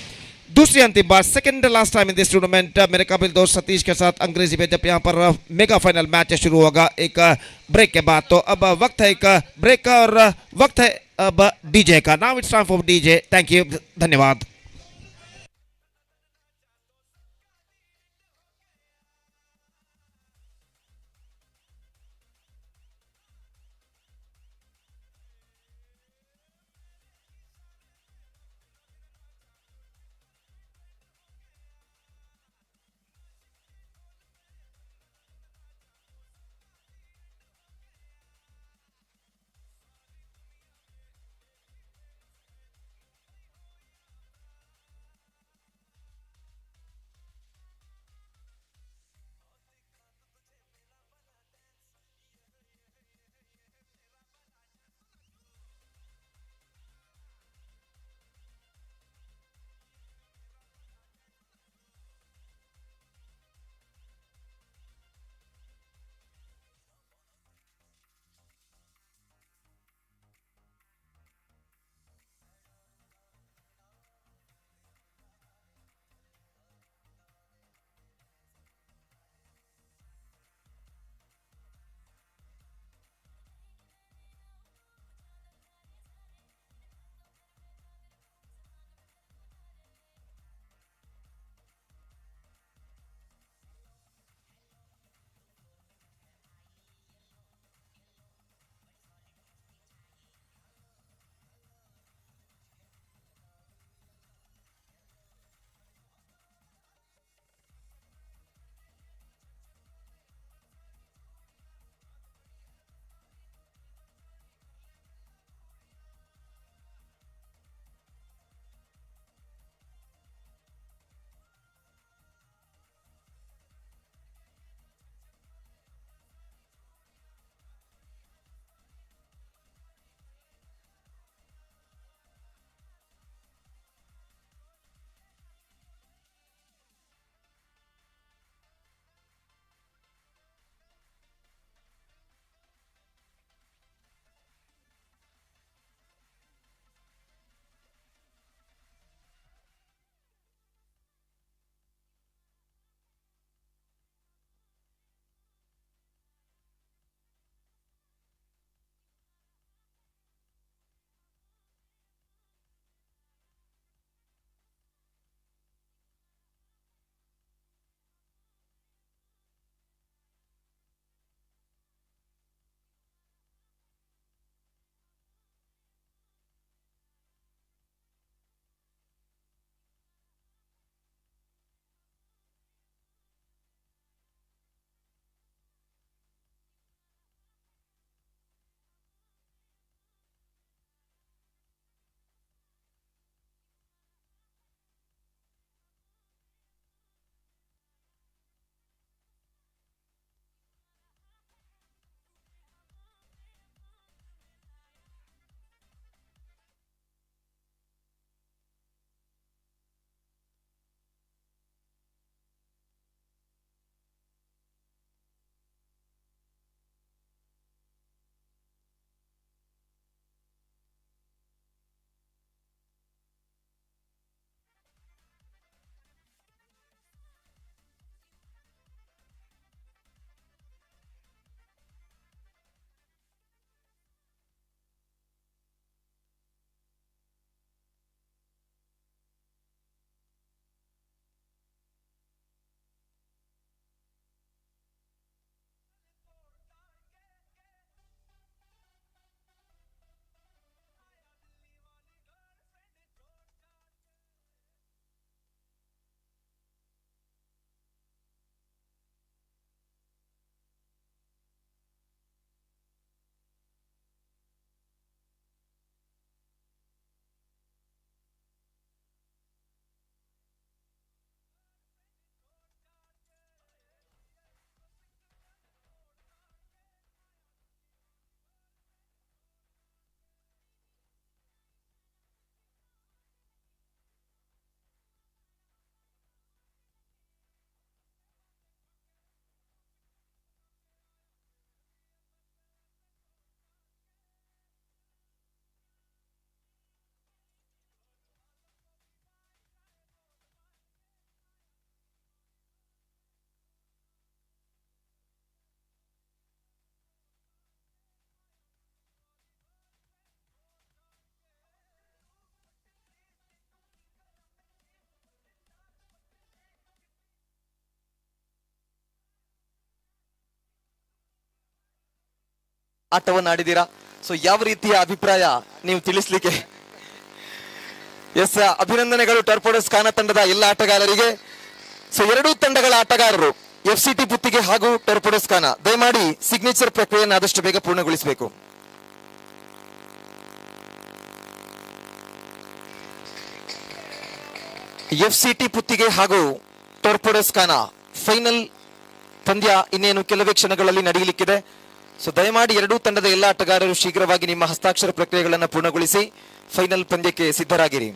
Speaker 4: दूसरी अंतिम बार, second last time in this tournament, मेरे काबिल दोस्त सतीश के साथ अंग्रेजी में, जब यहाँ पर मेगा फाइनल मैच शुरू होगा एक ब्रेक के बाद। तो अब वक्त है एक ब्रेक का और वक्त है अब डीजे का। Now it's time for DJ. Thank you, धन्यवाद।
Speaker 1: ಆಟವನ್ನು ಆಡಿದ್ದೀರಾ. ಸೊ ಯಾವ ರೀತಿಯ ಅಭಿಪ್ರಾಯ ನೀವು ತಿಳಿಸ್ಲಿಕ್ಕೆ? ಎಸ್, ಅಭಿನಂದನೆಗಳು ಟರ್ಪೋಡೋಸ್ ಖಾನ ತಂಡದ ಎಲ್ಲ ಆಟಗಾರರಿಗೆ. ಸೊ ಎರಡೂ ತಂಡಗಳ ಆಟಗಾರರು FCT ಪುತ್ತಿಗೆ ಹಾಗೂ ಟರ್ಪೋಡೋಸ್ ಖಾನ ದಯಮಾಡಿ ಸಿಗ್ನೇಚರ್ ಪ್ರಕ್ರಿಯೆಯನ್ನು ಆದಷ್ಟು ಬೇಗ ಪೂರ್ಣಗೊಳಿಸಬೇಕು. FCT ಪುತ್ತಿಗೆ ಹಾಗೂ ಟರ್ಪೋಡೋಸ್ ಖಾನ ಫೈನಲ್ ಪಂದ್ಯ ಇನ್ನೇನು ಕೆಲವೇ ಕ್ಷಣಗಳಲ್ಲಿ ನಡೆಯಲಿಕ್ಕಿದೆ. ಸೊ ದಯಮಾಡಿ ಎರಡೂ ತಂಡದ ಎಲ್ಲ ಆಟಗಾರರು ಶೀಘ್ರವಾಗಿ ನಿಮ್ಮ ಹಸ್ತಾಕ್ಷರ ಪ್ರಕ್ರಿಯೆಗಳನ್ನು ಪೂರ್ಣಗೊಳಿಸಿ ಫೈನಲ್ ಪಂದ್ಯಕ್ಕೆ ಸಿದ್ಧರಾಗಿರಿ.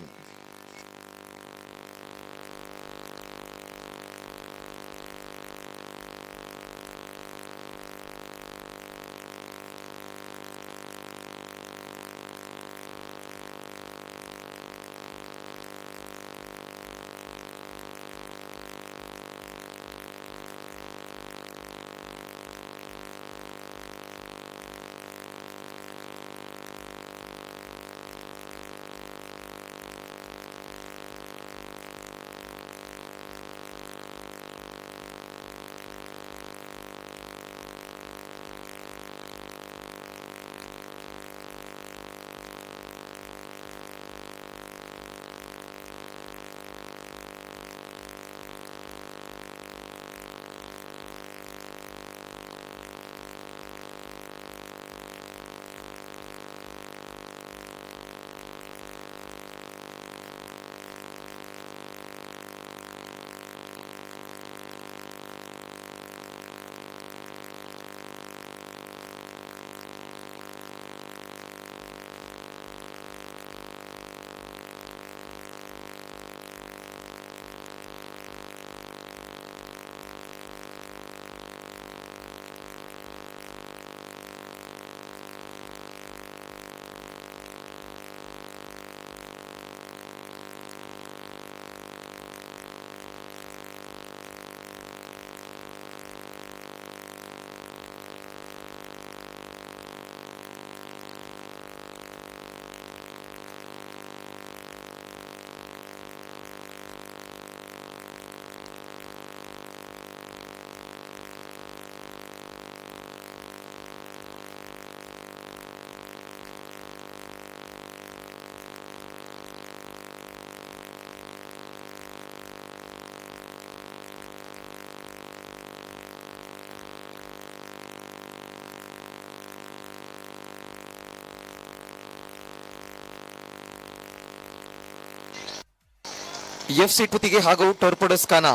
Speaker 1: FCT ಪುತ್ತಿಗೆ ಹಾಗೂ ಟರ್ಪೋಡೋಸ್ ಖಾನ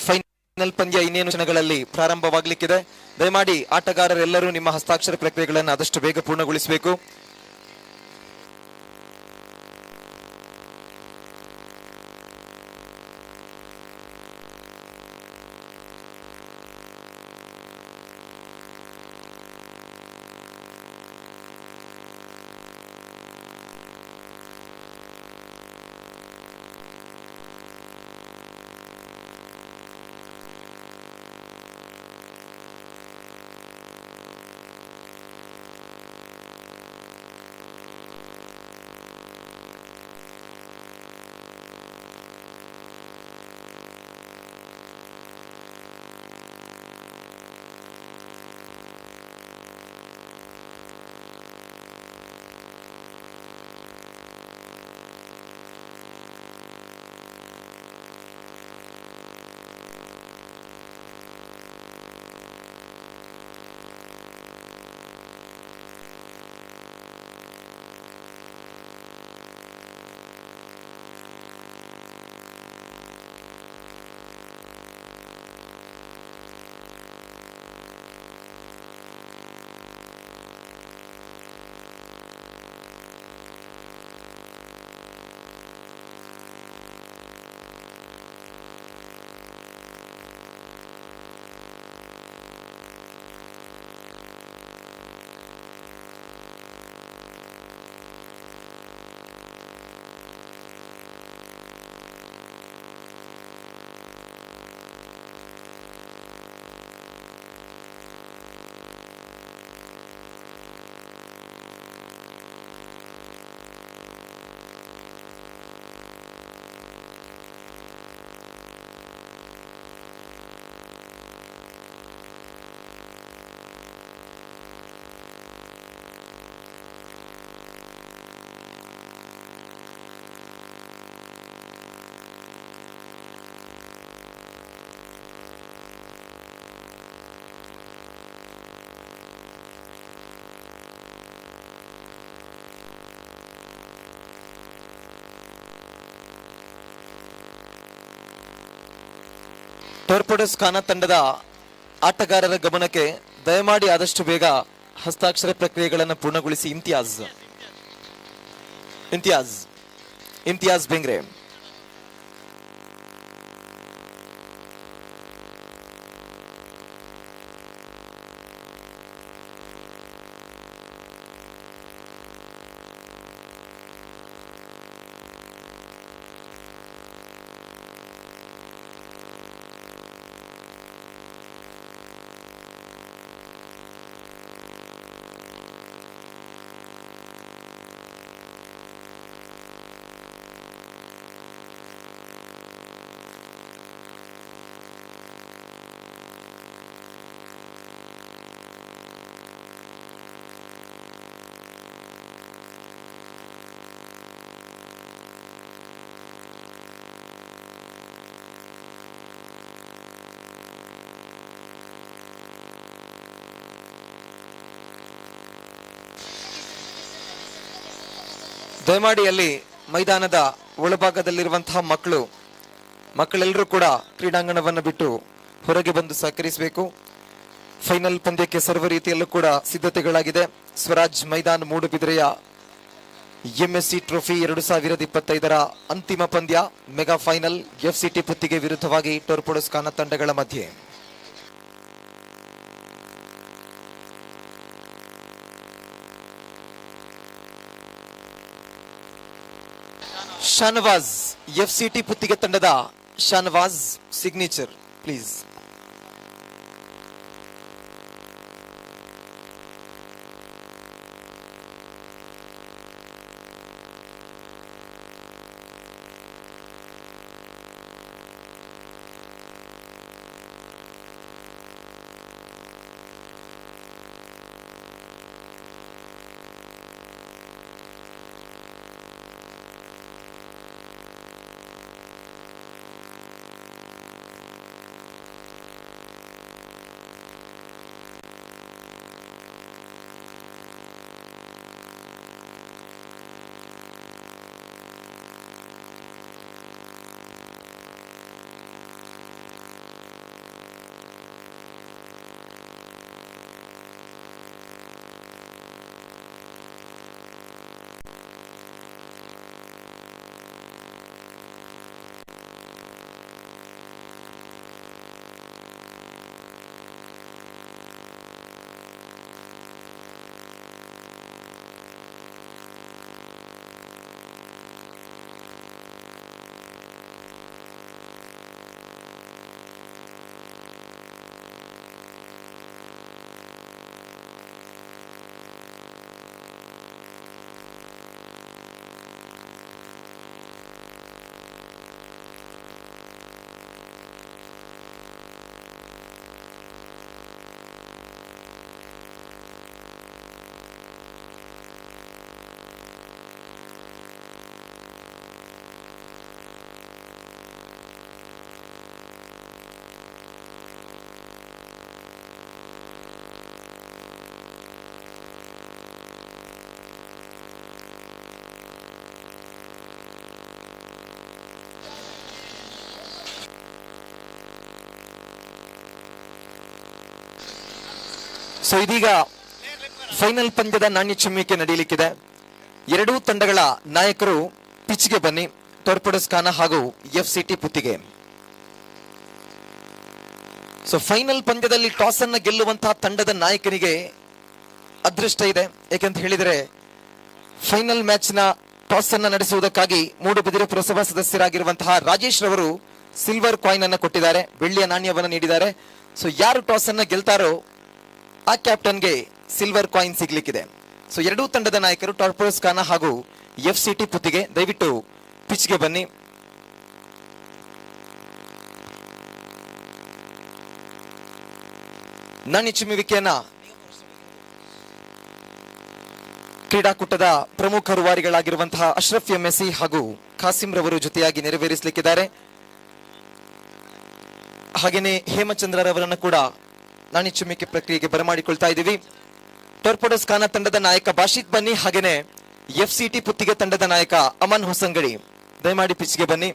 Speaker 1: ಫೈನಲ್ ಪಂದ್ಯ ಇನ್ನೇನು ಕ್ಷಣಗಳಲ್ಲಿ ಪ್ರಾರಂಭವಾಗಲಿಕ್ಕಿದೆ. ದಯಮಾಡಿ ಆಟಗಾರರೆಲ್ಲರೂ ನಿಮ್ಮ ಹಸ್ತಾಕ್ಷರ ಪ್ರಕ್ರಿಯೆಗಳನ್ನು ಆದಷ್ಟು ಬೇಗ ಪೂರ್ಣಗೊಳಿಸಬೇಕು. ಟೋರ್ಪೋಡೋಸ್ ಖಾನ ತಂಡದ ಆಟಗಾರರ ಗಮನಕ್ಕೆ ದಯಮಾಡಿ ಆದಷ್ಟು ಬೇಗ ಹಸ್ತಾಕ್ಷರ ಪ್ರಕ್ರಿಯೆಗಳನ್ನು ಪೂರ್ಣಗೊಳಿಸಿ. ಇಮ್ತಿಯಾಜ್ ಬೆಂಗ್ರೆ. ದಯಮಾಡಿ ಅಲ್ಲಿ ಮೈದಾನದ ಒಳಭಾಗದಲ್ಲಿರುವಂತಹ ಮಕ್ಕಳೆಲ್ಲರೂ ಕೂಡ ಕ್ರೀಡಾಂಗಣವನ್ನು ಬಿಟ್ಟು ಹೊರಗೆ ಬಂದು ಸಹಕರಿಸಬೇಕು. ಫೈನಲ್ ಪಂದ್ಯಕ್ಕೆ ಸರ್ವ ರೀತಿಯಲ್ಲೂ ಕೂಡ ಸಿದ್ಧತೆಗಳಾಗಿದೆ. ಸ್ವರಾಜ್ ಮೈದಾನ ಮೂಡುಬಿದಿರೆಯ ಎಂಎಸ್ಸಿ ಟ್ರೋಫಿ 2025ರ ಅಂತಿಮ ಪಂದ್ಯ ಮೆಗಾ ಫೈನಲ್ ಎಫ್ಸಿಟಿ ಪುತ್ತಿಗೆ ವಿರುದ್ಧವಾಗಿ ಟೋರ್ಪೋಡೋಸ್ ಖಾನ ತಂಡಗಳ ಮಧ್ಯೆ. ಶಾನವಾಜ್ ಎಫ್ಸಿಟಿ ಪುತ್ತಿಗೆ ತಂಡದ ಶಾನವಾಜ್ ಸಿಗ್ನೇಚರ್ ಪ್ಲೀಸ್. ಸೊ ಇದೀಗ ಫೈನಲ್ ಪಂದ್ಯದ ನಾಣ್ಯ ಚಿಮ್ಮುವಿಕೆ ನಡೆಯಲಿಕ್ಕಿದೆ. ಎರಡೂ ತಂಡಗಳ ನಾಯಕರು ಪಿಚ್ಗೆ ಬನ್ನಿ. ಟೋರ್ಪೋಡೋಸ್ ಖಾನ ಹಾಗೂ ಎಫ್ಸಿಟಿ ಪುತ್ತಿಗೆ. ಸೊ ಫೈನಲ್ ಪಂದ್ಯದಲ್ಲಿ ಟಾಸ್ ಅನ್ನ ಗೆಲ್ಲುವಂತಹ ತಂಡದ ನಾಯಕನಿಗೆ ಅದೃಷ್ಟ ಇದೆ. ಯಾಕೆಂತ ಹೇಳಿದರೆ ಫೈನಲ್ ಮ್ಯಾಚ್ ನ ಟಾಸ್ ಅನ್ನ ನಡೆಸುವುದಕ್ಕಾಗಿ ಮೂಡುಬಿದಿರೆ ಪುರಸಭಾ ಸದಸ್ಯರಾಗಿರುವಂತಹ ರಾಜೇಶ್ ರವರು ಸಿಲ್ವರ್ ಕಾಯಿನ್ ಅನ್ನ ಕೊಟ್ಟಿದ್ದಾರೆ, ಬೆಳ್ಳಿಯ ನಾಣ್ಯವನ್ನು ನೀಡಿದ್ದಾರೆ. ಸೊ ಯಾರು ಟಾಸ್ ಅನ್ನ ಗೆಲ್ತಾರೋ ಆ ಕ್ಯಾಪ್ಟನ್ಗೆ ಸಿಲ್ವರ್ ಕಾಯಿನ್ ಸಿಗ್ಲಿಕ್ಕಿದೆ. ಸೊ ಎರಡೂ ತಂಡದ ನಾಯಕರು ಟೋರ್ಪೋಡೋಸ್ ಖಾನ ಹಾಗೂ ಎಫ್ಸಿಟಿ ಪುತ್ತಿಗೆ ದಯವಿಟ್ಟು ಪಿಚ್ಗೆ ಬನ್ನಿ. ನಾಣ್ಯ ಚಿಮ್ಮುವಿಕೆಯನ್ನ ಕ್ರೀಡಾಕೂಟದ ಪ್ರಮುಖ ರೂವಾರಿಗಳಾಗಿರುವಂತಹ ಅಶ್ರಫ್ ಎಂಎಸ್ಸಿ ಹಾಗೂ ಖಾಸಿಂ ರವರು ಜೊತೆಯಾಗಿ ನೆರವೇರಿಸಲಿಕ್ಕಿದ್ದಾರೆ. ಹಾಗೇನೆ ಹೇಮಚಂದ್ರರವರನ್ನು ಕೂಡ ನಾಣ್ಯ ಚಿಮ್ಮುವಿಕೆ ಪ್ರಕ್ರಿಯೆಗೆ ಬರಮಾಡಿಕೊಳ್ತಾ ಇದ್ದೀವಿ. ಟೋರ್ಪೋಡೋಸ್ ಖಾನ ತಂಡದ ನಾಯಕ ಬಾಷಿಕ್ ಬನ್ನಿ. ಹಾಗೇನೆ ಎಫ್ಸಿಟಿ ಪುತ್ತಿಗೆ ತಂಡದ ನಾಯಕ ಅಮನ್ ಹೊಸಂಗಡಿ ದಯಮಾಡಿ ಪಿಚ್ಗೆ ಬನ್ನಿ.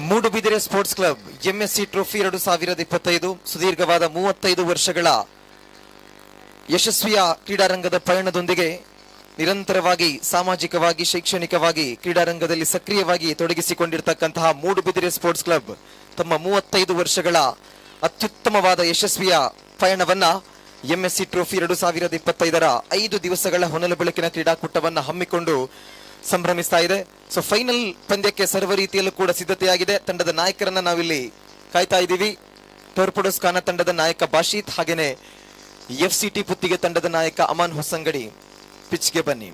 Speaker 1: Moodubidire sports club MSC trophy 2025 ಸುದೀರ್ಘವಾದ 35 ವರ್ಷಗಳ ಯಶಸ್ವಿಯ ಕ್ರೀಡಾರಂಗದ ಪಯಣದೊಂದಿಗೆ ನಿರಂತರವಾಗಿ ಸಾಮಾಜಿಕವಾಗಿ ಶೈಕ್ಷಣಿಕವಾಗಿ ಕ್ರೀಡಾರಂಗದಲ್ಲಿ ಸಕ್ರಿಯವಾಗಿ ತೊಡಗಿಸಿಕೊಂಡಿರತಕ್ಕಂತಹ ಮೂಡುಬಿದಿರೆ ಸ್ಪೋರ್ಟ್ಸ್ ಕ್ಲಬ್ ತಮ್ಮ 35 ವರ್ಷಗಳ ಅತ್ಯುತ್ತಮವಾದ ಯಶಸ್ವಿಯ ಪಯಣವನ್ನ ಎಂಎಸ್ಸಿ ಟ್ರೋಫಿ 2025 5 ದಿವಸಗಳ ಹೊನಲು ಬೆಳಕಿನ ಕ್ರೀಡಾಕೂಟವನ್ನು ಹಮ್ಮಿಕೊಂಡು ಸಂಭ್ರಮಿಸ್ತಾ ಇದೆ. ಸೊ ಫೈನಲ್ ಪಂದ್ಯಕ್ಕೆ ಸರ್ವ ರೀತಿಯಲ್ಲೂ ಕೂಡ ಸಿದ್ಧತೆಯಾಗಿದೆ. ತಂಡದ ನಾಯಕರನ್ನ ನಾವಿಲ್ಲಿ ಕಾಯ್ತಾ ಇದ್ದೀವಿ. ಟೋರ್ಪಡೋಸ್ ಖಾನ ತಂಡದ ನಾಯಕ ಬಾಷೀತ್, ಹಾಗೇನೆ ಎಫ್ಸಿಟಿ ಪುತ್ತಿಗೆ ತಂಡದ ನಾಯಕ ಅಮಾನ್ ಹೊಸಂಗಡಿ ಪಿಚ್ಗೆ ಬನ್ನಿ.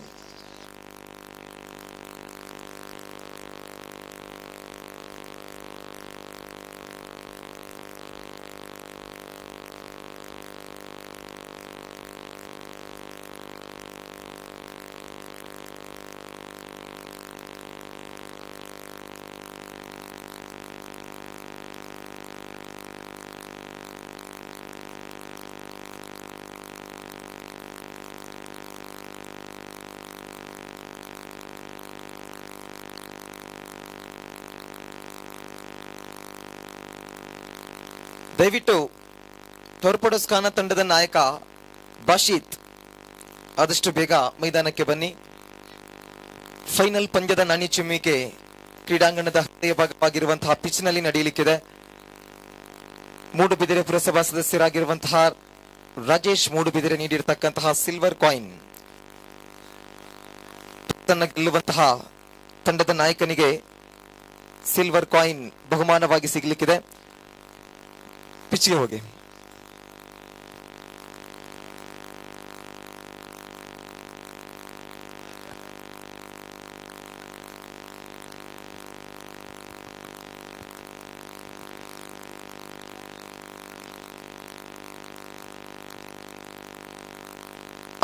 Speaker 1: ದಯವಿಟ್ಟು ಟೋರ್ಪಡೋಸ್ ಖಾನ ತಂಡದ ನಾಯಕ ಬಾಷೀತ್ ಆದಷ್ಟು ಬೇಗ ಮೈದಾನಕ್ಕೆ ಬನ್ನಿ. ಫೈನಲ್ ಪಂದ್ಯದ ನಾಣ್ಯ ಚಿಮ್ಮುವಿಕೆ ಕ್ರೀಡಾಂಗಣದ ಹೃದಯ ಭಾಗವಾಗಿರುವಂತಹ ಪಿಚ್ ನಲ್ಲಿ ನಡೆಯಲಿಕ್ಕಿದೆ. ಮೂಡುಬಿದಿರೆ ಪುರಸಭಾ ಸದಸ್ಯರಾಗಿರುವಂತಹ ರಾಜೇಶ್ ಮೂಡುಬಿದಿರೆ ನೀಡಿರತಕ್ಕಂತಹ ಸಿಲ್ವರ್ ಕಾಯಿನ್ ಗೆಲ್ಲುವಂತಹ ತಂಡದ ನಾಯಕನಿಗೆ ಸಿಲ್ವರ್ ಕಾಯಿನ್ ಬಹುಮಾನವಾಗಿ ಸಿಗಲಿಕ್ಕಿದೆ. ಪಿಚ್ಗೆ ಹೋಗಿ.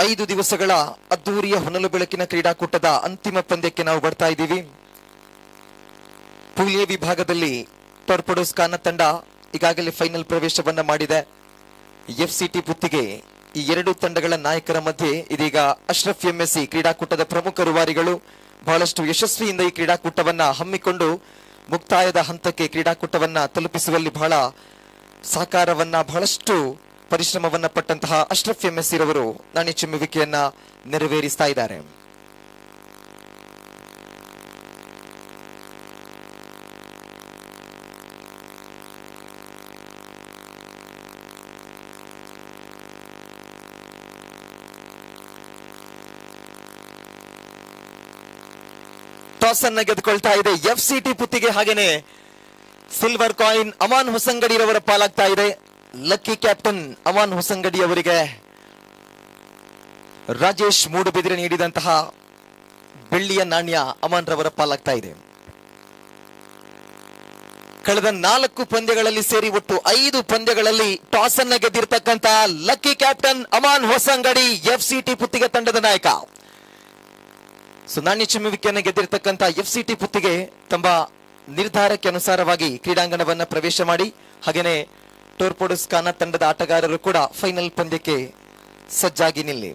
Speaker 1: ಐದು ದಿವಸಗಳ ಅದ್ದೂರಿಯ ಹೊನಲು ಬೆಳಕಿನ ಕ್ರೀಡಾಕೂಟದ ಅಂತಿಮ ಪಂದ್ಯಕ್ಕೆ ನಾವು ಬರ್ತಾ ಇದ್ದೀವಿ. ಪೂಲ್ ಎ ವಿಭಾಗದಲ್ಲಿ ಟೋರ್ಪಡೋಸ್ ಖಾನ ತಂಡ ಈಗಾಗಲೇ ಫೈನಲ್ ಪ್ರವೇಶವನ್ನ ಮಾಡಿದೆ. ಎಫ್ಸಿಟಿ ಪುತ್ತಿಗೆ ಈ ಎರಡು ತಂಡಗಳ ನಾಯಕರ ಮಧ್ಯೆ ಇದೀಗ ಅಶ್ರಫ್ ಎಂಎಸ್ಸಿ ಕ್ರೀಡಾಕೂಟದ ಪ್ರಮುಖ ರೂವಾರಿಗಳು ಬಹಳಷ್ಟು ಯಶಸ್ವಿಯಿಂದ ಈ ಕ್ರೀಡಾಕೂಟವನ್ನ ಹಮ್ಮಿಕೊಂಡು ಮುಕ್ತಾಯದ ಹಂತಕ್ಕೆ ಕ್ರೀಡಾಕೂಟವನ್ನ ತಲುಪಿಸುವಲ್ಲಿ ಬಹಳ ಸಹಕಾರವನ್ನ ಬಹಳಷ್ಟು ಪರಿಶ್ರಮವನ್ನ ಪಟ್ಟಂತಹ ಅಶ್ರಫ್ ಎಂಎಸ್ಸಿ ರವರು ನಾಣ್ಯ ಚಿಮ್ಮುವಿಕೆಯನ್ನ ನೆರವೇರಿಸ್ತಾ ಇದ್ದಾರೆ. ಟಾಸ್ ಅನ್ನ ಗೆದ್ದುಕೊಳ್ತಾ ಇದೆ ಎಫ್ಸಿಟಿ ಪುತ್ತಿಗೆ. ಹಾಗೇನೆ ಸಿಲ್ವರ್ ಕಾಯಿನ್ ಅಮಾನ್ ಹೊಸಂಗಡಿ ರವರ ಪಾಲಾಗ್ತಾ ಇದೆ. ಲಕ್ಕಿ ಕ್ಯಾಪ್ಟನ್ ಅಮಾನ್ ಹೊಸಂಗಡಿ ಅವರಿಗೆ ರಾಜೇಶ್ ಮೂಡುಬಿದಿರೆ ನೀಡಿದಂತಹ ಬೆಳ್ಳಿಯ ನಾಣ್ಯ ಅಮಾನ್ ರವರ ಪಾಲಾಗ್ತಾ ಇದೆ. ಕಳೆದ 4 ಪಂದ್ಯಗಳಲ್ಲಿ ಸೇರಿ ಒಟ್ಟು 5 ಪಂದ್ಯಗಳಲ್ಲಿ ಟಾಸ್ ಅನ್ನ ಗೆದ್ದಿರ್ತಕ್ಕಂತಹ ಲಕ್ಕಿ ಕ್ಯಾಪ್ಟನ್ ಅಮಾನ್ ಹೊಸಂಗಡಿ ಎಫ್ಸಿಟಿ ಪುತ್ತಿಗೆ ತಂಡದ ನಾಯಕ. ಸೊ ನಾಣ್ಯ ಚಿಮ್ಮುವಿಕೆಯನ್ನು ಗೆದ್ದಿರ್ತಕ್ಕಂಥ ಎಫ್ಸಿಟಿ ಪುತ್ತಿಗೆ ತಮ್ಮ ನಿರ್ಧಾರಕ್ಕೆ ಅನುಸಾರವಾಗಿ ಕ್ರೀಡಾಂಗಣವನ್ನ ಪ್ರವೇಶ ಮಾಡಿ, ಹಾಗೇನೆ ಟೋರ್ಪಡೋಸ್ ಖಾನ ತಂಡದ ಆಟಗಾರರು ಕೂಡ ಫೈನಲ್ ಪಂದ್ಯಕ್ಕೆ ಸಜ್ಜಾಗಿ ನಿಲ್ಲಿ.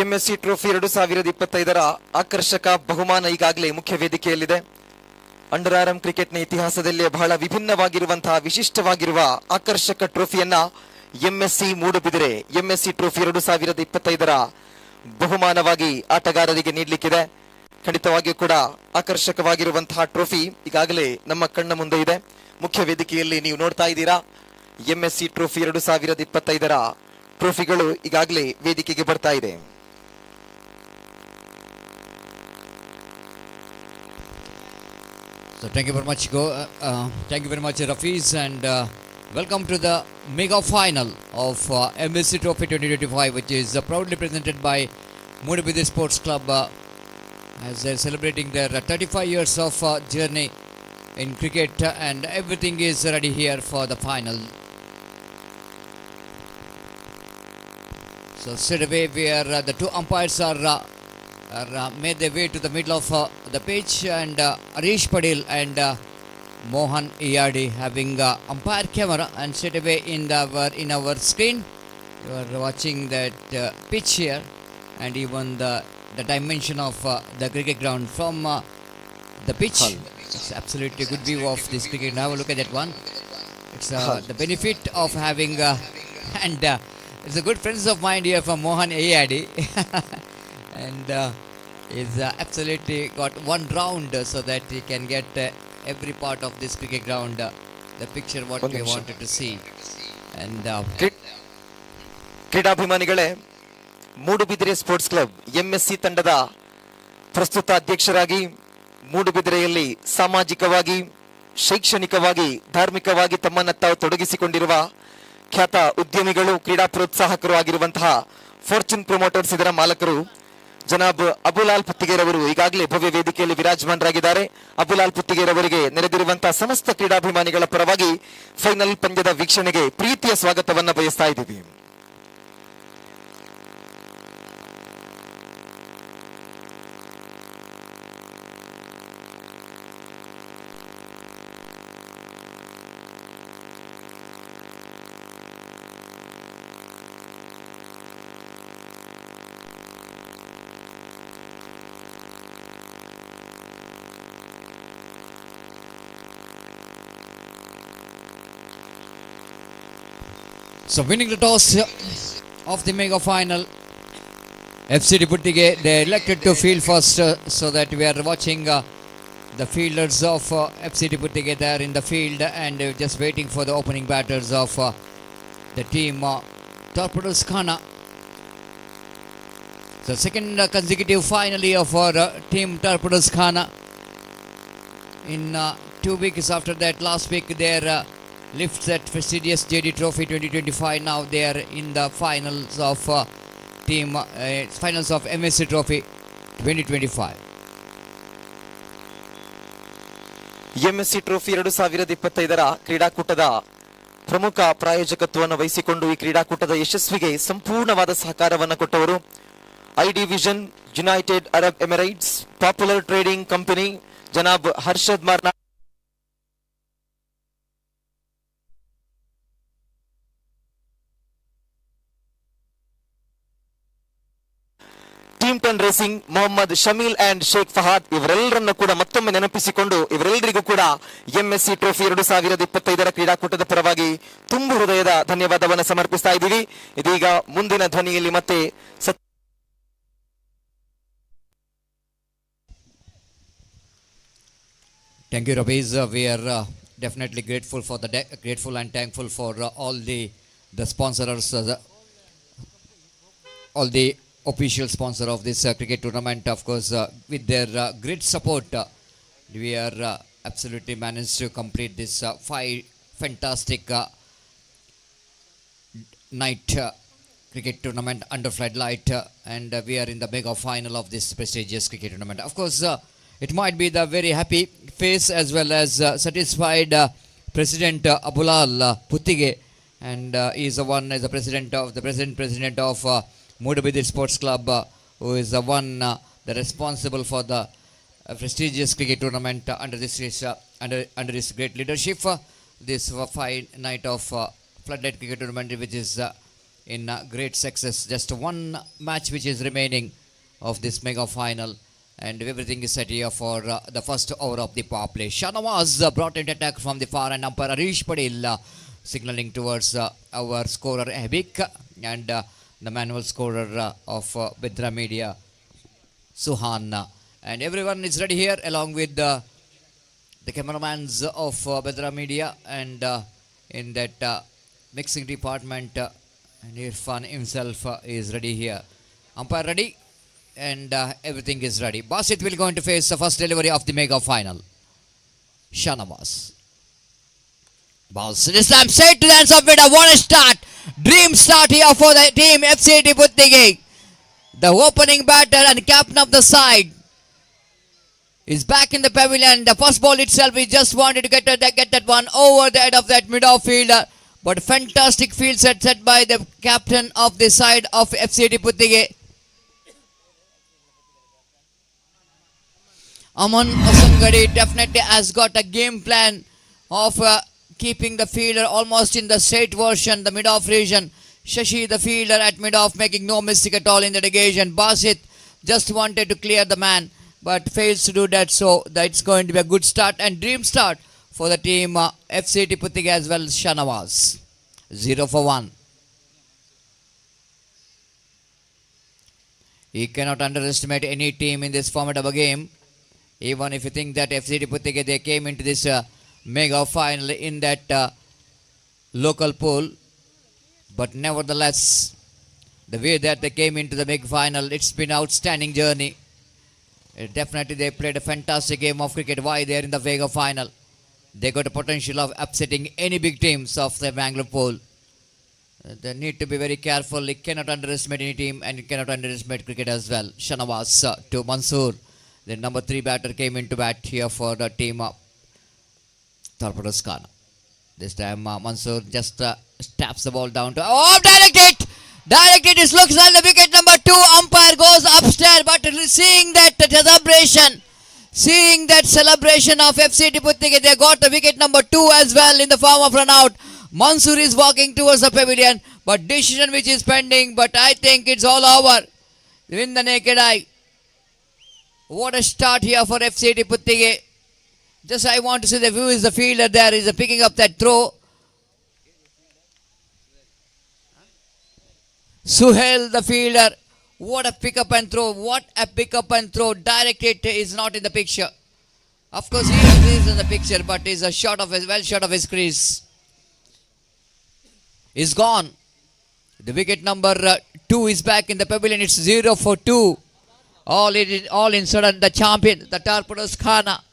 Speaker 1: ಎಂಎಸ್ಸಿ ಟ್ರೋಫಿ 2025 ಆಕರ್ಷಕ ಬಹುಮಾನ ಈಗಾಗಲೇ ಮುಖ್ಯ ವೇದಿಕೆಯಲ್ಲಿದೆ. ಅಂಡರ್ ಆರ್ಮ್ ಕ್ರಿಕೆಟ್ನ ಇತಿಹಾಸದಲ್ಲಿ ಬಹಳ ವಿಭಿನ್ನವಾಗಿರುವಂತಹ ವಿಶಿಷ್ಟವಾಗಿರುವ ಆಕರ್ಷಕ ಟ್ರೋಫಿಯನ್ನ ಎಂಎಸ್ಸಿ ಮೂಡುಬಿದಿರೆ ಎಂಎಸ್ಸಿ ಟ್ರೋಫಿ 2025 ಬಹುಮಾನವಾಗಿ ಆಟಗಾರರಿಗೆ ನೀಡಲಿಕ್ಕಿದೆ. ಖಂಡಿತವಾಗಿಯೂ ಕೂಡ ಆಕರ್ಷಕವಾಗಿರುವಂತಹ ಟ್ರೋಫಿ ಈಗಾಗಲೇ ನಮ್ಮ ಕಣ್ಣ ಮುಂದೆ ಇದೆ. ಮುಖ್ಯ ವೇದಿಕೆಯಲ್ಲಿ ನೀವು ನೋಡ್ತಾ ಇದ್ದೀರಾ. ಎಂಎಸ್ಸಿ ಟ್ರೋಫಿ 2025 ಟ್ರೋಫಿಗಳು ಈಗಾಗಲೇ ವೇದಿಕೆಗೆ ಬರ್ತಾ ಇದೆ.
Speaker 3: So thank you very much, thank you very much, Rafiz, and welcome to the mega final of MSC Trophy 2025, which is proudly presented by Moodbidri Sports Club as they're celebrating their 35 years of journey in cricket, and everything is ready here for the final. So straight away, where the two umpires are made their way to the middle of the pitch, and Arish Padil and Mohan Iyadi having umpire camera, and straight away in our screen you are watching that pitch here, and even the dimension of the cricket ground from the pitch. It's absolutely good view of this cricket. Now look at that one. It's the benefit of having and it's a good friends of mine here from Mohan Iyadi. And he's absolutely got one round so that he can get every part of this cricket ground, the picture what we wanted to see. And
Speaker 1: ಕ್ರೀಡಾಭಿಮಾನಿಗಳೇ, Moodubidire sports club MSC ತಂಡದ ಪ್ರಸ್ತುತ ಅಧ್ಯಕ್ಷರಾಗಿ ಮೂಡುಬಿದಿರೆಯಲ್ಲಿ ಸಾಮಾಜಿಕವಾಗಿ, ಶೈಕ್ಷಣಿಕವಾಗಿ, ಧಾರ್ಮಿಕವಾಗಿ ತಮ್ಮನ್ನು ತಾವು ತೊಡಗಿಸಿಕೊಂಡಿರುವ ಖ್ಯಾತ ಉದ್ಯಮಿಗಳು, ಕ್ರೀಡಾ ಪ್ರೋತ್ಸಾಹಕರು ಆಗಿರುವಂತಹ ಫಾರ್ಚೂನ್ ಪ್ರಮೋಟರ್ಸ್ ಇದರ ಮಾಲಕರು ಜನಾಬ್ ಅಬುಲಾಲ್ ಪುತ್ತಿಗೇರವರು ಈಗಾಗಲೇ ಭವ್ಯ ವೇದಿಕೆಯಲ್ಲಿ ವಿರಾಜಮಾನರಾಗಿದ್ದಾರೆ. ಅಬುಲಾಲ್ ಪುತ್ತಿಗೇರವರಿಗೆ ನೆರೆದಿರುವಂತಹ ಸಮಸ್ತ ಕ್ರೀಡಾಭಿಮಾನಿಗಳ ಪರವಾಗಿ ಫೈನಲ್ ಪಂದ್ಯದ ವೀಕ್ಷಣೆಗೆ ಪ್ರೀತಿಯ ಸ್ವಾಗತವನ್ನ ಬಯಸ್ತಾ ಇದ್ದೀವಿ.
Speaker 3: so winning the toss of the mega final, FCD Puttige, they elected to field first, so that we are watching the fielders of FCD Puttige there in the field, and just waiting for the opening batters of the team Torpedoes Khana. So second consecutive finally of our team Torpedoes Khana. In 2 weeks after that, last week their lifts that prestigious JD Trophy 2025. Now they are in the finals of finals of MSC Trophy 2025.
Speaker 1: MSc trophy 2025 ಕ್ರೀಡಾಕೂಟದ ಪ್ರಮುಖ ಪ್ರಾಯೋಜಕತ್ವವನ್ನು ವಹಿಸಿಕೊಂಡು ಈ ಕ್ರೀಡಾಕೂಟದ ಯಶಸ್ವಿಗೆ ಸಂಪೂರ್ಣವಾದ ಸಹಕಾರವನ್ನು ಕೊಟ್ಟವರು I division, United Arab Emirates, popular trading company, Janab Harshad Marna, team 10 racing, Mohammed Shamil and Sheikh Fahad, ಇವರೆಲ್ಲರನ್ನು ಕೂಡ ಮತ್ತೊಮ್ಮೆ ನೆನಪಿಸಿಕೊಂಡು ಇವರೆಲ್ಲರಿಗೂ ಕೂಡ ಎಂಎಸ್ಸಿ ಟ್ರೋಫಿ 2025 ಕ್ರೀಡಾಕೂಟದ ಪರವಾಗಿ ತುಂಬು ಹೃದಯದ ಧನ್ಯವಾದವನ್ನು ಸಮರ್ಪಿಸ್ತಾ ಇದ್ದೀವಿ. ಇದೀಗ ಮುಂದಿನ ಧ್ವನಿಯಲ್ಲಿ ಮತ್ತೆ
Speaker 3: Thank you, Raviz. We are definitely grateful for grateful and thankful for all the sponsors, all the official sponsor of this cricket tournament. Of course, with their great support, we are absolutely managed to complete this 5 fantastic night cricket tournament under floodlight, and we are in the mega final of this prestigious cricket tournament. Of course, it might be the very happy face as well as satisfied President Abulal Puttige, and he is the one as the president of Moodbidri Sports Club, who is the one responsible for the prestigious cricket tournament under this great leadership. This 5 night of floodlight cricket tournament, which is in great success. Just one match which is remaining of this mega final, and everything is set here for the first over of the power play. Shanawaz brought in attack from the far, and umpire Arish Padil signaling towards our scorer Habik, and the manual scorer of Bedra Media, Suhan. And everyone is ready here along with the cameramans of Bedra Media, and in that mixing department and Irfan himself is ready here. Umpire ready and everything is ready. Basit will going to face the first delivery of the mega final. Shanawaz. Balls this time straight to the hands of Vida. What a start! Dream start here for the team FCT Puttige. The opening batter and captain of the side is back in the pavilion. The first ball itself, he just wanted to get that one over the head of that mid-off fielder. But fantastic field set by the captain of the side of FCT Puttige. Aman Asangadi definitely has got a game plan of keeping the fielder almost in the straight version, the mid-off region. Shashi, the fielder at mid-off, making no mistake at all in that occasion. Basit just wanted to clear the man, but fails to do that. So that's going to be a good start and dream start for the team FCT Puttige as well. Shanawaz 0 for 1. You cannot underestimate any team in this format of a game. Even if you think that FCT Puttige, they came into this mega final in that local pool, but nevertheless, the way that they came into the mega final, it's been an outstanding journey. Definitely they played a fantastic game of cricket. Why they are in the mega final? They got a potential of upsetting any big teams of the Mangalore pool. They need to be very careful. You cannot underestimate any team and you cannot underestimate cricket as well. Shanawaz to Mansoor. The number 3 batter came into bat here for the team of Torpedoes Khana. This time Mansoor just taps the ball down to... Oh, direct it! Direct it, it looks like the wicket number 2. Umpire goes upstairs, but seeing that celebration of FCT Puttige, they got the wicket number 2 as well in the form of run out. Mansoor is walking towards the pavilion, but decision which is pending, but I think it's all over. In the naked eye. What a start here for FCT Puttige. Just I want to see who is the fielder there. Is picking up that throw. Suhail the fielder. What a pick up and throw. What a pick up and throw. Direct hit is not in the picture. Of course he is in the picture, but is a shot of his, well shot of his crease. Is gone. The wicket number 2 is back in the pavilion. It's 0 for 2. All in sudden, the champion, the Torpedoes Khana,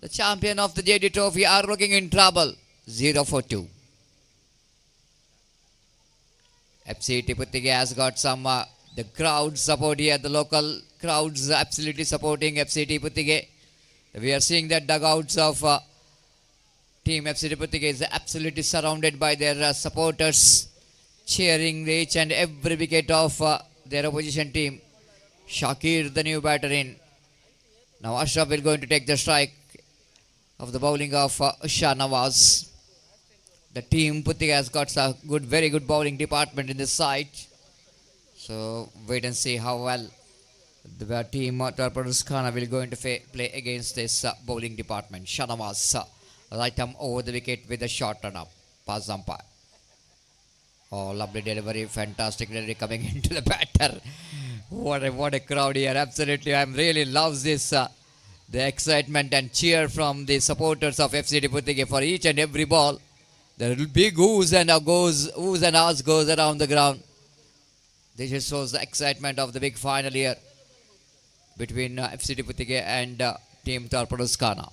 Speaker 3: the champion of the JD Trophy, are looking in trouble. 0 for 2. FCT Puttige has got some the crowd support here. The local crowds absolutely supporting FCT Puttige. We are seeing that dugouts of team FCT Puttige is absolutely surrounded by their supporters, cheering each and every wicket of their opposition team. Shakir, the new batter in. Now Ashraf will going to take the strike of the bowling of Shanawaz. The team Puttige has got a very good bowling department in this side. So wait and see how well the team Torpedoes Khana will going to play against this bowling department. Shanawaz right arm over the wicket with a short run up. Pass umpire. Oh, lovely delivery, fantastic delivery coming into the batter. What a crowd here, absolutely. I really loves this, the excitement and cheer from the supporters of FCT Puttige for each and every ball. The big oohs and ahs goes around the ground. This just shows the excitement of the big final here between FCT Puttige and team Torpedoes Khana.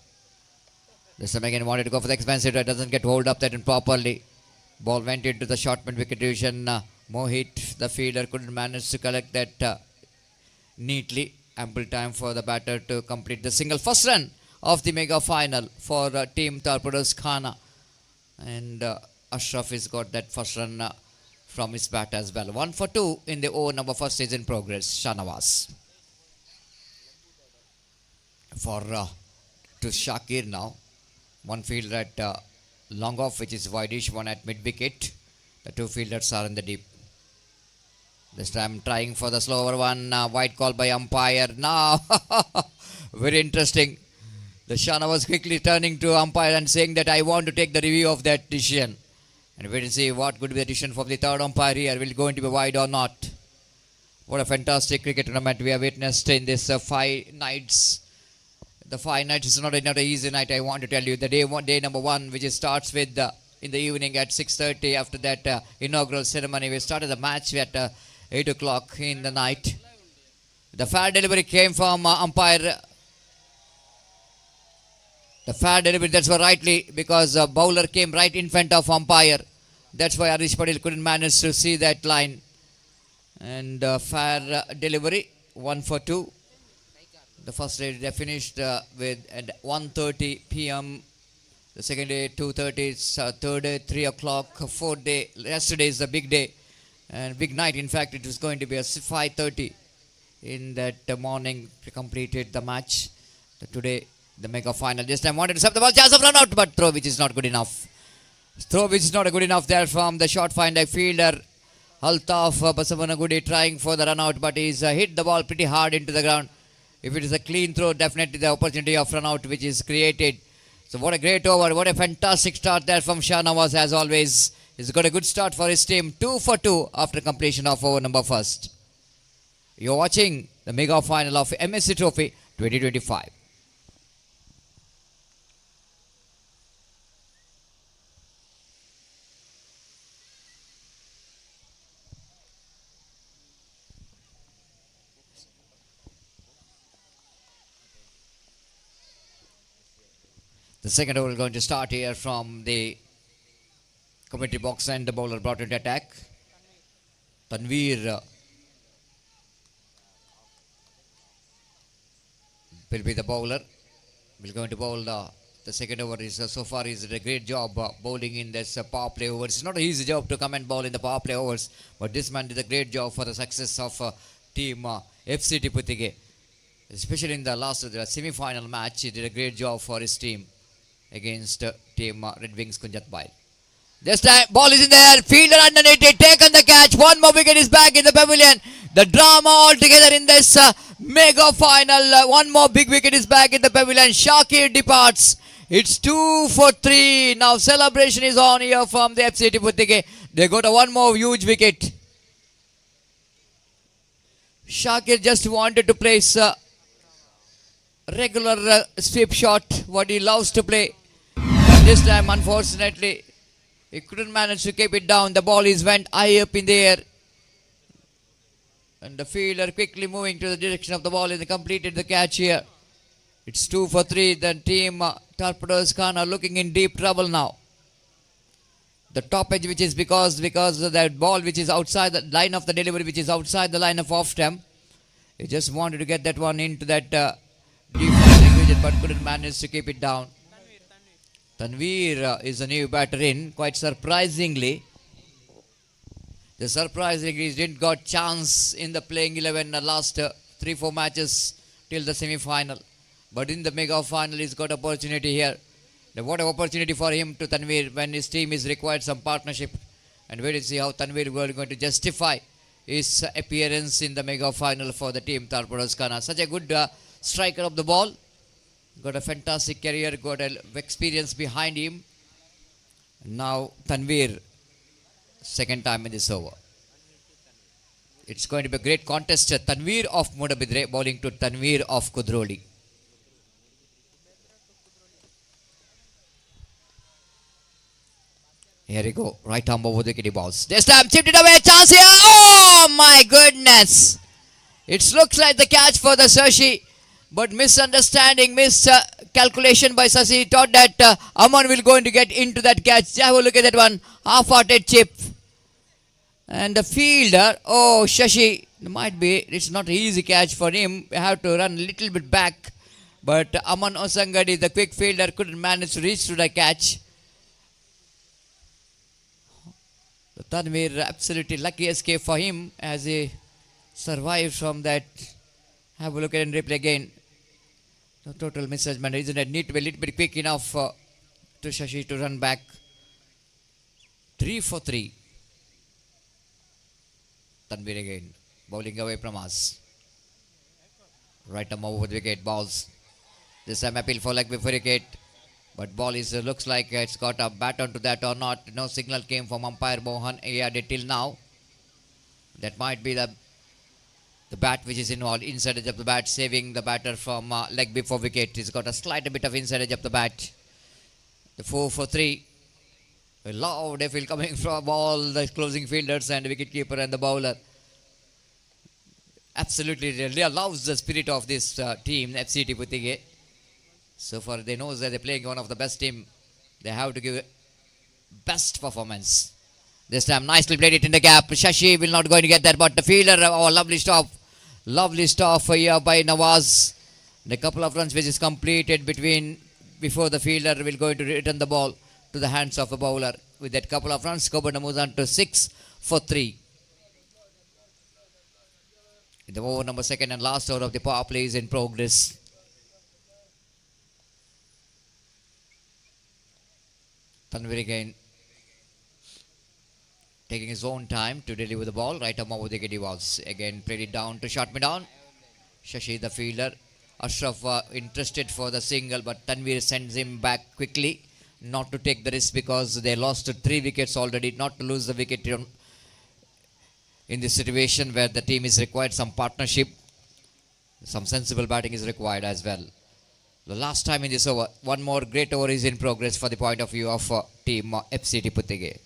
Speaker 3: This time again wanted to go for the expensive, it doesn't get hold up that properly. Ball went into the short mid wicket division. Mohit, the fielder, couldn't manage to collect that neatly. Ample time for the batter to complete the single first run of the mega final for team Torpedoes Khana. And Ashraf has got that first run from his bat as well. 1 for 2 in the over number first is in progress. Shanawaz. To Shakir now. One fielder at long off, which is wideish, one at mid wicket. The two fielders are in the deep. This time trying for the slower one. Wide call by umpire. Now, very interesting. The Shana was quickly turning to umpire and saying that I want to take the review of that decision. And wait and see what could be the decision from the third umpire here. Will it going to be wide or not? What a fantastic cricket tournament we have witnessed in this 5 nights. The 5 nights is not another easy night, I want to tell you. The day number 1, which starts with in the evening at 6:30. After that inaugural ceremony, we started the match at 8 o'clock in the night. The fair delivery came from umpire. The fair delivery, that's why rightly, because bowler came right in front of umpire. That's why Arish Patil couldn't manage to see that line. And fair delivery, 1 for 2. The first day they finished with at 1:30 p.m. The second day 2:30. Third day 3 o'clock. Fourth day, yesterday is the big day and big night. In fact, it was going to be a 5:30 in that morning. We completed the match. Today the mega final. This time wanted to serve the ball, chance of run out, but throw which is not good enough. Throw which is not good enough there from the short finder fielder Altaf Basavanagudi, trying for the run out, but he's hit the ball pretty hard into the ground. If it is a clean throw, definitely the opportunity of run out which is created. So what a great over, what a fantastic start there from Shah Nawaz as always. He's got a good start for his team, 2 for 2 after completion of over number first. You're watching the mega final of MSC Trophy 2025. The second over is going to start here from the commentary box, and the bowler brought into attack. Tanveer will be the bowler. Will going to bowl the second over. Is so far he's did a great job bowling in this power play overs. It's not an easy job to come and bowl in the power play overs, but this man did a great job for the success of team FCT Putige. Especially in the last semi-final match, he did a great job for his team against team Red Wings Kunjat Bail. This time ball is in there, fielder underneath it, taken the catch, one more wicket is back in the pavilion. The drama all together in this mega final, one more big wicket is back in the pavilion. Shakir departs, it's 2 for 3. Now celebration is on here from the FCT Putige. They got a one more huge wicket. Shakir just wanted to place regular sweep shot, what he loves to play. This time, unfortunately, he couldn't manage to keep it down. The ball is went high up in the air. And the fielder quickly moving to the direction of the ball and completed the catch here. It's 2 for 3. The team Torpedoes Khan are looking in deep trouble now. The top edge, which is because of that ball which is outside the line of the delivery, which is outside the line of off stump. He just wanted to get that one into that deep region, but couldn't manage to keep it down. Tanveer is a new batter in, quite surprisingly. The surprisingly he didn't got chance in the playing 11 the last 3-4 matches till the semi-final. But in the mega final he's got opportunity here. What an opportunity for him to Tanveer when his team is required some partnership. And wait to see how Tanveer is going to justify his appearance in the mega final for the team Torpedoes Kana. Such a good striker of the ball. Got a fantastic career, got a experience behind him. Now Tanveer, second time in this over. It's going to be a great contest. Tanveer of Moodbidri bowling to Tanveer of Kudroli. Here we go. Right arm over the wicket balls. This time chipped it away. Chance here. Oh my goodness. It looks like the catch for the Sashi. But misunderstanding, miscalculation by Sasi. He thought that Aman will going to get into that catch. Have a look at that one. Half-hearted chip. And the fielder, oh Shashi, might be, it's not an easy catch for him. We have to run a little bit back. But Aman Osangadi, the quick fielder, couldn't manage to reach to the catch. The Tanveer, absolutely lucky escape for him as he survived from that. Have a look at it and replay again. The total misjudgment, isn't it? Need to be a little bit quick enough to Shashi to run back. 3 for 3. Tanveer again, bowling away from us. Right arm over the wicket, balls. This time appeal for leg before wicket. But ball is looks like it's got a bat onto that or not. No signal came from umpire Mohan Ayade till now. That might be the bat which is involved, inside edge of the bat, saving the batter from leg before wicket. He's got a slight bit of inside edge of the bat. The 4 for 3. A loud effort coming from all the closing fielders and wicketkeeper and the bowler. Absolutely, really loves the spirit of this team, FCT Puttige. So far, they know that they're playing one of the best team. They have to give best performance. This time, nicely played it in the gap. Shashi will not going to get that, but the fielder, oh, lovely stop. Lovely stop here by Nawaz. The couple of runs which is completed before the fielder will going to return the ball to the hands of the bowler. With that couple of runs, Coburn moves on to 6 for 3. The over number second and last over of the power play is in progress. Tanvir again taking his own time to deliver the ball. Right arm over the wicket he was. Again played it down to short me down. Shashi the fielder. Ashraf interested for the single, but Tanvir sends him back quickly. Not to take the risk because they lost 3 wickets already. Not to lose the wicket in this situation where the team is required some partnership. Some sensible batting is required as well. The last time in this over, one more great over is in progress for the point of view of team FCT Puttige.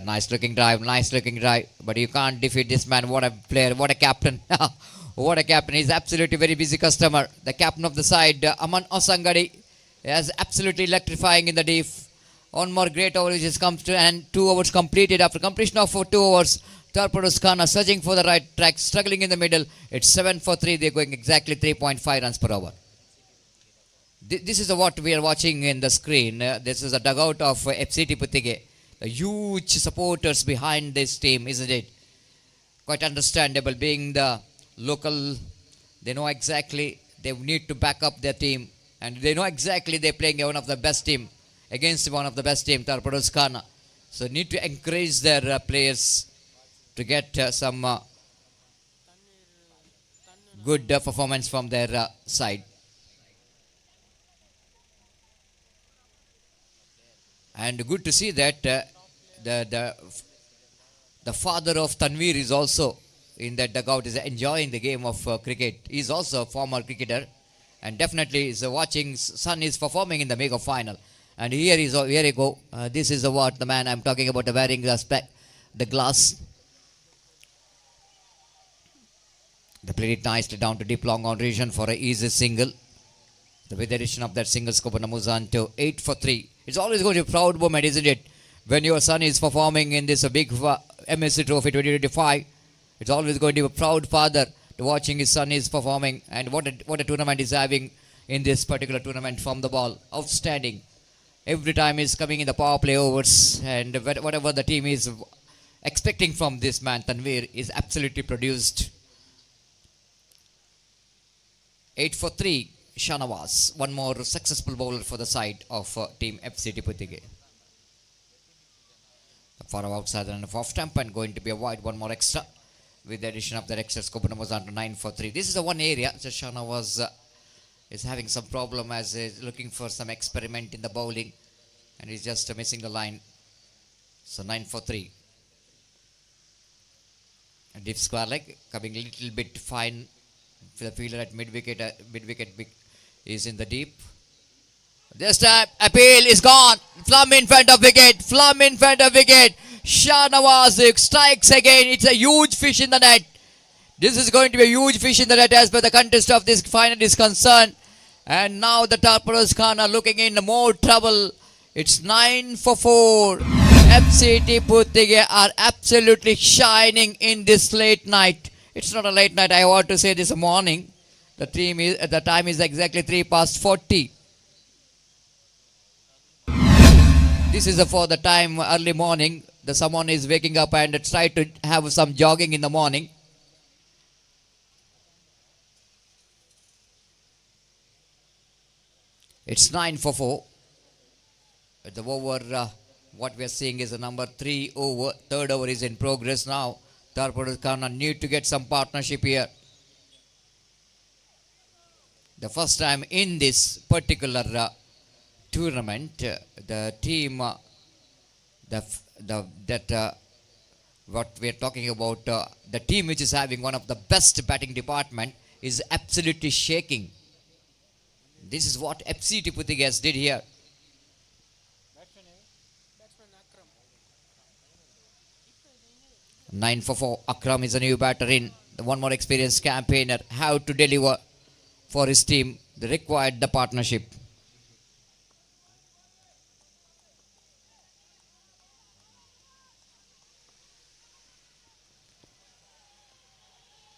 Speaker 3: Nice looking drive, but you can't defeat this man. What a player, what a captain. What a captain. He's absolutely very busy customer. The captain of the side, Aman Osangadi, is absolutely electrifying in the deep. One more great over which has come to, and 2 overs completed. After completion of 2 overs, Tarpados Khana searching for the right track, struggling in the middle. It's 7 for 3. They're going exactly 3.5 runs per over. This is what we are watching in the screen. This is a dugout of FCT Puttige. The huge supporters behind this team, isn't it? Quite understandable. Being the local, they know exactly they need to back up their team. And they know exactly they're playing one of the best team against one of the best team, Tarpados Khana. So need to encourage their players to get some good performance from their side. And good to see that the father of Tanvir is also in that dugout, is enjoying the game of cricket. He's also a former cricketer, and definitely his watching son is performing in the mega final. And here you go. This is what the man I'm talking about, wearing the glass. They played it nicely down to deep long on region for an easy single. With the addition of that single, Skopana moves on to 8 for 3. It's always going to be a proud moment, isn't it? When your son is performing in this big MSC Trophy 2025, it's always going to be a proud father to watching his son is performing. And what a tournament is having in this particular tournament from the ball. Outstanding. Every time he's coming in the power play overs, and whatever the team is expecting from this man, Tanvir, is absolutely produced. 8 for 3. Shanawaz, one more successful bowler for the side of team FCT Puttige. For outsider and off stump, and going to be a wide, one more extra. With the addition of the extra, Skopana was on to 9 for 3. This is the one area that Shanawaz is having some problem as he's looking for some experiment in the bowling, and he's just missing the line. So 9 for 3. And deep square leg coming a little bit fine. The fielder at mid wicket is in the deep. This time appeal is gone. Flum in front of wicket. Shahnawaz strikes again. It's a huge fish in the net. This is going to be a huge fish in the net as per the contest of this final is concerned. And now the Tarpados Khan are looking in more trouble. It's 9 for 4. FCT Puttige are absolutely shining in this late night. It's not a late night, I want to say this morning. The time is exactly 3 past 40. This is for the time early morning. Someone is waking up and try to have some jogging in the morning. It's 9 for 4. The over, what we are seeing is the number 3 over. Third over is in progress now. Tarpados Khan need to get some partnership here. The first time in this particular tournament, the team what we are talking about, the team which is having one of the best batting department is absolutely shaking. This is what FCT Puttigas did here. 9 for 4. Akram is a new batter in. The one more experienced campaigner. How to deliver for his team. They required the partnership.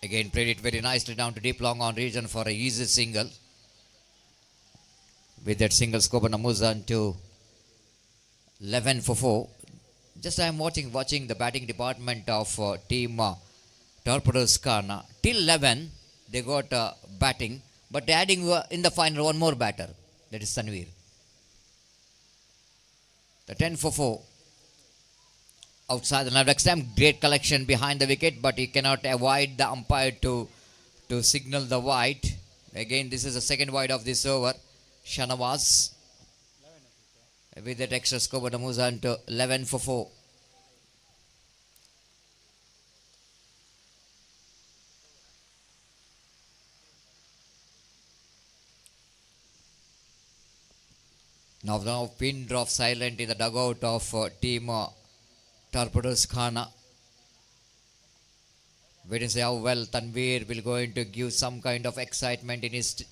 Speaker 3: Again played it very nicely down to deep long on region for a easy single. With that single scope on Amuzan to 11 for 4. Just I am watching the batting department of team Torpedoes Karna. Till 11 they got batting, but adding in the final one more batter. That is Tanveer. The 10 for 4. Outside the next time, great collection behind the wicket, but he cannot avoid the umpire to signal the wide. Again, this is the second wide of this over. Shanawaz with that extra score, but moves on to 11 for 4. Now pin drop silent in the dugout of team Torpedoes Khana. Wait and see how well Tanveer will going to give some kind of excitement in his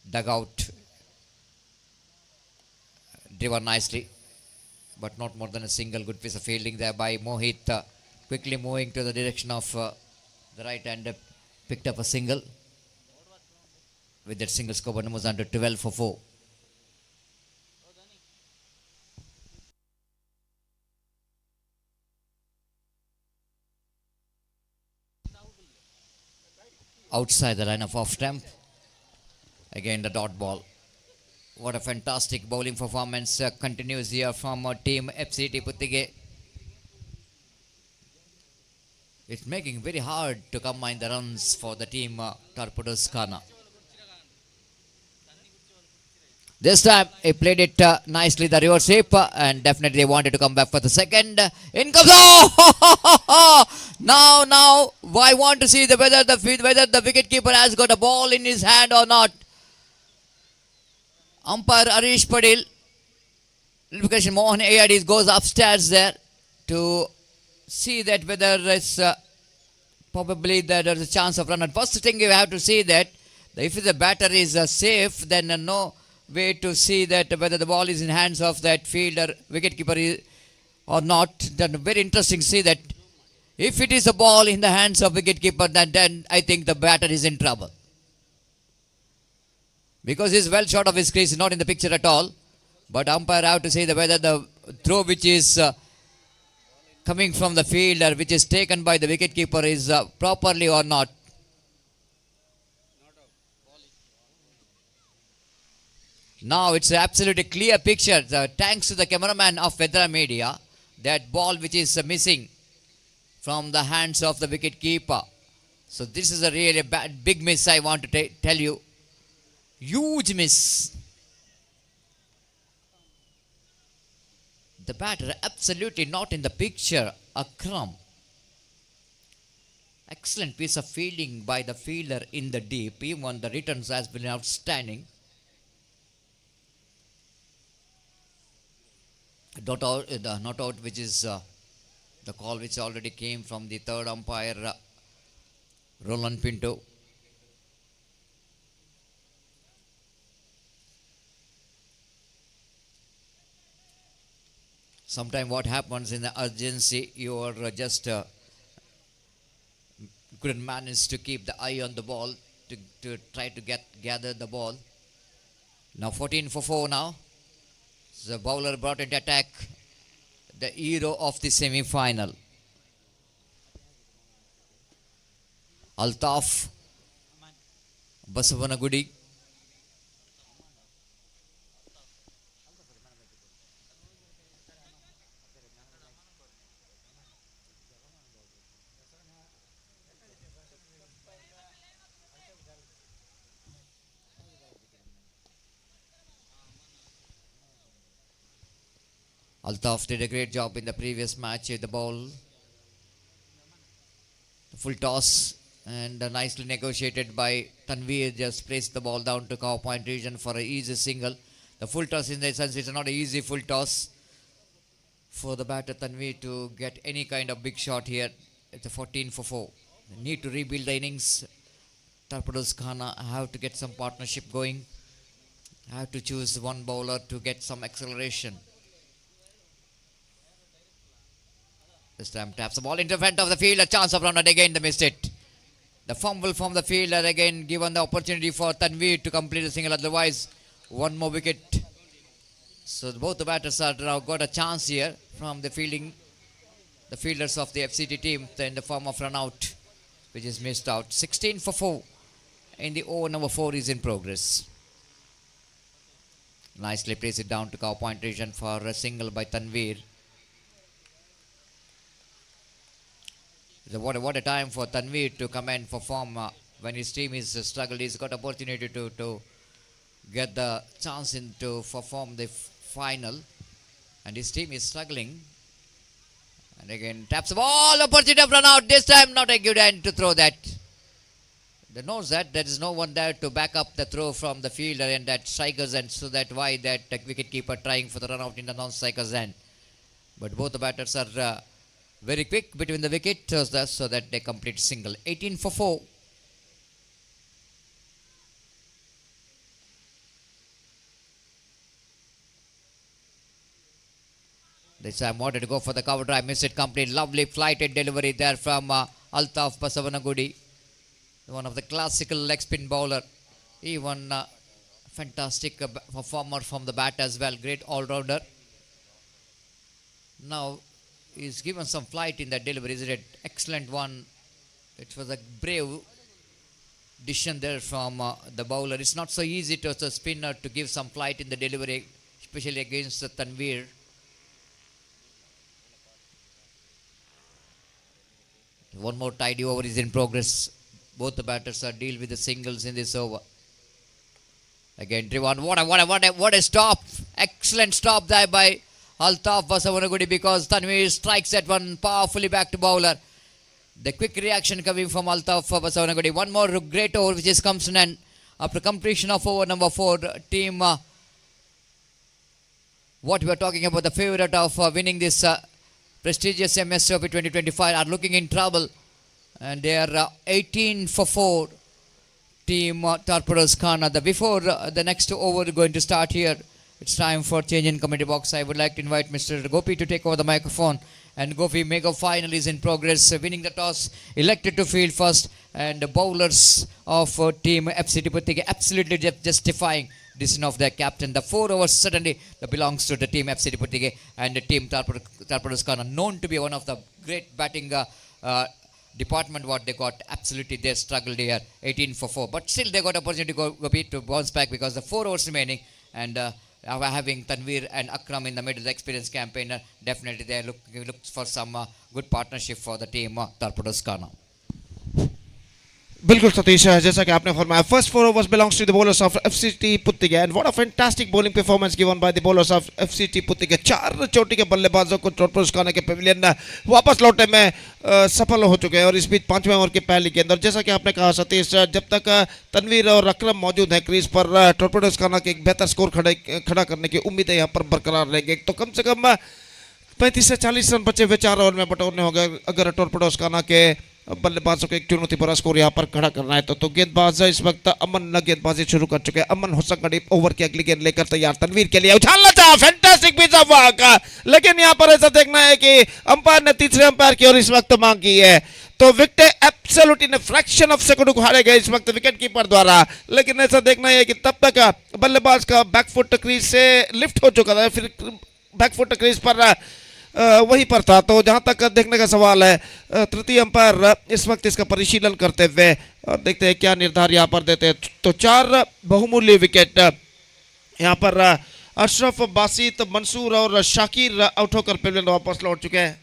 Speaker 3: dugout. Driven nicely, but not more than a single. Good piece of fielding there by Mohit. Quickly moving to the direction of the right and picked up a single. With that single score, but was under 12 for 4. Outside the line of off stump. Again the dot ball. What a fantastic bowling performance continues here from team FCT Puttige. It's making very hard to combine the runs for the team Torpedoes Khana. This time he played it nicely, the reverse shape, and definitely they wanted to come back for the second. In comes, oh! Now, I want to see whether the wicket keeper has got a ball in his hand or not. Umpire Arish Padil, notification Mohan Ayadis goes upstairs there to see that whether it's probably that there's a chance of run. And first thing you have to see that if the batter is safe, then no way to see that whether the ball is in hands of that fielder, wicketkeeper or not. Then very interesting to see that if it is a ball in the hands of wicketkeeper, then I think the batter is in trouble. Because he's well short of his crease, not in the picture at all. But umpire have to say that whether the throw which is coming from the fielder, which is taken by the wicketkeeper, is properly or not. Now it's absolutely clear picture. Thanks to the cameraman of Bedra Media, that ball which is missing from the hands of the wicketkeeper. So this is a really big miss, I want to tell you. Huge miss. The batter absolutely not in the picture. Akram. Excellent piece of fielding by the fielder in the deep. Even the returns has been outstanding. Not out, which is the call which already came from the third umpire, Roland Pinto. Sometimes what happens in the urgency, you are just couldn't manage to keep the eye on the ball to try to gather the ball. Now 14 for 4 now. The bowler brought into attack, the hero of the semi-final. Altaf Basavanagudi. Altaf did a great job in the previous match with the ball. The full toss and nicely negotiated by Tanveer, just placed the ball down to cover point region for an easy single. The full toss, in the sense, it's not an easy full toss for the batter Tanveer to get any kind of big shot here. It's a 14 for 4. They need to rebuild the innings. Torpedoes Khana have to get some partnership going. Have to choose one bowler to get some acceleration. This time taps the ball into front of the field. A chance of run out again. They missed it. The fumble from the fielder again given the opportunity for Tanveer to complete the single. Otherwise, one more wicket. So both the batters are now got a chance here from the fielders of the FCT team in the form of run out, which is missed out. 16 for 4 in the over number 4 is in progress. Nicely plays it down to cow point region for a single by Tanveer. So what a time for Tanveer to come and perform when his team is struggled. He's got opportunity to get the chance to perform the final, and his team is struggling. And again taps the ball, opportunity of run out. This time not a good end to throw that. They knows that there is no one there to back up the throw from the fielder and that strikers end, so that why that wicket keeper trying for the run out in the non-strikers end. But both the batters are very quick between the wicket so that they complete single. 18 for 4. This time wanted to go for the cover drive, missed it complete. Lovely flighted delivery there from Altaf Basavanagudi, one of the classical leg spin bowler. Even fantastic performer from the bat as well. Great all-rounder. Now he's given some flight in that delivery. Is it an excellent one? It was a brave decision there from the bowler. It's not so easy to a spinner to give some flight in the delivery, especially against Tanveer. One more tidy over is in progress. Both the batters are deal with the singles in this over. Again driven. What a stop! Excellent stop there by Altaf Basavanagudi, because Tanveer strikes that one powerfully back to bowler. The quick reaction coming from Altaf Basavanagudi. One more great over which is comes to an end after completion of over number 4. Team what we are talking about, the favorite of winning this prestigious MS Trophy 2025 are looking in trouble, and they are 18 for 4. Team Torpedoes Khana. Before the next over going to start here, it's time for change in committee box. I would like to invite Mr. Gopi to take over the microphone. And Gopi, mega final is in progress. Winning the toss, elected to field first, and the bowlers of team FCT Puttiga absolutely justifying decision of their captain. The 4 overs suddenly belongs to the team FCT Puttiga, and the team Torpedoes Khana, known to be one of the great batting department. What they got, absolutely they struggled here. 18 for 4, but still they got opportunity to bounce back, because the 4 overs remaining, and having Tanveer and Akram in the middle, the experienced campaigner, definitely they look for some good partnership for the team Torpedoes Khana.
Speaker 4: बिल्कुल सतीश, जैसा कि आपने फरमाया, first 4 overs belongs to the bowlers of FCT Puttiga, and what a fantastic bowling performance given by the bowlers of FCT Puttiga. 4 चोटी के बल्लेबाजों को Torpedoes Khana के पवेलियन वापस लौटने में सफल हो चुके हैं, और इस बीच 5वें ओवर के पहली गेंद, और जैसा कि आपने कहा सतीश, जब तक तनवीर और अकरम मौजूद हैं क्रीज पर, Torpedoes Khana के एक बेहतर स्कोर खड़ा करने की उम्मीदें यहाँ पर बरकरार रहेंगे. तो कम से कम 35 से 40 रन बचे हुए 4 ओवर में बटोरने होंगे अगर Torpedoes Khana के बल्लेबाजों को एक चुनौती भरा स्कोर यहाँ पर खड़ा करना है. तो गेंदबाज इस वक्त अमन गेंदबाजी शुरू कर चुके हैं. अमन हुसैन ओवर की अगली गेंद लेकर तैयार. तनवीर के लिए उछालना चाहा, फैंटास्टिक पीस ऑफ वर्क, लेकिन यहाँ पर ऐसा देखना है कि अंपायर ने तीसरे अंपायर की ओर इस वक्त मांग की है. तो wicket absolute in fraction of second को हारे गए इस वक्त विकेट कीपर द्वारा, लेकिन ऐसा देखना है कि तब तक बल्लेबाज का बैकफुट क्रीज से लिफ्ट हो चुका था, फिर बैकफुट क्रीज पर वहीं पर था. तो जहां तक देखने का सवाल है, तृतीय अंपायर इस वक्त इसका परिशीलन करते हुए, और देखते हैं क्या निर्धार यहां पर देते हैं. तो 4 बहुमूल्य विकेट यहां पर अशरफ, बासित, मंसूर और शाकिर आउट होकर पवेलियन वापस लौट चुके हैं.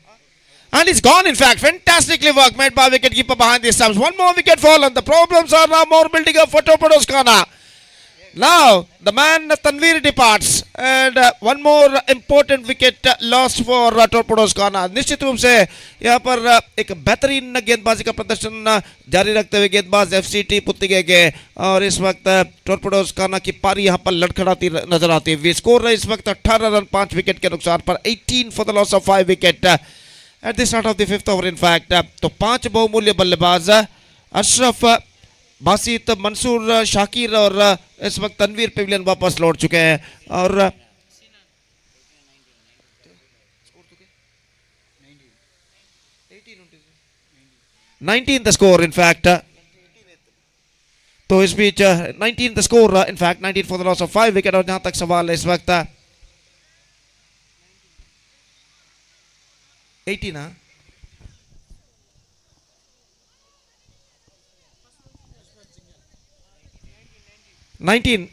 Speaker 4: And it's gone, in fact. Fantastically work made by wicketkeeper behind the stumps. One more wicket fallen. The problems are now more building up for Torpedoes Khana. Now the man Tanveer departs, and one more important wicket lost for Torpedoes Khana. निश्चित रूप से यहाँ पर एक बेहतरीन गेंदबाजी का प्रदर्शन जारी रखते हुए गेंदबाज FCT पुत्तिगे के, और इस वक्त Torpedoes Khana की पारी यहाँ पर लड़खड़ाती नजर आती है. स्कोर है इस वक्त 18 रन 5 विकेट के नुकसान पर, 18 for the loss of 5 wicket. At the start of the 5th over in fact. तो 5 बहुमूल्य बल्लेबाज अशरफ, बासित, मंसूर, शाकिर और इस वक्त तनवीर पेविलियन वापस लौट चुके हैं। और 19 द स्कोर इनफैक्ट। तो इस बीच 19 the score in fact, 19 for the loss of 5 wicket. और जहां तक सवाल है इस वक्त 18 19।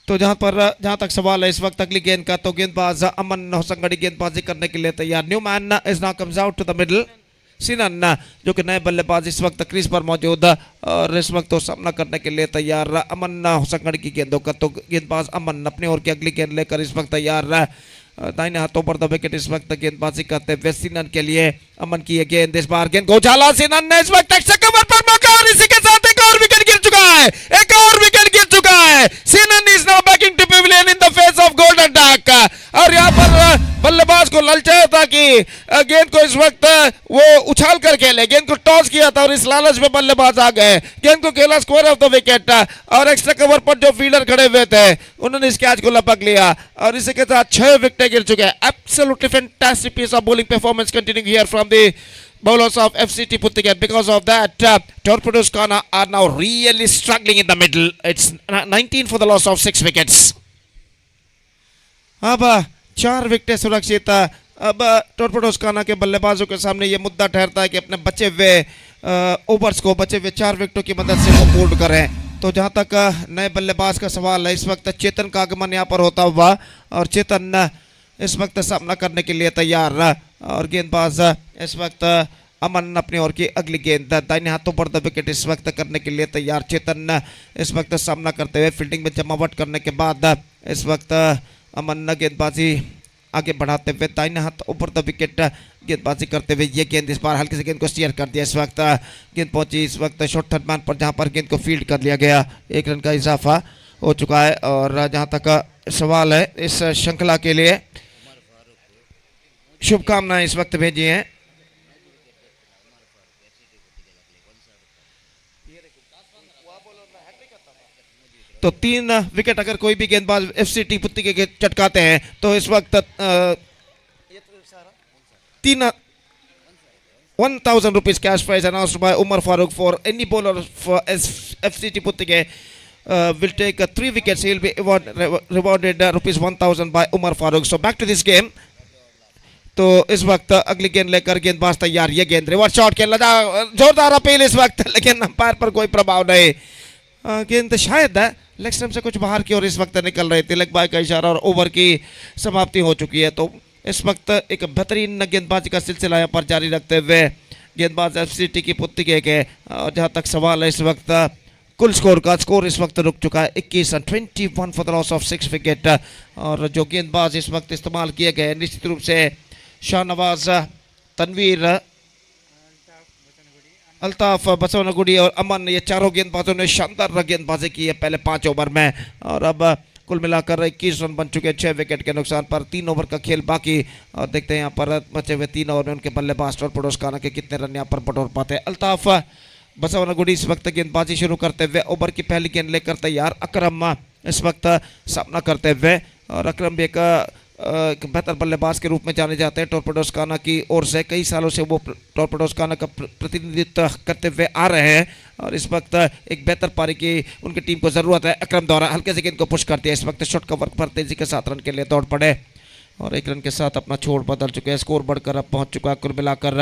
Speaker 4: तो जहां तक सवाल है इस वक्त अगली गेंद का, तो गेंदबाज अमन होसंगड़ी गेंदबाजी करने के लिए तैयार। New man is now comes out to the middle. Sinan जो कि नए बल्लेबाज इस वक्त क्रीज पर मौजूद और इस वक्त तो सामना करने के लिए तैयार। अमन होसंगड़ी की गेंदों का, तो गेंदबाज अमन अपनी ओर की अगली गेंद लेकर इस वक्त तैयार। दाहिने हाथों पर द विकेट इस वक्त गेंदबाजी करते हुए सिनन के लिए। अमन की ये गेंद, इस बार गेंद को उछाला सिनन ने, इस वक्त एक्स्ट्रा कवर पर मौका और इसी के साथ एक और विकेट गिर चुका है। एक और विकेट गिर चुका है। Sinan is now backing to pavilion in the face of golden duck. और यहाँ पर बल्लेबाज को ललचाया था कि गेंद को इस वक्त वो उछाल कर खेले। गेंद को टॉस किया था और इस लालच में बल्लेबाज आ गए। गेंद को खेला स्क्वायर ऑफ द विकेट और एक्स्ट्रा कवर पर जो फील्डर खड़े हुए थे उन्होंने इस कैच को लपक लिया और इसी के साथ 6 विकेट गिर चुके हैं। Absolutely fantastic piece of bowling performance continuing here from the bowlers of FCT Puttiget. Because of that, Torpedoes Kana are now really struggling in the middle. It's 19 for the loss of 6 wickets. अब 4 wicket सुरक्षित। अब टॉर्पेडोज काना के बल्लेबाजों के सामने ये मुद्दा ठहरता है कि अपने बचे हुए ओवर्स को, बचे हुए 4 विकेटों की मदद से वो पूर्ण करें। तो जहां तक नए बल्लेबाज का सवाल है इस वक्त चेतन का आगमन यहाँ पर होता हुआ और चेतन इस वक्त सामना करने के लिए तैयार। और गेंदबाज इस वक्त अमन अपनी ओर की अगली गेंद दाहिने हाथों पर द विकेट इस वक्त करने के लिए तैयार। चेतन इस वक्त सामना करते हुए फील्डिंग में जमावट करने के बाद इस वक्त अमन गेंदबाजी आगे बढ़ाते हुए दाहिने हाथ ऊपर द विकेट गेंदबाजी करते हुए ये गेंद इस बार हल्की से गेंद को स्टीयर कर दिया। इस वक्त गेंद पहुंची इस वक्त शॉर्ट थर्ड मैन पर, जहां पर गेंद को फील्ड कर लिया गया। 1 रन का इजाफा हो चुका है। और जहां तक सवाल है इस श्रृंखला के लिए शुभकामनाएं इस वक्त भेजी हैं। तो 3 विकेट अगर कोई भी गेंदबाज एफसीटी पुत्ती के चटकाते हैं तो इस वक्त 1,000 rupees cash prize announced by Umar Farooq for any bowler for FCT Puttige will take 3 wickets. He will be rewarded rupees 1,000 by Umar Farooq. So back to this game. तो इस वक्त अगली गेंद लेकर गेंदबाज तैयार। ये गेंद रिवर्स शॉट खेला जा, जोरदार अपील इस वक्त, लेकिन अंपायर पर कोई प्रभाव नहीं। गेंद शायद लेग स्टंप से कुछ बाहर की ओर इस वक्त निकल रही। तिलक भाई का इशारा और ओवर की समाप्ति हो चुकी है। तो इस वक्त एक बेहतरीन गेंदबाजी का सिलसिला यहाँ पर जारी रखते हुए गेंदबाज एफसीटी की पुत्तिगे के। और जहाँ तक सवाल है इस वक्त कुल स्कोर का, स्कोर इस वक्त रुक चुका है 21 run, 21 for the loss of 6 wicket. और जो गेंदबाज इस वक्त इस्तेमाल किए गए निश्चित रूप से शाहनवाज, तनवीर, अल्ताफ, बसवनगुड़ी और अमन, ये चारों गेंदबाजों ने शानदार गेंदबाजी की है पहले 5 ओवर में। और अब कुल मिलाकर 21 रन बन चुके हैं 6 विकेट के नुकसान पर। 3 ओवर का खेल बाकी और देखते हैं यहाँ पर बचे हुए 3 ओवर में उनके बल्लेबाज टॉर्पेडोज काना के कितने रन यहाँ पर बटोर पाते हैं। अल्ताफ, बसवनगुड़ी इस वक्त गेंदबाजी शुरू करते हुए ओवर की पहली गेंद लेकर तैयार। अकरम इस वक्त सामना करते हुए, और अकरम भी एक बेहतर बल्लेबाज के रूप में जाने जाते हैं टॉर्पेडोज काना की ओर से। कई सालों से वो टॉर्पेडोज काना का प्रतिनिधित्व करते हुए आ रहे हैं और इस वक्त एक बेहतर पारी की उनकी टीम को ज़रूरत है। अकरम द्वारा हल्के से गेंद को पुश करती है। इस वक्त शॉट कवर पर तेजी के साथ रन के लिए दौड़ पड़े और 1 रन के साथ अपना छोड़ बदल चुके हैं। स्कोर बढ़कर अब पहुंच चुका है कुल मिलाकर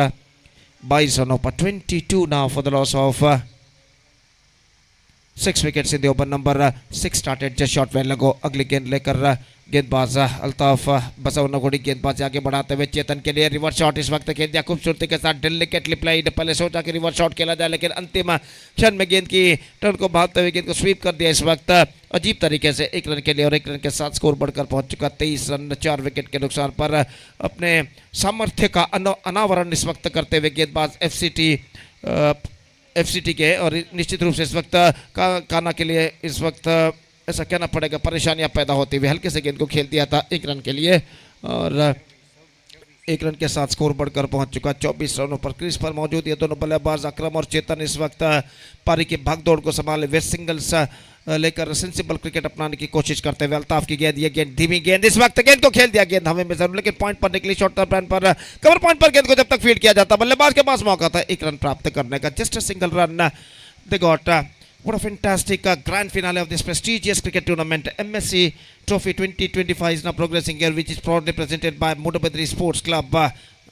Speaker 4: 22 रनों पर। 22 now for the loss of 6 wickets in the over number 6 started just shot well लगो। अगली गेंद लेकर गेंदबाज अल्ताफ, बसवनगुड़ी गेंदबाज आगे बढ़ाते हुए चेतन के लिए रिवर्स शॉट इस वक्त खेल दिया खूबसूरती के साथ। डेलिकेटली प्लेड, पहले सोचा कि रिवर्स शॉट खेला जाए लेकिन अंतिम क्षण में गेंद की टर्न को भागते हुए गेंद को स्वीप कर दिया इस वक्त अजीब तरीके से। 1 रन के लिए और 1 रन के साथ स्कोर बढ़कर पहुंच चुका 23 रन 4 विकेट के नुकसान पर। अपने सामर्थ्य का अनावरण इस वक्त करते हुए गेंदबाज एफसीटी के, और निश्चित रूप से इस वक्त काना के लिए इस वक्त ऐसा कहना पड़ेगा परेशानियां पैदा होती हुई हल्के से गेंद को खेल दिया था 1 रन के लिए। और 1 रन के साथ स्कोर बढ़कर पहुंच चुका 24 रनों पर। क्रीज पर मौजूद ये दोनों बल्लेबाज अकरम और चेतन इस वक्त पारी की भागदौड़ को संभाले वे सिंगल्स लेकर सेंसिबल क्रिकेट अपनाने की कोशिश करते हुए। अल्ताफ की गेंद, ये गेंद धीमी गेंद, इस वक्त गेंद को खेल दिया, गेंद हमें में जरूर, लेकिन पॉइंट पर निकली शॉर्ट टर्न पर कवर पॉइंट पर गेंद को जब तक फील्ड किया जाता बल्लेबाज के पास मौका था 1 रन प्राप्त करने का। Just a single run they got. What a fantastic grand finale of this prestigious cricket tournament. MSC Trophy 2025 is now progressing here, which is proudly presented by Moodbidri Sports Club.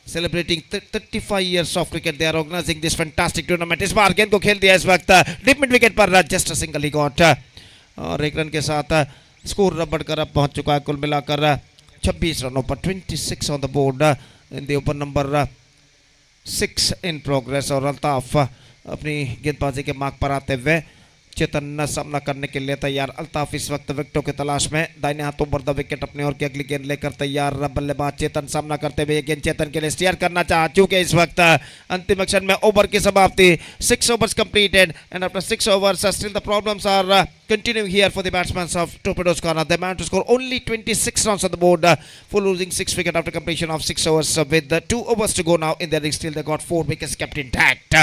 Speaker 4: Celebrating 35 years of cricket, they are organizing this fantastic tournament. इस बार गेंद को खेल दिया इस वक्त deep mid wicket पर, just single ही गॉट और 1 रन के साथ स्कोर बढ़कर अब पहुंच चुका है कुल मिलाकर 26 रनों पर। 26 on the board in the over number 6 in progress. और अल्ताफ अपनी गेंदबाजी के मार्ग पर आते हुए, चेतन सामना करने के लिए तैयार। अल्ताफ इस वक्त विकेटों की तलाश में, दाहिने हाथों पर द विकेट अपने और की अगली गेंद लेकर तैयार बल्लेबाज चेतन सामना करते हुए। गेंद चेतन के लिए स्टीयर करना चाहा, चूंकि इस वक्त अंतिम क्षण में ओवर की समाप्ति, 6 overs completed and after 6 overs still the problems are continuing here for the batsmen of Torpedoes Corner. They managed to score only 26 runs on the board for losing 6 wickets after completion of 6 overs with 2 overs to go now in their innings. Still they got 4 wickets kept intact.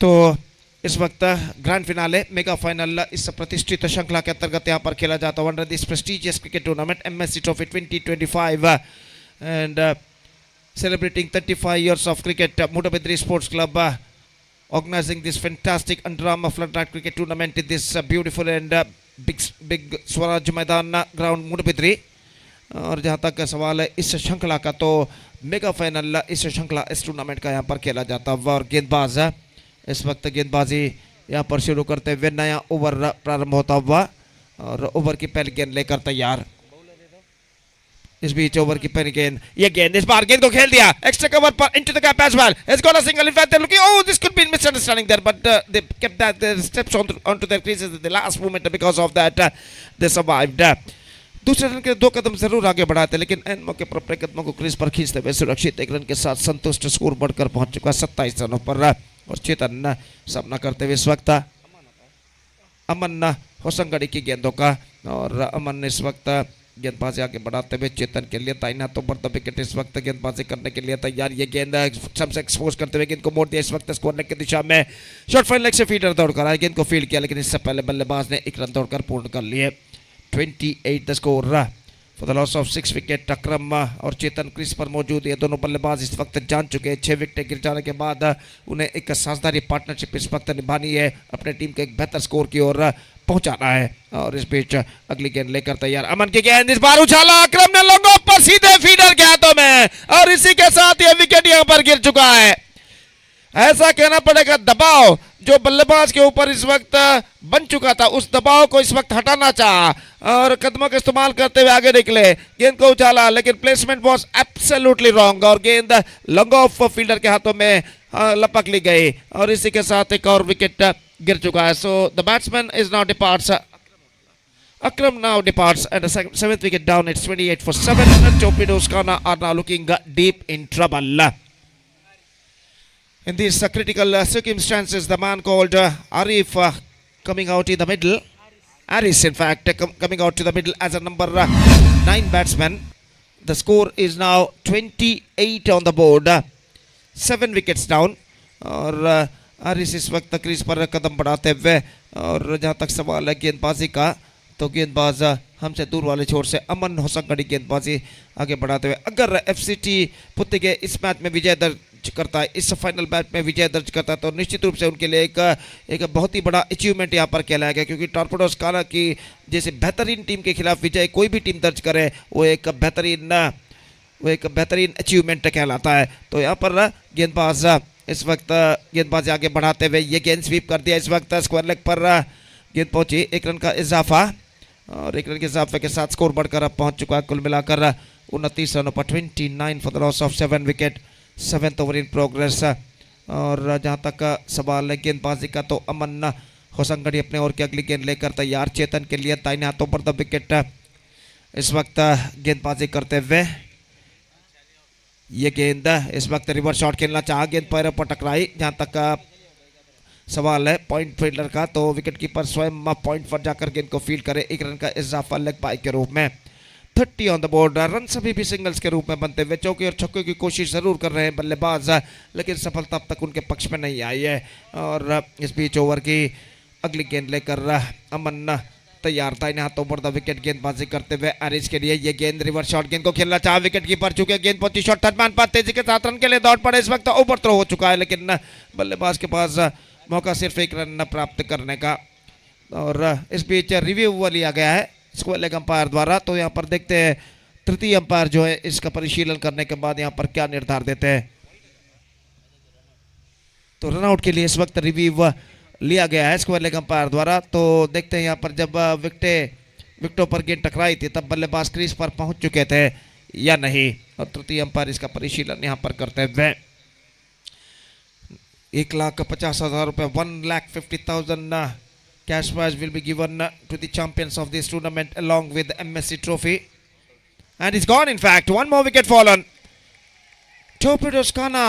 Speaker 4: तो इस वक्त grand finale mega final इस प्रतिष्ठित श्रृंखला के अंतर्गत यहाँ पर खेला जाता है under this prestigious cricket tournament MSC trophy 2025 and celebrating 35 years of cricket. Moodbidri Sports Club organizing this fantastic Underarm floodlight cricket tournament in this beautiful and big Swaraj मैदान ग्राउंड Moodbidri. और जहाँ तक सवाल है इस श्रृंखला का, तो मेगा फाइनल इस श्रृंखला इस टूर्नामेंट का यहाँ पर खेला जाता है। और गेंदबाज इस वक्त गेंदबाजी यहाँ पर शुरू करते हुए, नया ओवर प्रारंभ होता हुआ और ओवर की पहली गेंद लेकर तैयार। इस बीच ओवर की पहली गेंद, ये गेंद इस बार गेंद को खेल दिया एक्स्ट्रा कवर पर into the gap as well. It's got a single. In fact, they're looking. Oh, this could be misunderstanding there, but they kept that their steps onto their creases at the last moment. Because of that, they survived. दूसरे run के 2 कदम जरूर आगे बढ़ाते, लेकिन N मौके पर अपने कदमों को क्रीज पर खींचते हुए सुरक्षित 1 रन के साथ संतुष्ट स्कोर बढ़कर पहुंच चुका 27 रनों पर. और चेतन सामना करते हुए इस वक्त अमन होसंगड़ी की गेंदों का, और अमन इस वक्त गेंदबाजी आगे बढ़ाते हुए चेतन के लिए ताइना तो पर द विकेट इस वक्त गेंदबाजी करने के लिए तैयार. ये गेंद सबसे एक्सपोज करते हुए गेंद को मोड़ दिया इस वक्त स्कोर की दिशा में. शॉर्ट फाइन लेग से फीडर दौड़कर आए, गेंद को फील्ड किया, लेकिन इससे पहले बल्लेबाज ने 1 रन दौड़कर पूर्ण कर लिए. 28 the score for the loss of 6 wicket. Akram और चेतन क्रीज पर मौजूद है. दोनों बल्लेबाज इस वक्त जान चुके हैं 6 विकेट गिर जाने के बाद उन्हें एक साझेदारी पार्टनरशिप इस वक्त निभानी है, अपने टीम के एक बेहतर स्कोर की ओर पहुंचाना है. और इस बीच अगली गेंद लेकर तैयार. अमन की गेंद इस बार उछाला, अकरम ने लॉन्ग ऑफ पर सीधे फीडर के हाथों में, और इसी के साथ यह विकेट यहां पर गिर चुका है. ऐसा कहना पड़ेगा दबाव जो बल्लेबाज के ऊपर इस वक्त बन चुका था, उस दबाव को इस वक्त हटाना चाहा और कदमों का इस्तेमाल करते हुए आगे निकले, गेंद को उछाला, लेकिन प्लेसमेंट वाज एब्सोल्युटली रॉन्ग और गेंद लॉन्ग ऑफ फील्डर के हाथों में लपक ली गई, और इसी के साथ एक और विकेट गिर चुका है. So the batsman is now departs. Akram now departs at the 7th wicket down. It's 28 for 7, and Torpedoes Corner are now looking deep in trouble. In these critical circumstances, the man called Arif coming out in the middle. Aris, in fact, coming out to the middle as a number 9 batsman. The score is now 28 on the board. 7 wickets down. और आरिस इस वक्त crease पर कदम बढ़ाते हुए, और जहाँ तक सवाल है गेंदबाजी का, तो गेंदबाज हमसे दूर वाले छोर से अमन होसंगड़ी गेंदबाजी आगे बढ़ाते हुए, अगर FCT पुत्तिगे इस मैच में विजय दर्ज करता है, इस फाइनल मैच में विजय दर्ज करता है, तो निश्चित रूप से उनके लिए एक बहुत ही बड़ा अचीवमेंट यहाँ पर कहलाया गया. क्योंकि टॉर्पेडोज कॉर्नर की जैसे बेहतरीन टीम के खिलाफ विजय कोई भी टीम दर्ज करे वो एक बेहतरीन अचीवमेंट कहलाता है. तो यहाँ पर गेंदबाज इस वक्त गेंदबाजी आगे बढ़ाते हुए ये गेंद स्वीप कर दिया. इस वक्त स्क्वायर लेग पर गेंद पहुंची, 1 रन का इजाफा, और 1 रन के इजाफे के साथ स्कोर बढ़कर अब पहुंच चुका है कुल मिलाकर 29 रनों पर. 29 for the loss of 7 wicket. 7th over in progress. और जहां तक सवाल है गेंदबाजी का, तो अमन होसंगड़ी अपने ओर की अगली गेंद लेकर तैयार. चेतन के लिए दाहिने हाथों पर द विकेट इस वक्त गेंदबाजी करते हुए. ये गेंद इस वक्त रिवर्स शॉट खेलना चाहा, गेंद पैरों पर टकराई. जहां तक सवाल है पॉइंट फील्डर का, तो विकेट कीपर स्वयं पॉइंट पर जाकर गेंद को फील्ड करे. 1 रन का इजाफा लेग बाई के रूप में. 30 ऑन द बोर्ड। रन सभी भी सिंगल्स के रूप में बनते हुए चौके और छक्के की कोशिश जरूर कर रहे हैं बल्लेबाज, लेकिन सफलता अब तक उनके पक्ष में नहीं आई है। और इस बीच ओवर की अगली गेंद लेकर अमन तैयार था। इन हाथों पर द विकेट गेंदबाजी करते हुए एरिस के लिए ये गेंद रिवर्स शॉट गेंद को खेलना चाहा विकेट कीपर, चुके गेंद पहुंची शॉट थर्ड पर तेजी के साथ रन के लिए दौड़ पड़े। इस वक्त ओवर थ्रो हो चुका है, लेकिन बल्लेबाज के पास मौका सिर्फ एक रन प्राप्त करने का। और इस बीच रिव्यू लिया गया है स्क्वायर लेग अंपायर द्वारा, तो यहाँ पर देखते हैं तृतीय अंपायर जो है इसका परिशीलन करने के बाद यहाँ पर क्या निर्धार देते हैं। तो रनआउट के लिए इस वक्त रिव्यू लिया गया है स्क्वायर लेग अंपायर द्वारा। तो देखते हैं यहाँ पर जब विकेटों पर गेंद टकराई थी तब बल्लेबाज क्रीज पर पहुंच चुके थे या नहीं, और तृतीय अंपायर इसका परिशीलन यहाँ पर करते हुए 1,50,000 रुपए 1,50,000 cash prize will be given to the champions of this tournament along with the MSC trophy. And it's gone, in fact. One more wicket fallen. Torpedoes Kana.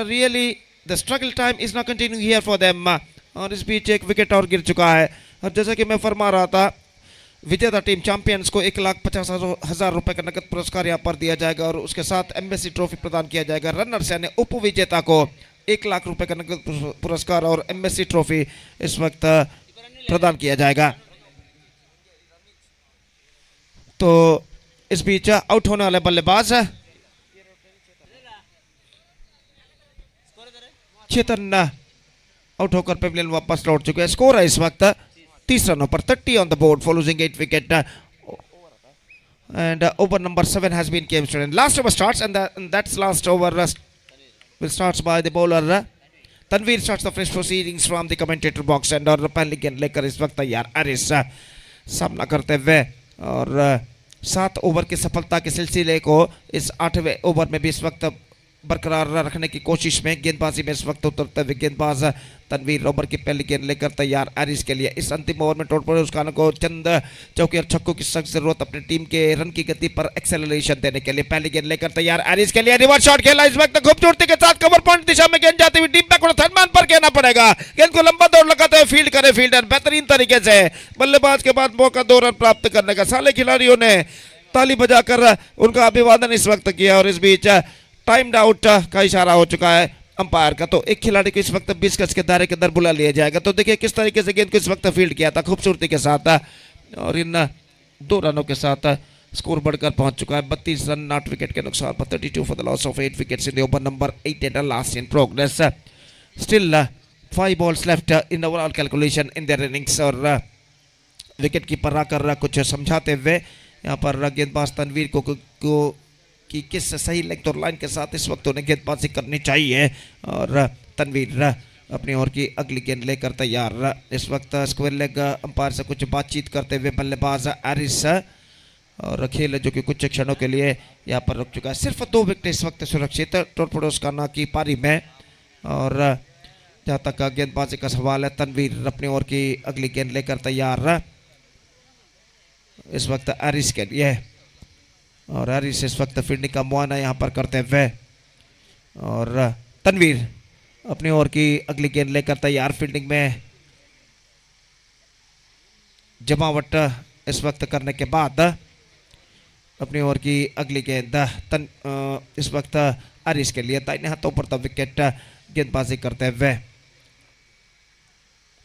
Speaker 4: Really, the struggle time is not continuing here for them. और इस बीच एक wicket और गिर चुका है। और जैसा कि मैं फरमा रहा था, विजेता टीम चैंपियंस को 1,50,000 रुपए का नकद पुरस्कार यहाँ पर दिया जाएगा और उसके साथ एमएससी ट्रॉफी प्रदान किया जाएगा। रनर्स यानी उप विजेता को 1,00,000 रुपए का नकद पुरस्कार और एमएससी ट्रॉफी इस वक्त प्रदान किया जाएगा। तो इस बीच आउट होने वाले बल्लेबाज चेतन आउट होकर पेविलियन वापस लौट चुके हैं। स्कोर है इस वक्त 30 रनों पर 30 on the board for losing 8 wicket. And over number 7 has been came straight. Last over starts, and that's last over will starts by the bowler. Tanveer starts the fresh proceedings from the commentator box, and और पहली गेंद लेकर इस वक्त तैयार Eris सामना करते हुए और 7 ओवर की सफलता के सिलसिले को इस 8वें ओवर में भी इस वक्त बरकरार रखने की कोशिश में गेंदबाजी में इस वक्त उतरते हुए गेंदबाज तनवीर ओवर की पहली गेंद लेकर तैयार एरिस के लिए। इस अंतिम ओवर में टोट पड़े उसका को चंद चौके और छक्कों की सख्त जरूरत अपनी टीम के रन की गति पर एक्सेलरेशन देने के लिए। पहली गेंद लेकर तैयार एरिस के लिए रिवर्स शॉट खेला इस वक्त खूबसूरती के साथ कवर पॉइंट दिशा में गेंद जाती हुई डीप बैक थर्ड मैन पर कहना पड़ेगा। गेंद को लंबा दौड़ लगाते हुए फील्ड करे फील्डर बेहतरीन तरीके से। बल्लेबाज के बाद मौका 2 रन प्राप्त करने का। साले खिलाड़ियों ने ताली बजाकर उनका अभिवादन इस वक्त किया और इस बीच टाइम्ड आउट का इशारा हो चुका है अंपायर का। तो एक खिलाड़ी को इस वक्त 20 गज के दायरे के अंदर बुला लिया जाएगा। तो देखिए किस तरीके से गेंद को इस वक्त फील्ड किया था खूबसूरती के साथ और इन 2 रनों के साथ स्कोर बढ़कर पहुंच चुका है 32 रन 8 विकेट के नुकसान पर 32 for the loss of 8 wickets in the over number 8 at last in progress. Still 5 balls left in overall calculation in their innings और विकेट कीपर आकर कुछ समझाते हुए यहाँ पर गेंदबाज तनवीर को कि किस सही लेग और लाइन के साथ इस वक्त उन्हें गेंदबाजी करनी चाहिए। और तनवीर अपनी ओर की अगली गेंद लेकर तैयार। इस वक्त स्क्वायर लेग अंपायर से कुछ बातचीत करते हुए बल्लेबाज एरिस और खेल जो कि कुछ क्षणों के लिए यहाँ पर रुक चुका है। सिर्फ 2 विकेट इस वक्त सुरक्षित टोरपेडोस काना की पारी में। और जहाँ तक गेंदबाजी का सवाल है तनवीर अपनी ओर की अगली गेंद लेकर तैयार इस वक्त एरिस के लिए। और एरिस इस वक्त फील्डिंग का मुआयना यहाँ पर करते हुए और तनवीर अपनी ओर की अगली गेंद लेकर तैयार। फील्डिंग में जमावट इस वक्त करने के बाद अपनी ओर की अगली गेंद इस वक्त एरिस के लिए दाहिने हाथों पर तब विकेट गेंदबाजी करते हुए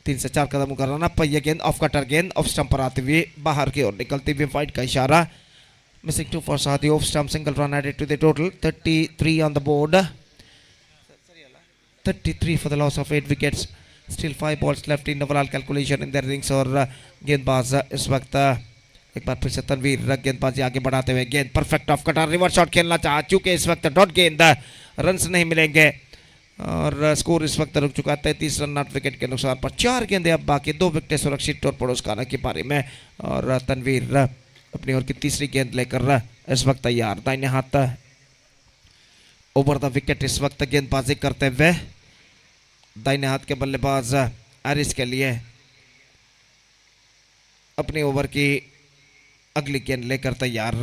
Speaker 4: 3 से 4 कदम का रन अप। यह गेंद ऑफ कटर गेंद ऑफ स्टंप पर आती हुई बाहर की ओर निकलती हुई वाइड का इशारा। Missing 2 for Sahadi off stump single run added to the total 33 on the board 33 for the loss of 8 wickets. Still 5 balls left in overall calculation in their innings और गेंदबाज इस वक्त एक बार फिर से तनवीर गेंदबाजी आगे बढ़ाते हुए गेंद perfect off cutter reverse shot खेलना चाह चुके इस वक्त डॉट गेंद रन्स नहीं मिलेंगे और स्कोर इस वक्त रुक चुका है 33 रन 8 विकेट के नुकसान पर। 4 गेंदें अब बाकी 2 विकेट सुरक्षित टोरपेडोस काना की पारी में। और तनवीर अपनी ओर की तीसरी गेंद लेकर इस वक्त तैयार। दाहिने हाथ ओवर द विकेट इस वक्त गेंदबाजी करते हुए दाहिने हाथ के बल्लेबाज एरिस के लिए अपनी ओवर की अगली गेंद लेकर तैयार।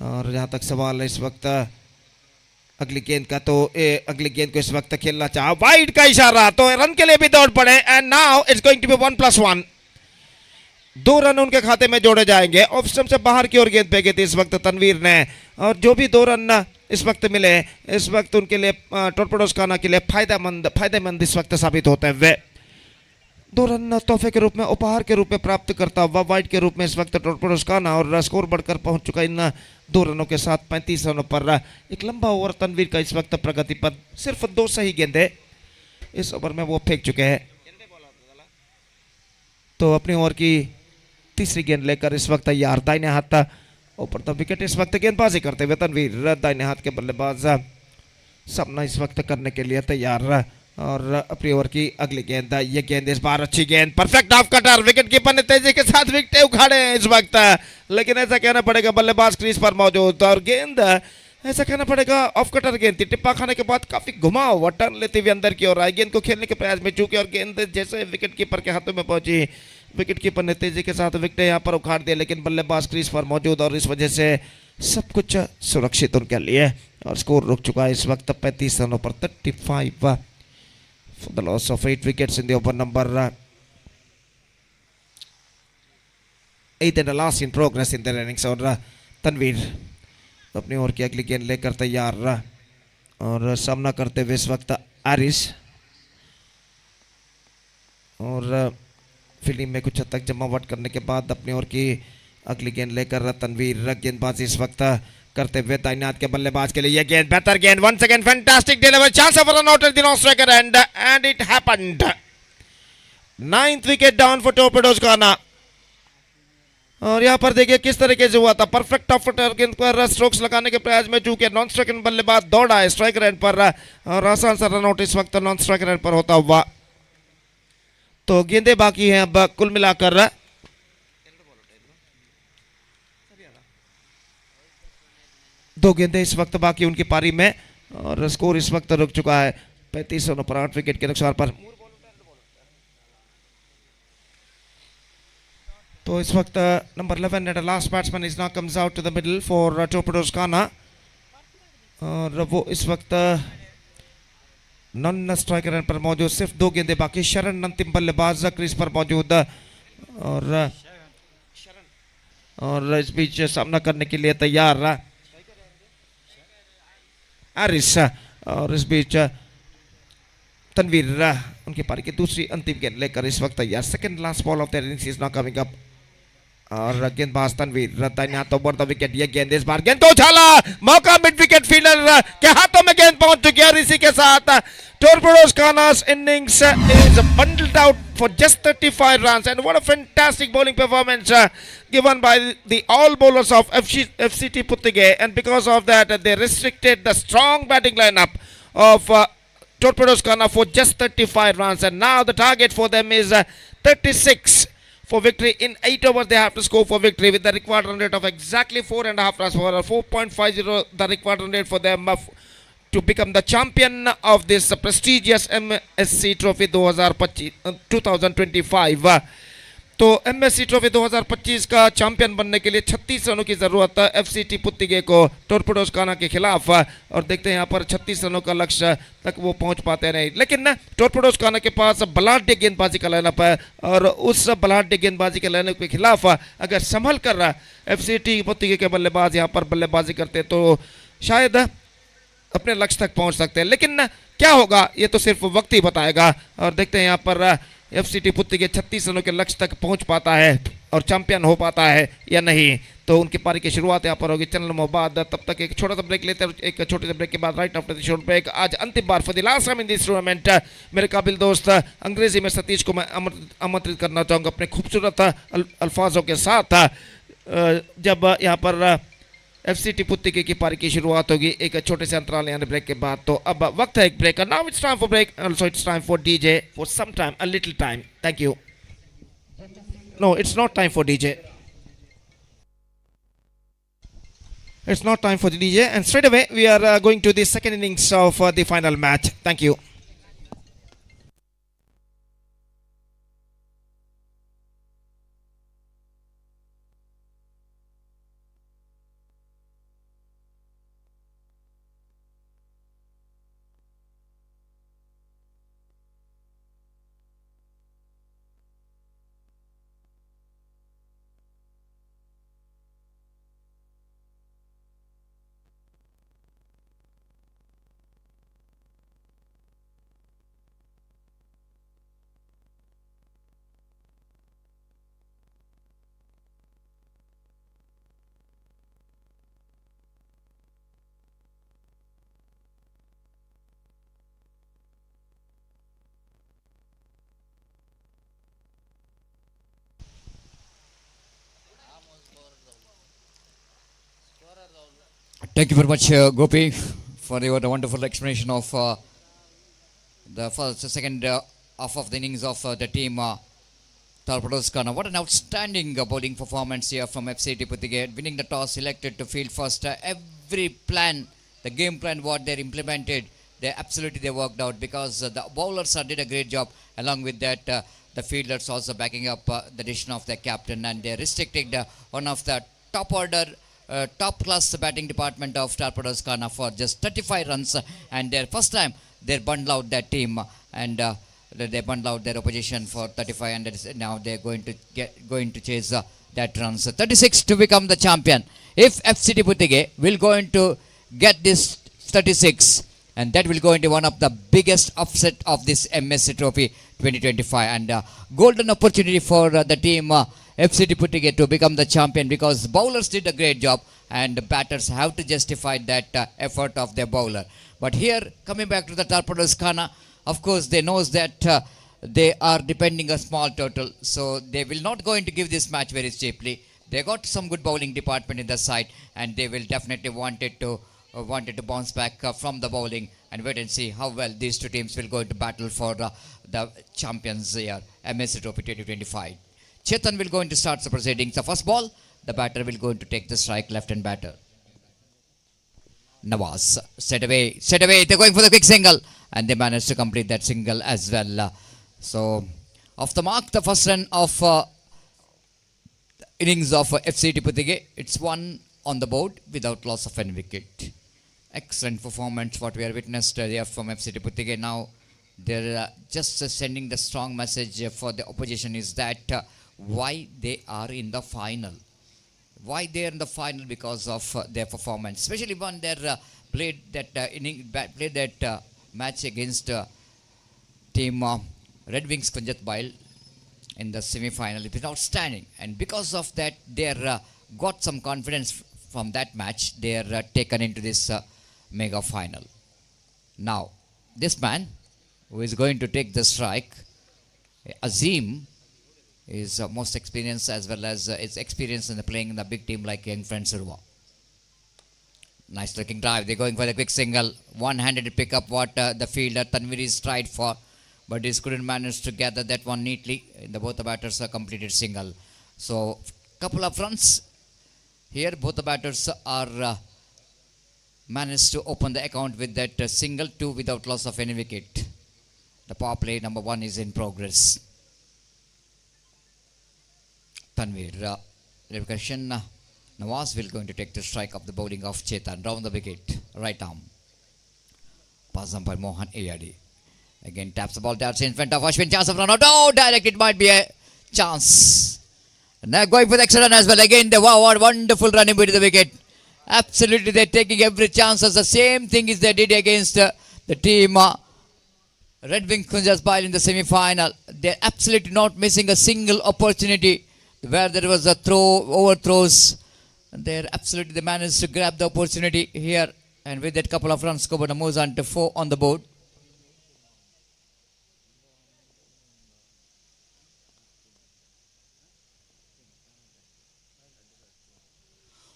Speaker 4: और जहां तक सवाल है इस वक्त अगली गेंद का, तो अगली गेंद को इस वक्त खेलना चाहा वाइड का इशारा। तो रन के लिए भी दौड़ पड़े and now it's going to be 1+1 2 run उनके खाते में जोड़े जाएंगे। ऑफ स्टंप से बाहर की ओर गेंद फेंकी थी इस वक्त तनवीर ने, और जो भी 2 रन इस वक्त मिले इस वक्त उनके लिए टॉर्पेडोज खाना के लिए फायदेमंद इस वक्त साबित होते हुए 2 रन तोहफे के रूप में, उपहार के रूप में प्राप्त करता हुआ वाइड के रूप में इस वक्त टॉर्पेडोज खाना, और स्कोर बढ़कर पहुंच चुका इन 2 रनों के साथ 35 रनों पर। एक लंबा ओवर तनवीर का इस वक्त प्रगति पर, सिर्फ 2 सही गेंदे इस ओवर में वो फेंक चुके हैं। तो अपनी ओवर की तीसरी गेंद लेकर इस वक्त तैयार, दाहिने हाथ ऊपर तो विकेट इस वक्त गेंदबाजी करते हुए तनवीर, दाहिने हाथ के बल्लेबाज सामना इस वक्त करने के लिए तैयार, और अपनी ओवर की अगली गेंद, ये गेंद इस बार अच्छी गेंद, perfect off cutter, wicket keeper ने तेजी के साथ विकेट उखाड़े हैं इस वक्त, लेकिन ऐसा कहना पड़ेगा बल्लेबाज क्रीज पर मौजूद, और गेंद ऐसा कहना पड़ेगा ऑफ कटर गेंद थी, टिप्पा खाने के बाद काफी घुमा हुआ टर्न लेते हुए अंदर की ओर आई, गेंद को खेलने के प्रयास में चूके और गेंद जैसे विकेट कीपर के हाथों में पहुंची, विकेट कीपर ने तेजी के साथ विकेट यहाँ पर उखाड़ दिया, लेकिन बल्लेबाज क्रीज पर मौजूद, और इस वजह से सब कुछ सुरक्षित उनके लिए, और स्कोर रुक चुका है इस वक्त 35 रनों पर 35 for the loss of 8 wickets in the over number 8 and the last in progress in their innings, और तनवीर अपनी ओर की अगली गेंद लेकर तैयार, और सामना करते हुए इस वक्त आरिस, और फील्डिंग में कुछ हद तक जमावट करने के बाद अपनी ओर की अगली गेंद लेकर तनवीर, गेंदबाजी इस वक्त करते हुए दाहिने हाथ के बल्लेबाज के लिए यह गेंद, बेहतर गेंद, once again fantastic delivery, chance of run out at the non striker end it happened. 9th wicket down for torpedoes Khana, और यहां पर देखिए किस तरीके से हुआ था, परफेक्ट ऑफ कटर गेंद पर स्ट्रोक्स लगाने के प्रयास में चूके नॉन स्ट्राइकर बल्लेबाज दौड़ा है स्ट्राइक रेंज पर, और आसान सा रन आउट इस वक्त नॉन स्ट्राइक रेंज पर होता हुआ। तो गेंदे बाकी हैं अब कुल मिलाकर 2 गेंदे इस वक्त बाकी उनकी पारी में, और स्कोर इस वक्त रुक चुका है 35 रनों पर 8 विकेट के नुकसान पर। तो इस वक्त number 11 at last batsman is now comes out to the middle for torpedoes Khana, और वो इस वक्त नॉन स्ट्राइकर रन पर मौजूद, सिर्फ 2 गेंदे बाकी, शरण अंतिम बल्लेबाज क्रीज पर मौजूद, और इस बीच सामना करने के लिए तैयार आरिस, और इस बीच तनवीर उनकी पारी की दूसरी अंतिम गेंद लेकर इस वक्त तैयार, second last ball of the innings is now coming up, और गेंदबाज तनवीर दाहिने हाथ ओवर द विकेट, ये गेंद इस बार गेंद को उछाला, मौका मिड विकेट फील्डर के हाथों में गेंद पहुंच चुकी है, और इसी के साथ टॉर्पेडोज खाना's innings is bundled out for just 35 runs, and what a fantastic bowling performance given by the all bowlers of FCT Puttige, and because of that they restricted the strong batting lineup of Torpedoes Khana for just 35 runs, and now the target for them is 36 for victory. In 8 overs they have to score for victory, with the required run rate of exactly 4.5 runs for 4.50 the required run rate for them to become the champion of this prestigious MSC Trophy 2025. तो MSc trophy 2025 का champion बनने के लिए 36 रनों की जरूरत है FCT पुत्तिगे को टॉर्पेडोज खाना के खिलाफ, और देखते हैं यहाँ पर 36 रनों का लक्ष्य तक वो पहुंच पाते नहीं, लेकिन टॉर्पेडोज खाना के पास बलाढ्य गेंदबाजी का लाइनअप है, और उस बलाढ्य गेंदबाजी के लाइनअप के खिलाफ अगर संभल कर एफसीटी पुत्तिगे के बल्लेबाज यहाँ पर बल्लेबाजी करते तो शायद अपने लक्ष्य तक पहुंच सकते हैं, लेकिन क्या होगा ये तो सिर्फ वक्त ही बताएगा, और देखते हैं यहाँ पर एफसीटी पुत्तिगे 36 रनों के लक्ष्य तक पहुंच पाता है और चैंपियन हो पाता है या नहीं। तो उनकी पारी की शुरुआत यहाँ पर होगी चंद लम्हों बाद, तब तक एक छोटा सा ब्रेक लेते हैं, एक छोटे से ब्रेक के बाद right after the short break आज अंतिम बार for the last time in this tournament मेरे काबिल दोस्त अंग्रेजी में सतीश को मैं आमंत्रित करना चाहूँगा अपने खूबसूरत अल्फाजों के साथ, जब यहाँ पर एफसीटी पुत्तिगे की पारी की शुरुआत होगी एक छोटे से अंतराल यानी ब्रेक के बाद। तो अब वक्त है एक ब्रेक का, now it's time for break, also it's time for DJ for some time, a little time, thank you. No, it's not time for DJ, it's not time for the DJ, and straight away we are going to the second innings of the final match. Thank you.
Speaker 3: Thank you very much, Gopi, for your wonderful explanation of the second half of the innings of the team Torpedoes Kana. What an outstanding bowling performance here from FC Tiputhige. Winning the toss, selected to field first. Every plan, the game plan, what they implemented, they worked out because the bowlers did a great job. Along with that, the fielders also backing up the decision of their captain, and they restricted one of the top order. Top class batting department of Torpedoes Kana for just 35 runs, and their first time they bundled out that team, and they bundled out their opposition for 35, and now they're going to chase that runs 36 to become the champion. If FC Tiputhige will going to get this 36, and that will go into one of the biggest upset of this MSC Trophy 2025, and golden opportunity for the team FC Tiputhige to become the champion, because bowlers did a great job and batters have to justify that effort of their bowler. But here, coming back to the Torpedoes Kana, of course they knows that they are depending a small total, so they will not going to give this match very cheaply. They got some good bowling department in the side, and they will definitely wanted to bounce back from the bowling, and wait and see how well these two teams will go into battle for the champions here, MSC Trophy 2025. Chetan will go into start the proceedings. The first ball, the batter will go into take the strike, left-hand batter. Nawaz, set away, they're going for the quick single, and they managed to complete that single as well. So, off the mark, the first run of innings of FC Tiputhige, it's one on the board without loss of any wicket. Excellent performance, what we have witnessed there from FC Tiputhige. Now, they're just sending the strong message for the opposition is that why they are in the final. Why they are in the final? Because of their performance, especially when they played that match against team Red Wings Kunjat Bail in the semi-final. It was outstanding, and because of that, they got some confidence from that match. They are taken into this mega final. Now, this man who is going to take the strike, Azim, is most experienced, as well as his experience in playing in the big team like young friend Surwa. Nice looking drive. They're going for the quick single. One-handed to pick up what the fielder Tanvir is tried for, but he couldn't manage to gather that one neatly. Both the batters completed single. So, couple of runs here. Both the batters are managed to open the account with that single, two without loss of any wicket. The power play number 1 is in progress. Tanvir, repercussion. Nawaz will going to take the strike of the bowling of Chetan. Round the wicket, right arm. Pass on by Mohan Ayadi. Again taps the ball, that's in front of Ashwin. Chance of run out. Oh, direct, it might be a chance. And they're going for the extra run as well. Again, the wonderful run in between the wicket. Absolutely, they're taking every chance. As the same thing as they did against the team Red Wings Kunjas Bail in the semi-final. They're absolutely not missing a single opportunity where there was a overthrows. They managed to grab the opportunity here, and with that couple of runs, Kubota moves on to 4 on the board.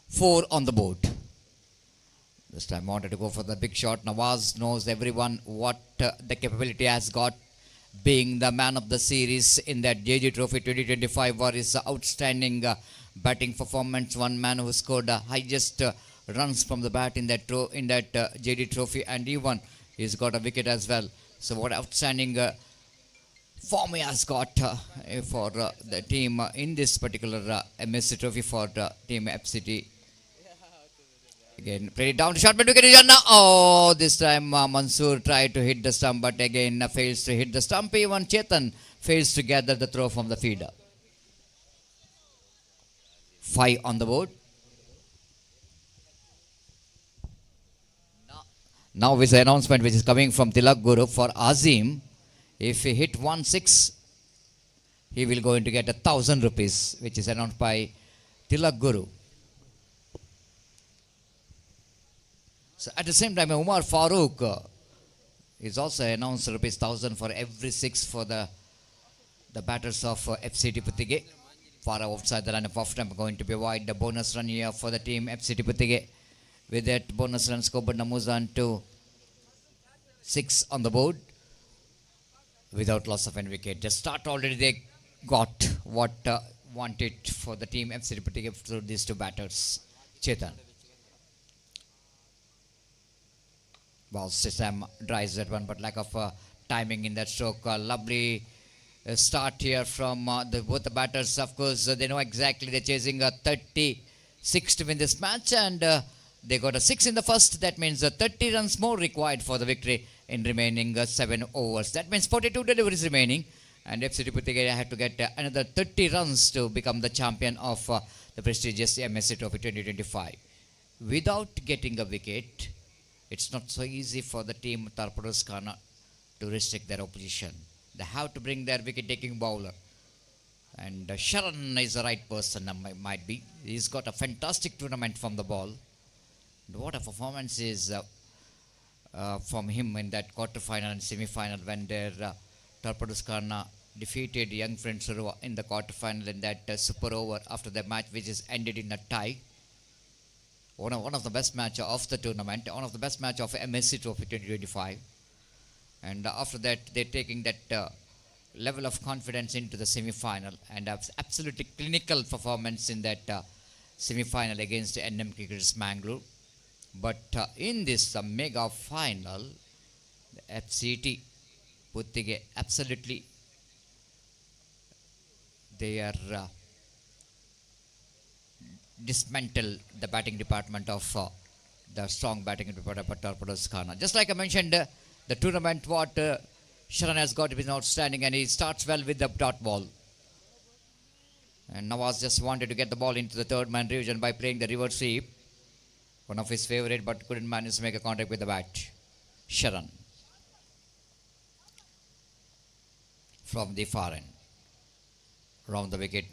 Speaker 3: Four on the board. This time wanted to go for the big shot. Nawaz knows everyone what the capability has got, being the man of the series in that JG Trophy 2025, for his outstanding batting performance. One man who scored highest runs from the bat in that JD Trophy, and even he's got a wicket as well. So what outstanding form he has got for the team in this particular MSC Trophy for team FCT. Again, played it down to short, but wicket is on now. Oh, this time Mansoor tried to hit the stump, but again fails to hit the stump. Even Chetan fails to gather the throw from the feeder. 5 on the board. Now with the announcement which is coming from Tilak Guru for Azim, if he hit 1-6, he will go to get 1,000 rupees, which is announced by Tilak Guru. So at the same time, Umar Farooq is also announced rupees 1,000 for every 6 for the batters of FC Tiputhige. Far outside the line of off time, going to be wide. The bonus run here for the team FC Tiputhige. With that bonus run scoreboard now moves on to 6 on the board without loss of any wicket. The start already they got what wanted for the team FC Puttiga through these two batters. Chetan. Ball system drives that one, but lack of timing in that stroke. Lovely start here from both the batters. Of course, they know exactly they're chasing a 36 to win this match, and they got a 6 in the first. That means 30 runs more required for the victory in remaining 7 overs. That means 42 deliveries remaining, and FC Puttiga had to get another 30 runs to become the champion of the prestigious MSC Trophy 2025. Without getting a wicket, it's not so easy for the team Torpedoes Khana to restrict their opposition. They have to bring their wicket-taking bowler. And Sharan is the right person, might be. He's got a fantastic tournament from the ball. What a performance is from him in that quarter-final and semi-final when their Torpedoes Khana defeated Young Friends Suruva in the quarter-final in that super over after the match which is ended in a tie. One of the best match of the tournament, one of the best match of MSC Trophy 2025. And after that, they're taking that level of confidence into the semi-final and absolutely clinical performance in that semi-final against NM Cricketers Mangalore. But in this mega final, the FCT Puttiga absolutely they are dismantle the batting department of the strong batting department of Torpedoes Khana. Just like I mentioned, the tournament what Sharan has got is outstanding, and he starts well with the dot ball. And Nawaz just wanted to get the ball into the third man region by playing the reverse sweep. One of his favorite, but couldn't manage to make a contact with the bat. Sharan. From the far end. Round the wicket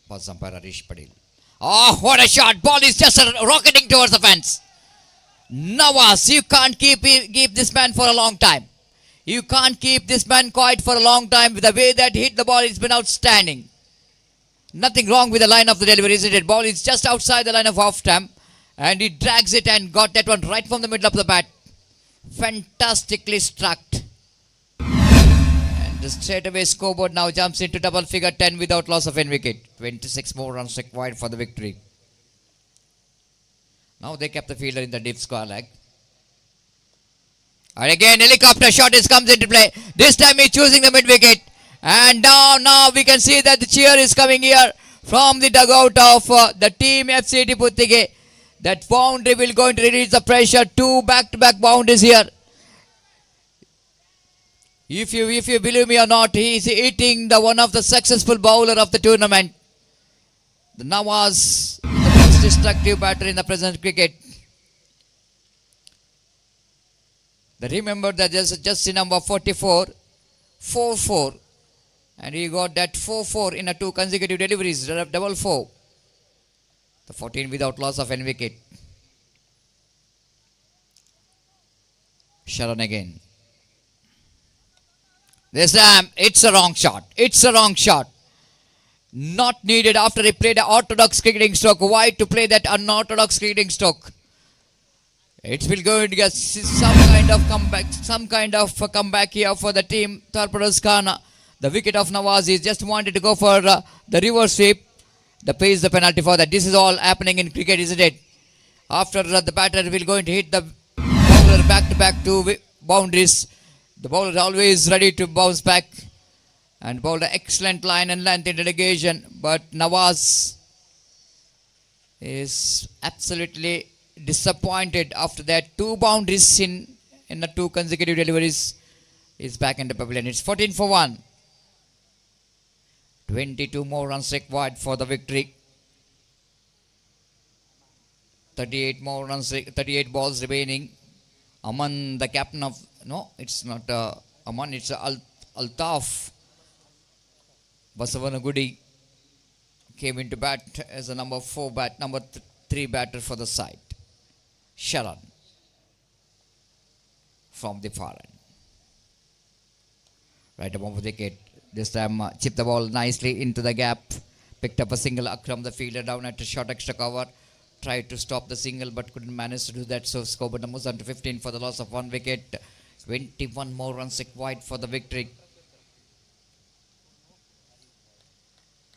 Speaker 3: was umpire Harish Padil. Oh, what a shot! Ball is just rocketing towards the fence. Nawaz, you can't keep this man for a long time. You can't keep this man quiet for a long time. With the way that he hit the ball, it's been outstanding. Nothing wrong with the line of the delivery, isn't it? Ball is just outside the line of off stump, and he drags it and got that one right from the middle of the bat. Fantastically struck. And the straightaway scoreboard now jumps into double figure 10 without loss of any wicket. 26 more runs required for the victory. Now they kept the fielder in the deep square leg. And again, helicopter shot comes into play. This time he's choosing the mid wicket. And now we can see that the cheer is coming here from the dugout of the team FCT Puttiga. That boundary will going to release the pressure. 2 back-to-back boundaries here. If you believe me or not, he is eating the one of the successful bowler of the tournament. The Nawaz, the most destructive batter in the present cricket. Remember that there's just number 44, 4-4. And he got that 4-4 in a 2 consecutive deliveries, double 4. The 14 without loss of any wicket. Sharan again. This time, it's a wrong shot. It's a wrong shot. Not needed after he played an orthodox cricketing stroke. Why to play that unorthodox cricketing stroke? It will go to get some kind of comeback here for the team Torpedoes Khana. The wicket of Nawaz is just wanted to go for the reverse sweep. The pays the penalty for that. This is all happening in cricket, isn't it? After the batter will going to hit the bowler back-to-back 2 boundaries. The bowler is always ready to bounce back and bowled an excellent line and length in relegation. But Nawaz is absolutely disappointed after that. 2 boundaries in the 2 consecutive deliveries. Is back in the pavilion. It's 14 for 1. 22 more runs required for the victory. 38 more runs, 38 balls remaining. Aman, the captain of... No, it's not Aman, it's Altaf Basavanagudi came into bat as a number 3 batter for the side. Sharan from the far end. Right above the wicket. This time chipped the ball nicely into the gap. Picked up a single Akram, the fielder, down at a short extra cover. tried to stop the single but couldn't manage to do that. So scoreboard moves on to 15 for the loss of 1 wicket. 21 more runs required for the victory.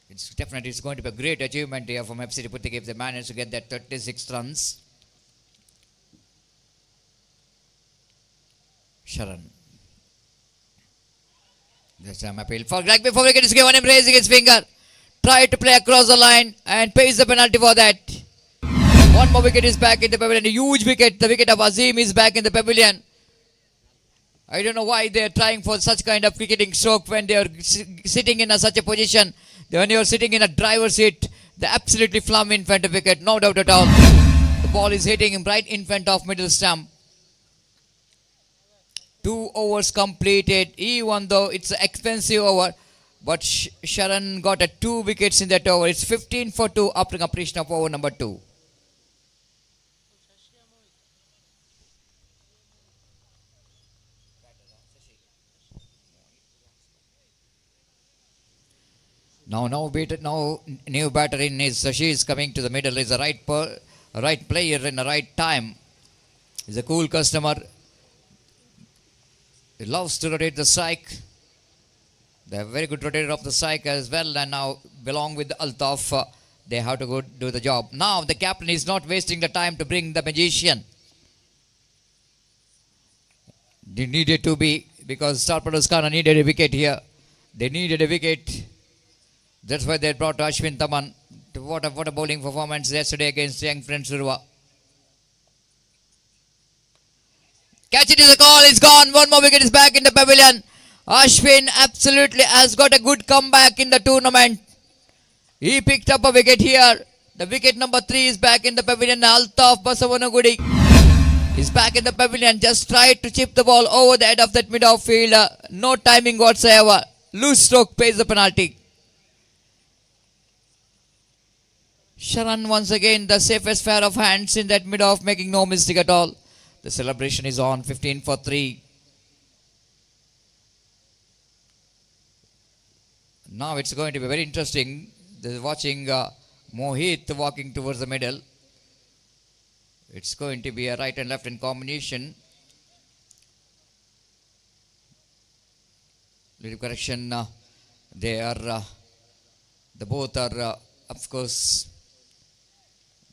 Speaker 3: It's definitely going to be a great achievement here from FC Puttik if they manage to get that 36 runs. Sharan. This time appeal for Greg before wicket is given him, raising his finger. Try to play across the line and pays the penalty for that. One more wicket is back in the pavilion. A huge wicket. The wicket of Azim is back in the pavilion. I don't know why they are trying for such kind of cricketing stroke when they are sitting in such a position. When you are sitting in a driver's seat, they absolutely flum in front of wicket. No doubt at all. The ball is hitting him right in front of middle stump. 2 overs completed, even though it's an expensive over. But Sharan got 2 wickets in that over. It's 15 for 2 after completion of over number 2. Now new batter in is Sashi is coming to the middle. Is a right player in the right time. He's a cool customer. He loves to rotate the strike. They have a very good rotator of the strike as well. And now belong with Altaf. They have to go do the job. Now the captain is not wasting the time to bring the magician. They needed to be, because Star Padaskana needed a wicket here. They needed a wicket. That's why they brought Ashwin Taman. What a bowling performance yesterday against young friend Surwa. Catch it is a call, it's gone. One more wicket is back in the pavilion. Ashwin absolutely has got a good comeback in the tournament. He picked up a wicket here. The wicket number 3 is back in the pavilion. Altaf Basavanagudi is back in the pavilion. Just tried to chip the ball over the head of that mid-off fielder. No timing whatsoever. Loose stroke pays the penalty. Sharan once again the safest pair of hands in that mid-off, making no mistake at all. The celebration is on. 15 for 3. Now it's going to be very interesting. Watching Mohit walking towards the middle. It's going to be a right and left in combination. Little correction. They are the both are of course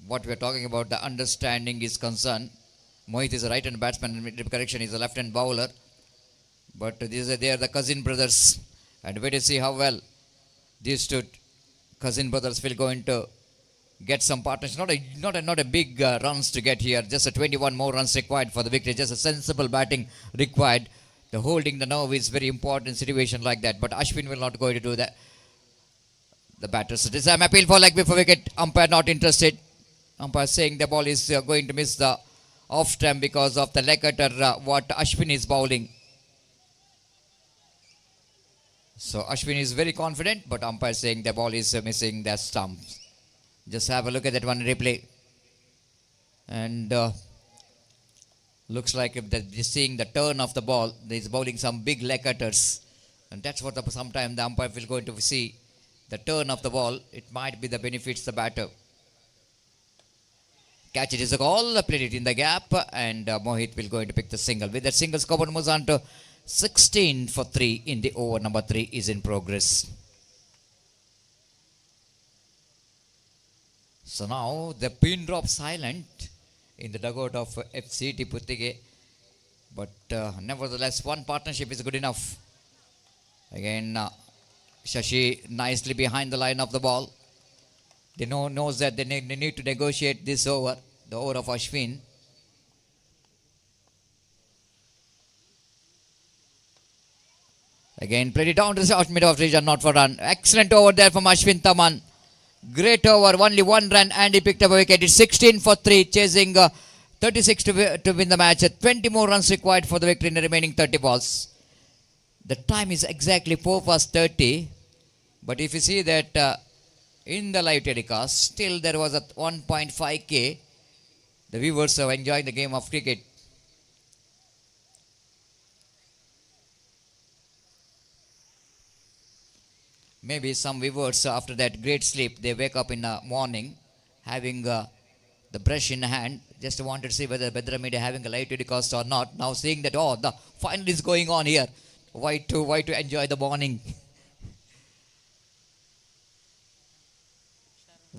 Speaker 3: what we are talking about. The understanding is concerned. Mohit is a right-hand batsman, and correction is a left-hand bowler. But they are the cousin brothers, and wait to see how well these two cousin brothers will going to get some partners. Not a big runs to get here. Just a 21 more runs required for the victory. Just a sensible batting required. The holding the nerve is very important in situation like that. But Ashwin will not going to do that. The batters. This time appeal for leg before wicket. Umpire not interested. Umpire saying the ball is going to miss the off stump because of the leg cutter what Ashwin is bowling. So Ashwin is very confident, but umpire saying the ball is missing the stump. Just have a look at that one replay. And looks like if they're seeing the turn of the ball, he's bowling some big leg cutters. And that's what sometimes the umpire will going to see. The turn of the ball, it might be the benefits the batter. Catch it is a goal, played it in the gap, and Mohit will going to pick the single. With that single, scoreboard moves on to 16 for 3 in the over number 3 is in progress. So now the pin drop silent in the dugout of FC Puttige. But nevertheless, one partnership is good enough. Again, Shashi nicely behind the line of the ball. They knows that they need to negotiate this over, the over of Ashwin. Again, played it down to the short mid of region, not for run. Excellent over there from Ashwin Taman. Great over, only 1 run, and he picked up a wicket. It's 16 for 3, chasing 36 to win the match. 20 more runs required for the victory in the remaining 30 balls. The time is exactly 4 past 30. But if you see that in the live telecast, still there was a 1.5k. The viewers are enjoying the game of cricket. Maybe some viewers after that great sleep, they wake up in the morning having the brush in hand. Just wanted to see whether Bedra Media having a light telecast or not. Now seeing that, oh, the final is going on here. Why to enjoy the morning?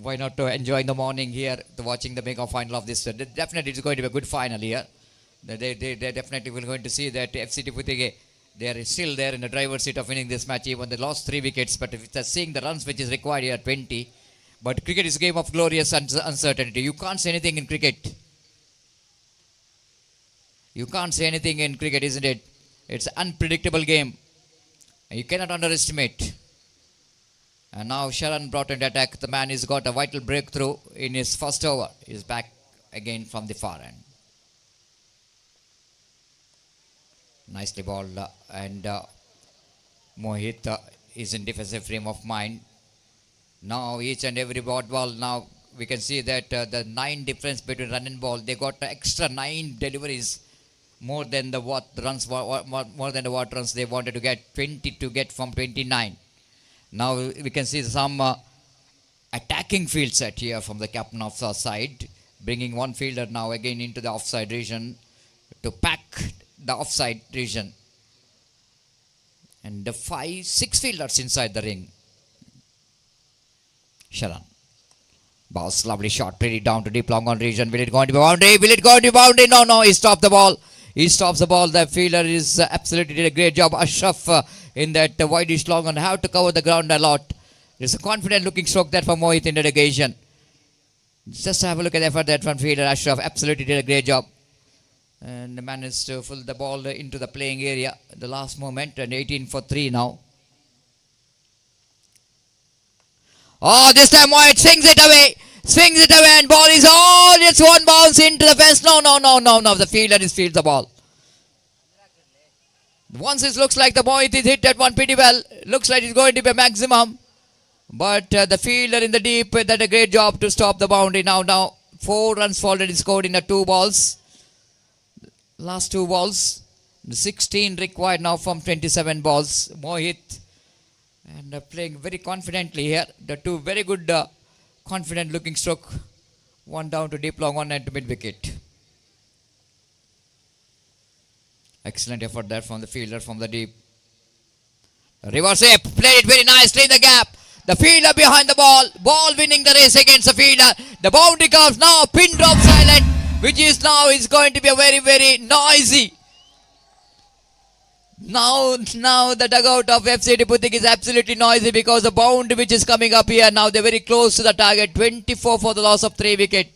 Speaker 3: Why not to enjoy the morning here, to watching the mega final of this? Definitely it's going to be a good final here. They definitely will going to see that FCT Putige, they are still there in the driver's seat of winning this match. Even they lost 3 wickets, but if they're seeing the runs which is required here, 20. But cricket is a game of glorious uncertainty. You can't say anything in cricket. You can't say anything in cricket, isn't it? It's an unpredictable game. You cannot underestimate. And now Sharan brought in the attack. The man has got a vital breakthrough in his first over. He's back again from the far end. Nicely balled. And Mohit is in defensive frame of mind. Now each and every ball, now we can see that the 9 difference between run and ball. They got extra 9 deliveries. More than the what runs they wanted to get, 20 to get from 29. Now we can see some attacking field set here from the captain of the side, bringing one fielder now again into the offside region to pack the offside region, and the 5-6 fielders inside the ring. Sharan. Boss, lovely shot, pretty down to deep long on region. Will it go into boundary? Will it go into boundary? No, he stopped the ball. He stops the ball. The fielder is absolutely did a great job. Ashraf in that wideish long and have to cover the ground a lot. There's a confident looking stroke there for Mohit in that occasion. Just have a look at the effort that from fielder Ashraf. Absolutely did a great job. And managed to pull the ball into the playing area at the last moment, and 18 for 3 now. Oh, this time Mohit swings it away, and ball is it's one bounce into the fence. No. The fielder fields the ball. Once it looks like the Mohit is hit that one pretty well. Looks like it's going to be a maximum. But the fielder in the deep did a great job to stop the boundary. Now 4 runs already scored in the 2 balls. Last 2 balls. 16 required now from 27 balls. Mohit and playing very confidently here. The 2 very good confident looking stroke. 1 down to deep long, 1 and to mid wicket. Excellent effort there from the fielder from the deep. Reverse hip, played it very nicely in the gap. The fielder behind the ball winning the race against the fielder. The boundary comes now, pin drop silent, which is now is going to be a very, very noisy. Now the dugout of FCT Putik is absolutely noisy because the boundary which is coming up here. Now they're very close to the target. 24 for the loss of 3 wicket.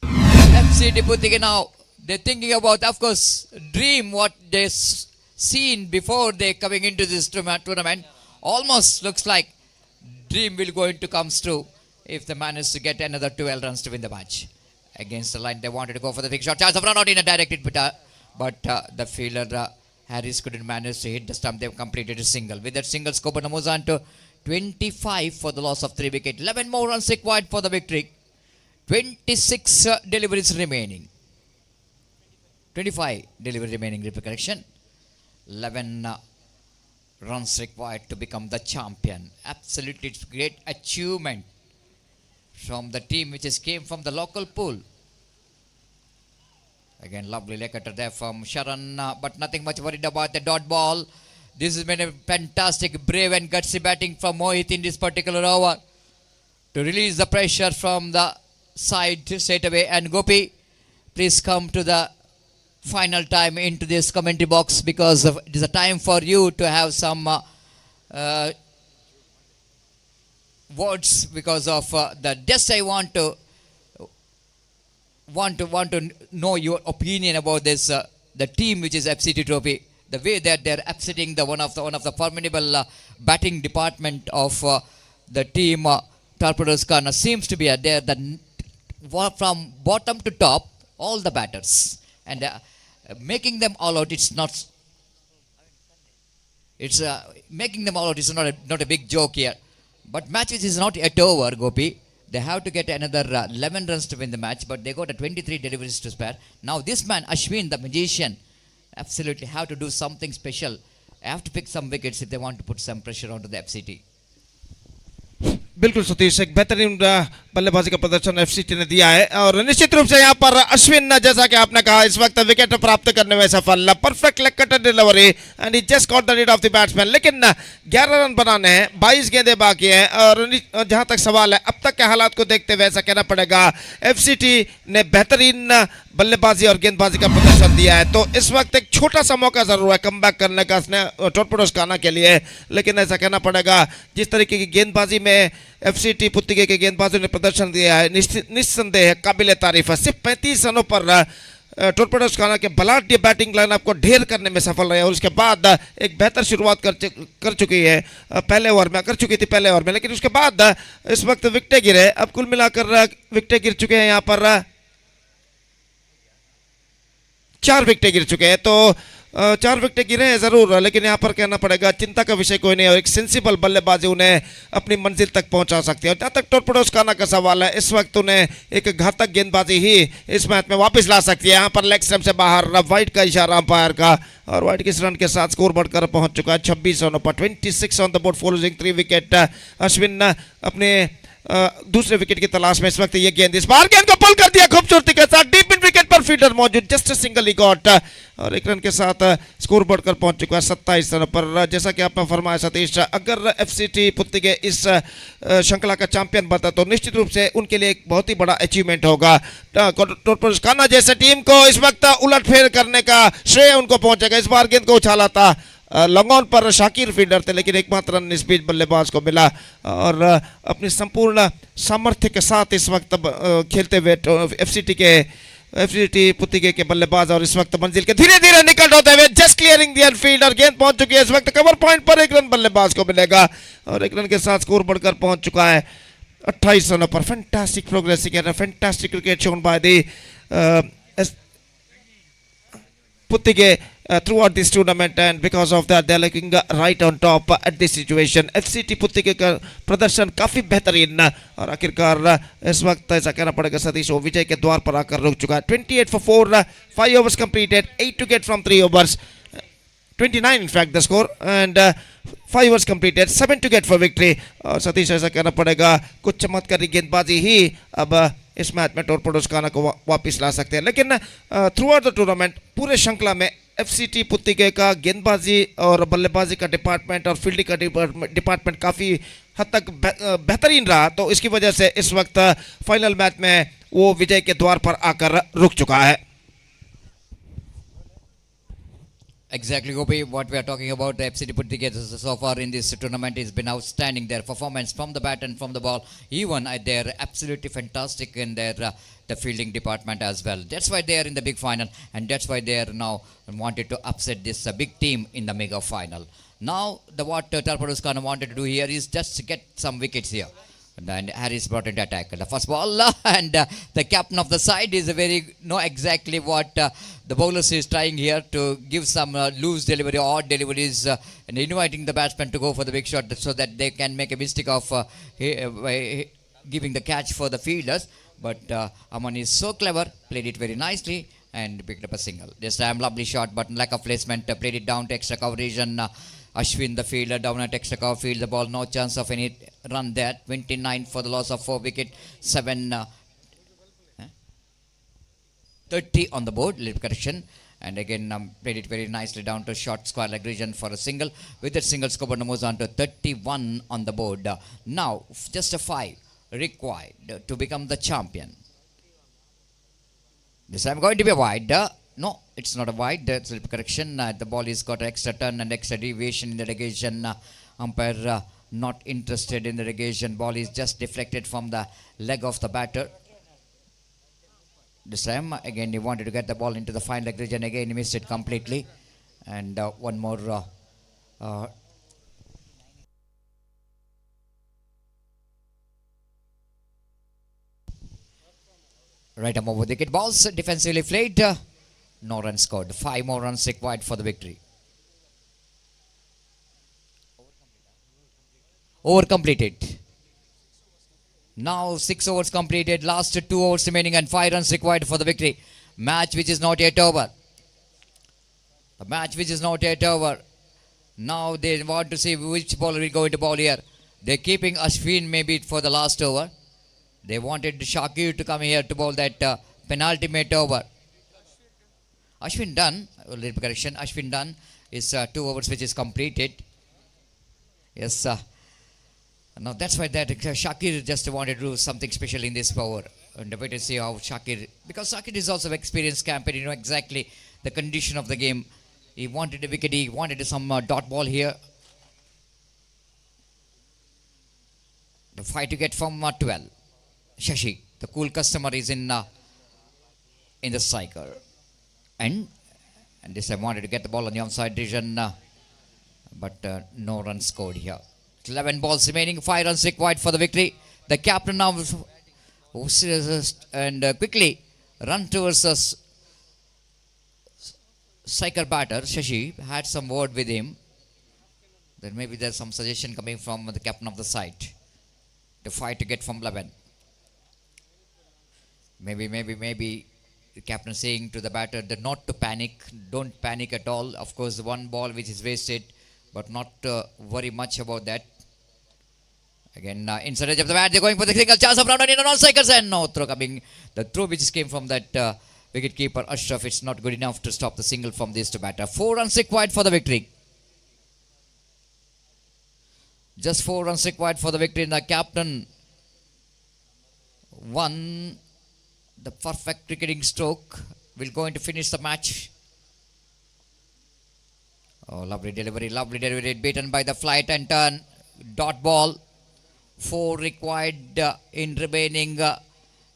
Speaker 3: FCT Putik now, they're thinking about, of course, dream what they seen before they coming into this tournament. Almost looks like dream will going to come true if they manage to get another 12 runs to win the match. Against the line, they wanted to go for the big shot. Chance of run out in a directed, but the fielder Harris couldn't manage to hit the stump. They've completed a single. With that single, Skoban moves on to 25 for the loss of 3 wicket. 11 more runs required for the victory. 26 deliveries remaining. 25 delivery remaining, correction. 11 runs required to become the champion. Absolutely great achievement from the team which is came from the local pool. Again, lovely leg cutter there from Sharan, but nothing much worried about the dot ball. This has been a fantastic, brave and gutsy batting from Mohit in this particular over to release the pressure from the side straight away. And Gopi, please come to the final time into this commentary box because it is a time for you to have some words because of the just I want to know your opinion about this the team which is FCT Trophy, the way that they're upsetting the one of the formidable batting department of the team Torpedoes Corner seems to be there from bottom to top all the batters and making them all out. Making them all out is not a big joke here. But matches is not yet over, Gopi. They have to get another 11 runs to win the match, but they got a 23 deliveries to spare. Now this man, Ashwin, the magician, absolutely have to do something special. Have to pick some wickets if they want to put some pressure onto the FCT.
Speaker 4: बिल्कुल सतीश एक बेहतरीन बल्लेबाजी का प्रदर्शन FCT ने दिया है और निश्चित रूप से यहाँ पर अश्विन जैसा कि आपने कहा इस वक्त विकेट प्राप्त करने में सफल perfect leg cutter delivery and he just caught the lead of the batsman लेकिन 11 रन बनाने हैं 22 गेंदें बाकी हैं और जहां तक सवाल है अब तक के हालात को देखते हुए ऐसा कहना पड़ेगा एफसीटी ने बेहतरीन बल्लेबाजी और गेंदबाजी का प्रदर्शन दिया है तो इस वक्त एक छोटा सा मौका जरूर है कमबैक करने का टॉरपेडोस के लिए लेकिन ऐसा कहना पड़ेगा जिस तरीके की गेंदबाजी में एफसीटी पुत्तिगे के गेंदबाजों ने प्रदर्शन दिया है निस्संदेह काबिल तारीफ है सिर्फ 35 रनों पर टॉरपेडोस के बलाढ्य बैटिंग लाइनअप को ढेर करने में सफल रहे और उसके बाद एक बेहतर शुरुआत कर चुकी है पहले ओवर में कर चुकी थी पहले ओवर में लेकिन उसके बाद इस वक्त विकेटें गिरे अब कुल मिलाकर विकेटें गिर चुके हैं यहाँ पर 4 विकेटें गिर चुके हैं तो 4 विकेटें गिरे हैं जरूर लेकिन यहाँ पर कहना पड़ेगा चिंता का विषय कोई नहीं है और एक सेंसिबल बल्लेबाजी उन्हें अपनी मंजिल तक पहुंचा सकती है और जहाँ तक टॉरपेडोस का सवाल है इस वक्त उन्हें एक घातक गेंदबाजी ही इस मैच में वापस ला सकती है यहाँ पर लेग स्टंप से बाहर वाइड का इशारा अंपायर का और वाइड के इस रन के साथ स्कोर बढ़कर पहुंच चुका है 26 रनों पर 26 on the board for losing 3 wicket Ashwin अपने दूसरे विकेट की तलाश में इस वक्त ये गेंद इस बार गेंद को पुल कर दिया खूबसूरती के साथ डीप इन विकेट पर फील्डर मौजूद जस्ट अ सिंगल ही गॉट और 1 रन के साथ स्कोर बढ़कर पहुंच चुका है 27 रन पर जैसा कि आपने फरमाया सतीश अगर एफसीटी पुत्तिगे इस श्रृंखला का चैंपियन बनता तो निश्चित रूप से उनके लिए एक बहुत ही बड़ा अचीवमेंट होगा टॉरपेडोस जैसे टीम को इस वक्त उलटफेर करने का श्रेय उनको पहुंचेगा इस बार गेंद को उछाला था लॉन्ग ऑन पर शाकिर फील्डर थे लेकिन एकमात्र रन इस बीच बल्लेबाज को मिला और अपनी संपूर्ण सामर्थ्य के साथ इस वक्त खेलते हुए एफसीटी पुत्तिगे के बल्लेबाज और इस वक्त मंजिल के धीरे धीरे निकट होते हुए जस्ट क्लियरिंग द फील्ड और गेंद पहुंच चुकी है इस वक्त कवर पॉइंट पर 1 रन बल्लेबाज को मिलेगा और 1 रन के साथ स्कोर बढ़कर पहुंच चुका है 28 रनों पर fantastic progressing and fantastic cricket shown by the Puttige throughout this tournament and because of that they are looking right on top at this situation FCT Puttige का प्रदर्शन काफी बेहतरीन और आखिरकार इस वक्त ऐसा कहना पड़ेगा सतीश वो विजय के द्वार पर आकर रुक चुका है 28 for 4 5 overs completed 8 to get from 3 overs 29 in fact the score and 5 overs completed 7 to get for victory और सतीश ऐसा कहना पड़ेगा कुछ चमत्कारी गेंदबाजी ही अब इस मैच में टॉरपेडोस को वापस ला सकते हैं लेकिन थ्रू आउट द टूर्नामेंट पूरे श्रृंखला में एफसीटी पुत्तिगे का गेंदबाजी और बल्लेबाजी का डिपार्टमेंट और फील्डिंग का डिपार्टमेंट काफ़ी हद तक बेहतरीन रहा तो इसकी वजह से इस वक्त फाइनल मैच में वो विजय के द्वार पर आकर रुक चुका है
Speaker 3: Exactly, Gopi. What we are talking about, the FCT Puttige so far in this tournament has been outstanding. Their performance from the bat and from the ball, even they're absolutely fantastic in their the fielding department as well. That's why they are in the big final, and that's why they are now wanted to upset this big team in the mega final. Now, what Torpedoes wanted to do here is just get some wickets here. And then Harris brought into attack. The first ball and the captain of the side is know exactly what the bowlers is trying here to give some loose delivery, odd deliveries and inviting the batsman to go for the big shot so that they can make a mistake of giving the catch for the fielders. But Aman is so clever, played it very nicely and picked up a single. This time lovely shot but lack of placement, played it down to extra coverage and Ashwin the fielder down at extra cover field, the ball no chance of any run there. 29 for the loss of 4 wicket, 30 on the board, little correction. And again played it very nicely down to short square leg region for a single. With that single score moves on to 31 on the board. Now just a 5 required to become the champion. This time going to be a wide. No, it's not a wide. That's a correction. The ball is got extra turn and extra deviation in the negation. Umpire not interested in the negation. Ball is just deflected from the leg of the batter. This time again he wanted to get the ball into the fine leg region. Again he missed it completely. And one more. Right arm over the wicket. Balls defensively played. No runs scored. 5 more runs required for the victory. Over completed. Now 6 overs completed. Last 2 overs remaining and 5 runs required for the victory. Match which is not yet over. The match which is not yet over. Now they want to see which bowler will go into ball here. They're keeping Ashwin maybe for the last over. They wanted Shakir to come here to bowl that penultimate over. Ashwin done, a little correction, Ashwin done is 2 overs which is completed. Yes, now that's why that Shakir just wanted to do something special in this over. And wait to see how Shakir, because Shakir is also experienced campaign, you know exactly the condition of the game. He wanted a wicket, he wanted some dot ball here. The fight to get from 12. Shashi, the cool customer, is in the striker. And this time wanted to get the ball on the onside direction, but no run scored here. 11 balls remaining, 5 runs required for the victory. The captain now and quickly run towards us. Striker batter Shashi had some word with him. Then maybe there's some suggestion coming from the captain of the side. The fight to get from 11. Maybe the captain saying to the batter that not to panic, don't panic at all. Of course, one ball which is wasted, but not worry much about that. Again, inside edge of the bat, they're going for the single chance of round in non strikers and no throw coming. The throw which came from that wicket keeper Ashraf, it's not good enough to stop the single from this to batter. 4 runs required for the victory. Just 4 runs required for the victory. And the captain won the perfect cricketing stroke. Will going to finish the match. Oh, lovely delivery, beaten by the flight and turn. Dot ball. 4 required in remaining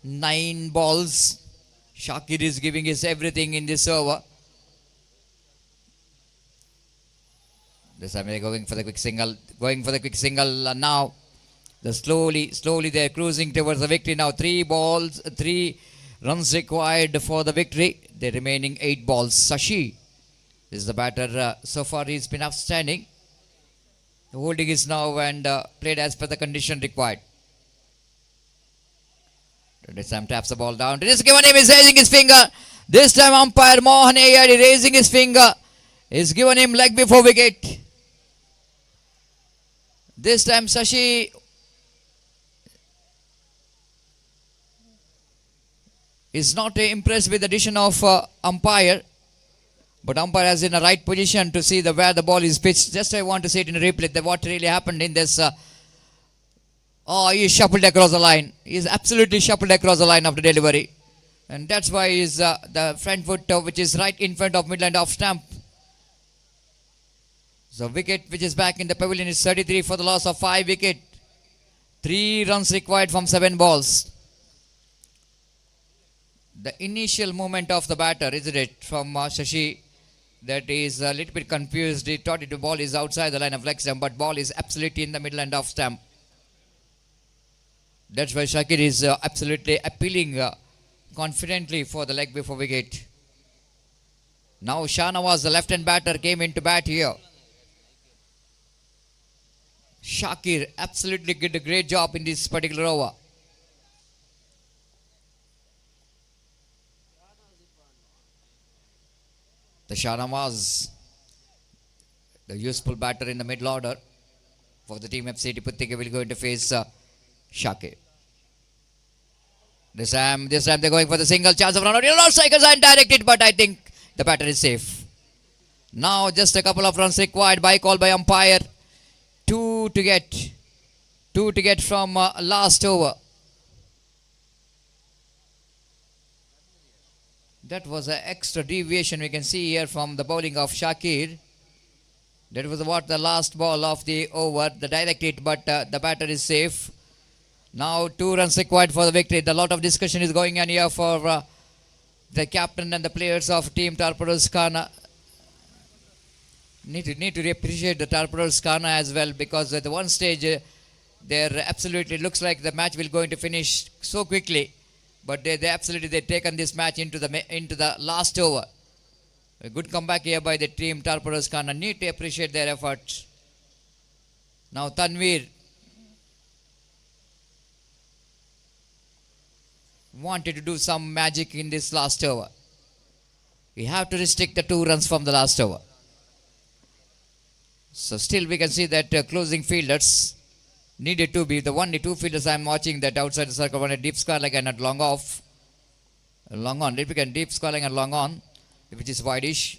Speaker 3: 9 balls. Shakir is giving his everything in this over. This time they're going for the quick single. Now. The slowly they're cruising towards the victory now. 3 runs required for the victory. The remaining 8 balls. Shashi is the batter. So far he's been outstanding. The holding is now and played as per the condition required. This time taps the ball down. This given him is raising his finger. This time umpire Mohan Ayadi raising his finger. Is given him leg before wicket. This time Shashi is not impressed with the decision of umpire. But umpire is in the right position to see where the ball is pitched. Just I want to say it in a replay that what really happened in this. He shuffled across the line. He is absolutely shuffled across the line of the delivery. And that's why is the front foot which is right in front of midland off stump. So wicket which is back in the pavilion is 33 for the loss of 5 wicket. 3 runs required from 7 balls. The initial movement of the batter, isn't it, from Shashi, that is a little bit confused. He thought the ball is outside the line of leg stump, but ball is absolutely in the middle and off stump. That's why Shakir is absolutely appealing confidently for the leg before wicket. Now Shahnawaz, the left-hand batter, came into bat here. Shakir absolutely did a great job in this particular over. The Shahnawaz, the useful batter in the middle order for the team FC Tiputike, will go into face Shakir. This time they're going for the single chance of run out. No strikers and directed, but I think the batter is safe. Now just a couple of runs required by call by umpire. 2 to get from last over. That was an extra deviation we can see here from the bowling of Shakir. That was what the last ball of the over, the direct hit, but the batter is safe. Now 2 runs required for the victory. A lot of discussion is going on here for the captain and the players of team Torpedoes Khana. Need to appreciate the Torpedoes Khana as well, because at the one stage there absolutely looks like the match will going to finish so quickly. But they absolutely taken this match into the last over. A good comeback here by the team Torpedoes Khana. Need to appreciate their efforts. Now Tanveer wanted to do some magic in this last over. We have to restrict the 2 runs from the last over. So still we can see that closing fielders needed to be the only two fielders I'm watching that outside the circle, one a deep square leg and a long off. Long on, if you can deep square leg and long on, which is wideish.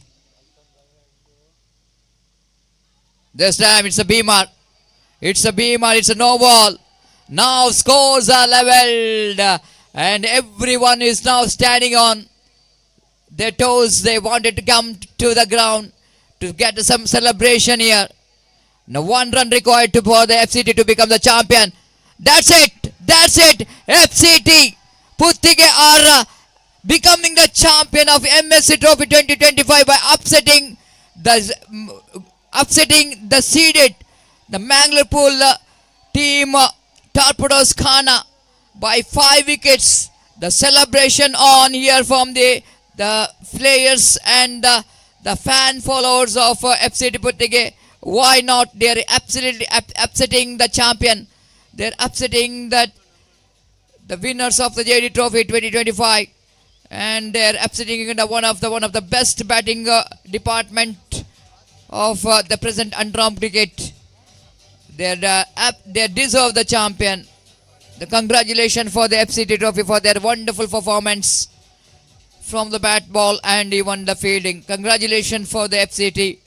Speaker 3: This time it's a beamer. It's a beamer, it's a no ball. Now scores are leveled and everyone is now standing on their toes. They wanted to come to the ground to get some celebration here. Now 1 run required for the FCT to become the champion. That's it. That's it. FCT Puttige are becoming the champion of MSC Trophy 2025 by upsetting the seeded the Mangalore pool team Torpedoes Khana by 5 wickets. The celebration on here from the players and the fan followers of FCT Puttige. Why not? They are absolutely upsetting the champion. They are upsetting the winners of the JD Trophy 2025, and they are upsetting one of the best batting department of the present Underarm cricket. They deserve the champion. The congratulations for the FCT Trophy for their wonderful performance from the bat, ball, and even the fielding. Congratulations for the FCT.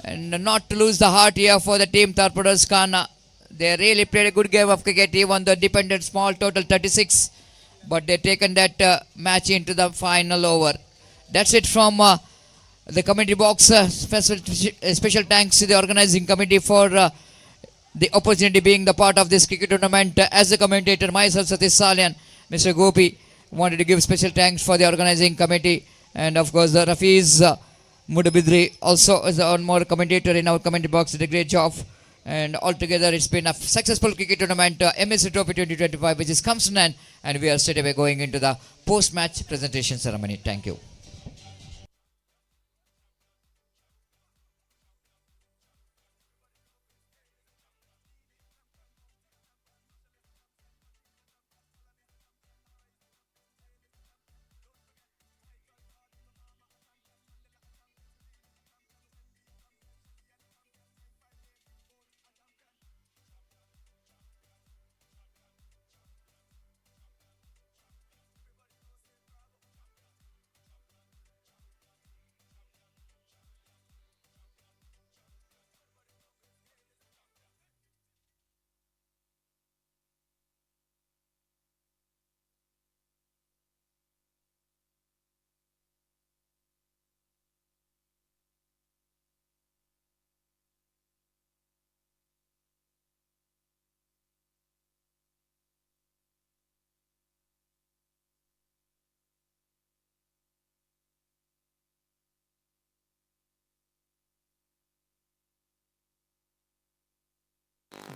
Speaker 3: And not to lose the heart here for the team Torpedoes Khana. They really played a good game of cricket, even though depended small total 36. But they taken that match into the final over. That's it from the committee box. Special thanks to the organizing committee for the opportunity being the part of this cricket tournament. As the commentator, myself, Satish Salyan, Mr. Gopi, wanted to give special thanks for the organizing committee. And of course, the Rafiz Moodbidri also is one more commentator in our commentary box, did a great job. And altogether, it's been a successful cricket tournament, MSC Trophy 2025, which is comes to an end, and we are straight away going into the post-match presentation ceremony. Thank you.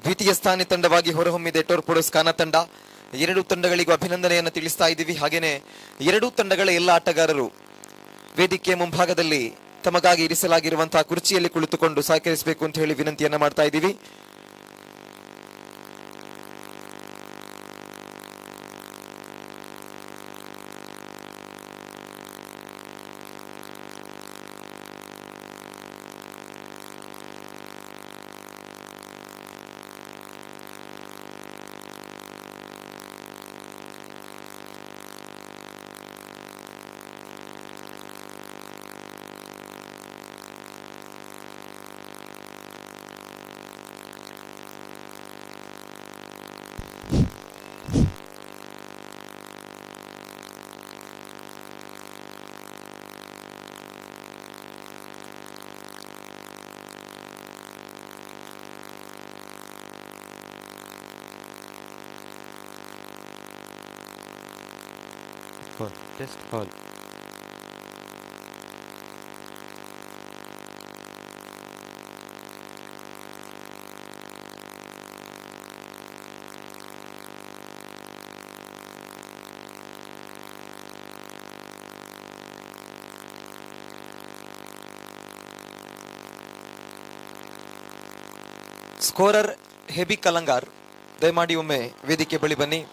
Speaker 1: ದ್ವಿತೀಯ ಸ್ಥಾನ ತಂಡವಾಗಿ ಹೊರಹೊಮ್ಮಿದೆ ಟೋರ್ಪೊಡೋಸ್ ಖಾನಾ ತಂಡ. ಎರಡು ತಂಡಗಳಿಗೂ ಅಭಿನಂದನೆಯನ್ನು ತಿಳಿಸ್ತಾ ಇದ್ದೀವಿ. ಹಾಗೇನೆ ಎರಡೂ ತಂಡಗಳ ಎಲ್ಲ ಆಟಗಾರರು ವೇದಿಕೆಯ ಮುಂಭಾಗದಲ್ಲಿ ತಮಗಾಗಿ ಇರಿಸಲಾಗಿರುವಂತಹ ಕುರ್ಚಿಯಲ್ಲಿ ಕುಳಿತುಕೊಂಡು ಸಹಕರಿಸಬೇಕು ಅಂತ ಹೇಳಿ ವಿನಂತಿಯನ್ನ ಮಾಡ್ತಾ ಇದ್ದೀವಿ.
Speaker 5: Just hold.
Speaker 1: ಸ್ಕೋರರ್ ಹೆಬಿ ಕಲಂಗಾರ್, ದಯಮಾಡಿ ಒಮ್ಮೆ ವೇದಿಕೆ ಬಳಿ ಬನ್ನಿ.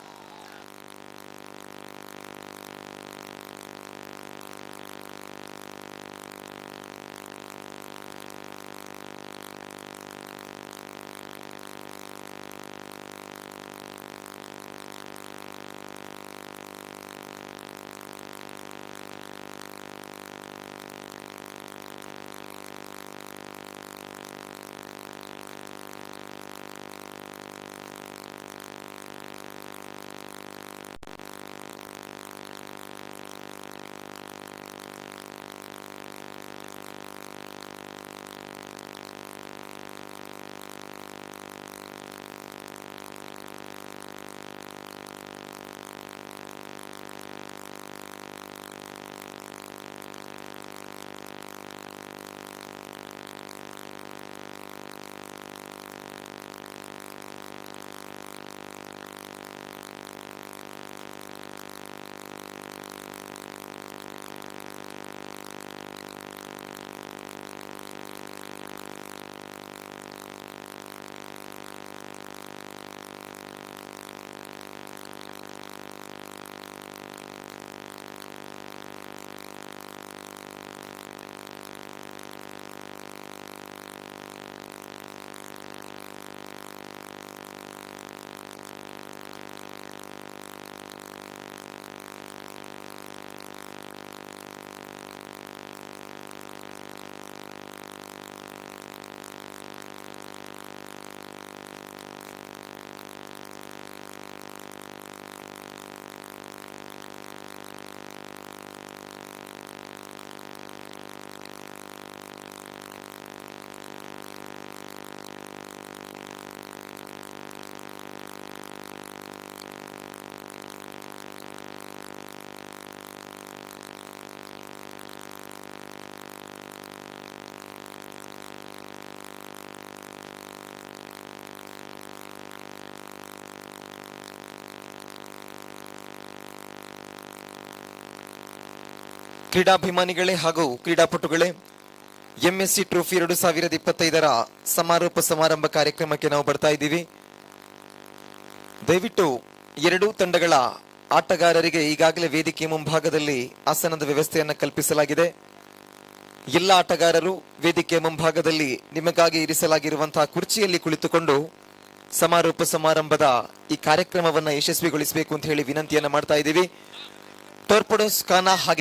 Speaker 1: ಕ್ರೀಡಾಭಿಮಾನಿಗಳೇ ಹಾಗೂ ಕ್ರೀಡಾಪಟುಗಳೇ, ಎಂಎಸ್ಸಿ ಟ್ರೋಫಿ 2025 ಸಮಾರೋಪ ಸಮಾರಂಭ ಕಾರ್ಯಕ್ರಮಕ್ಕೆ ನಾವು ಬರ್ತಾ ಇದ್ದೀವಿ. ದಯವಿಟ್ಟು ಎರಡೂ ತಂಡಗಳ ಆಟಗಾರರಿಗೆ ಈಗಾಗಲೇ ವೇದಿಕೆ ಮುಂಭಾಗದಲ್ಲಿ ಆಸನದ ವ್ಯವಸ್ಥೆಯನ್ನು ಕಲ್ಪಿಸಲಾಗಿದೆ. ಎಲ್ಲ ಆಟಗಾರರು ವೇದಿಕೆ ಮುಂಭಾಗದಲ್ಲಿ ನಿಮಗಾಗಿ ಇರಿಸಲಾಗಿರುವಂತಹ ಕುರ್ಚಿಯಲ್ಲಿ ಕುಳಿತುಕೊಂಡು ಸಮಾರೋಪ ಸಮಾರಂಭದ ಈ ಕಾರ್ಯಕ್ರಮವನ್ನು ಯಶಸ್ವಿಗೊಳಿಸಬೇಕು ಅಂತ ಹೇಳಿ ವಿನಂತಿಯನ್ನ ಮಾಡ್ತಾ ಇದ್ದೀವಿ. ಟೋರ್ಪಡೋಸ್ ಖಾನಾ ಹಾಗೆ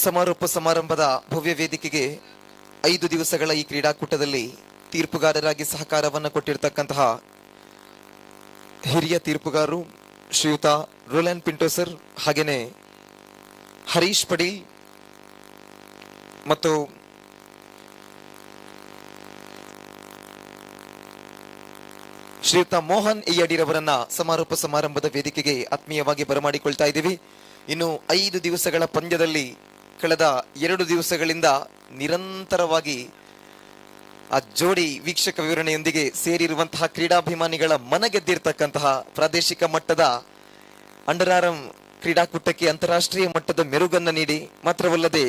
Speaker 1: ಸಮಾರೋಪ ಸಮಾರಂಭದ ಭವ್ಯ ವೇದಿಕೆಗೆ 5 ದಿವಸಗಳ ಈ ಕ್ರೀಡಾಕೂಟದಲ್ಲಿ ತೀರ್ಪುಗಾರರಾಗಿ ಸಹಕಾರವನ್ನು ಕೊಟ್ಟಿರತಕ್ಕಂತಹ ಹಿರಿಯ ತೀರ್ಪುಗಾರರು ಶ್ರೀಯುತ ರೋಲ್ಯಾನ್ ಪಿಂಟೋ ಸರ್, ಹಾಗೇನೆ ಹರೀಶ್ ಪಡೀಲ್ ಮತ್ತು ಶ್ರೀಯುತ ಮೋಹನ್ ಎಯ್ಯಡಿರವರನ್ನ ಸಮಾರೋಪ ಸಮಾರಂಭದ ವೇದಿಕೆಗೆ ಆತ್ಮೀಯವಾಗಿ ಬರಮಾಡಿಕೊಳ್ತಾ ಇದ್ದೀವಿ. ಇನ್ನು 5 ದಿವಸಗಳ ಪಂದ್ಯದಲ್ಲಿ ಕಳೆದ 2 ದಿವಸಗಳಿಂದ ನಿರಂತರವಾಗಿ ಆ ಜೋಡಿ ವೀಕ್ಷಕ ವಿವರಣೆಯೊಂದಿಗೆ ಸೇರಿರುವಂತಹ ಕ್ರೀಡಾಭಿಮಾನಿಗಳ ಮನಗೆದ್ದಿರ್ತಕ್ಕಂತಹ ಪ್ರಾದೇಶಿಕ ಮಟ್ಟದ ಅಂಡರ್ ಕ್ರೀಡಾಕೂಟಕ್ಕೆ ಅಂತಾರಾಷ್ಟ್ರೀಯ ಮಟ್ಟದ ಮೆರುಗನ್ನ ನೀಡಿ ಮಾತ್ರವಲ್ಲದೆ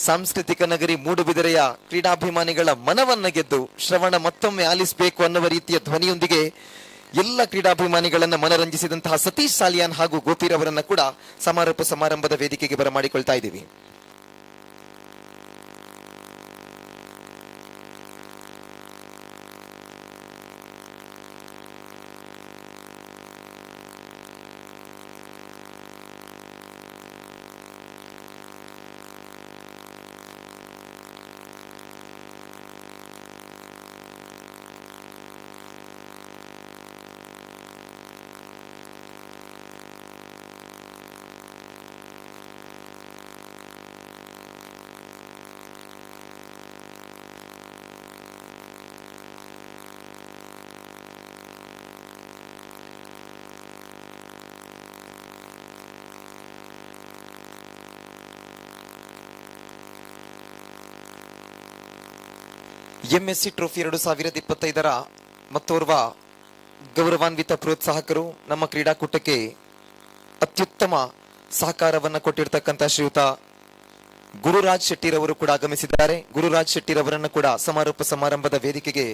Speaker 1: ಸಾಂಸ್ಕೃತಿಕ ನಗರಿ ಮೂಡುಬಿದಿರೆಯ ಕ್ರೀಡಾಭಿಮಾನಿಗಳ ಮನವನ್ನ ಗೆದ್ದು ಶ್ರವಣ ಮತ್ತೊಮ್ಮೆ ಆಲಿಸಬೇಕು ಅನ್ನುವ ರೀತಿಯ ಧ್ವನಿಯೊಂದಿಗೆ ಎಲ್ಲ ಕ್ರೀಡಾಭಿಮಾನಿಗಳನ್ನ ಮನರಂಜಿಸಿದಂತಹ ಸತೀಶ್ ಸಾಲಿಯಾನ್ ಹಾಗೂ ಗೋಪಿರವರನ್ನ ಕೂಡ ಸಮಾರೋಪ ಸಮಾರಂಭದ ವೇದಿಕೆಗೆ ಬರಮಾಡಿಕೊಳ್ತಾ ಇದ್ದೀವಿ. ಎಂಎಸ್ಸಿ ಟ್ರೋಫಿ 2025 ಮತ್ತೋರ್ವ ಗೌರವಾನ್ವಿತ ಪ್ರೋತ್ಸಾಹಕರು, ನಮ್ಮ ಕ್ರೀಡಾಕೂಟಕ್ಕೆ ಅತ್ಯುತ್ತಮ ಸಹಕಾರವನ್ನು ಕೊಟ್ಟಿರ್ತಕ್ಕಂಥ ಶ್ರೀಯುತ ಗುರುರಾಜ್ ಶೆಟ್ಟಿರವರು ಕೂಡ ಆಗಮಿಸಿದ್ದಾರೆ. ಗುರುರಾಜ್ ಶೆಟ್ಟಿರವರನ್ನು ಕೂಡ ಸಮಾರೋಪ ಸಮಾರಂಭದ ವೇದಿಕೆಗೆ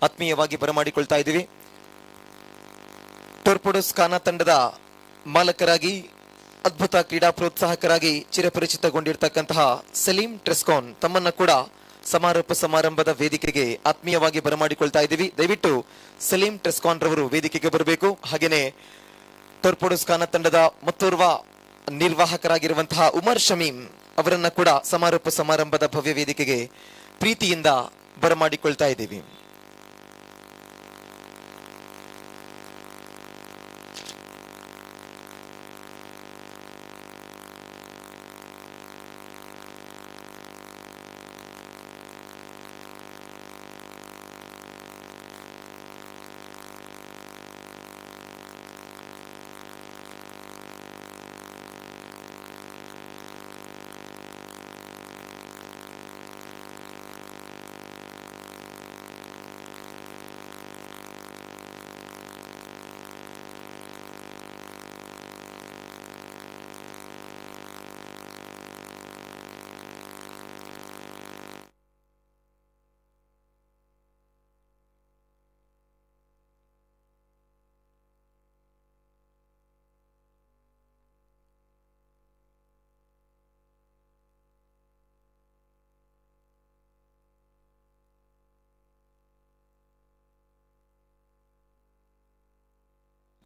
Speaker 1: ಆತ್ಮೀಯವಾಗಿ ಬರಮಾಡಿಕೊಳ್ತಾ ಇದ್ದೀವಿ. ಟೋರ್ಪೋಡೋಸ್ ಖಾನಾ ತಂಡದ ಮಾಲಕರಾಗಿ ಅದ್ಭುತ ಕ್ರೀಡಾ ಪ್ರೋತ್ಸಾಹಕರಾಗಿ ಚಿರಪರಿಚಿತಗೊಂಡಿರ್ತಕ್ಕಂತಹ ಸಲೀಂ ಟ್ರೆಸ್ಕಾನ್ ತಮ್ಮನ್ನ ಕೂಡ ಸಮಾರೋಪ ಸಮಾರಂಭದ ವೇದಿಕೆಗೆ ಆತ್ಮೀಯವಾಗಿ ಬರಮಾಡಿಕೊಳ್ತಾ ಇದ್ದೀವಿ. ದಯವಿಟ್ಟು ಸಲೀಂ ಟ್ರೆಸ್ಕಾನ್ ರವರು ವೇದಿಕೆಗೆ ಬರಬೇಕು. ಹಾಗೇನೆ ಟೋರ್ಪೋಡೋಸ್ ಖಾನಾ ತಂಡದ ಮತ್ತೋರ್ವ ನಿರ್ವಾಹಕರಾಗಿರುವಂತಹ ಉಮರ್ ಶಮೀಮ್ ಅವರನ್ನ ಕೂಡ ಸಮಾರೋಪ ಸಮಾರಂಭದ ಭವ್ಯ ವೇದಿಕೆಗೆ ಪ್ರೀತಿಯಿಂದ ಬರಮಾಡಿಕೊಳ್ತಾ ಇದ್ದೀವಿ.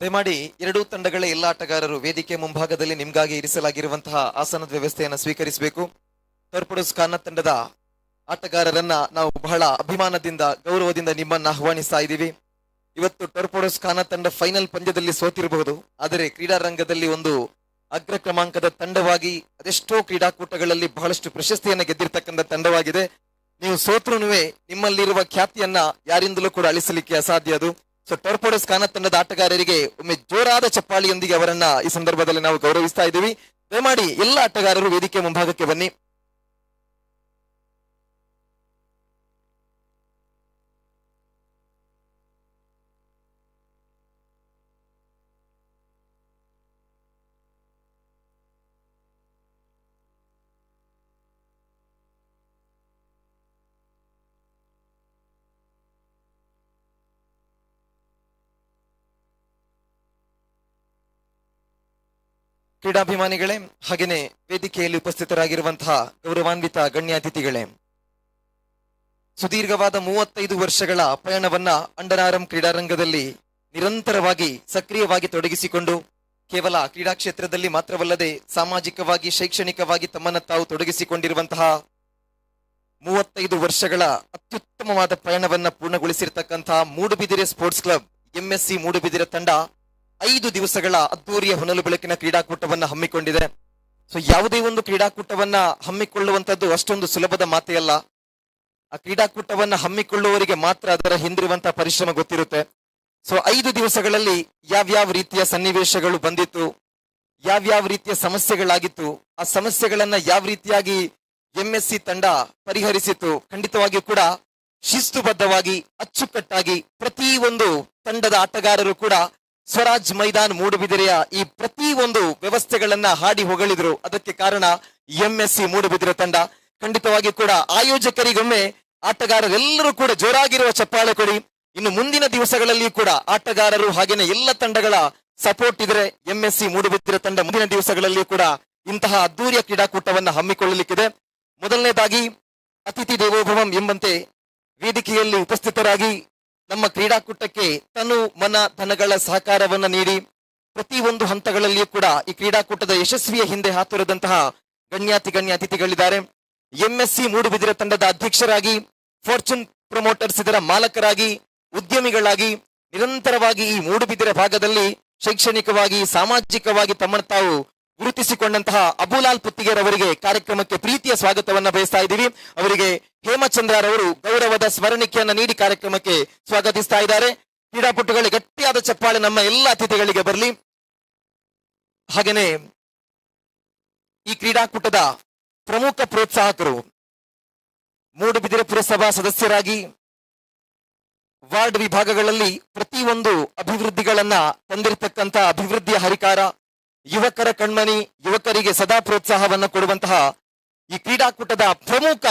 Speaker 1: ದಯಮಾಡಿ ಎರಡೂ ತಂಡಗಳ ಎಲ್ಲ ಆಟಗಾರರು ವೇದಿಕೆ ಮುಂಭಾಗದಲ್ಲಿ ನಿಮ್ಗಾಗಿ ಇರಿಸಲಾಗಿರುವಂತಹ ಆಸನದ ವ್ಯವಸ್ಥೆಯನ್ನು ಸ್ವೀಕರಿಸಬೇಕು. ಟೋರ್ಪೋಡೋಸ್ ಖಾನಾ ತಂಡದ ಆಟಗಾರರನ್ನ ನಾವು ಬಹಳ ಅಭಿಮಾನದಿಂದ ಗೌರವದಿಂದ ನಿಮ್ಮನ್ನ ಆಹ್ವಾನಿಸ್ತಾ ಇದ್ದೀವಿ. ಇವತ್ತು ಟೋರ್ಪೋಡೋಸ್ ಖಾನಾ ತಂಡ ಫೈನಲ್ ಪಂದ್ಯದಲ್ಲಿ ಸೋತಿರಬಹುದು, ಆದರೆ ಕ್ರೀಡಾ ರಂಗದಲ್ಲಿ ಒಂದು ಅಗ್ರ ಕ್ರಮಾಂಕದ ತಂಡವಾಗಿ ಅದೆಷ್ಟೋ ಕ್ರೀಡಾಕೂಟಗಳಲ್ಲಿ ಬಹಳಷ್ಟು ಪ್ರಶಸ್ತಿಯನ್ನು ಗೆದ್ದಿರ್ತಕ್ಕಂಥ ತಂಡವಾಗಿದೆ. ನೀವು ಸೋತ್ರುನುವೆ ನಿಮ್ಮಲ್ಲಿರುವ ಖ್ಯಾತಿಯನ್ನ ಯಾರಿಂದಲೂ ಕೂಡ ಅಳಿಸಲಿಕ್ಕೆ ಅಸಾಧ್ಯ ಅದು. ಸೊ ಟೋರ್ಪೋಡೋಸ್ ಖಾನಾ ತಂಡದ ಆಟಗಾರರಿಗೆ ಒಮ್ಮೆ ಜೋರಾದ ಚಪ್ಪಾಳಿಯೊಂದಿಗೆ ಅವರನ್ನ ಈ ಸಂದರ್ಭದಲ್ಲಿ ನಾವು ಗೌರವಿಸ್ತಾ ಇದ್ದೀವಿ. ದಯಮಾಡಿ ಎಲ್ಲ ಆಟಗಾರರು ವೇದಿಕೆ ಮುಂಭಾಗಕ್ಕೆ ಬನ್ನಿ. ಕ್ರೀಡಾಭಿಮಾನಿಗಳೇ, ಹಾಗೇನೆ ವೇದಿಕೆಯಲ್ಲಿ ಉಪಸ್ಥಿತರಾಗಿರುವಂತಹ ಗೌರವಾನ್ವಿತ ಗಣ್ಯಾತಿಥಿಗಳೇ, ಸುದೀರ್ಘವಾದ 35 ವರ್ಷಗಳ ಪಯಣವನ್ನ ಅಂಡರ್ ಆರ್ಮ್ ಕ್ರೀಡಾರಂಗದಲ್ಲಿ ನಿರಂತರವಾಗಿ ಸಕ್ರಿಯವಾಗಿ ತೊಡಗಿಸಿಕೊಂಡು ಕೇವಲ ಕ್ರೀಡಾ ಕ್ಷೇತ್ರದಲ್ಲಿ ಮಾತ್ರವಲ್ಲದೆ ಸಾಮಾಜಿಕವಾಗಿ ಶೈಕ್ಷಣಿಕವಾಗಿ ತಮ್ಮನ್ನ ತಾವು ತೊಡಗಿಸಿಕೊಂಡಿರುವಂತಹ 35 ವರ್ಷಗಳ ಅತ್ಯುತ್ತಮವಾದ ಪಯಣವನ್ನ ಪೂರ್ಣಗೊಳಿಸಿರ್ತಕ್ಕಂತಹ Moodubidire sports club MSC Moodubidire ತಂಡ 5 ದಿವಸಗಳ ಅದ್ದೂರಿಯ ಹೊನಲು ಬೆಳಕಿನ ಕ್ರೀಡಾಕೂಟವನ್ನ ಹಮ್ಮಿಕೊಂಡಿದೆ. ಸೊ ಯಾವುದೇ ಒಂದು ಕ್ರೀಡಾಕೂಟವನ್ನ ಹಮ್ಮಿಕೊಳ್ಳುವಂತದ್ದು ಅಷ್ಟೊಂದು ಸುಲಭದ ಮಾತೇ ಅಲ್ಲ. ಆ ಕ್ರೀಡಾಕೂಟವನ್ನ ಹಮ್ಮಿಕೊಳ್ಳುವವರಿಗೆ ಮಾತ್ರ ಅದರ ಹಿಂದಿರುವಂತಹ ಪರಿಶ್ರಮ ಗೊತ್ತಿರುತ್ತೆ. ಸೊ 5 ದಿವಸಗಳಲ್ಲಿ ಯಾವ್ಯಾವ ರೀತಿಯ ಸನ್ನಿವೇಶಗಳು ಬಂದಿತ್ತು, ಯಾವ್ಯಾವ ರೀತಿಯ ಸಮಸ್ಯೆಗಳಾಗಿತ್ತು, ಆ ಸಮಸ್ಯೆಗಳನ್ನ ಯಾವ ರೀತಿಯಾಗಿ ಎಂಎಸ್ಸಿ ತಂಡ ಪರಿಹರಿಸಿತು, ಖಂಡಿತವಾಗಿಯೂ ಕೂಡ ಶಿಸ್ತುಬದ್ಧವಾಗಿ ಅಚ್ಚುಕಟ್ಟಾಗಿ ಪ್ರತಿ ಒಂದು ತಂಡದ ಆಟಗಾರರು ಕೂಡ ಸ್ವರಾಜ್ ಮೈದಾನ್ ಮೂಡುಬಿದಿರೆಯ ಈ ಪ್ರತಿ ಒಂದು ವ್ಯವಸ್ಥೆಗಳನ್ನ ಹಾಡಿ ಹೊಗಳಿದ್ರು. ಅದಕ್ಕೆ ಕಾರಣ ಎಂಎಸ್ಸಿ ಮೂಡುಬಿದಿರೆ ತಂಡ. ಖಂಡಿತವಾಗಿ ಕೂಡ ಆಯೋಜಕರಿಗೊಮ್ಮೆ ಆಟಗಾರರೆಲ್ಲರೂ ಕೂಡ ಜೋರಾಗಿರುವ ಚಪ್ಪಾಳೆ ಕೊಡಿ. ಇನ್ನು ಮುಂದಿನ ದಿವಸಗಳಲ್ಲಿ ಕೂಡ ಆಟಗಾರರು ಹಾಗೇನೆ ಎಲ್ಲ ತಂಡಗಳ ಸಪೋರ್ಟ್ ಇದ್ರೆ ಎಂಎಸ್ಸಿ ಮೂಡುಬಿದಿರೆ ತಂಡ ಮುಂದಿನ ದಿವಸಗಳಲ್ಲಿ ಕೂಡ ಇಂತಹ ಅದ್ದೂರಿಯ ಕ್ರೀಡಾಕೂಟವನ್ನ ಹಮ್ಮಿಕೊಳ್ಳಲಿಕ್ಕಿದೆ. ಮೊದಲನೇದಾಗಿ ಅತಿಥಿ ದೇವೋಭವಂ ಎಂಬಂತೆ ವೇದಿಕೆಯಲ್ಲಿ ಉಪಸ್ಥಿತರಾಗಿ ನಮ್ಮ ಕ್ರೀಡಾಕೂಟಕ್ಕೆ ತನು ಮನ ಧನಗಳ ಸಹಕಾರವನ್ನ ನೀಡಿ ಪ್ರತಿ ಒಂದು ಹಂತಗಳಲ್ಲಿಯೂ ಕೂಡ ಈ ಕ್ರೀಡಾಕೂಟದ ಯಶಸ್ವಿಯ ಹಿಂದೆ ಹಾತೊರೆದಂತಹ ಗಣ್ಯ ಅತಿಥಿಗಳಿದ್ದಾರೆ. ಎಂಎಸ್ಸಿ ಮೂಡುಬಿದಿರೆ ತಂಡದ ಅಧ್ಯಕ್ಷರಾಗಿ, ಫಾರ್ಚೂನ್ ಪ್ರಮೋಟರ್ಸ್ ಇದರ ಮಾಲಕರಾಗಿ, ಉದ್ಯಮಿಗಳಾಗಿ ನಿರಂತರವಾಗಿ ಈ ಮೂಡುಬಿದಿರೆ ಭಾಗದಲ್ಲಿ ಶೈಕ್ಷಣಿಕವಾಗಿ ಸಾಮಾಜಿಕವಾಗಿ ತಮ್ಮನ್ನು ತಾವು ಗುರುತಿಸಿಕೊಂಡಂತಹ ಅಬುಲಾಲ್ ಪುತ್ತಿಗೆರ್ ಅವರಿಗೆ ಕಾರ್ಯಕ್ರಮಕ್ಕೆ ಪ್ರೀತಿಯ ಸ್ವಾಗತವನ್ನ ಬಯಸ್ತಾ ಇದ್ದೀವಿ. ಅವರಿಗೆ ಹೇಮಚಂದ್ರರವರು ಗೌರವದ ಸ್ಮರಣಿಕೆಯನ್ನ ನೀಡಿ ಕಾರ್ಯಕ್ರಮಕ್ಕೆ ಸ್ವಾಗತಿಸ್ತಾ ಇದ್ದಾರೆ. ಕ್ರೀಡಾಪಟುಗಳಿಗೆ ಗಟ್ಟಿಯಾದ ಚಪ್ಪಾಳೆ ನಮ್ಮ ಎಲ್ಲ ಅತಿಥಿಗಳಿಗೆ ಬರಲಿ. ಹಾಗೇನೆ ಈ ಕ್ರೀಡಾಕೂಟದ ಪ್ರಮುಖ ಪ್ರೋತ್ಸಾಹಕರು ಮೂಡುಬಿದಿರೆ ಪುರಸಭಾ ಸದಸ್ಯರಾಗಿ ವಾರ್ಡ್ ವಿಭಾಗಗಳಲ್ಲಿ ಪ್ರತಿಯೊಂದು ಅಭಿವೃದ್ಧಿಗಳನ್ನ ತಂದಿರತಕ್ಕಂತ ಅಭಿವೃದ್ಧಿಯ ಹರಿಕಾರ, ಯುವಕರ ಕಣ್ಮಣಿ, ಯುವಕರಿಗೆ ಸದಾ ಪ್ರೋತ್ಸಾಹವನ್ನ ಕೊಡುವಂತಹ ಈ ಕ್ರೀಡಾಕೂಟದ ಪ್ರಮುಖ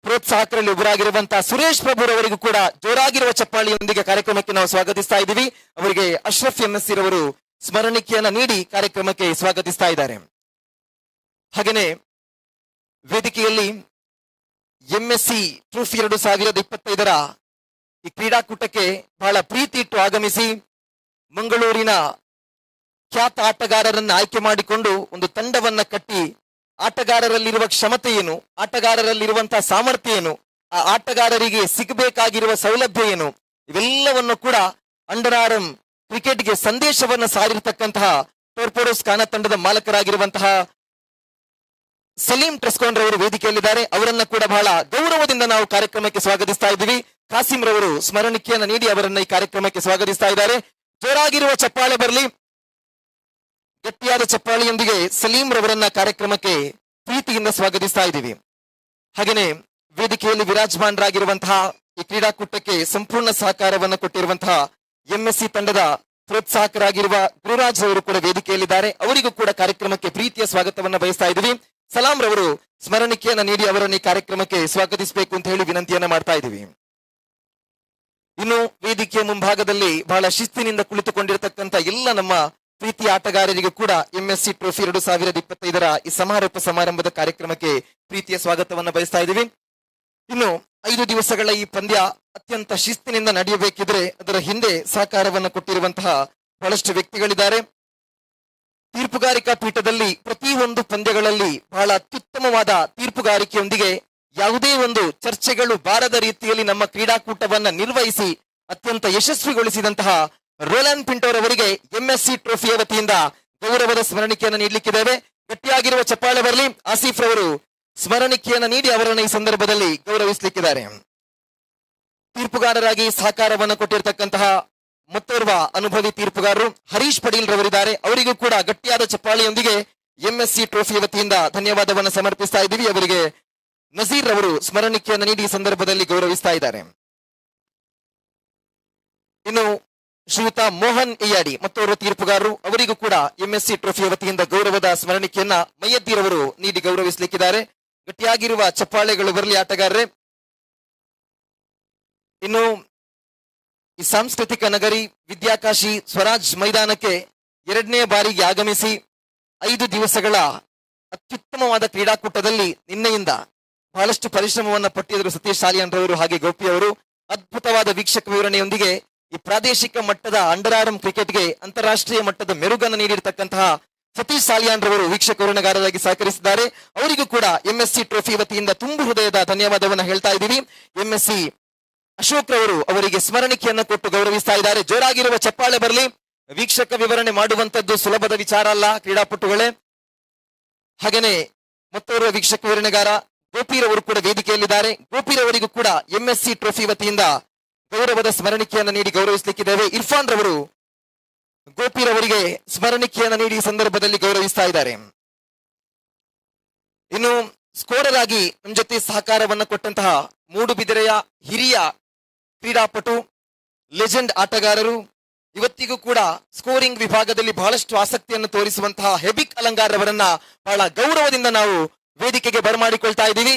Speaker 1: ಪ್ರೋತ್ಸಾಹಕರಲ್ಲಿ ಒಬ್ಬರಾಗಿರುವಂತಹ ಸುರೇಶ್ ಪ್ರಭುರವರಿಗೂ ಕೂಡ ಜೋರಾಗಿರುವ ಚಪ್ಪಾಳಿಯೊಂದಿಗೆ ಕಾರ್ಯಕ್ರಮಕ್ಕೆ ನಾವು ಸ್ವಾಗತಿಸ್ತಾ ಇದ್ದೀವಿ. ಅವರಿಗೆ ಅಶ್ರಫ್ ಎಂಎಸ್ಸಿ ರವರು ಸ್ಮರಣಿಕೆಯನ್ನ ನೀಡಿ ಕಾರ್ಯಕ್ರಮಕ್ಕೆ ಸ್ವಾಗತಿಸ್ತಾ ಇದ್ದಾರೆ. ಹಾಗೆಯೇ ವೇದಿಕೆಯಲ್ಲಿ ಎಂಎಸ್ಸಿ ಟ್ರೋಫಿ 2025 ಈ ಕ್ರೀಡಾಕೂಟಕ್ಕೆ ಬಹಳ ಪ್ರೀತಿ ಇಟ್ಟು ಆಗಮಿಸಿ ಮಂಗಳೂರಿನ ಖ್ಯಾತ ಆಟಗಾರರನ್ನ ಆಯ್ಕೆ ಮಾಡಿಕೊಂಡು ಒಂದು ತಂಡವನ್ನ ಕಟ್ಟಿ ಆಟಗಾರರಲ್ಲಿರುವ ಕ್ಷಮತೆ ಏನು, ಆಟಗಾರರಲ್ಲಿರುವಂತಹ ಸಾಮರ್ಥ್ಯ ಏನು, ಆ ಆಟಗಾರರಿಗೆ ಸಿಗಬೇಕಾಗಿರುವ ಸೌಲಭ್ಯ ಏನು, ಇವೆಲ್ಲವನ್ನು ಕೂಡ ಅಂಡರ್ ಆರ್ಮ್ ಕ್ರಿಕೆಟ್ಗೆ ಸಂದೇಶವನ್ನ ಸಾರಿರ್ತಕ್ಕಂತಹ ಟೋರ್ಪೋಡೋಸ್ ಖಾನ ತಂಡದ ಮಾಲಕರಾಗಿರುವಂತಹ ಸಲೀಂ ಟ್ರೆಸ್ಕೋನ್ ರವರು ವೇದಿಕೆಯಲ್ಲಿದ್ದಾರೆ. ಅವರನ್ನ ಕೂಡ ಬಹಳ ಗೌರವದಿಂದ ನಾವು ಕಾರ್ಯಕ್ರಮಕ್ಕೆ ಸ್ವಾಗತಿಸ್ತಾ ಇದ್ದೀವಿ. ಕಾಸಿಂ ರವರು ಸ್ಮರಣಿಕೆಯನ್ನು ನೀಡಿ ಅವರನ್ನ ಈ ಕಾರ್ಯಕ್ರಮಕ್ಕೆ ಸ್ವಾಗತಿಸ್ತಾ ಇದ್ದಾರೆ. ಜೋರಾಗಿರುವ ಚಪ್ಪಾಳೆ ಬರಲಿ. ಗಟ್ಟಿಯಾದ ಚಪ್ಪಾಳೆಯೊಂದಿಗೆ ಸಲೀಂ ರವರನ್ನ ಕಾರ್ಯಕ್ರಮಕ್ಕೆ ಪ್ರೀತಿಯಿಂದ ಸ್ವಾಗತಿಸ್ತಾ ಇದ್ದೀವಿ. ಹಾಗೆಯೇ ವೇದಿಕೆಯಲ್ಲಿ ವಿರಾಜಮಾನರಾಗಿರುವಂತಹ ಈ ಕ್ರೀಡಾಕೂಟಕ್ಕೆ ಸಂಪೂರ್ಣ ಸಹಕಾರವನ್ನು ಕೊಟ್ಟಿರುವಂತಹ ಎಂಎಸ್ಸಿ ತಂಡದ ಪ್ರೋತ್ಸಾಹಕರಾಗಿರುವ ಗುರುರಾಜ್ ಅವರು ಕೂಡ ವೇದಿಕೆಯಲ್ಲಿದ್ದಾರೆ. ಅವರಿಗೂ ಕೂಡ ಕಾರ್ಯಕ್ರಮಕ್ಕೆ ಪ್ರೀತಿಯ ಸ್ವಾಗತವನ್ನ ಬಯಸ್ತಾ ಇದ್ದೀವಿ. ಸಲಾಂ ರವರು ಸ್ಮರಣಿಕೆಯನ್ನ ನೀಡಿ ಅವರನ್ನು ಈ ಕಾರ್ಯಕ್ರಮಕ್ಕೆ ಸ್ವಾಗತಿಸಬೇಕು ಅಂತ ಹೇಳಿ ವಿನಂತಿಯನ್ನ ಮಾಡ್ತಾ ಇದ್ದೀವಿ. ಇನ್ನು ವೇದಿಕೆಯ ಮುಂಭಾಗದಲ್ಲಿ ಬಹಳ ಶಿಸ್ತಿನಿಂದ ಕುಳಿತುಕೊಂಡಿರತಕ್ಕಂತ ಎಲ್ಲ ನಮ್ಮ ಪ್ರೀತಿಯ ಆಟಗಾರರಿಗೂ ಕೂಡ ಎಂಎಸ್ಸಿ ಟ್ರೋಫಿ 2025 ಈ ಸಮಾರೋಪ ಸಮಾರಂಭದ ಕಾರ್ಯಕ್ರಮಕ್ಕೆ ಪ್ರೀತಿಯ ಸ್ವಾಗತವನ್ನ ಬಯಸ್ತಾ ಇದ್ದೀವಿ. ಇನ್ನು 5 ದಿವಸಗಳ ಈ ಪಂದ್ಯ ಅತ್ಯಂತ ಶಿಸ್ತಿನಿಂದ ನಡೆಯಬೇಕಿದ್ರೆ ಅದರ ಹಿಂದೆ ಸಹಕಾರವನ್ನು ಕೊಟ್ಟಿರುವಂತಹ ಬಹಳಷ್ಟು ವ್ಯಕ್ತಿಗಳಿದ್ದಾರೆ. ತೀರ್ಪುಗಾರಿಕಾ ಪೀಠದಲ್ಲಿ ಪ್ರತಿಯೊಂದು ಪಂದ್ಯಗಳಲ್ಲಿ ಬಹಳ ಅತ್ಯುತ್ತಮವಾದ ತೀರ್ಪುಗಾರಿಕೆಯೊಂದಿಗೆ ಯಾವುದೇ ಒಂದು ಚರ್ಚೆಗಳು ಬಾರದ ರೀತಿಯಲ್ಲಿ ನಮ್ಮ ಕ್ರೀಡಾಕೂಟವನ್ನ ನಿರ್ವಹಿಸಿ ಅತ್ಯಂತ ಯಶಸ್ವಿಗೊಳಿಸಿದಂತಹ ರೋಲನ್ ಪಿಂಟೋರವರಿಗೆ ಎಂಎಸ್ಸಿ ಟ್ರೋಫಿಯ ವತಿಯಿಂದ ಗೌರವದ ಸ್ಮರಣಿಕೆಯನ್ನು ನೀಡಲಿಕ್ಕಿದ್ದೇವೆ. ಗಟ್ಟಿಯಾಗಿರುವ ಚಪ್ಪಾಳೆ ಬರಲಿ. ಆಸಿಫ್ ರವರು ಸ್ಮರಣಿಕೆಯನ್ನು ನೀಡಿ ಅವರನ್ನು ಈ ಸಂದರ್ಭದಲ್ಲಿ ಗೌರವಿಸಲಿಕ್ಕಿದ್ದಾರೆ. ತೀರ್ಪುಗಾರರಾಗಿ ಸಹಕಾರವನ್ನು ಕೊಟ್ಟಿರತಕ್ಕಂತಹ ಮತ್ತೋರ್ವ ಅನುಭವಿ ತೀರ್ಪುಗಾರರು ಹರೀಶ್ ಪಡೀಲ್ ರವರಿದ್ದಾರೆ. ಅವರಿಗೂ ಕೂಡ ಗಟ್ಟಿಯಾದ ಚಪ್ಪಾಳೆಯೊಂದಿಗೆ ಎಂಎಸ್ಸಿ ಟ್ರೋಫಿಯ ವತಿಯಿಂದ ಧನ್ಯವಾದವನ್ನು ಸಮರ್ಪಿಸ್ತಾ ಇದ್ದೀವಿ. ಅವರಿಗೆ ನಜೀರ್ ರವರು ಸ್ಮರಣಿಕೆಯನ್ನು ನೀಡಿ ಈ ಸಂದರ್ಭದಲ್ಲಿ ಗೌರವಿಸ್ತಾ ಇದ್ದಾರೆ. ಇನ್ನು ಶ್ರೀಯುತ ಮೋಹನ್ ಇಯಾಡಿ ಮತ್ತೋರ್ವ ತೀರ್ಪುಗಾರರು, ಅವರಿಗೂ ಕೂಡ ಎಂಎಸ್ಸಿ ಟ್ರೋಫಿಯ ವತಿಯಿಂದ ಗೌರವದ ಸ್ಮರಣಿಕೆಯನ್ನ ಮಯ್ಯದ್ದೀರ್ ಅವರು ನೀಡಿ ಗೌರವಿಸಲಿಕ್ಕಿದ್ದಾರೆ. ಗಟ್ಟಿಯಾಗಿರುವ ಚಪ್ಪಾಳೆಗಳು ಬರಲಿ ಆಟಗಾರರೇ. ಇನ್ನು ಈ ಸಾಂಸ್ಕೃತಿಕ ನಗರಿ ವಿದ್ಯಾಕಾಶಿ ಸ್ವರಾಜ್ ಮೈದಾನಕ್ಕೆ 2ನೇ ಬಾರಿಗೆ ಆಗಮಿಸಿ 5 ದಿವಸಗಳ ಅತ್ಯುತ್ತಮವಾದ ಕ್ರೀಡಾಕೂಟದಲ್ಲಿ ನಿನ್ನೆಯಿಂದ ಬಹಳಷ್ಟು ಪರಿಶ್ರಮವನ್ನು ಪಟ್ಟಿದ್ರು ಸತೀಶ್ ಸಾಲಿಯಾನ್ ರವರು ಹಾಗೆ ಗೋಪಿ ಅವರು. ಅದ್ಭುತವಾದ ವೀಕ್ಷಕ ವಿವರಣೆಯೊಂದಿಗೆ ಈ ಪ್ರಾದೇಶಿಕ ಮಟ್ಟದ ಅಂಡರ್ ಆರ್ಮ್ ಕ್ರಿಕೆಟ್ಗೆ ಅಂತಾರಾಷ್ಟ್ರೀಯ ಮಟ್ಟದ ಮೆರುಗನ್ನು ನೀಡಿರತಕ್ಕಂತಹ ಸತೀಶ್ ಸಾಲಿಯಾನ್ ರವರು ವೀಕ್ಷಕ ವಿವರಣೆಗಾರರಾಗಿ ಸಹಕರಿಸಿದ್ದಾರೆ. ಅವರಿಗೂ ಕೂಡ ಎಂಎಸ್ಸಿ ಟ್ರೋಫಿ ವತಿಯಿಂದ ತುಂಬು ಹೃದಯದ ಧನ್ಯವಾದವನ್ನು ಹೇಳ್ತಾ ಇದ್ದೀವಿ. ಎಂಎಸ್ಸಿ ಅಶೋಕ್ ರವರು ಅವರಿಗೆ ಸ್ಮರಣಿಕೆಯನ್ನು ಕೊಟ್ಟು ಗೌರವಿಸ್ತಾ ಇದ್ದಾರೆ. ಜೋರಾಗಿರುವ ಚಪ್ಪಾಳೆ ಬರಲಿ. ವೀಕ್ಷಕ ವಿವರಣೆ ಮಾಡುವಂತದ್ದು ಸುಲಭದ ವಿಚಾರ ಅಲ್ಲ ಕ್ರೀಡಾಪಟುಗಳೇ. ಹಾಗೇನೆ ಮತ್ತೋರ್ವ ವೀಕ್ಷಕ ವಿವರಣೆಗಾರ ಗೋಪಿರವರು ಕೂಡ ವೇದಿಕೆಯಲ್ಲಿದ್ದಾರೆ. ಗೋಪಿರವರಿಗೂ ಕೂಡ ಎಂಎಸ್ಸಿ ಟ್ರೋಫಿ ವತಿಯಿಂದ ಗೌರವದ ಸ್ಮರಣಿಕೆಯನ್ನು ನೀಡಿ ಗೌರವಿಸಲಿಕ್ಕಿದ್ದೇವೆ. ಇರ್ಫಾನ್ ರವರು ಗೋಪಿರವರಿಗೆ ಸ್ಮರಣಿಕೆಯನ್ನು ನೀಡಿ ಈ ಸಂದರ್ಭದಲ್ಲಿ ಗೌರವಿಸ್ತಾ ಇದ್ದಾರೆ. ಇನ್ನು ಸ್ಕೋರರ್ ಆಗಿ ನಮ್ಮ ಜೊತೆ ಸಹಕಾರವನ್ನು ಕೊಟ್ಟಂತಹ ಮೂಡುಬಿದಿರೆಯ ಹಿರಿಯ ಕ್ರೀಡಾಪಟು ಲೆಜೆಂಡ್ ಆಟಗಾರರು, ಇವತ್ತಿಗೂ ಕೂಡ ಸ್ಕೋರಿಂಗ್ ವಿಭಾಗದಲ್ಲಿ ಬಹಳಷ್ಟು ಆಸಕ್ತಿಯನ್ನು ತೋರಿಸುವಂತಹ ಹೆಬಿಕ್ ಅಲಂಗಾರ್ ಅವರನ್ನ ಬಹಳ ಗೌರವದಿಂದ ನಾವು ವೇದಿಕೆಗೆ ಬರಮಾಡಿಕೊಳ್ತಾ ಇದ್ದೀವಿ.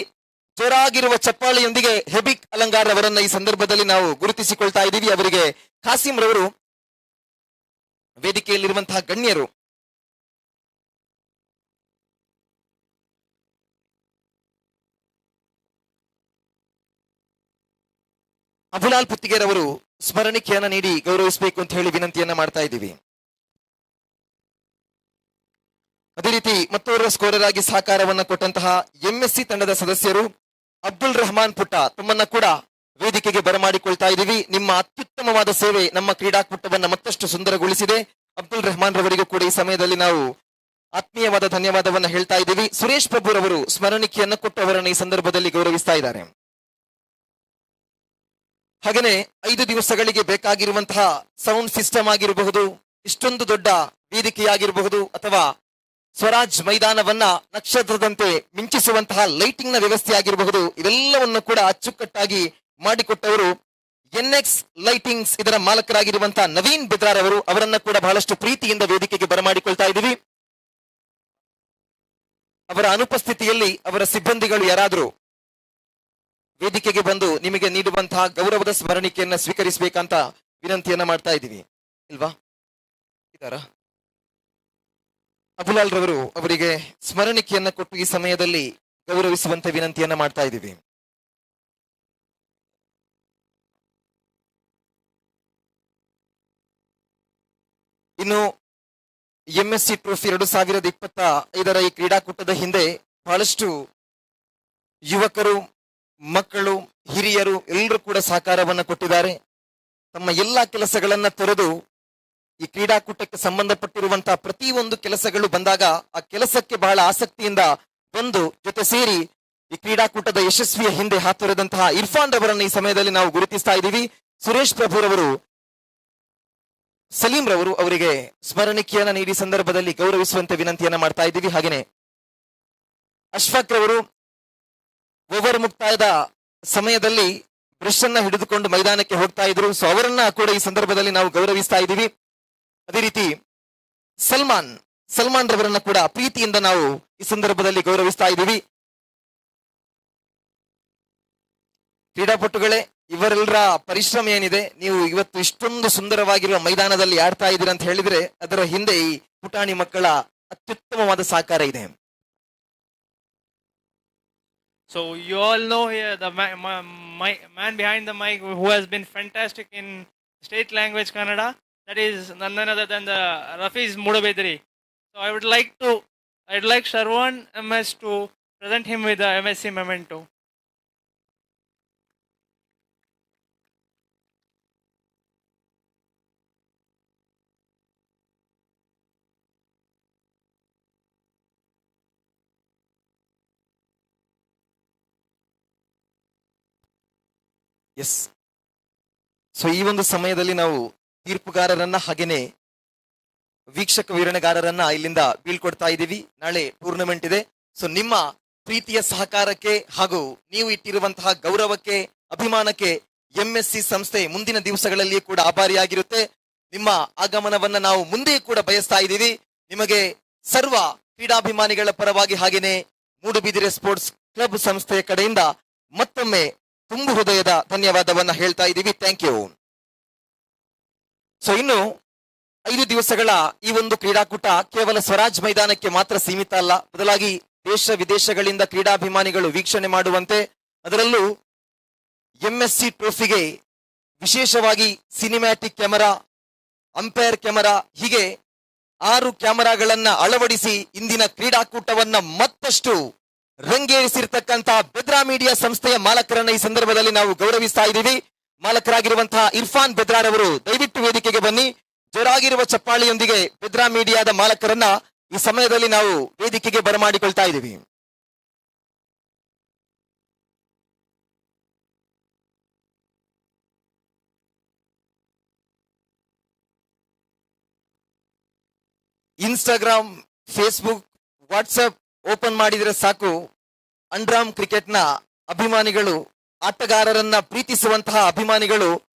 Speaker 1: ಜೋರಾಗಿರುವ ಚಪ್ಪಾಳೆಯೊಂದಿಗೆ ಹೆಬಿಕ್ ಅಲಂಗಾರ್ ಅವರನ್ನ ಈ ಸಂದರ್ಭದಲ್ಲಿ ನಾವು ಗುರುತಿಸಿಕೊಳ್ತಾ ಇದ್ದೀವಿ. ಅವರಿಗೆ ಖಾಸಿಂ ರವರು ವೇದಿಕೆಯಲ್ಲಿರುವಂತಹ ಗಣ್ಯರು ಅಬುಲಾಲ್ ಪುತ್ತಿಗೆರವರು ಸ್ಮರಣಿಕೆಯನ್ನ ನೀಡಿ ಗೌರವಿಸಬೇಕು ಅಂತ ಹೇಳಿ ವಿನಂತಿಯನ್ನ ಮಾಡ್ತಾ ಇದ್ದೀವಿ. ಅದೇ ರೀತಿ ಮತ್ತೋರ್ವ ಸ್ಕೋರರ್ ಆಗಿ ಸಹಕಾರವನ್ನು ಕೊಟ್ಟಂತಹ ಎಂಎಸ್ಸಿ ತಂಡದ ಸದಸ್ಯರು ಅಬ್ದುಲ್ ರೆಹಮಾನ್ ಪುಟ್ಟ ತಮ್ಮನ್ನ ಕೂಡ ವೇದಿಕೆಗೆ ಬರಮಾಡಿಕೊಳ್ತಾ ಇದ್ದೀವಿ. ನಿಮ್ಮ ಅತ್ಯುತ್ತಮವಾದ ಸೇವೆ ನಮ್ಮ ಕ್ರೀಡಾಕೂಟವನ್ನ ಮತ್ತಷ್ಟು ಸುಂದರಗೊಳಿಸಿದೆ. ಅಬ್ದುಲ್ ರೆಹಮಾನ್ ರವರಿಗೂ ಕೂಡ ಈ ಸಮಯದಲ್ಲಿ ನಾವು ಆತ್ಮೀಯವಾದ ಧನ್ಯವಾದವನ್ನ ಹೇಳ್ತಾ ಇದ್ದೀವಿ. ಸುರೇಶ್ ಪ್ರಭು ರವರು ಸ್ಮರಣಿಕೆಯನ್ನು ಕೊಟ್ಟು ಅವರನ್ನು ಈ ಸಂದರ್ಭದಲ್ಲಿ ಗೌರವಿಸ್ತಾ ಇದ್ದಾರೆ. ಹಾಗೇನೆ 5 ದಿವಸಗಳಿಗೆ ಬೇಕಾಗಿರುವಂತಹ ಸೌಂಡ್ ಸಿಸ್ಟಮ್ ಆಗಿರಬಹುದು, ಇಷ್ಟೊಂದು ದೊಡ್ಡ ವೇದಿಕೆಯಾಗಿರಬಹುದು, ಅಥವಾ ಸ್ವರಾಜ್ ಮೈದಾನವನ್ನ ನಕ್ಷತ್ರದಂತೆ ಮಿಂಚಿಸುವಂತಹ ಲೈಟಿಂಗ್ ನ ವ್ಯವಸ್ಥೆ ಆಗಿರಬಹುದು, ಇವೆಲ್ಲವನ್ನು ಕೂಡ ಅಚ್ಚುಕಟ್ಟಾಗಿ ಮಾಡಿಕೊಟ್ಟವರು ಎನ್ಎಕ್ಸ್ ಲೈಟಿಂಗ್ಸ್ ಇದರ ಮಾಲಕರಾಗಿರುವಂತಹ ನವೀನ್ ಬೆದ್ರಾರ್ ಅವರು. ಅವರನ್ನ ಕೂಡ ಬಹಳಷ್ಟು ಪ್ರೀತಿಯಿಂದ ವೇದಿಕೆಗೆ ಬರಮಾಡಿಕೊಳ್ತಾ ಇದ್ದೀವಿ. ಅವರ ಅನುಪಸ್ಥಿತಿಯಲ್ಲಿ ಅವರ ಸಿಬ್ಬಂದಿಗಳು ಯಾರಾದರೂ ವೇದಿಕೆಗೆ ಬಂದು ನಿಮಗೆ ನೀಡುವಂತಹ ಗೌರವದ ಸ್ಮರಣಿಕೆಯನ್ನ ಸ್ವೀಕರಿಸಬೇಕಂತ ವಿನಂತಿಯನ್ನ ಮಾಡ್ತಾ ಇದ್ದೀವಿ. ಇಲ್ವಾ ಇದಾರ ಅಬುಲಾಲ್ ರವರು ಅವರಿಗೆ ಸ್ಮರಣಿಕೆಯನ್ನ ಕೊಟ್ಟು ಈ ಸಮಯದಲ್ಲಿ ಗೌರವಿಸುವಂತೆ ವಿನಂತಿಯನ್ನ ಮಾಡ್ತಾ ಇದ್ದೀವಿ. ಇನ್ನು ಎಂಎಸ್ಸಿ ಟ್ರೋಫಿ 2025 ಈ ಕ್ರೀಡಾಕೂಟದ ಹಿಂದೆ ಬಹಳಷ್ಟು ಯುವಕರು, ಮಕ್ಕಳು, ಹಿರಿಯರು ಎಲ್ಲರೂ ಕೂಡ ಸಹಕಾರವನ್ನ ಕೊಟ್ಟಿದ್ದಾರೆ. ತಮ್ಮ ಎಲ್ಲಾ ಕೆಲಸಗಳನ್ನ ತೊರೆದು ಈ ಕ್ರೀಡಾಕೂಟಕ್ಕೆ ಸಂಬಂಧಪಟ್ಟಿರುವಂತಹ ಪ್ರತಿಯೊಂದು ಕೆಲಸಗಳು ಬಂದಾಗ ಆ ಕೆಲಸಕ್ಕೆ ಬಹಳ ಆಸಕ್ತಿಯಿಂದ ಬಂದು ಜೊತೆ ಸೇರಿ ಈ ಕ್ರೀಡಾಕೂಟದ ಯಶಸ್ವಿಯ ಹಿಂದೆ ಹಾತೊರೆದಂತಹ ಇರ್ಫಾನ್ ರವರನ್ನು ಈ ಸಮಯದಲ್ಲಿ ನಾವು ಗುರುತಿಸ್ತಾ ಇದ್ದೀವಿ. ಸುರೇಶ್ ಪ್ರಭುರವರು, ಸಲೀಂ ರವರು ಅವರಿಗೆ ಸ್ಮರಣಿಕೆಯನ್ನ ನೀಡಿ ಸಂದರ್ಭದಲ್ಲಿ ಗೌರವಿಸುವಂತೆ ವಿನಂತಿಯನ್ನ ಮಾಡ್ತಾ ಇದ್ದೀವಿ. ಹಾಗೇನೆ ಅಶ್ಫಾಕ್ ರವರು ಓವರ್ ಮುಕ್ತಾಯದ ಸಮಯದಲ್ಲಿ ಬ್ರಷ್ ಅನ್ನ ಹಿಡಿದುಕೊಂಡು ಮೈದಾನಕ್ಕೆ ಹೋಗ್ತಾ ಇದ್ರು. ಸೊ ಅವರನ್ನ ಕೂಡ ಈ ಸಂದರ್ಭದಲ್ಲಿ ನಾವು ಗೌರವಿಸ್ತಾ ಇದ್ದೀವಿ. ಅದೇ ರೀತಿ ಸಲ್ಮಾನ್ ರವರನ್ನ ಕೂಡ ಪ್ರೀತಿಯಿಂದ ನಾವು ಈ ಸಂದರ್ಭದಲ್ಲಿ ಗೌರವಿಸ್ತಾ ಇದ್ದೀವಿ. ಕ್ರೀಡಾಪಟುಗಳೇ, ಇವರೆಲ್ಲರ ಪರಿಶ್ರಮ ಏನಿದೆ, ನೀವು ಇವತ್ತು ಇಷ್ಟೊಂದು ಸುಂದರವಾಗಿರುವ ಮೈದಾನದಲ್ಲಿ ಆಡ್ತಾ ಇದ್ದೀರಾ ಅಂತ ಹೇಳಿದ್ರೆ ಅದರ ಹಿಂದೆ ಈ ಪುಟಾಣಿ ಮಕ್ಕಳ ಅತ್ಯುತ್ತಮವಾದ ಸಹಕಾರ ಇದೆ.
Speaker 5: So you all know here the man behind the mic who has been fantastic in state language Kannada. That is none other than the Rafi's Moodbidri. So I'd like Sharwan MS to present him with the MSc memento.
Speaker 1: Yes. So ಈ ಒಂದು ಸಮಯದಲ್ಲಿ ನಾವು ತೀರ್ಪುಗಾರರನ್ನ ಹಾಗೇನೆ ವೀಕ್ಷಕ ವಿವರಣೆಗಾರರನ್ನ ಇಲ್ಲಿಂದ ಬೀಳ್ಕೊಡ್ತಾ ಇದ್ದೀವಿ. ನಾಳೆ tournament ಇದೆ. ಸೊ ನಿಮ್ಮ ಪ್ರೀತಿಯ ಸಹಕಾರಕ್ಕೆ ಹಾಗೂ ನೀವು ಇಟ್ಟಿರುವಂತಹ ಗೌರವಕ್ಕೆ, ಅಭಿಮಾನಕ್ಕೆ ಎಂಎಸ್ಸಿ ಸಂಸ್ಥೆ ಮುಂದಿನ ದಿವಸಗಳಲ್ಲಿ ಕೂಡ ಆಭಾರಿಯಾಗಿರುತ್ತೆ. ನಿಮ್ಮ ಆಗಮನವನ್ನ ನಾವು ಮುಂದೆ ಕೂಡ ಬಯಸ್ತಾ ಇದ್ದೀವಿ. ನಿಮಗೆ ಸರ್ವ ಕ್ರೀಡಾಭಿಮಾನಿಗಳ ಪರವಾಗಿ ಹಾಗೇನೆ ಮೂಡುಬಿದಿರೆ ಸ್ಪೋರ್ಟ್ಸ್ ಕ್ಲಬ್ ಸಂಸ್ಥೆಯ ಕಡೆಯಿಂದ ಮತ್ತೊಮ್ಮೆ ತುಂಬು ಹೃದಯದ ಧನ್ಯವಾದವನ್ನ ಹೇಳ್ತಾ ಇದ್ದೀವಿ. Thank you. ಸೊ ಇನ್ನು 5 ದಿವಸಗಳ ಈ ಒಂದು ಕ್ರೀಡಾಕೂಟ ಕೇವಲ ಸ್ವರಾಜ್ ಮೈದಾನಕ್ಕೆ ಮಾತ್ರ ಸೀಮಿತ ಅಲ್ಲ, ಬದಲಾಗಿ ದೇಶ ವಿದೇಶಗಳಿಂದ ಕ್ರೀಡಾಭಿಮಾನಿಗಳು ವೀಕ್ಷಣೆ ಮಾಡುವಂತೆ, ಅದರಲ್ಲೂ ಎಂಎಸ್ಸಿ ಟ್ರೋಫಿಗೆ ವಿಶೇಷವಾಗಿ ಸಿನಿಮ್ಯಾಟಿಕ್ ಕ್ಯಾಮೆರಾ, ಅಂಪೈರ್ ಕ್ಯಾಮೆರಾ, ಹೀಗೆ 6 ಕ್ಯಾಮೆರಾಗಳನ್ನ ಅಳವಡಿಸಿ ಇಂದಿನ ಕ್ರೀಡಾಕೂಟವನ್ನ ಮತ್ತಷ್ಟು ರಂಗೇರಿಸಿರ್ತಕ್ಕಂಥ ಬೆದ್ರಾ ಮೀಡಿಯಾ ಸಂಸ್ಥೆಯ ಮಾಲಕರನ್ನ ಈ ಸಂದರ್ಭದಲ್ಲಿ ನಾವು ಗೌರವಿಸ್ತಾ ಇದ್ದೀವಿ. ಮಾಲಕರಾಗಿರುವಂತಹ ಇರ್ಫಾನ್ ಬೆದ್ರಾರವರು ದಯವಿಟ್ಟು ವೇದಿಕೆಗೆ ಬನ್ನಿ. ಜೋರಾಗಿರುವ ಚಪ್ಪಾಳಿಯೊಂದಿಗೆ ಬೆದ್ರಾ ಮೀಡಿಯಾದ ಮಾಲಕರನ್ನ ಈ ಸಮಯದಲ್ಲಿ ನಾವು ವೇದಿಕೆಗೆ ಬರಮಾಡಿಕೊಳ್ತಾ ಇದ್ದೀವಿ. ಇನ್ಸ್ಟಾಗ್ರಾಮ್, ಫೇಸ್ಬುಕ್, ವಾಟ್ಸ್ಆಪ್ ಓಪನ್ ಮಾಡಿದ್ರೆ ಸಾಕು, ಅಂಡರ್ಆರ್ಮ್ ಕ್ರಿಕೆಟ್ನ ಅಭಿಮಾನಿಗಳು, ಆಟಗಾರರನ್ನ ಪ್ರೀತಿಸುವಂತಹ ಅಭಿಮಾನಿಗಳು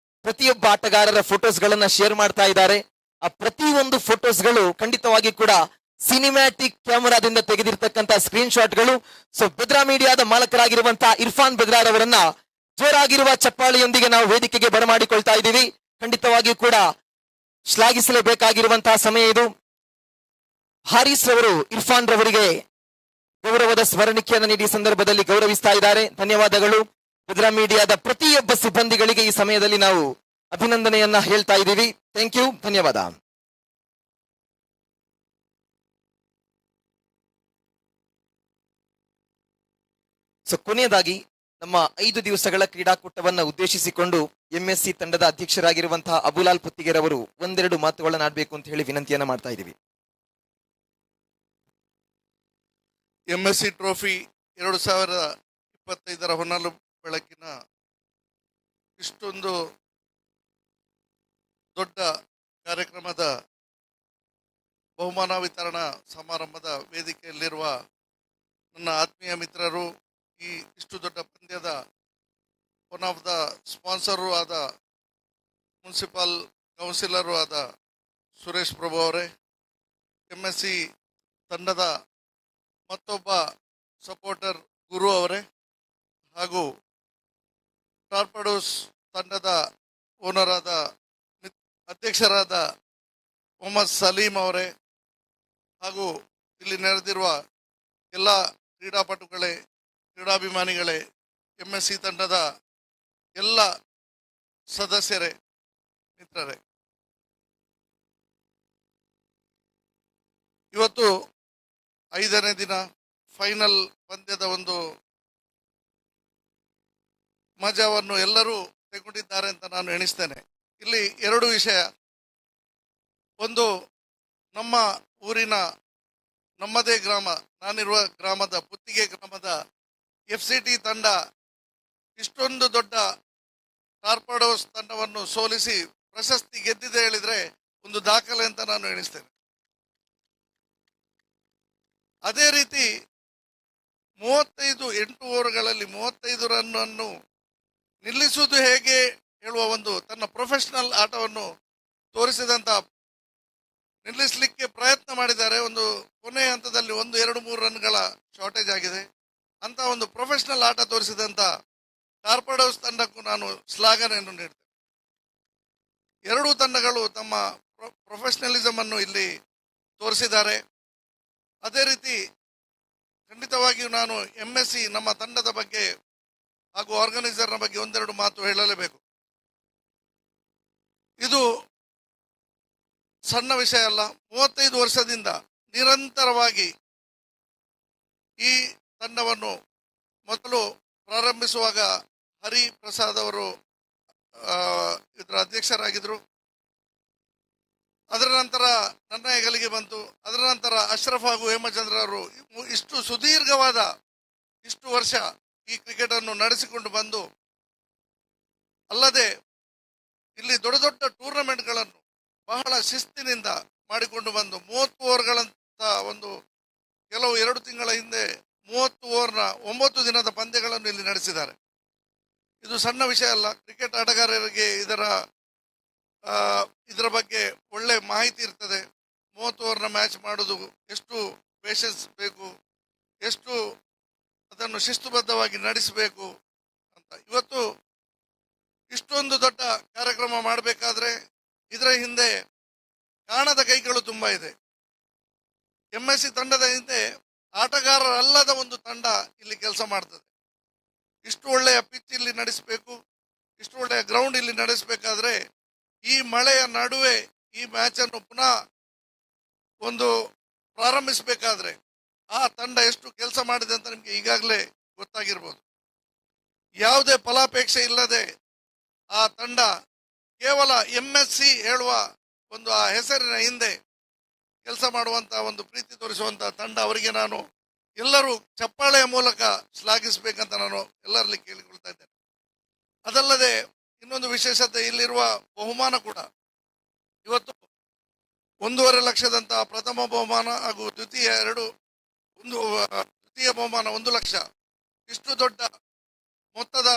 Speaker 1: ಪ್ರತಿಯೊಬ್ಬ ಆಟಗಾರರ ಫೋಟೋಸ್ಗಳನ್ನ ಶೇರ್ ಮಾಡ್ತಾ ಇದ್ದಾರೆ. ಆ ಪ್ರತಿಯೊಂದು ಫೋಟೋಸ್ಗಳು ಖಂಡಿತವಾಗಿ ಕೂಡ cinematic ಕ್ಯಾಮೆರಾದಿಂದ ತೆಗೆದಿರ್ತಕ್ಕಂಥ screen ಶಾಟ್ಗಳು. So Bedara ಮೀಡಿಯಾದ ಮಾಲಕರಾಗಿರುವಂತಹ Irfan ಬೆದ್ರಾರ್ ಅವರನ್ನ ಜೋರಾಗಿರುವ ಚಪ್ಪಾಳಿಯೊಂದಿಗೆ ನಾವು ವೇದಿಕೆಗೆ ಬರಮಾಡಿಕೊಳ್ತಾ ಇದ್ದೀವಿ. ಖಂಡಿತವಾಗಿಯೂ ಕೂಡ ಶ್ಲಾಘಿಸಲೇಬೇಕಾಗಿರುವಂತಹ ಸಮಯ ಇದು. ಹಾರಿಸ್ ರವರು ಇರ್ಫಾನ್ ರವರಿಗೆ ಗೌರವದ ಸ್ಮರಣಿಕೆಯನ್ನು ನೀಡಿ ಸಂದರ್ಭದಲ್ಲಿ ಗೌರವಿಸ್ತಾ ಇದ್ದಾರೆ. ಧನ್ಯವಾದಗಳು. ಬೆದ್ರಾ ಮೀಡಿಯಾದ ಪ್ರತಿಯೊಬ್ಬ ಸಿಬ್ಬಂದಿಗಳಿಗೆ ಈ ಸಮಯದಲ್ಲಿ ನಾವು ಅಭಿನಂದನೆಯನ್ನ ಹೇಳ್ತಾ ಇದ್ದೀವಿ. ಥ್ಯಾಂಕ್ ಯು, ಧನ್ಯವಾದ. ಸೊ ಕೊನೆಯದಾಗಿ ನಮ್ಮ 5 ದಿವಸಗಳ ಕ್ರೀಡಾಕೂಟವನ್ನ ಉದ್ದೇಶಿಸಿಕೊಂಡು ಎಂಎಸ್ಸಿ ತಂಡದ ಅಧ್ಯಕ್ಷರಾಗಿರುವಂತಹ ಅಬುಲಾಲ್ ಪುತ್ತಿಗೆರವರು ಒಂದೆರಡು ಮಾತುಗಳನ್ನ ಆಡ್ಬೇಕು ಅಂತ ಹೇಳಿ ವಿನಂತಿಯನ್ನ ಮಾಡ್ತಾ ಇದ್ದೀವಿ.
Speaker 6: ಎಂಎಸ್ಸಿ ಟ್ರೋಫಿ 2025 ಹೊನಲು ಬೆಳಕಿನ ಇಷ್ಟೊಂದು ದೊಡ್ಡ ಕಾರ್ಯಕ್ರಮದ ಬಹುಮಾನ ವಿತರಣಾ ಸಮಾರಂಭದ ವೇದಿಕೆಯಲ್ಲಿರುವ ನನ್ನ ಆತ್ಮೀಯ ಮಿತ್ರರು, ಈ ಇಷ್ಟು ದೊಡ್ಡ ಪಂದ್ಯದ ಒನ್ ಆಫ್ ದ ಸ್ಪಾನ್ಸರು ಆದ ಮುನ್ಸಿಪಲ್ ಕೌನ್ಸಿಲರು ಆದ ಸುರೇಶ್ ಪ್ರಭು ಅವರೇ, ಎಂಎಸ್ಸಿ ತಂಡದ ಮತ್ತೊಬ್ಬ ಸಪೋರ್ಟರ್ ಗುರು ಅವರೇ, ಹಾಗೂ ಟಾರ್ಪಡೋಸ್ ತಂಡದ ಓನರ್ ಆದ ಅಧ್ಯಕ್ಷರಾದ ಮೊಹಮ್ಮದ್ ಸಲೀಂ ಅವರೇ ಹಾಗೂ ಇಲ್ಲಿ ನೆರೆದಿರುವ ಎಲ್ಲ ಕ್ರೀಡಾಪಟುಗಳೇ, ಕ್ರೀಡಾಭಿಮಾನಿಗಳೇ, MSC ತಂಡದ ಎಲ್ಲ ಸದಸ್ಯರೇ, ಮಿತ್ರರೇ, ಇವತ್ತು 5ನೇ ದಿನ ಫೈನಲ್ ಪಂದ್ಯದ ಒಂದು ಮಜಾವನ್ನು ಎಲ್ಲರೂ ತೆಗೆದುಕೊಂಡಿದ್ದಾರೆ ಅಂತ ನಾನು ಎಣಿಸ್ತೇನೆ. ಇಲ್ಲಿ ಎರಡು ವಿಷಯ. ಒಂದು, ನಮ್ಮ ಊರಿನ ನಮ್ಮದೇ ಗ್ರಾಮ, ನಾನಿರುವ ಗ್ರಾಮದ ಪುತ್ತಿಗೆ ಗ್ರಾಮದ FCT ತಂಡ ಇಷ್ಟೊಂದು ದೊಡ್ಡ ಟಾರ್ಪಡೋಸ್ ತಂಡವನ್ನು ಸೋಲಿಸಿ ಪ್ರಶಸ್ತಿ ಗೆದ್ದಿದೆ ಹೇಳಿದ್ರೆ ಒಂದು ದಾಖಲೆ ಅಂತ ನಾನು ಎಣಿಸ್ತೇನೆ. ಅದೇ ರೀತಿ 8 ಓವರ್ಗಳಲ್ಲಿ 35 ರನ್ ಅನ್ನು ನಿಲ್ಲಿಸುವುದು ಹೇಗೆ ಹೇಳುವ ಒಂದು ತನ್ನ ಪ್ರೊಫೆಷನಲ್ ಆಟವನ್ನು ತೋರಿಸಿದಂತ, ನಿಲ್ಲಿಸಲಿಕ್ಕೆ ಪ್ರಯತ್ನ ಮಾಡಿದ್ದಾರೆ. ಒಂದು ಕೊನೆಯ ಹಂತದಲ್ಲಿ 1, 2, 3 ರನ್ಗಳ ಶಾರ್ಟೇಜ್ ಆಗಿದೆ. ಅಂತ ಒಂದು ಪ್ರೊಫೆಷನಲ್ ಆಟ ತೋರಿಸಿದಂತ ಟಾರ್ಪಡೋಸ್ ತಂಡಕ್ಕೂ ನಾನು ಶ್ಲಾಘನೆಯನ್ನು ನೀಡ್ತೇನೆ. ಎರಡೂ ತಂಡಗಳು ತಮ್ಮ ಪ್ರೊಫೆಷನಲಿಸಮ್ ಅನ್ನು ಇಲ್ಲಿ ತೋರಿಸಿದ್ದಾರೆ. ಅದೇ ರೀತಿ ಖಂಡಿತವಾಗಿಯೂ ನಾನು MSC ನಮ್ಮ ತಂಡದ ಬಗ್ಗೆ ಹಾಗೂ ಆರ್ಗನೈಸರ್ನ ಬಗ್ಗೆ ಒಂದೆರಡು ಮಾತು ಹೇಳಲೇಬೇಕು. ಇದು ಸಣ್ಣ ವಿಷಯ ಅಲ್ಲ. 35 ವರ್ಷದಿಂದ ನಿರಂತರವಾಗಿ ಈ ತಂಡವನ್ನು ಮೊದಲು ಪ್ರಾರಂಭಿಸುವಾಗ ಹರಿ ಪ್ರಸಾದ್ ಅವರು ಇದರ ಅಧ್ಯಕ್ಷರಾಗಿದ್ದರು. ಅದರ ನಂತರ ನನ್ನ ಹೆಗಲಿಗೆ ಬಂತು. ಅದರ ನಂತರ ಅಶ್ರಫ್ ಹಾಗೂ ಹೇಮಚಂದ್ರ ಅವರು ಇಷ್ಟು ಸುದೀರ್ಘವಾದ ಇಷ್ಟು ವರ್ಷ ಈ ಕ್ರಿಕೆಟ್ ಅನ್ನು ನಡೆಸಿಕೊಂಡು ಬಂದು, ಅಲ್ಲದೆ ಇಲ್ಲಿ ದೊಡ್ಡ ದೊಡ್ಡ ಟೂರ್ನಮೆಂಟ್ಗಳನ್ನು ಬಹಳ ಶಿಸ್ತಿನಿಂದ ಮಾಡಿಕೊಂಡು ಬಂದು 30 ಓವರ್ಗಳಂತ ಒಂದು ಕೆಲವು 2 ತಿಂಗಳ ಹಿಂದೆ 30 ಓವರ್ನ 9 ದಿನದ ಪಂದ್ಯಗಳನ್ನು ಇಲ್ಲಿ ನಡೆಸಿದ್ದಾರೆ. ಇದು ಸಣ್ಣ ವಿಷಯ ಅಲ್ಲ. ಕ್ರಿಕೆಟ್ ಆಟಗಾರರಿಗೆ ಇದರ ಬಗ್ಗೆ ಒಳ್ಳೆ ಮಾಹಿತಿ ಇರ್ತದೆ. 30 ಓವರ್ನ ಮ್ಯಾಚ್ ಮಾಡೋದು ಎಷ್ಟು ಪೇಷನ್ಸ್ ಬೇಕು, ಎಷ್ಟು ಅದನ್ನು ಶಿಸ್ತುಬದ್ಧವಾಗಿ ನಡೆಸಬೇಕು ಅಂತ. ಇವತ್ತು ಇಷ್ಟೊಂದು ದೊಡ್ಡ ಕಾರ್ಯಕ್ರಮ ಮಾಡಬೇಕಾದ್ರೆ ಇದರ ಹಿಂದೆ ಕಾಣದ ಕೈಗಳು ತುಂಬಾ ಇದೆ. MSC ತಂಡದ ಹಿಂದೆ ಆಟಗಾರರಲ್ಲದ ಒಂದು ತಂಡ ಇಲ್ಲಿ ಕೆಲಸ ಮಾಡ್ತದೆ. ಇಷ್ಟು ಒಳ್ಳೆಯ ಪಿಚ್ ಇಲ್ಲಿ ನಡೆಸಬೇಕು, ಇಷ್ಟು ಒಳ್ಳೆಯ ಗ್ರೌಂಡ್ ಇಲ್ಲಿ ನಡೆಸಬೇಕಾದ್ರೆ ಈ ಮಳೆಯ ನಡುವೆ ಈ ಮ್ಯಾಚ್ ಅನ್ನು ಪುನಃ ಒಂದು ಪ್ರಾರಂಭಿಸಬೇಕಾದ್ರೆ ಆ ತಂಡ ಎಷ್ಟು ಕೆಲಸ ಮಾಡಿದೆ ಅಂತ ನಿಮಗೆ ಈಗಾಗಲೇ ಗೊತ್ತಾಗಿರ್ಬೋದು. ಯಾವುದೇ ಫಲಾಪೇಕ್ಷೆ ಇಲ್ಲದೆ ಆ ತಂಡ ಕೇವಲ MSC ಹೇಳುವ ಒಂದು ಆ ಹೆಸರಿನ ಹಿಂದೆ ಕೆಲಸ ಮಾಡುವಂತ ಒಂದು ಪ್ರೀತಿ ತೋರಿಸುವಂತ ತಂಡ. ಅವರಿಗೆ ನಾನು ಎಲ್ಲರೂ ಚಪ್ಪಾಳೆಯ ಮೂಲಕ ಶ್ಲಾಘಿಸಬೇಕಂತ ನಾನು ಎಲ್ಲರಲ್ಲಿ ಕೇಳಿಕೊಳ್ತಾ ಇದ್ದೇನೆ. ಅದಲ್ಲದೆ ಇನ್ನೊಂದು ವಿಶೇಷತೆ, ಇಲ್ಲಿರುವ ಬಹುಮಾನ ಕೂಡ ಇವತ್ತು 1.5 ಲಕ್ಷದಂತಹ ಪ್ರಥಮ ಬಹುಮಾನ ಹಾಗೂ ದ್ವಿತೀಯ ಬಹುಮಾನ 1 ಲಕ್ಷ. ಇಷ್ಟು ದೊಡ್ಡ ಮೊತ್ತದ,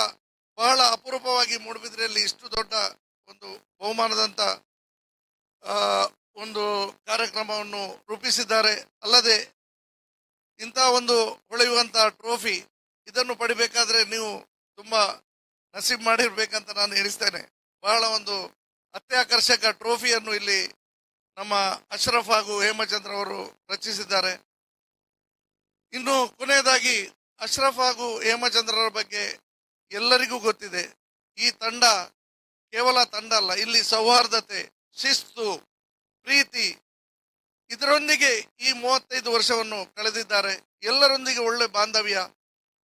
Speaker 6: ಬಹಳ ಅಪರೂಪವಾಗಿ ಮೂಡುಬಿದ್ರೆಯಲ್ಲಿ ಇಷ್ಟು ದೊಡ್ಡ ಒಂದು ಬಹುಮಾನದಂತ ಒಂದು ಕಾರ್ಯಕ್ರಮವನ್ನು ರೂಪಿಸಿದ್ದಾರೆ. ಅಲ್ಲದೆ ಇಂತಹ ಒಂದು ಹೊಳೆಯುವಂತಹ ಟ್ರೋಫಿ ಇದನ್ನು ಪಡಿಬೇಕಾದ್ರೆ ನೀವು ತುಂಬಾ ನಸೀಬ್ ಮಾಡಿರ್ಬೇಕಂತ ನಾನು ಎಣಿಸ್ತೇನೆ. ಬಹಳ ಒಂದು ಅತ್ಯಾಕರ್ಷಕ ಟ್ರೋಫಿಯನ್ನು ಇಲ್ಲಿ ನಮ್ಮ ಅಶ್ರಫ್ ಹಾಗೂ ಹೇಮಚಂದ್ರ ಅವರು ರಚಿಸಿದ್ದಾರೆ. ಇನ್ನು ಕೊನೆಯದಾಗಿ ಅಶ್ರಫ್ ಹಾಗೂ ಹೇಮಚಂದ್ರರ ಬಗ್ಗೆ ಎಲ್ಲರಿಗೂ ಗೊತ್ತಿದೆ. ಈ ತಂಡ ಕೇವಲ ತಂಡ ಅಲ್ಲ, ಇಲ್ಲಿ ಸೌಹಾರ್ದತೆ, ಶಿಸ್ತು, ಪ್ರೀತಿ ಇದರೊಂದಿಗೆ ಈ 35 ವರ್ಷವನ್ನು ಕಳೆದಿದ್ದಾರೆ. ಎಲ್ಲರೊಂದಿಗೆ ಒಳ್ಳೆ ಬಾಂಧವ್ಯ.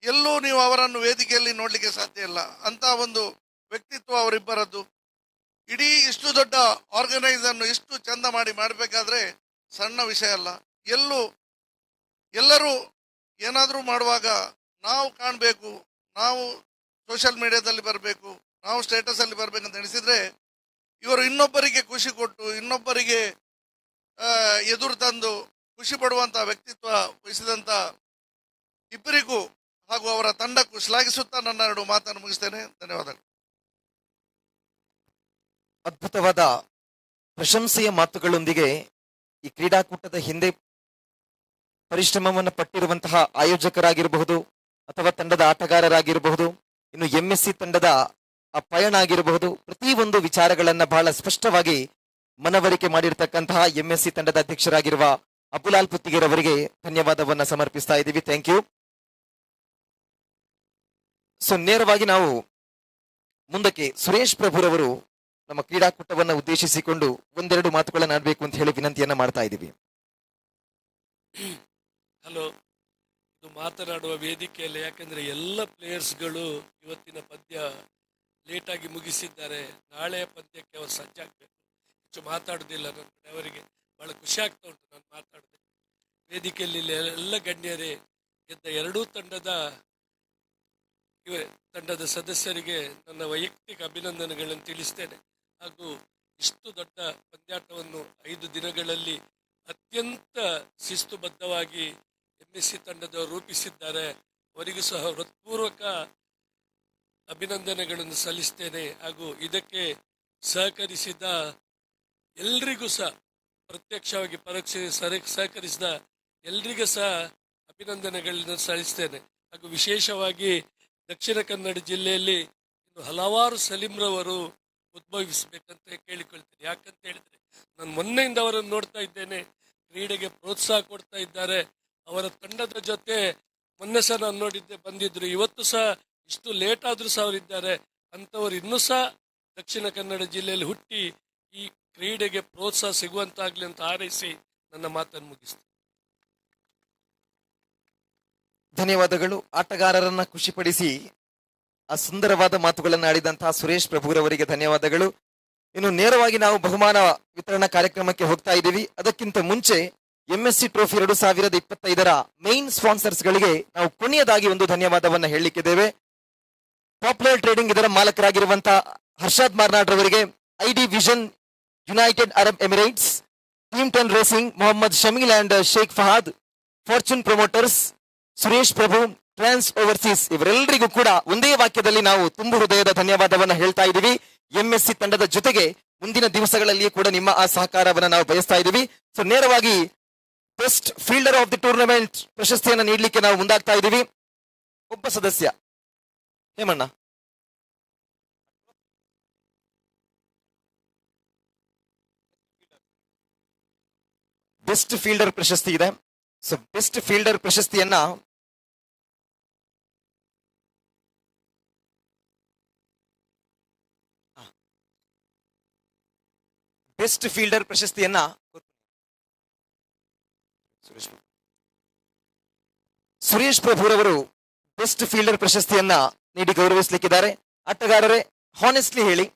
Speaker 6: ಎಲ್ಲೂ ನೀವು ಅವರನ್ನು ವೇದಿಕೆಯಲ್ಲಿ ನೋಡ್ಲಿಕ್ಕೆ ಸಾಧ್ಯ ಇಲ್ಲ. ಅಂತ ಒಂದು ವ್ಯಕ್ತಿತ್ವ ಅವರಿಬ್ಬರದ್ದು. ಇಡೀ ಇಷ್ಟು ದೊಡ್ಡ ಆರ್ಗನೈಸ್ ಅನ್ನು ಇಷ್ಟು ಚಂದ ಮಾಡಬೇಕಾದ್ರೆ ಸಣ್ಣ ವಿಷಯ ಅಲ್ಲ. ಎಲ್ಲರೂ ಏನಾದರೂ ಮಾಡುವಾಗ ನಾವು ಕಾಣಬೇಕು, ನಾವು ಸೋಷಿಯಲ್ ಮೀಡಿಯಾದಲ್ಲಿ ಬರಬೇಕು, ನಾವು ಸ್ಟೇಟಸ್ ಅಲ್ಲಿ ಬರ್ಬೇಕಂತ ಎಣಿಸಿದ್ರೆ ಇವರು ಇನ್ನೊಬ್ಬರಿಗೆ ಖುಷಿ ಕೊಟ್ಟು, ಇನ್ನೊಬ್ಬರಿಗೆ ಎದುರು ತಂದು ಖುಷಿ ಪಡುವಂತ ವ್ಯಕ್ತಿತ್ವ ವಹಿಸಿದಂತ ಇಬ್ಬರಿಗೂ ಹಾಗೂ ಅವರ ತಂಡಕ್ಕೂ ಶ್ಲಾಘಿಸುತ್ತಾ ನನ್ನ 2 ಮಾತನ್ನು ಮುಗಿಸ್ತೇನೆ. ಧನ್ಯವಾದಗಳು.
Speaker 1: ಅದ್ಭುತವಾದ ಪ್ರಶಂಸೆಯ ಮಾತುಗಳೊಂದಿಗೆ ಈ ಕ್ರೀಡಾಕೂಟದ ಹಿಂದೆ ಪರಿಶ್ರಮವನ್ನು ಪಟ್ಟಿರುವಂತಹ ಆಯೋಜಕರಾಗಿರಬಹುದು ಅಥವಾ ತಂಡದ ಆಟಗಾರರಾಗಿರಬಹುದು, ಇನ್ನು MSC ತಂಡದ ಆ ಪಯಣ ಆಗಿರಬಹುದು, ಪ್ರತಿಯೊಂದು ವಿಚಾರಗಳನ್ನ ಬಹಳ ಸ್ಪಷ್ಟವಾಗಿ ಮನವರಿಕೆ ಮಾಡಿರ್ತಕ್ಕಂತಹ MSC ತಂಡದ ಅಧ್ಯಕ್ಷರಾಗಿರುವ ಅಬುಲಾಲ್ ಪುತ್ತಿಗೆರ್ ಅವರಿಗೆ ಧನ್ಯವಾದವನ್ನ ಸಮರ್ಪಿಸ್ತಾ ಇದ್ದೀವಿ. Thank you. ಸೊ ನೇರವಾಗಿ ನಾವು ಮುಂದಕ್ಕೆ ಸುರೇಶ್ ಪ್ರಭುರವರು ನಮ್ಮ ಕ್ರೀಡಾಕೂಟವನ್ನ ಉದ್ದೇಶಿಸಿಕೊಂಡು ಒಂದೆರಡು ಮಾತುಗಳನ್ನ ಆಡಬೇಕು ಅಂತ ಹೇಳಿ ವಿನಂತಿಯನ್ನ ಮಾಡ್ತಾ ಇದ್ದೀವಿ.
Speaker 7: ಹಲೋ, ಇದು ಮಾತನಾಡುವ ವೇದಿಕೆಯಲ್ಲಿ, ಯಾಕಂದ್ರೆ ಎಲ್ಲ ಪ್ಲೇಯರ್ಸ್ಗಳು ಇವತ್ತಿನ ಪಂದ್ಯ ಲೇಟಾಗಿ ಮುಗಿಸಿದ್ದಾರೆ. ನಾಳೆಯ ಪಂದ್ಯಕ್ಕೆ ಅವರು ಸಜ್ಜಾಗಬೇಕು. ಹೆಚ್ಚು ಮಾತಾಡುವುದಿಲ್ಲ. ಅವರಿಗೆ ಬಹಳ ಖುಷಿ ಆಗ್ತಾ ಉಂಟು ನಾನು ಮಾತಾಡಿದೆ. ವೇದಿಕೆಯಲ್ಲಿ ಎಲ್ಲ ಗಣ್ಯರೇ, ಗೆದ್ದ ಎರಡೂ ತಂಡದ ಸದಸ್ಯರಿಗೆ ನನ್ನ ವೈಯಕ್ತಿಕ ಅಭಿನಂದನೆಗಳನ್ನು ತಿಳಿಸ್ತೇನೆ. ಹಾಗೂ ಇಷ್ಟು ದೊಡ್ಡ ಪಂದ್ಯಾಟವನ್ನು 5 ದಿನಗಳಲ್ಲಿ ಅತ್ಯಂತ ಶಿಸ್ತುಬದ್ಧವಾಗಿ MSC ತಂಡದವರು ರೂಪಿಸಿದ್ದಾರೆ. ಅವರಿಗೂ ಸಹ ಹೃತ್ಪೂರ್ವಕ ಅಭಿನಂದನೆಗಳನ್ನು ಸಲ್ಲಿಸ್ತೇನೆ. ಹಾಗೂ ಇದಕ್ಕೆ ಸಹಕರಿಸಿದ ಎಲ್ರಿಗೂ ಸಹ, ಪ್ರತ್ಯಕ್ಷವಾಗಿ ಸಹಕರಿಸಿದ ಎಲ್ರಿಗೂ ಸಹ ಅಭಿನಂದನೆಗಳನ್ನು ಸಲ್ಲಿಸ್ತೇನೆ. ಹಾಗೂ ವಿಶೇಷವಾಗಿ ದಕ್ಷಿಣ ಕನ್ನಡ ಜಿಲ್ಲೆಯಲ್ಲಿ ಇನ್ನು ಹಲವಾರು ಸಲೀಂರವರು ಉದ್ಭವಿಸಬೇಕಂತ ಕೇಳಿಕೊಳ್ತೇನೆ. ಯಾಕಂತ ಹೇಳಿದ್ರೆ ನಾನು ಮೊನ್ನೆಯಿಂದ ಅವರನ್ನು ನೋಡ್ತಾ ಇದ್ದೇನೆ, ಕ್ರೀಡೆಗೆ ಪ್ರೋತ್ಸಾಹ ಕೊಡ್ತಾ ಇದ್ದಾರೆ. ಅವರ ತಂಡದ ಜೊತೆ ಮೊನ್ನೆ ಸಹ ನಾನು ನೋಡಿದ್ದೆ, ಬಂದಿದ್ರು. ಇವತ್ತು ಸಹ ಇಷ್ಟು ಲೇಟ್ ಆದ್ರೂ ಸಹ ಅವರಿದ್ದಾರೆ. ಅಂಥವರು ಇನ್ನೂ ಸಹ ದಕ್ಷಿಣ ಕನ್ನಡ ಜಿಲ್ಲೆಯಲ್ಲಿ ಹುಟ್ಟಿ ಈ ಕ್ರೀಡೆಗೆ ಪ್ರೋತ್ಸಾಹ ಸಿಗುವಂತಾಗ್ಲಿ ಅಂತ ಹಾರೈಸಿ ನನ್ನ ಮಾತನ್ನು ಮುಗಿಸ್ತೇನೆ.
Speaker 1: ಧನ್ಯವಾದಗಳು. ಆಟಗಾರರನ್ನ ಖುಷಿಪಡಿಸಿ ಆ ಸುಂದರವಾದ ಮಾತುಗಳನ್ನು ಆಡಿದಂತಹ ಸುರೇಶ್ ಪ್ರಭುರವರಿಗೆ ಧನ್ಯವಾದಗಳು. ಇನ್ನು ನೇರವಾಗಿ ನಾವು ಬಹುಮಾನ ವಿತರಣಾ ಕಾರ್ಯಕ್ರಮಕ್ಕೆ ಹೋಗ್ತಾ ಇದ್ದೀವಿ. ಅದಕ್ಕಿಂತ ಮುಂಚೆ MSC ಟ್ರೋಫಿ 2025ರ ಮೈನ್ ಸ್ಪಾನ್ಸರ್ಸ್ ಗಳಿಗೆ ನಾವು ಕೊನೆಯದಾಗಿ ಒಂದು ಧನ್ಯವಾದವನ್ನ ಹೇಳಲಿಕ್ಕಿದ್ದೇವೆ. ಪಾಪ್ಯುಲರ್ ಟ್ರೇಡಿಂಗ್ ಇದರ ಮಾಲಕರಾಗಿರುವಂತಹ ಹರ್ಷಾದ್ ಮಾರ್ನಾಡ್ ರವರಿಗೆ, ID vision United Arab Emirates, team 10 racing Mohammed Shamil and Sheikh Fahad, fortune promoters Suresh Prabhu, trans overseas, ಇವರೆಲ್ಲರಿಗೂ ಕೂಡ ಒಂದೇ ವಾಕ್ಯದಲ್ಲಿ ನಾವು ತುಂಬು ಹೃದಯದ ಧನ್ಯವಾದವನ್ನ ಹೇಳ್ತಾ ಇದ್ದೀವಿ. MSC ತಂಡದ ಜೊತೆಗೆ ಮುಂದಿನ ದಿವಸಗಳಲ್ಲಿ ಕೂಡ ನಿಮ್ಮ ಆ ಸಹಕಾರವನ್ನ ನಾವು ಬಯಸ್ತಾ ಇದ್ದೀವಿ. ಸೊ ನೇರವಾಗಿ best fielder of the tournament ಪ್ರಶಸ್ತಿಯನ್ನು ನೀಡಲಿಕ್ಕೆ ನಾವು ಮುಂದಾಗ್ತಾ ಇದ್ದೀವಿ. ಒಬ್ಬ ಸದಸ್ಯ ಹೇಮಣ್ಣ, ಬೆಸ್ಟ್ ಫೀಲ್ಡರ್ ಪ್ರಶಸ್ತಿ ಇದೆ. ಸೊ ಬೆಸ್ಟ್ ಫೀಲ್ಡರ್ ಪ್ರಶಸ್ತಿಯನ್ನ ಸುರೇಶ್ ಪ್ರಭುರವರು ಬೆಸ್ಟ್ ಫೀಲ್ಡರ್ ಪ್ರಶಸ್ತಿಯನ್ನ ನೀಡಿ ಗೌರವಿಸಲಿಕ್ಕಿದ್ದಾರೆ. ಆಟಗಾರರೇ, ಹಾನೆಸ್ಟ್ಲಿ ಹೇಳಿ,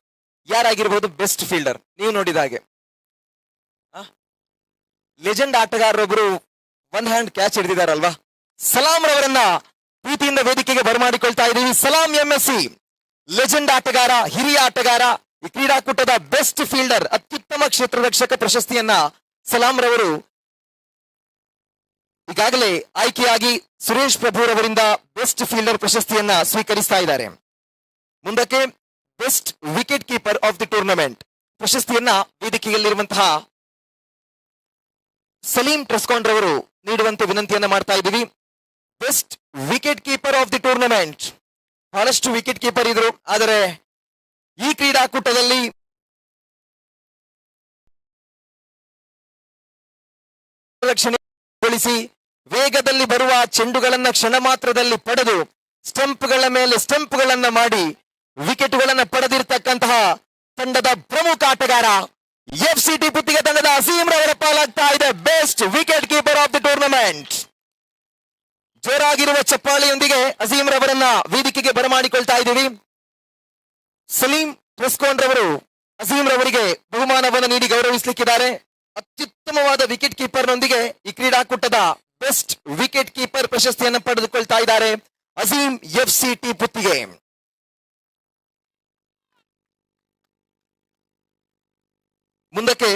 Speaker 1: ಯಾರಾಗಿರ್ಬೋದು ಬೆಸ್ಟ್ ಫೀಲ್ಡರ್? ನೀವು ನೋಡಿದ ಹಾಗೆ ಲೆಜೆಂಡ್ ಆಟಗಾರರೊಬ್ಬರು 1 ಹ್ಯಾಂಡ್ ಕ್ಯಾಚ್ ಹಿಡಿದಿದ್ದಾರಲ್ವಾ, ಸಲಾಂ ರವರನ್ನ ಪ್ರೀತಿಯಿಂದ ವೇದಿಕೆಗೆ ಬರಮಾಡಿಕೊಳ್ತಾ ಇದ್ದೀವಿ. ಸಲಾಂ MSC ಲೆಜೆಂಡ್ ಆಟಗಾರ, ಹಿರಿಯ ಆಟಗಾರ, ಈ ಕ್ರೀಡಾಕೂಟದ ಬೆಸ್ಟ್ ಫೀಲ್ಡರ್, ಅತ್ಯುತ್ತಮ ಕ್ಷೇತ್ರ ರಕ್ಷಕ ಪ್ರಶಸ್ತಿಯನ್ನ ಸಲಾಂ ರವರು ಈಗಾಗಲೇ ಆಯ್ಕೆಯಾಗಿ ಸುರೇಶ್ ಪ್ರಭುರವರಿಂದ ಬೆಸ್ಟ್ ಫೀಲ್ಡರ್ ಪ್ರಶಸ್ತಿಯನ್ನ ಸ್ವೀಕರಿಸ್ತಾ ಇದ್ದಾರೆ. ಮುಂದಕ್ಕೆ best wicket keeper of the tournament ಪ್ರಶಸ್ತಿಯನ್ನ ವೇದಿಕೆಯಲ್ಲಿರುವಂತಹ ಸಲೀಂ ಟ್ರಸ್ಕಾನ್ ರವರು ನೀಡುವಂತೆ ವಿನಂತಿಯನ್ನ ಮಾಡ್ತಾ ಇದ್ದೀವಿ. Best wicket keeper of the tournament. ಬಹಳಷ್ಟು ವಿಕೆಟ್ ಕೀಪರ್ ಇದ್ರು, ಆದರೆ ಈ ಕ್ರೀಡಾಕೂಟದಲ್ಲಿ ರಕ್ಷಣೆಗೊಳಿಸಿ ವೇಗದಲ್ಲಿ ಬರುವ ಚೆಂಡುಗಳನ್ನ ಕ್ಷಣ ಮಾತ್ರದಲ್ಲಿ ಪಡೆದು ಸ್ಟಂಪ್ಗಳ ಮೇಲೆ ಸ್ಟಂಪ್ಗಳನ್ನ ಮಾಡಿ ವಿಕೆಟ್ಗಳನ್ನ ಪಡೆದಿರ್ತಕ್ಕಂತಹ ತಂಡದ ಪ್ರಮುಖ ಆಟಗಾರ FCT ಪುತ್ತಿಗೆ ತಂಡದ ಅಸೀಂ ರವರ ಪಾಲಾಗ್ತಾ ಇದೆ best wicket keeper of the tournament. ಜೋರಾಗಿರುವ ಚಪ್ಪಾಳೆಯೊಂದಿಗೆ ಅಸೀಂ ರವರನ್ನ ವೇದಿಕೆಗೆ ಬರಮಾಡಿಕೊಳ್ತಾ ಇದ್ದೀವಿ. ಸಲೀಂ ಟ್ರಸ್ಕೋನ್ ರವರು ಅಸೀಂ ರವರಿಗೆ ಬಹುಮಾನವನ್ನು ನೀಡಿ ಗೌರವಿಸಲಿಕ್ಕಿದ್ದಾರೆ. ಅತ್ಯುತ್ತಮವಾದ ವಿಕೆಟ್ ಕೀಪರ್ನೊಂದಿಗೆ ಈ ಕ್ರೀಡಾಕೂಟದ ಬೆಸ್ಟ್ ವಿಕೆಟ್ ಕೀಪರ್ ಪ್ರಶಸ್ತಿಯನ್ನು ಪಡೆದುಕೊಳ್ತಾ ಇದ್ದಾರೆ ಅಸೀಂ FCT ಪುತ್ತಿಗೆ. ಮುಂದಕ್ಕೆ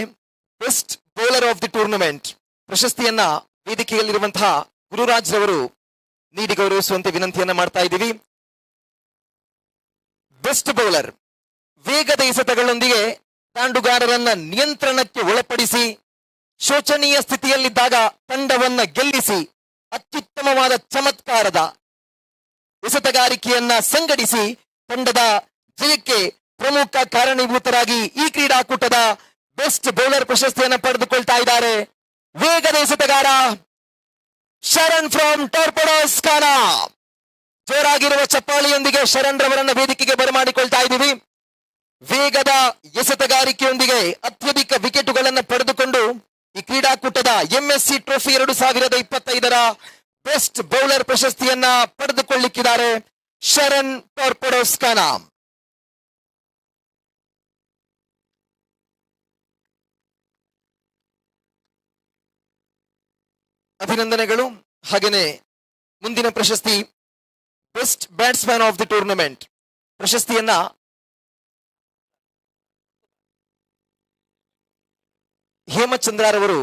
Speaker 1: best bowler of the tournament ಪ್ರಶಸ್ತಿಯನ್ನ ವೇದಿಕೆಯಲ್ಲಿರುವಂತಹ ಗುರುರಾಜ್ ರವರು ನೀಡಿ ಗೌರವಿಸುವಂತೆ ವಿನಂತಿಯನ್ನ ಮಾಡ್ತಾ ಇದ್ದೀವಿ. ಬೆಸ್ಟ್ ಬೌಲರ್, ವೇಗದ ಎಸೆತಗಳೊಂದಿಗೆ ತಾಂಡುಗಾರರನ್ನ ನಿಯಂತ್ರಣಕ್ಕೆ ಒಳಪಡಿಸಿ ಶೋಚನೀಯ ಸ್ಥಿತಿಯಲ್ಲಿದ್ದಾಗ ತಂಡವನ್ನ ಗೆಲ್ಲಿಸಿ ಅತ್ಯುತ್ತಮವಾದ ಚಮತ್ಕಾರದ ಎಸೆತಗಾರಿಕೆಯನ್ನ ಸಂಘಟಿಸಿ ತಂಡದ ಜಯಕ್ಕೆ ಪ್ರಮುಖ ಕಾರಣೀಭೂತರಾಗಿ ಈ ಕ್ರೀಡಾಕೂಟದ ಬೆಸ್ಟ್ ಬೌಲರ್ ಪ್ರಶಸ್ತಿಯನ್ನು ಪಡೆದುಕೊಳ್ತಾ ಇದ್ದಾರೆ ವೇಗದ ಎಸೆತಗಾರ ಶರಣ್ ಫ್ರಮ್ ಟಾರ್ಪೆಡೋಸ್ ಖಾನ. ಜೋರಾಗಿರುವ ಚಪ್ಪಾಳಿಯೊಂದಿಗೆ ಶರಣ್ ರವರನ್ನ ವೇದಿಕೆಗೆ ಬರಮಾಡಿಕೊಳ್ತಾ ಇದ್ದೀವಿ. ವೇಗದ ಎಸೆತಗಾರಿಕೆಯೊಂದಿಗೆ ಅತ್ಯಧಿಕ ವಿಕೆಟುಗಳನ್ನು ಪಡೆದುಕೊಂಡು ಈ ಕ್ರೀಡಾಕೂಟದ ಎಂಎಸ್ಸಿ ಟ್ರೋಫಿ 2025ರ ಬೆಸ್ಟ್ ಬೌಲರ್ ಪ್ರಶಸ್ತಿಯನ್ನ ಪಡೆದುಕೊಳ್ಳಿಕ್ಕಿದ್ದಾರೆ ಶರಣ್ ಟಾರ್ಪೆಡೋಸ್ ಖಾನ. ಅಭಿನಂದನೆಗಳು. ಹಾಗೇನೆ ಮುಂದಿನ ಪ್ರಶಸ್ತಿ best batsman of the tournament ಪ್ರಶಸ್ತಿಯನ್ನ ಹೇಮಚಂದ್ರರವರು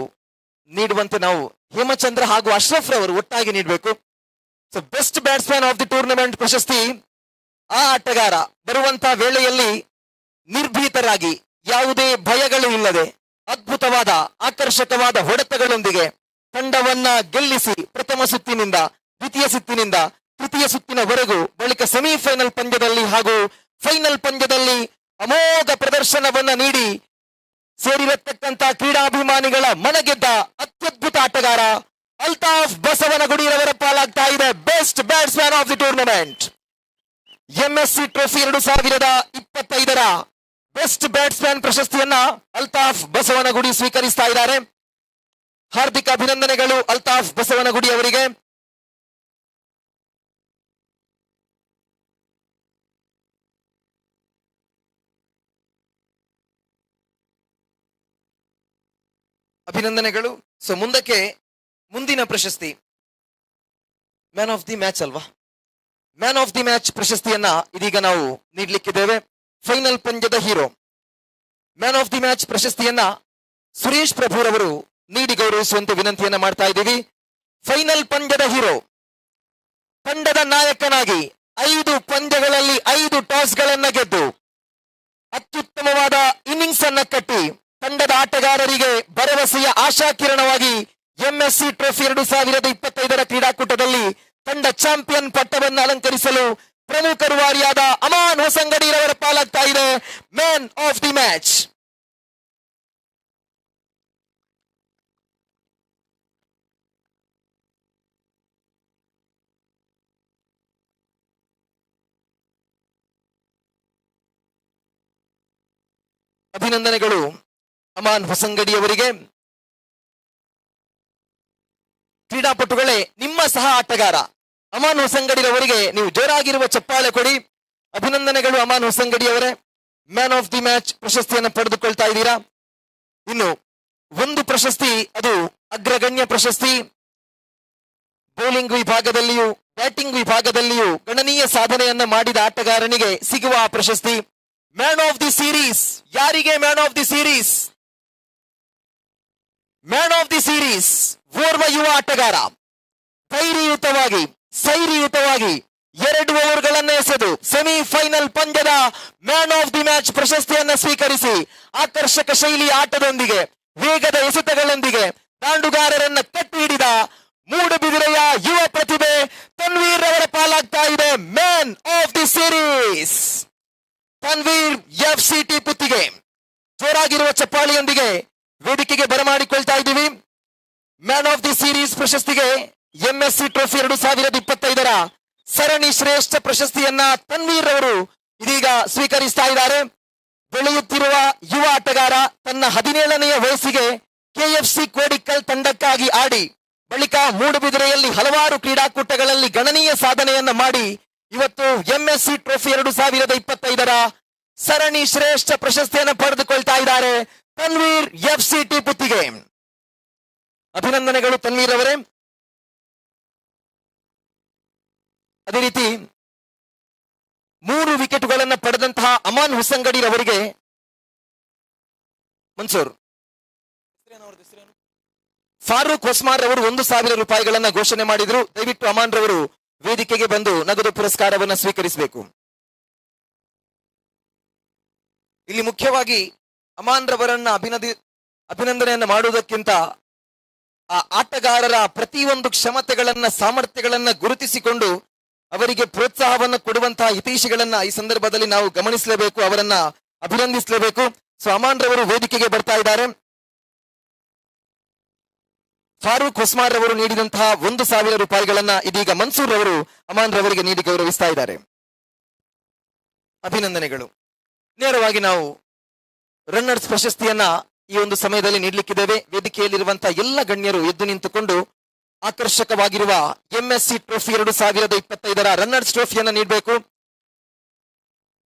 Speaker 1: ನೀಡುವಂತೆ ನಾವು ಹೇಮಚಂದ್ರ ಹಾಗೂ ಅಶ್ರಫ್ ರವರು ಒಟ್ಟಾಗಿ ನೀಡಬೇಕು. So best batsman of the tournament ಪ್ರಶಸ್ತಿ ಆ ಆಟಗಾರ ಬರುವಂತಹ ವೇಳೆಯಲ್ಲಿ ನಿರ್ಭೀತರಾಗಿ ಯಾವುದೇ ಭಯಗಳು ಇಲ್ಲದೆ ಅದ್ಭುತವಾದ ಆಕರ್ಷಕವಾದ ಹೊಡೆತಗಳೊಂದಿಗೆ ತಂಡವನ್ನ ಗೆಲ್ಲಿಸಿ ಪ್ರಥಮ ಸುತ್ತಿನಿಂದ ದ್ವಿತೀಯ ಸುತ್ತಿನಿಂದ ತೃತೀಯ ಸುತ್ತಿನವರೆಗೂ ಬಳಿಕ ಸೆಮಿಫೈನಲ್ ಪಂದ್ಯದಲ್ಲಿ ಹಾಗೂ ಫೈನಲ್ ಪಂದ್ಯದಲ್ಲಿ ಅಮೋಘ ಪ್ರದರ್ಶನವನ್ನ ನೀಡಿ ಸೇರಿರತಕ್ಕಂತ ಕ್ರೀಡಾಭಿಮಾನಿಗಳ ಮನಗೆದ್ದ ಅತ್ಯದ್ಭುತ ಆಟಗಾರ ಅಲ್ತಾಫ್ ಬಸವನಗುಡಿರವರ ಪಾಲಾಗ್ತಾ ಇದೆ best batsman of the tournament. MSC trophy 2025ರ ಬೆಸ್ಟ್ ಬ್ಯಾಟ್ಸ್ಮನ್ ಪ್ರಶಸ್ತಿಯನ್ನ ಅಲ್ತಾಫ್ ಬಸವನಗುಡಿ ಸ್ವೀಕರಿಸ್ತಾ ಇದ್ದಾರೆ. ಹಾರ್ದಿಕ ಅಭಿನಂದನೆಗಳು ಅಲ್ತಾಫ್ ಬಸವನಗುಡಿ ಅವರಿಗೆ. ಅಭಿನಂದನೆಗಳು. ಸೊ ಮುಂದಕ್ಕೆ ಮುಂದಿನ ಪ್ರಶಸ್ತಿ ಮ್ಯಾನ್ ಆಫ್ ದಿ ಮ್ಯಾಚ್ ಅಲ್ವಾ? ಮ್ಯಾನ್ ಆಫ್ ದಿ ಮ್ಯಾಚ್ ಪ್ರಶಸ್ತಿಯನ್ನ ಇದೀಗ ನಾವು ನೀಡಲಿಕ್ಕಿದ್ದೇವೆ. ಫೈನಲ್ ಪಂದ್ಯದ hero man of the match ಪ್ರಶಸ್ತಿಯನ್ನ ಸುರೇಶ್ ಪ್ರಭುರವರು ನೀಡಿ ಗೌರವಿಸುವಂತೆ ವಿನಂತಿಯನ್ನ ಮಾಡ್ತಾ ಇದ್ದೀವಿ. ಫೈನಲ್ ಪಂದ್ಯದ ಹೀರೋ ತಂಡದ ನಾಯಕನಾಗಿ 5 ಪಂದ್ಯಗಳಲ್ಲಿ 5 ಟಾಸ್ ಗಳನ್ನ ಗೆದ್ದು ಅತ್ಯುತ್ತಮವಾದ ಇನ್ನಿಂಗ್ಸ್ ಅನ್ನ ಕಟ್ಟಿ ತಂಡದ ಆಟಗಾರರಿಗೆ ಭರವಸೆಯ ಆಶಾಕಿರಣವಾಗಿ ಎಂಎಸ್ಸಿ ಟ್ರೋಫಿ 2025ರ ಕ್ರೀಡಾಕೂಟದಲ್ಲಿ ತಂಡ ಚಾಂಪಿಯನ್ ಪಟ್ಟವನ್ನು ಅಲಂಕರಿಸಲು ಪ್ರಮುಖ ರೂವಾರಿಯಾದ ಅಮಾನ್ ಹೊಸಂಗಡಿರವರ ಪಾಲಾಗ್ತಾ ಇದೆ ಮ್ಯಾನ್ ಆಫ್ ದಿ ಮ್ಯಾಚ್. ಅಭಿನಂದನೆಗಳು ಅಮಾನ್ ಹೊಸಂಗಡಿ ಅವರಿಗೆ. ಕ್ರೀಡಾಪಟುಗಳೇ, ನಿಮ್ಮ ಸಹ ಆಟಗಾರ ಅಮಾನ್ ಹೊಸಂಗಡಿರವರಿಗೆ ನೀವು ಜೋರಾಗಿರುವ ಚಪ್ಪಾಳೆ ಕೊಡಿ. ಅಭಿನಂದನೆಗಳು ಅಮಾನ್ ಹೊಸಂಗಡಿ ಅವರೇ, ಮ್ಯಾನ್ ಆಫ್ ದಿ ಮ್ಯಾಚ್ ಪ್ರಶಸ್ತಿಯನ್ನು ಪಡೆದುಕೊಳ್ತಾ ಇದ್ದೀರಾ. ಇನ್ನು ಒಂದು ಪ್ರಶಸ್ತಿ, ಅದು ಅಗ್ರಗಣ್ಯ ಪ್ರಶಸ್ತಿ. ಬೌಲಿಂಗ್ ವಿಭಾಗದಲ್ಲಿಯೂ ಬ್ಯಾಟಿಂಗ್ ವಿಭಾಗದಲ್ಲಿಯೂ ಗಣನೀಯ ಸಾಧನೆಯನ್ನ ಮಾಡಿದ ಆಟಗಾರನಿಗೆ ಸಿಗುವ ಆ ಪ್ರಶಸ್ತಿ ಮ್ಯಾನ್ ಆಫ್ ದಿ ಸೀರೀಸ್. ಯಾರಿಗೆ man of the series? Man of the series ಓರ್ವ ಯುವ ಆಟಗಾರ ಧೈರ್ಯಯುತವಾಗಿ ಸೈರ್ಯಯುತವಾಗಿ 2 ಓವರ್ಗಳನ್ನು ಎಸೆದು ಸೆಮಿಫೈನಲ್ ಪಂದ್ಯದ ಮ್ಯಾನ್ ಆಫ್ ದಿ ಮ್ಯಾಚ್ ಪ್ರಶಸ್ತಿಯನ್ನ ಸ್ವೀಕರಿಸಿ ಆಕರ್ಷಕ ಶೈಲಿಯ ಆಟದೊಂದಿಗೆ ವೇಗದ ಎಸೆತಗಳೊಂದಿಗೆ ದಾಂಡುಗಾರರನ್ನ ಕಟ್ಟಿ ಹಿಡಿದ ಮೂಡುಬಿದಿರೆಯ ಯುವ ಪ್ರತಿಭೆ ತನ್ವೀರ್ ಅವರ ಪಾಲಾಗ್ತಾ ಇದೆ man of the series. Tanveer FCT Puttige ಜೋರಾಗಿರುವ ಚಪ್ಪಾಳಿಯೊಂದಿಗೆ ವೇದಿಕೆಗೆ ಬರಮಾಡಿಕೊಳ್ತಾ ಇದ್ದೀವಿ. ಮ್ಯಾನ್ ಆಫ್ ದಿ ಸೀರೀಸ್ ಪ್ರಶಸ್ತಿಗೆ ಎಂಎಸ್ಸಿ ಟ್ರೋಫಿ 2025ರ ಸರಣಿ ಶ್ರೇಷ್ಠ ಪ್ರಶಸ್ತಿಯನ್ನ ತನ್ವೀರ್ ಅವರು ಇದೀಗ ಸ್ವೀಕರಿಸ್ತಾ ಇದ್ದಾರೆ. ಬೆಳೆಯುತ್ತಿರುವ ಯುವ ಆಟಗಾರ ತನ್ನ 17ನೆಯ ವಯಸ್ಸಿಗೆ ಕೆಎಫ್ಸಿ ಕೋಡಿಕಲ್ ತಂಡಕ್ಕಾಗಿ ಆಡಿ ಬಳಿಕ ಮೂಡುಬಿದಿರೆಯಲ್ಲಿ ಹಲವಾರು ಕ್ರೀಡಾಕೂಟಗಳಲ್ಲಿ ಗಣನೀಯ ಸಾಧನೆಯನ್ನ ಮಾಡಿ ಇವತ್ತು ಎಂಎಸ್ಸಿ ಟ್ರೋಫಿ 2025ರ ಸರಣಿ ಶ್ರೇಷ್ಠ ಪ್ರಶಸ್ತಿಯನ್ನು ಪಡೆದುಕೊಳ್ತಾ ಇದ್ದಾರೆ ತನ್ವೀರ್ ಎಫ್ಸಿಟಿ ಪುತ್ತಿಗೆ. ಅಭಿನಂದನೆಗಳು ತನ್ವೀರ್ ಅವರೇ. ಅದೇ ರೀತಿ 3 ವಿಕೆಟುಗಳನ್ನು ಪಡೆದಂತಹ ಅಮಾನ್ ಹುಸಂಗಡಿ ಅವರಿಗೆ ಮನ್ಸೂರ್ ಫಾರೂಕ್ ಹೊಸ್ಮಾರ್ ಅವರು 1,000 ರೂಪಾಯಿಗಳನ್ನ ಘೋಷಣೆ ಮಾಡಿದ್ರು. ದಯವಿಟ್ಟು ಅಮಾನ್ ರವರು ವೇದಿಕೆಗೆ ಬಂದು ನಗದು ಪುರಸ್ಕಾರವನ್ನು ಸ್ವೀಕರಿಸಬೇಕು. ಇಲ್ಲಿ ಮುಖ್ಯವಾಗಿ ಅಮಾನ್ ರವರನ್ನ ಅಭಿನಂದನೆಯನ್ನ ಮಾಡುವುದಕ್ಕಿಂತ ಆ ಆಟಗಾರರ ಪ್ರತಿಯೊಂದು ಕ್ಷಮತೆಗಳನ್ನ ಸಾಮರ್ಥ್ಯಗಳನ್ನ ಗುರುತಿಸಿಕೊಂಡು ಅವರಿಗೆ ಪ್ರೋತ್ಸಾಹವನ್ನು ಕೊಡುವಂತಹ ಹಿತೈಷಿಗಳನ್ನ ಈ ಸಂದರ್ಭದಲ್ಲಿ ನಾವು ಗಮನಿಸಲೇಬೇಕು, ಅವರನ್ನ ಅಭಿನಂದಿಸಲೇಬೇಕು. ಸೊ ಅಮಾನ್ ರವರು ವೇದಿಕೆಗೆ ಬರ್ತಾ ಇದ್ದಾರೆ. ಫಾರೂಕ್ ಹೊಸ್ಮಾರ್ ರವರು ನೀಡಿದಂತಹ 1,000 ರೂಪಾಯಿಗಳನ್ನ ಇದೀಗ ಮನ್ಸೂರ್ ರವರು ಅಮಾನ್ ರವರಿಗೆ ನೀಡಿ ಗೌರವಿಸ್ತಾ ಇದ್ದಾರೆ. ಅಭಿನಂದನೆಗಳು. ನೇರವಾಗಿ ನಾವು ರನ್ನರ್ಸ್ ಪ್ರಶಸ್ತಿಯನ್ನ ಈ ಒಂದು ಸಮಯದಲ್ಲಿ ನೀಡಲಿಕ್ಕಿದ್ದೇವೆ. ವೇದಿಕೆಯಲ್ಲಿರುವಂತಹ ಎಲ್ಲ ಗಣ್ಯರು ಎದ್ದು ನಿಂತುಕೊಂಡು ಆಕರ್ಷಕವಾಗಿರುವ ಎಂಎಸ್ಸಿ ಟ್ರೋಫಿ 2025 ರನ್ನರ್ಸ್ ಟ್ರೋಫಿಯನ್ನ ನೀಡಬೇಕು.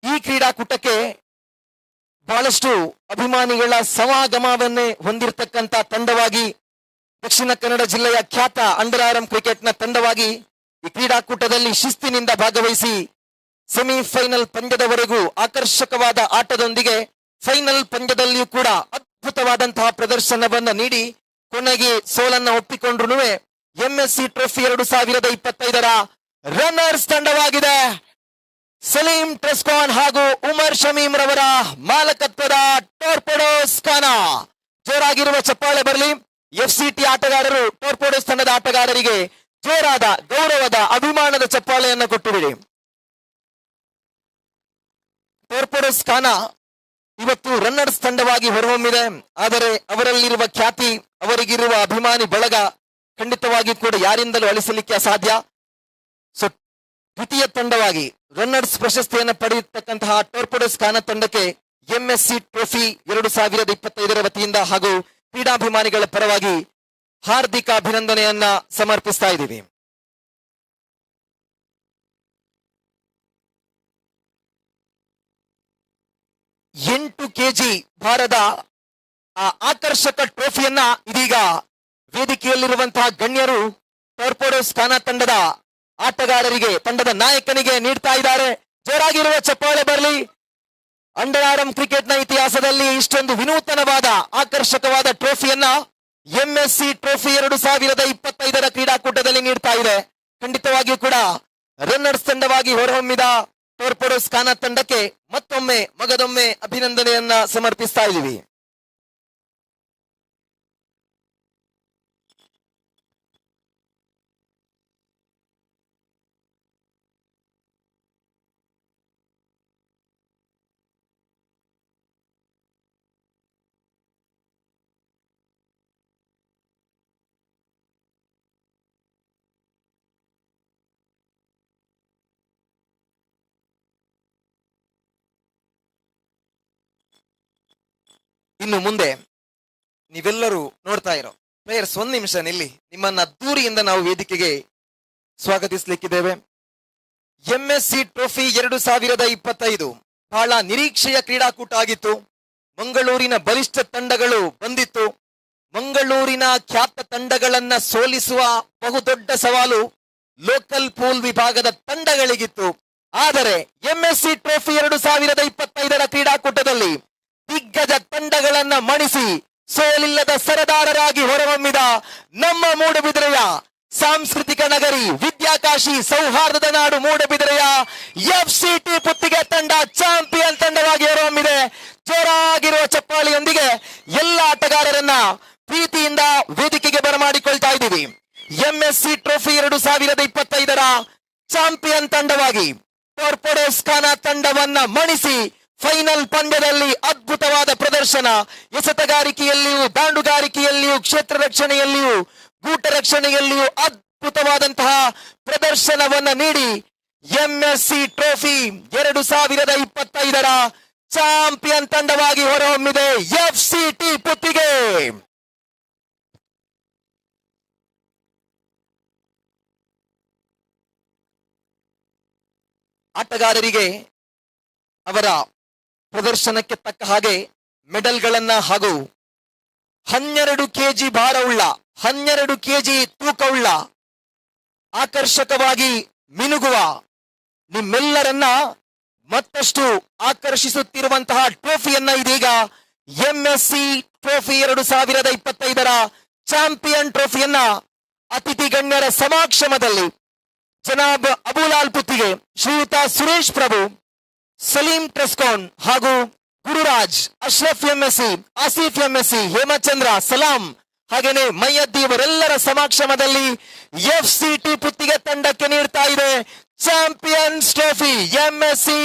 Speaker 1: ಈ ಕ್ರೀಡಾಕೂಟಕ್ಕೆ ಬಹಳಷ್ಟು ಅಭಿಮಾನಿಗಳ ಸಮಾಗಮವನ್ನೇ ಹೊಂದಿರತಕ್ಕಂತ ತಂಡವಾಗಿ ದಕ್ಷಿಣ ಕನ್ನಡ ಜಿಲ್ಲೆಯ ಖ್ಯಾತ ಅಂಡರ್ ಕ್ರಿಕೆಟ್ನ ತಂಡವಾಗಿ ಈ ಕ್ರೀಡಾಕೂಟದಲ್ಲಿ ಶಿಸ್ತಿನಿಂದ ಭಾಗವಹಿಸಿ ಸೆಮಿಫೈನಲ್ ಪಂದ್ಯದವರೆಗೂ ಆಕರ್ಷಕವಾದ ಆಟದೊಂದಿಗೆ ಫೈನಲ್ ಪಂದ್ಯದಲ್ಲಿಯೂ ಕೂಡ ಅದ್ಭುತವಾದಂತಹ ಪ್ರದರ್ಶನವನ್ನ ನೀಡಿ ಕೊನೆಗೆ ಸೋಲನ್ನ ಒಪ್ಪಿಕೊಂಡ್ರು MSc trophy 2025 runners ತಂಡವಾಗಿದೆ. Salim Trescon ಹಾಗೂ ಉಮರ್ ಶಮೀಮ್ ರವರ ಮಾಲಕತ್ವದ ಟೋರ್ಪೆಡೋಸ್ ಖಾನ. ಜೋರಾಗಿರುವ ಚಪ್ಪಾಳೆ ಬರಲಿ. ಎಫ್ಸಿಟಿ ಆಟಗಾರರು ಟೋರ್ಪೆಡೋಸ್ ತಂಡದ ಆಟಗಾರರಿಗೆ ಜೋರಾದ ಗೌರವದ ಅಭಿಮಾನದ ಚಪ್ಪಾಳೆಯನ್ನು ಕೊಟ್ಟುಬಿಡಿ. ಟೋರ್ಪೆಡೋಸ್ ಖಾನ ಇವತ್ತು ರನ್ನರ್ಸ್ ತಂಡವಾಗಿ ಹೊರಹೊಮ್ಮಿದೆ. ಆದರೆ ಅವರಲ್ಲಿರುವ ಖ್ಯಾತಿ, ಅವರಿಗಿರುವ ಅಭಿಮಾನಿ ಬಳಗ ಖಂಡಿತವಾಗಿ ಕೂಡ ಯಾರಿಂದಲೂ ಅಳಿಸಲಿಕ್ಕೆ ಅಸಾಧ್ಯ. ಸೊ ದ್ವಿತೀಯ ತಂಡವಾಗಿ ರನ್ನರ್ಸ್ ಪ್ರಶಸ್ತಿಯನ್ನು ಪಡೆಯತಕ್ಕಂತಹ ಟೋರ್ಪೆಡೋಸ್ ಖಾನ ತಂಡಕ್ಕೆ ಎಂಎಸ್ಸಿ ಟ್ರೋಫಿ 2025 ವತಿಯಿಂದ ಹಾಗೂ ಕ್ರೀಡಾಭಿಮಾನಿಗಳ ಪರವಾಗಿ ಹಾರ್ದಿಕ ಅಭಿನಂದನೆಯನ್ನ ಸಮರ್ಪಿಸ್ತಾ ಇದ್ದೀವಿ. ಎಂಟು ಕೆಜಿ ಭಾರದ ಆ ಆಕರ್ಷಕ ಟ್ರೋಫಿಯನ್ನ ಇದೀಗ ವೇದಿಕೆಯಲ್ಲಿರುವಂತಹ ಗಣ್ಯರು ಟೋರ್ಪೆಡೋಸ್ ಖಾನ ತಂಡದ ಆಟಗಾರರಿಗೆ, ತಂಡದ ನಾಯಕನಿಗೆ ನೀಡ್ತಾ ಇದ್ದಾರೆ. ಜೋರಾಗಿರುವ ಚಪ್ಪಾಳೆ ಬರಲಿ. ಅಂಡರ್ ಆರ್ಮ್ ಕ್ರಿಕೆಟ್ನ ಇತಿಹಾಸದಲ್ಲಿ ಇಷ್ಟೊಂದು ವಿನೂತನವಾದ ಆಕರ್ಷಕವಾದ ಟ್ರೋಫಿಯನ್ನ ಎಂಎಸ್ಸಿ ಟ್ರೋಫಿ 2025 ಕ್ರೀಡಾಕೂಟದಲ್ಲಿ ನೀಡ್ತಾ ಇದೆ. ಖಂಡಿತವಾಗಿಯೂ ಕೂಡ ರನ್ನರ್ಸ್ ತಂಡವಾಗಿ ಹೊರಹೊಮ್ಮಿದ ಟೋರ್ಪೆಡೋಸ್ ಖಾನ ತಂಡಕ್ಕೆ ಮತ್ತೊಮ್ಮೆ ಮಗದೊಮ್ಮೆ ಅಭಿನಂದನೆಯನ್ನ ಸಮರ್ಪಿಸ್ತಾ ಇದ್ದೀವಿ. ಇನ್ನು ಮುಂದೆ ನೀವೆಲ್ಲರೂ ನೋಡ್ತಾ ಇರೋ ಪ್ಲೇಯರ್ಸ್, 1 ನಿಮಿಷ ನಿಲ್ಲಿ. ನಿಮ್ಮನ್ನ ಅದ್ದೂರಿಯಿಂದ ನಾವು ವೇದಿಕೆಗೆ ಸ್ವಾಗತಿಸಲಿಕ್ಕಿದ್ದೇವೆ. ಎಂಎಸ್ಸಿ ಟ್ರೋಫಿ 2025 ಬಹಳ ನಿರೀಕ್ಷೆಯ ಕ್ರೀಡಾಕೂಟ ಆಗಿತ್ತು. ಮಂಗಳೂರಿನ ಬಲಿಷ್ಠ ತಂಡಗಳು ಬಂದಿತ್ತು. ಮಂಗಳೂರಿನ ಖ್ಯಾತ ತಂಡಗಳನ್ನ ಸೋಲಿಸುವ ಬಹುದೊಡ್ಡ ಸವಾಲು ಲೋಕಲ್ ಪೂಲ್ ವಿಭಾಗದ ತಂಡಗಳಿಗಿತ್ತು. ಆದರೆ ಎಂಎಸ್ಸಿ ಟ್ರೋಫಿ 2025 ಕ್ರೀಡಾಕೂಟದಲ್ಲಿ ದಿಗ್ಗಜ ತಂಡಗಳನ್ನ ಮಣಿಸಿ ಸೋಲಿಲ್ಲದ ಸರದಾರರಾಗಿ ಹೊರಹೊಮ್ಮಿದ ನಮ್ಮ ಮೂಡಬಿದಿರೆಯ ಸಾಂಸ್ಕೃತಿಕ ನಗರಿ, ವಿದ್ಯಾಕಾಶಿ, ಸೌಹಾರ್ದದ ನಾಡು ಮೂಡಬಿದಿರೆಯ ಎಫ್ಸಿಟಿ ಪುತ್ತಿಗೆ ತಂಡ ಚಾಂಪಿಯನ್ ತಂಡವಾಗಿ ಹೊರಹೊಮ್ಮಿದೆ. ಜೋರಾಗಿರುವ ಚಪ್ಪಾಳಿಯೊಂದಿಗೆ ಎಲ್ಲ ಆಟಗಾರರನ್ನ ಪ್ರೀತಿಯಿಂದ ವೇದಿಕೆಗೆ ಬರಮಾಡಿಕೊಳ್ತಾ ಇದ್ದೀವಿ. ಎಂಎಸ್ಸಿ ಟ್ರೋಫಿ 2025 ಚಾಂಪಿಯನ್ ತಂಡವಾಗಿ ಟೋರ್ಪೆಡೋಸ್ ಖಾನ ತಂಡವನ್ನ ಮಣಿಸಿ ಫೈನಲ್ ಪಂದ್ಯದಲ್ಲಿ ಅದ್ಭುತವಾದ ಪ್ರದರ್ಶನ, ಎಸೆತಗಾರಿಕೆಯಲ್ಲಿಯೂ, ದಾಂಡುಗಾರಿಕೆಯಲ್ಲಿಯೂ, ಕ್ಷೇತ್ರ ರಕ್ಷಣೆಯಲ್ಲಿಯೂ, ಗೂಟ ರಕ್ಷಣೆಯಲ್ಲಿಯೂ ಅದ್ಭುತವಾದಂತಹ ಪ್ರದರ್ಶನವನ್ನ ನೀಡಿ ಎಂಎಸ್ಸಿ ಟ್ರೋಫಿ 2025 ಚಾಂಪಿಯನ್ ತಂಡವಾಗಿ ಹೊರಹೊಮ್ಮಿದೆ ಎಫ್ಸಿಟಿ ಪುತ್ತಿಗೆ. ಆಟಗಾರರಿಗೆ ಅವರ ಪ್ರದರ್ಶನಕ್ಕೆ ತಕ್ಕ ಹಾಗೆ ಮೆಡಲ್ಗಳನ್ನ ಹಾಗೂ 12 ಕೆಜಿ ಭಾರವುಳ್ಳ, 12 ಕೆಜಿ ತೂಕವುಳ್ಳ, ಆಕರ್ಷಕವಾಗಿ ಮಿನುಗುವ, ನಿಮ್ಮೆಲ್ಲರನ್ನ ಮತ್ತಷ್ಟು ಆಕರ್ಷಿಸುತ್ತಿರುವಂತಹ ಟ್ರೋಫಿಯನ್ನ ಇದೀಗ ಎಂಎಸ್ಸಿ ಟ್ರೋಫಿ 2025 ಚಾಂಪಿಯನ್ ಟ್ರೋಫಿಯನ್ನ ಅತಿಥಿ ಗಣ್ಯರ ಸಮಾಕ್ಷಮದಲ್ಲಿ ಜನಾಬ್ ಅಬುಲಾಲ್ ಪುತ್ತಿಗೆ, ಶ್ರೀಯುತ ಸುರೇಶ್ ಪ್ರಭು, ಸಲೀಂ ಟ್ರೆಸ್ಕಾನ್ ಹಾಗೂ ಗುರುರಾಜ್, ಅಶ್ರಫ್ ಎಂಎಸ್ಸಿ, ಆಸಿಫ್ ಎಂಎಸ್ಸಿ, ಹೇಮಚಂದ್ರ, ಸಲಾಂ ಹಾಗೇನೆ ಮೈಯದ್ದಿ ಇವರೆಲ್ಲರ ಸಮಾಕ್ಷಮದಲ್ಲಿ ಎಫ್ಸಿಟಿ ಪುತ್ತಿಗೆ ತಂಡಕ್ಕೆ ನೀಡ್ತಾ ಇದೆ champions trophy, MSC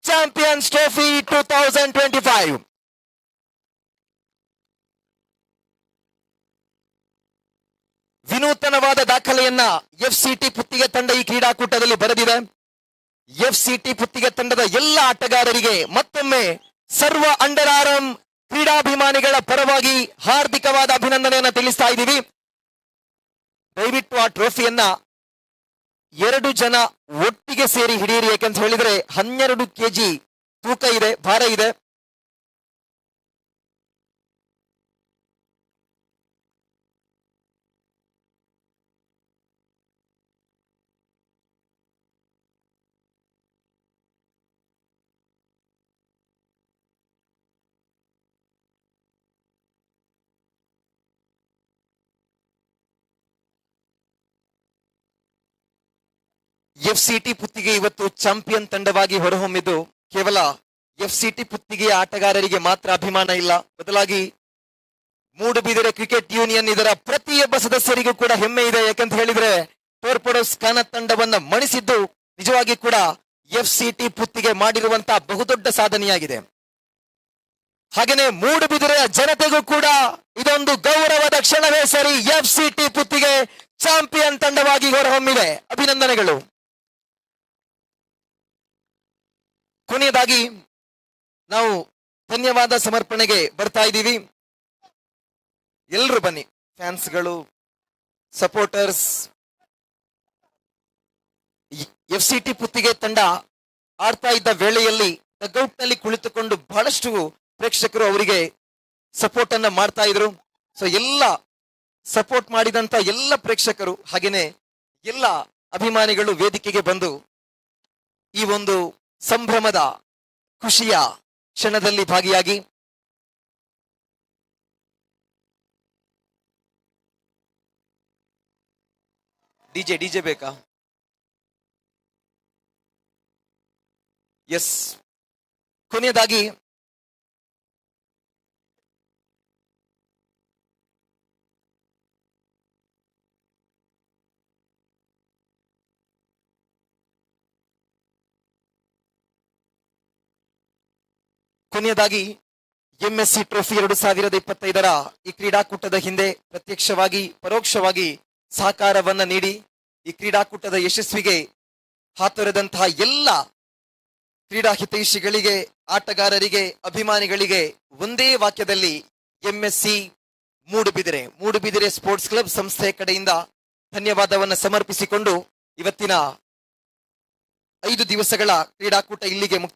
Speaker 1: champions trophy 2025. ವಿನೂತನವಾದ ದಾಖಲೆಯನ್ನ ಎಫ್ಸಿಟಿ ಪುತ್ತಿಗೆ ತಂಡ ಈ ಕ್ರೀಡಾಕೂಟದಲ್ಲಿ ಬರೆದಿದೆ. ಎಫ್ಸಿಟಿ ಪುತ್ತಿಗೆ ತಂಡದ ಎಲ್ಲ ಆಟಗಾರರಿಗೆ ಮತ್ತೊಮ್ಮೆ ಸರ್ವ ಅಂಡರ್ ಆರ್ಮ್ ಕ್ರೀಡಾಭಿಮಾನಿಗಳ ಪರವಾಗಿ ಹಾರ್ದಿಕವಾದ ಅಭಿನಂದನೆಯನ್ನ ತಿಳಿಸ್ತಾ ಇದ್ದೀವಿ. ದಯವಿಟ್ಟು ಆ ಟ್ರೋಫಿಯನ್ನ 2 ಜನ ಒಟ್ಟಿಗೆ ಸೇರಿ ಹಿಡಿಯಿರಿ, ಯಾಕಂತ ಹೇಳಿದ್ರೆ 12 kg ತೂಕ ಇದೆ, ಭಾರ ಇದೆ. ಎಫ್ಸಿಟಿ ಪುತ್ತಿಗೆ ಇವತ್ತು ಚಾಂಪಿಯನ್ ತಂಡವಾಗಿ ಹೊರಹೊಮ್ಮಿದ್ದು ಕೇವಲ ಎಫ್ಸಿಟಿ ಪುತ್ತಿಗೆಯ ಆಟಗಾರರಿಗೆ ಮಾತ್ರ ಅಭಿಮಾನ ಇಲ್ಲ, ಬದಲಾಗಿ ಮೂಡುಬಿದಿರೆ ಕ್ರಿಕೆಟ್ ಯೂನಿಯನ್ ಇದರ ಪ್ರತಿಯೊಬ್ಬ ಸದಸ್ಯರಿಗೂ ಕೂಡ ಹೆಮ್ಮೆ ಇದೆ. ಯಾಕಂತ ಹೇಳಿದ್ರೆ ಟೋರ್ಪಡೋಸ್ ಖಾನ ತಂಡವನ್ನ ಮಣಿಸಿದ್ದು ನಿಜವಾಗಿ ಕೂಡ ಎಫ್ಸಿಟಿ ಪುತ್ತಿಗೆ ಮಾಡಿರುವಂತಹ ಬಹುದೊಡ್ಡ ಸಾಧನೆಯಾಗಿದೆ. ಹಾಗೇನೆ ಮೂಡುಬಿದಿರೆಯ ಜನತೆಗೂ ಕೂಡ ಇದೊಂದು ಗೌರವದ ಕ್ಷಣವೇ ಸರಿ. ಎಫ್ಸಿಟಿ ಪುತ್ತಿಗೆ ಚಾಂಪಿಯನ್ ತಂಡವಾಗಿ ಹೊರಹೊಮ್ಮಿದೆ, ಅಭಿನಂದನೆಗಳು. ಕೊನೆಯದಾಗಿ ನಾವು ಧನ್ಯವಾದ ಸಮರ್ಪಣೆಗೆ ಬರ್ತಾ ಇದ್ದೀವಿ. ಎಲ್ಲರೂ ಬನ್ನಿ, ಫ್ಯಾನ್ಸ್ಗಳು, ಸಪೋರ್ಟರ್ಸ್. ಎಫ್ಸಿಟಿ ಪುತ್ತಿಗೆ ತಂಡ ಆಡ್ತಾ ಇದ್ದ ವೇಳೆಯಲ್ಲಿ ಡಗ್ಔಟ್ ನಲ್ಲಿ ಕುಳಿತುಕೊಂಡು ಬಹಳಷ್ಟು ಪ್ರೇಕ್ಷಕರು ಅವರಿಗೆ ಸಪೋರ್ಟ್ ಅನ್ನ ಮಾಡ್ತಾ ಇದ್ರು. ಸೊ ಎಲ್ಲ ಸಪೋರ್ಟ್ ಮಾಡಿದಂತ ಎಲ್ಲ ಪ್ರೇಕ್ಷಕರು ಹಾಗೇನೆ ಎಲ್ಲ ಅಭಿಮಾನಿಗಳು ವೇದಿಕೆಗೆ ಬಂದು ಈ ಒಂದು ಸಂಭ್ರಮದ ಖುಷಿಯ ಕ್ಷಣದಲ್ಲಿ ಭಾಗಿಯಾಗಿ ಡಿಜೆ ಬೇಕಾ? ಎಸ್. ಕೊನೆಯದಾಗಿ ಎಂಎಸ್ಸಿ ಟ್ರೋಫಿ 2025 ಈ ಕ್ರೀಡಾಕೂಟದ ಹಿಂದೆ ಪ್ರತ್ಯಕ್ಷವಾಗಿ ಪರೋಕ್ಷವಾಗಿ ಸಹಕಾರವನ್ನ ನೀಡಿ ಈ ಕ್ರೀಡಾಕೂಟದ ಯಶಸ್ವಿಗೆ ಹಾತೊರೆದಂತಹ ಎಲ್ಲ ಕ್ರೀಡಾ ಹಿತೈಷಿಗಳಿಗೆ, ಆಟಗಾರರಿಗೆ, ಅಭಿಮಾನಿಗಳಿಗೆ ಒಂದೇ ವಾಕ್ಯದಲ್ಲಿ ಎಂಎಸ್ಸಿ ಮೂಡುಬಿದಿರೆ ಸ್ಪೋರ್ಟ್ಸ್ ಕ್ಲಬ್ ಸಂಸ್ಥೆ ಕಡೆಯಿಂದ ಧನ್ಯವಾದವನ್ನು ಸಮರ್ಪಿಸಿಕೊಂಡು ಇವತ್ತಿನ 5 ದಿವಸಗಳ ಕ್ರೀಡಾಕೂಟ ಇಲ್ಲಿಗೆ ಮುಕ್ತಾಯ.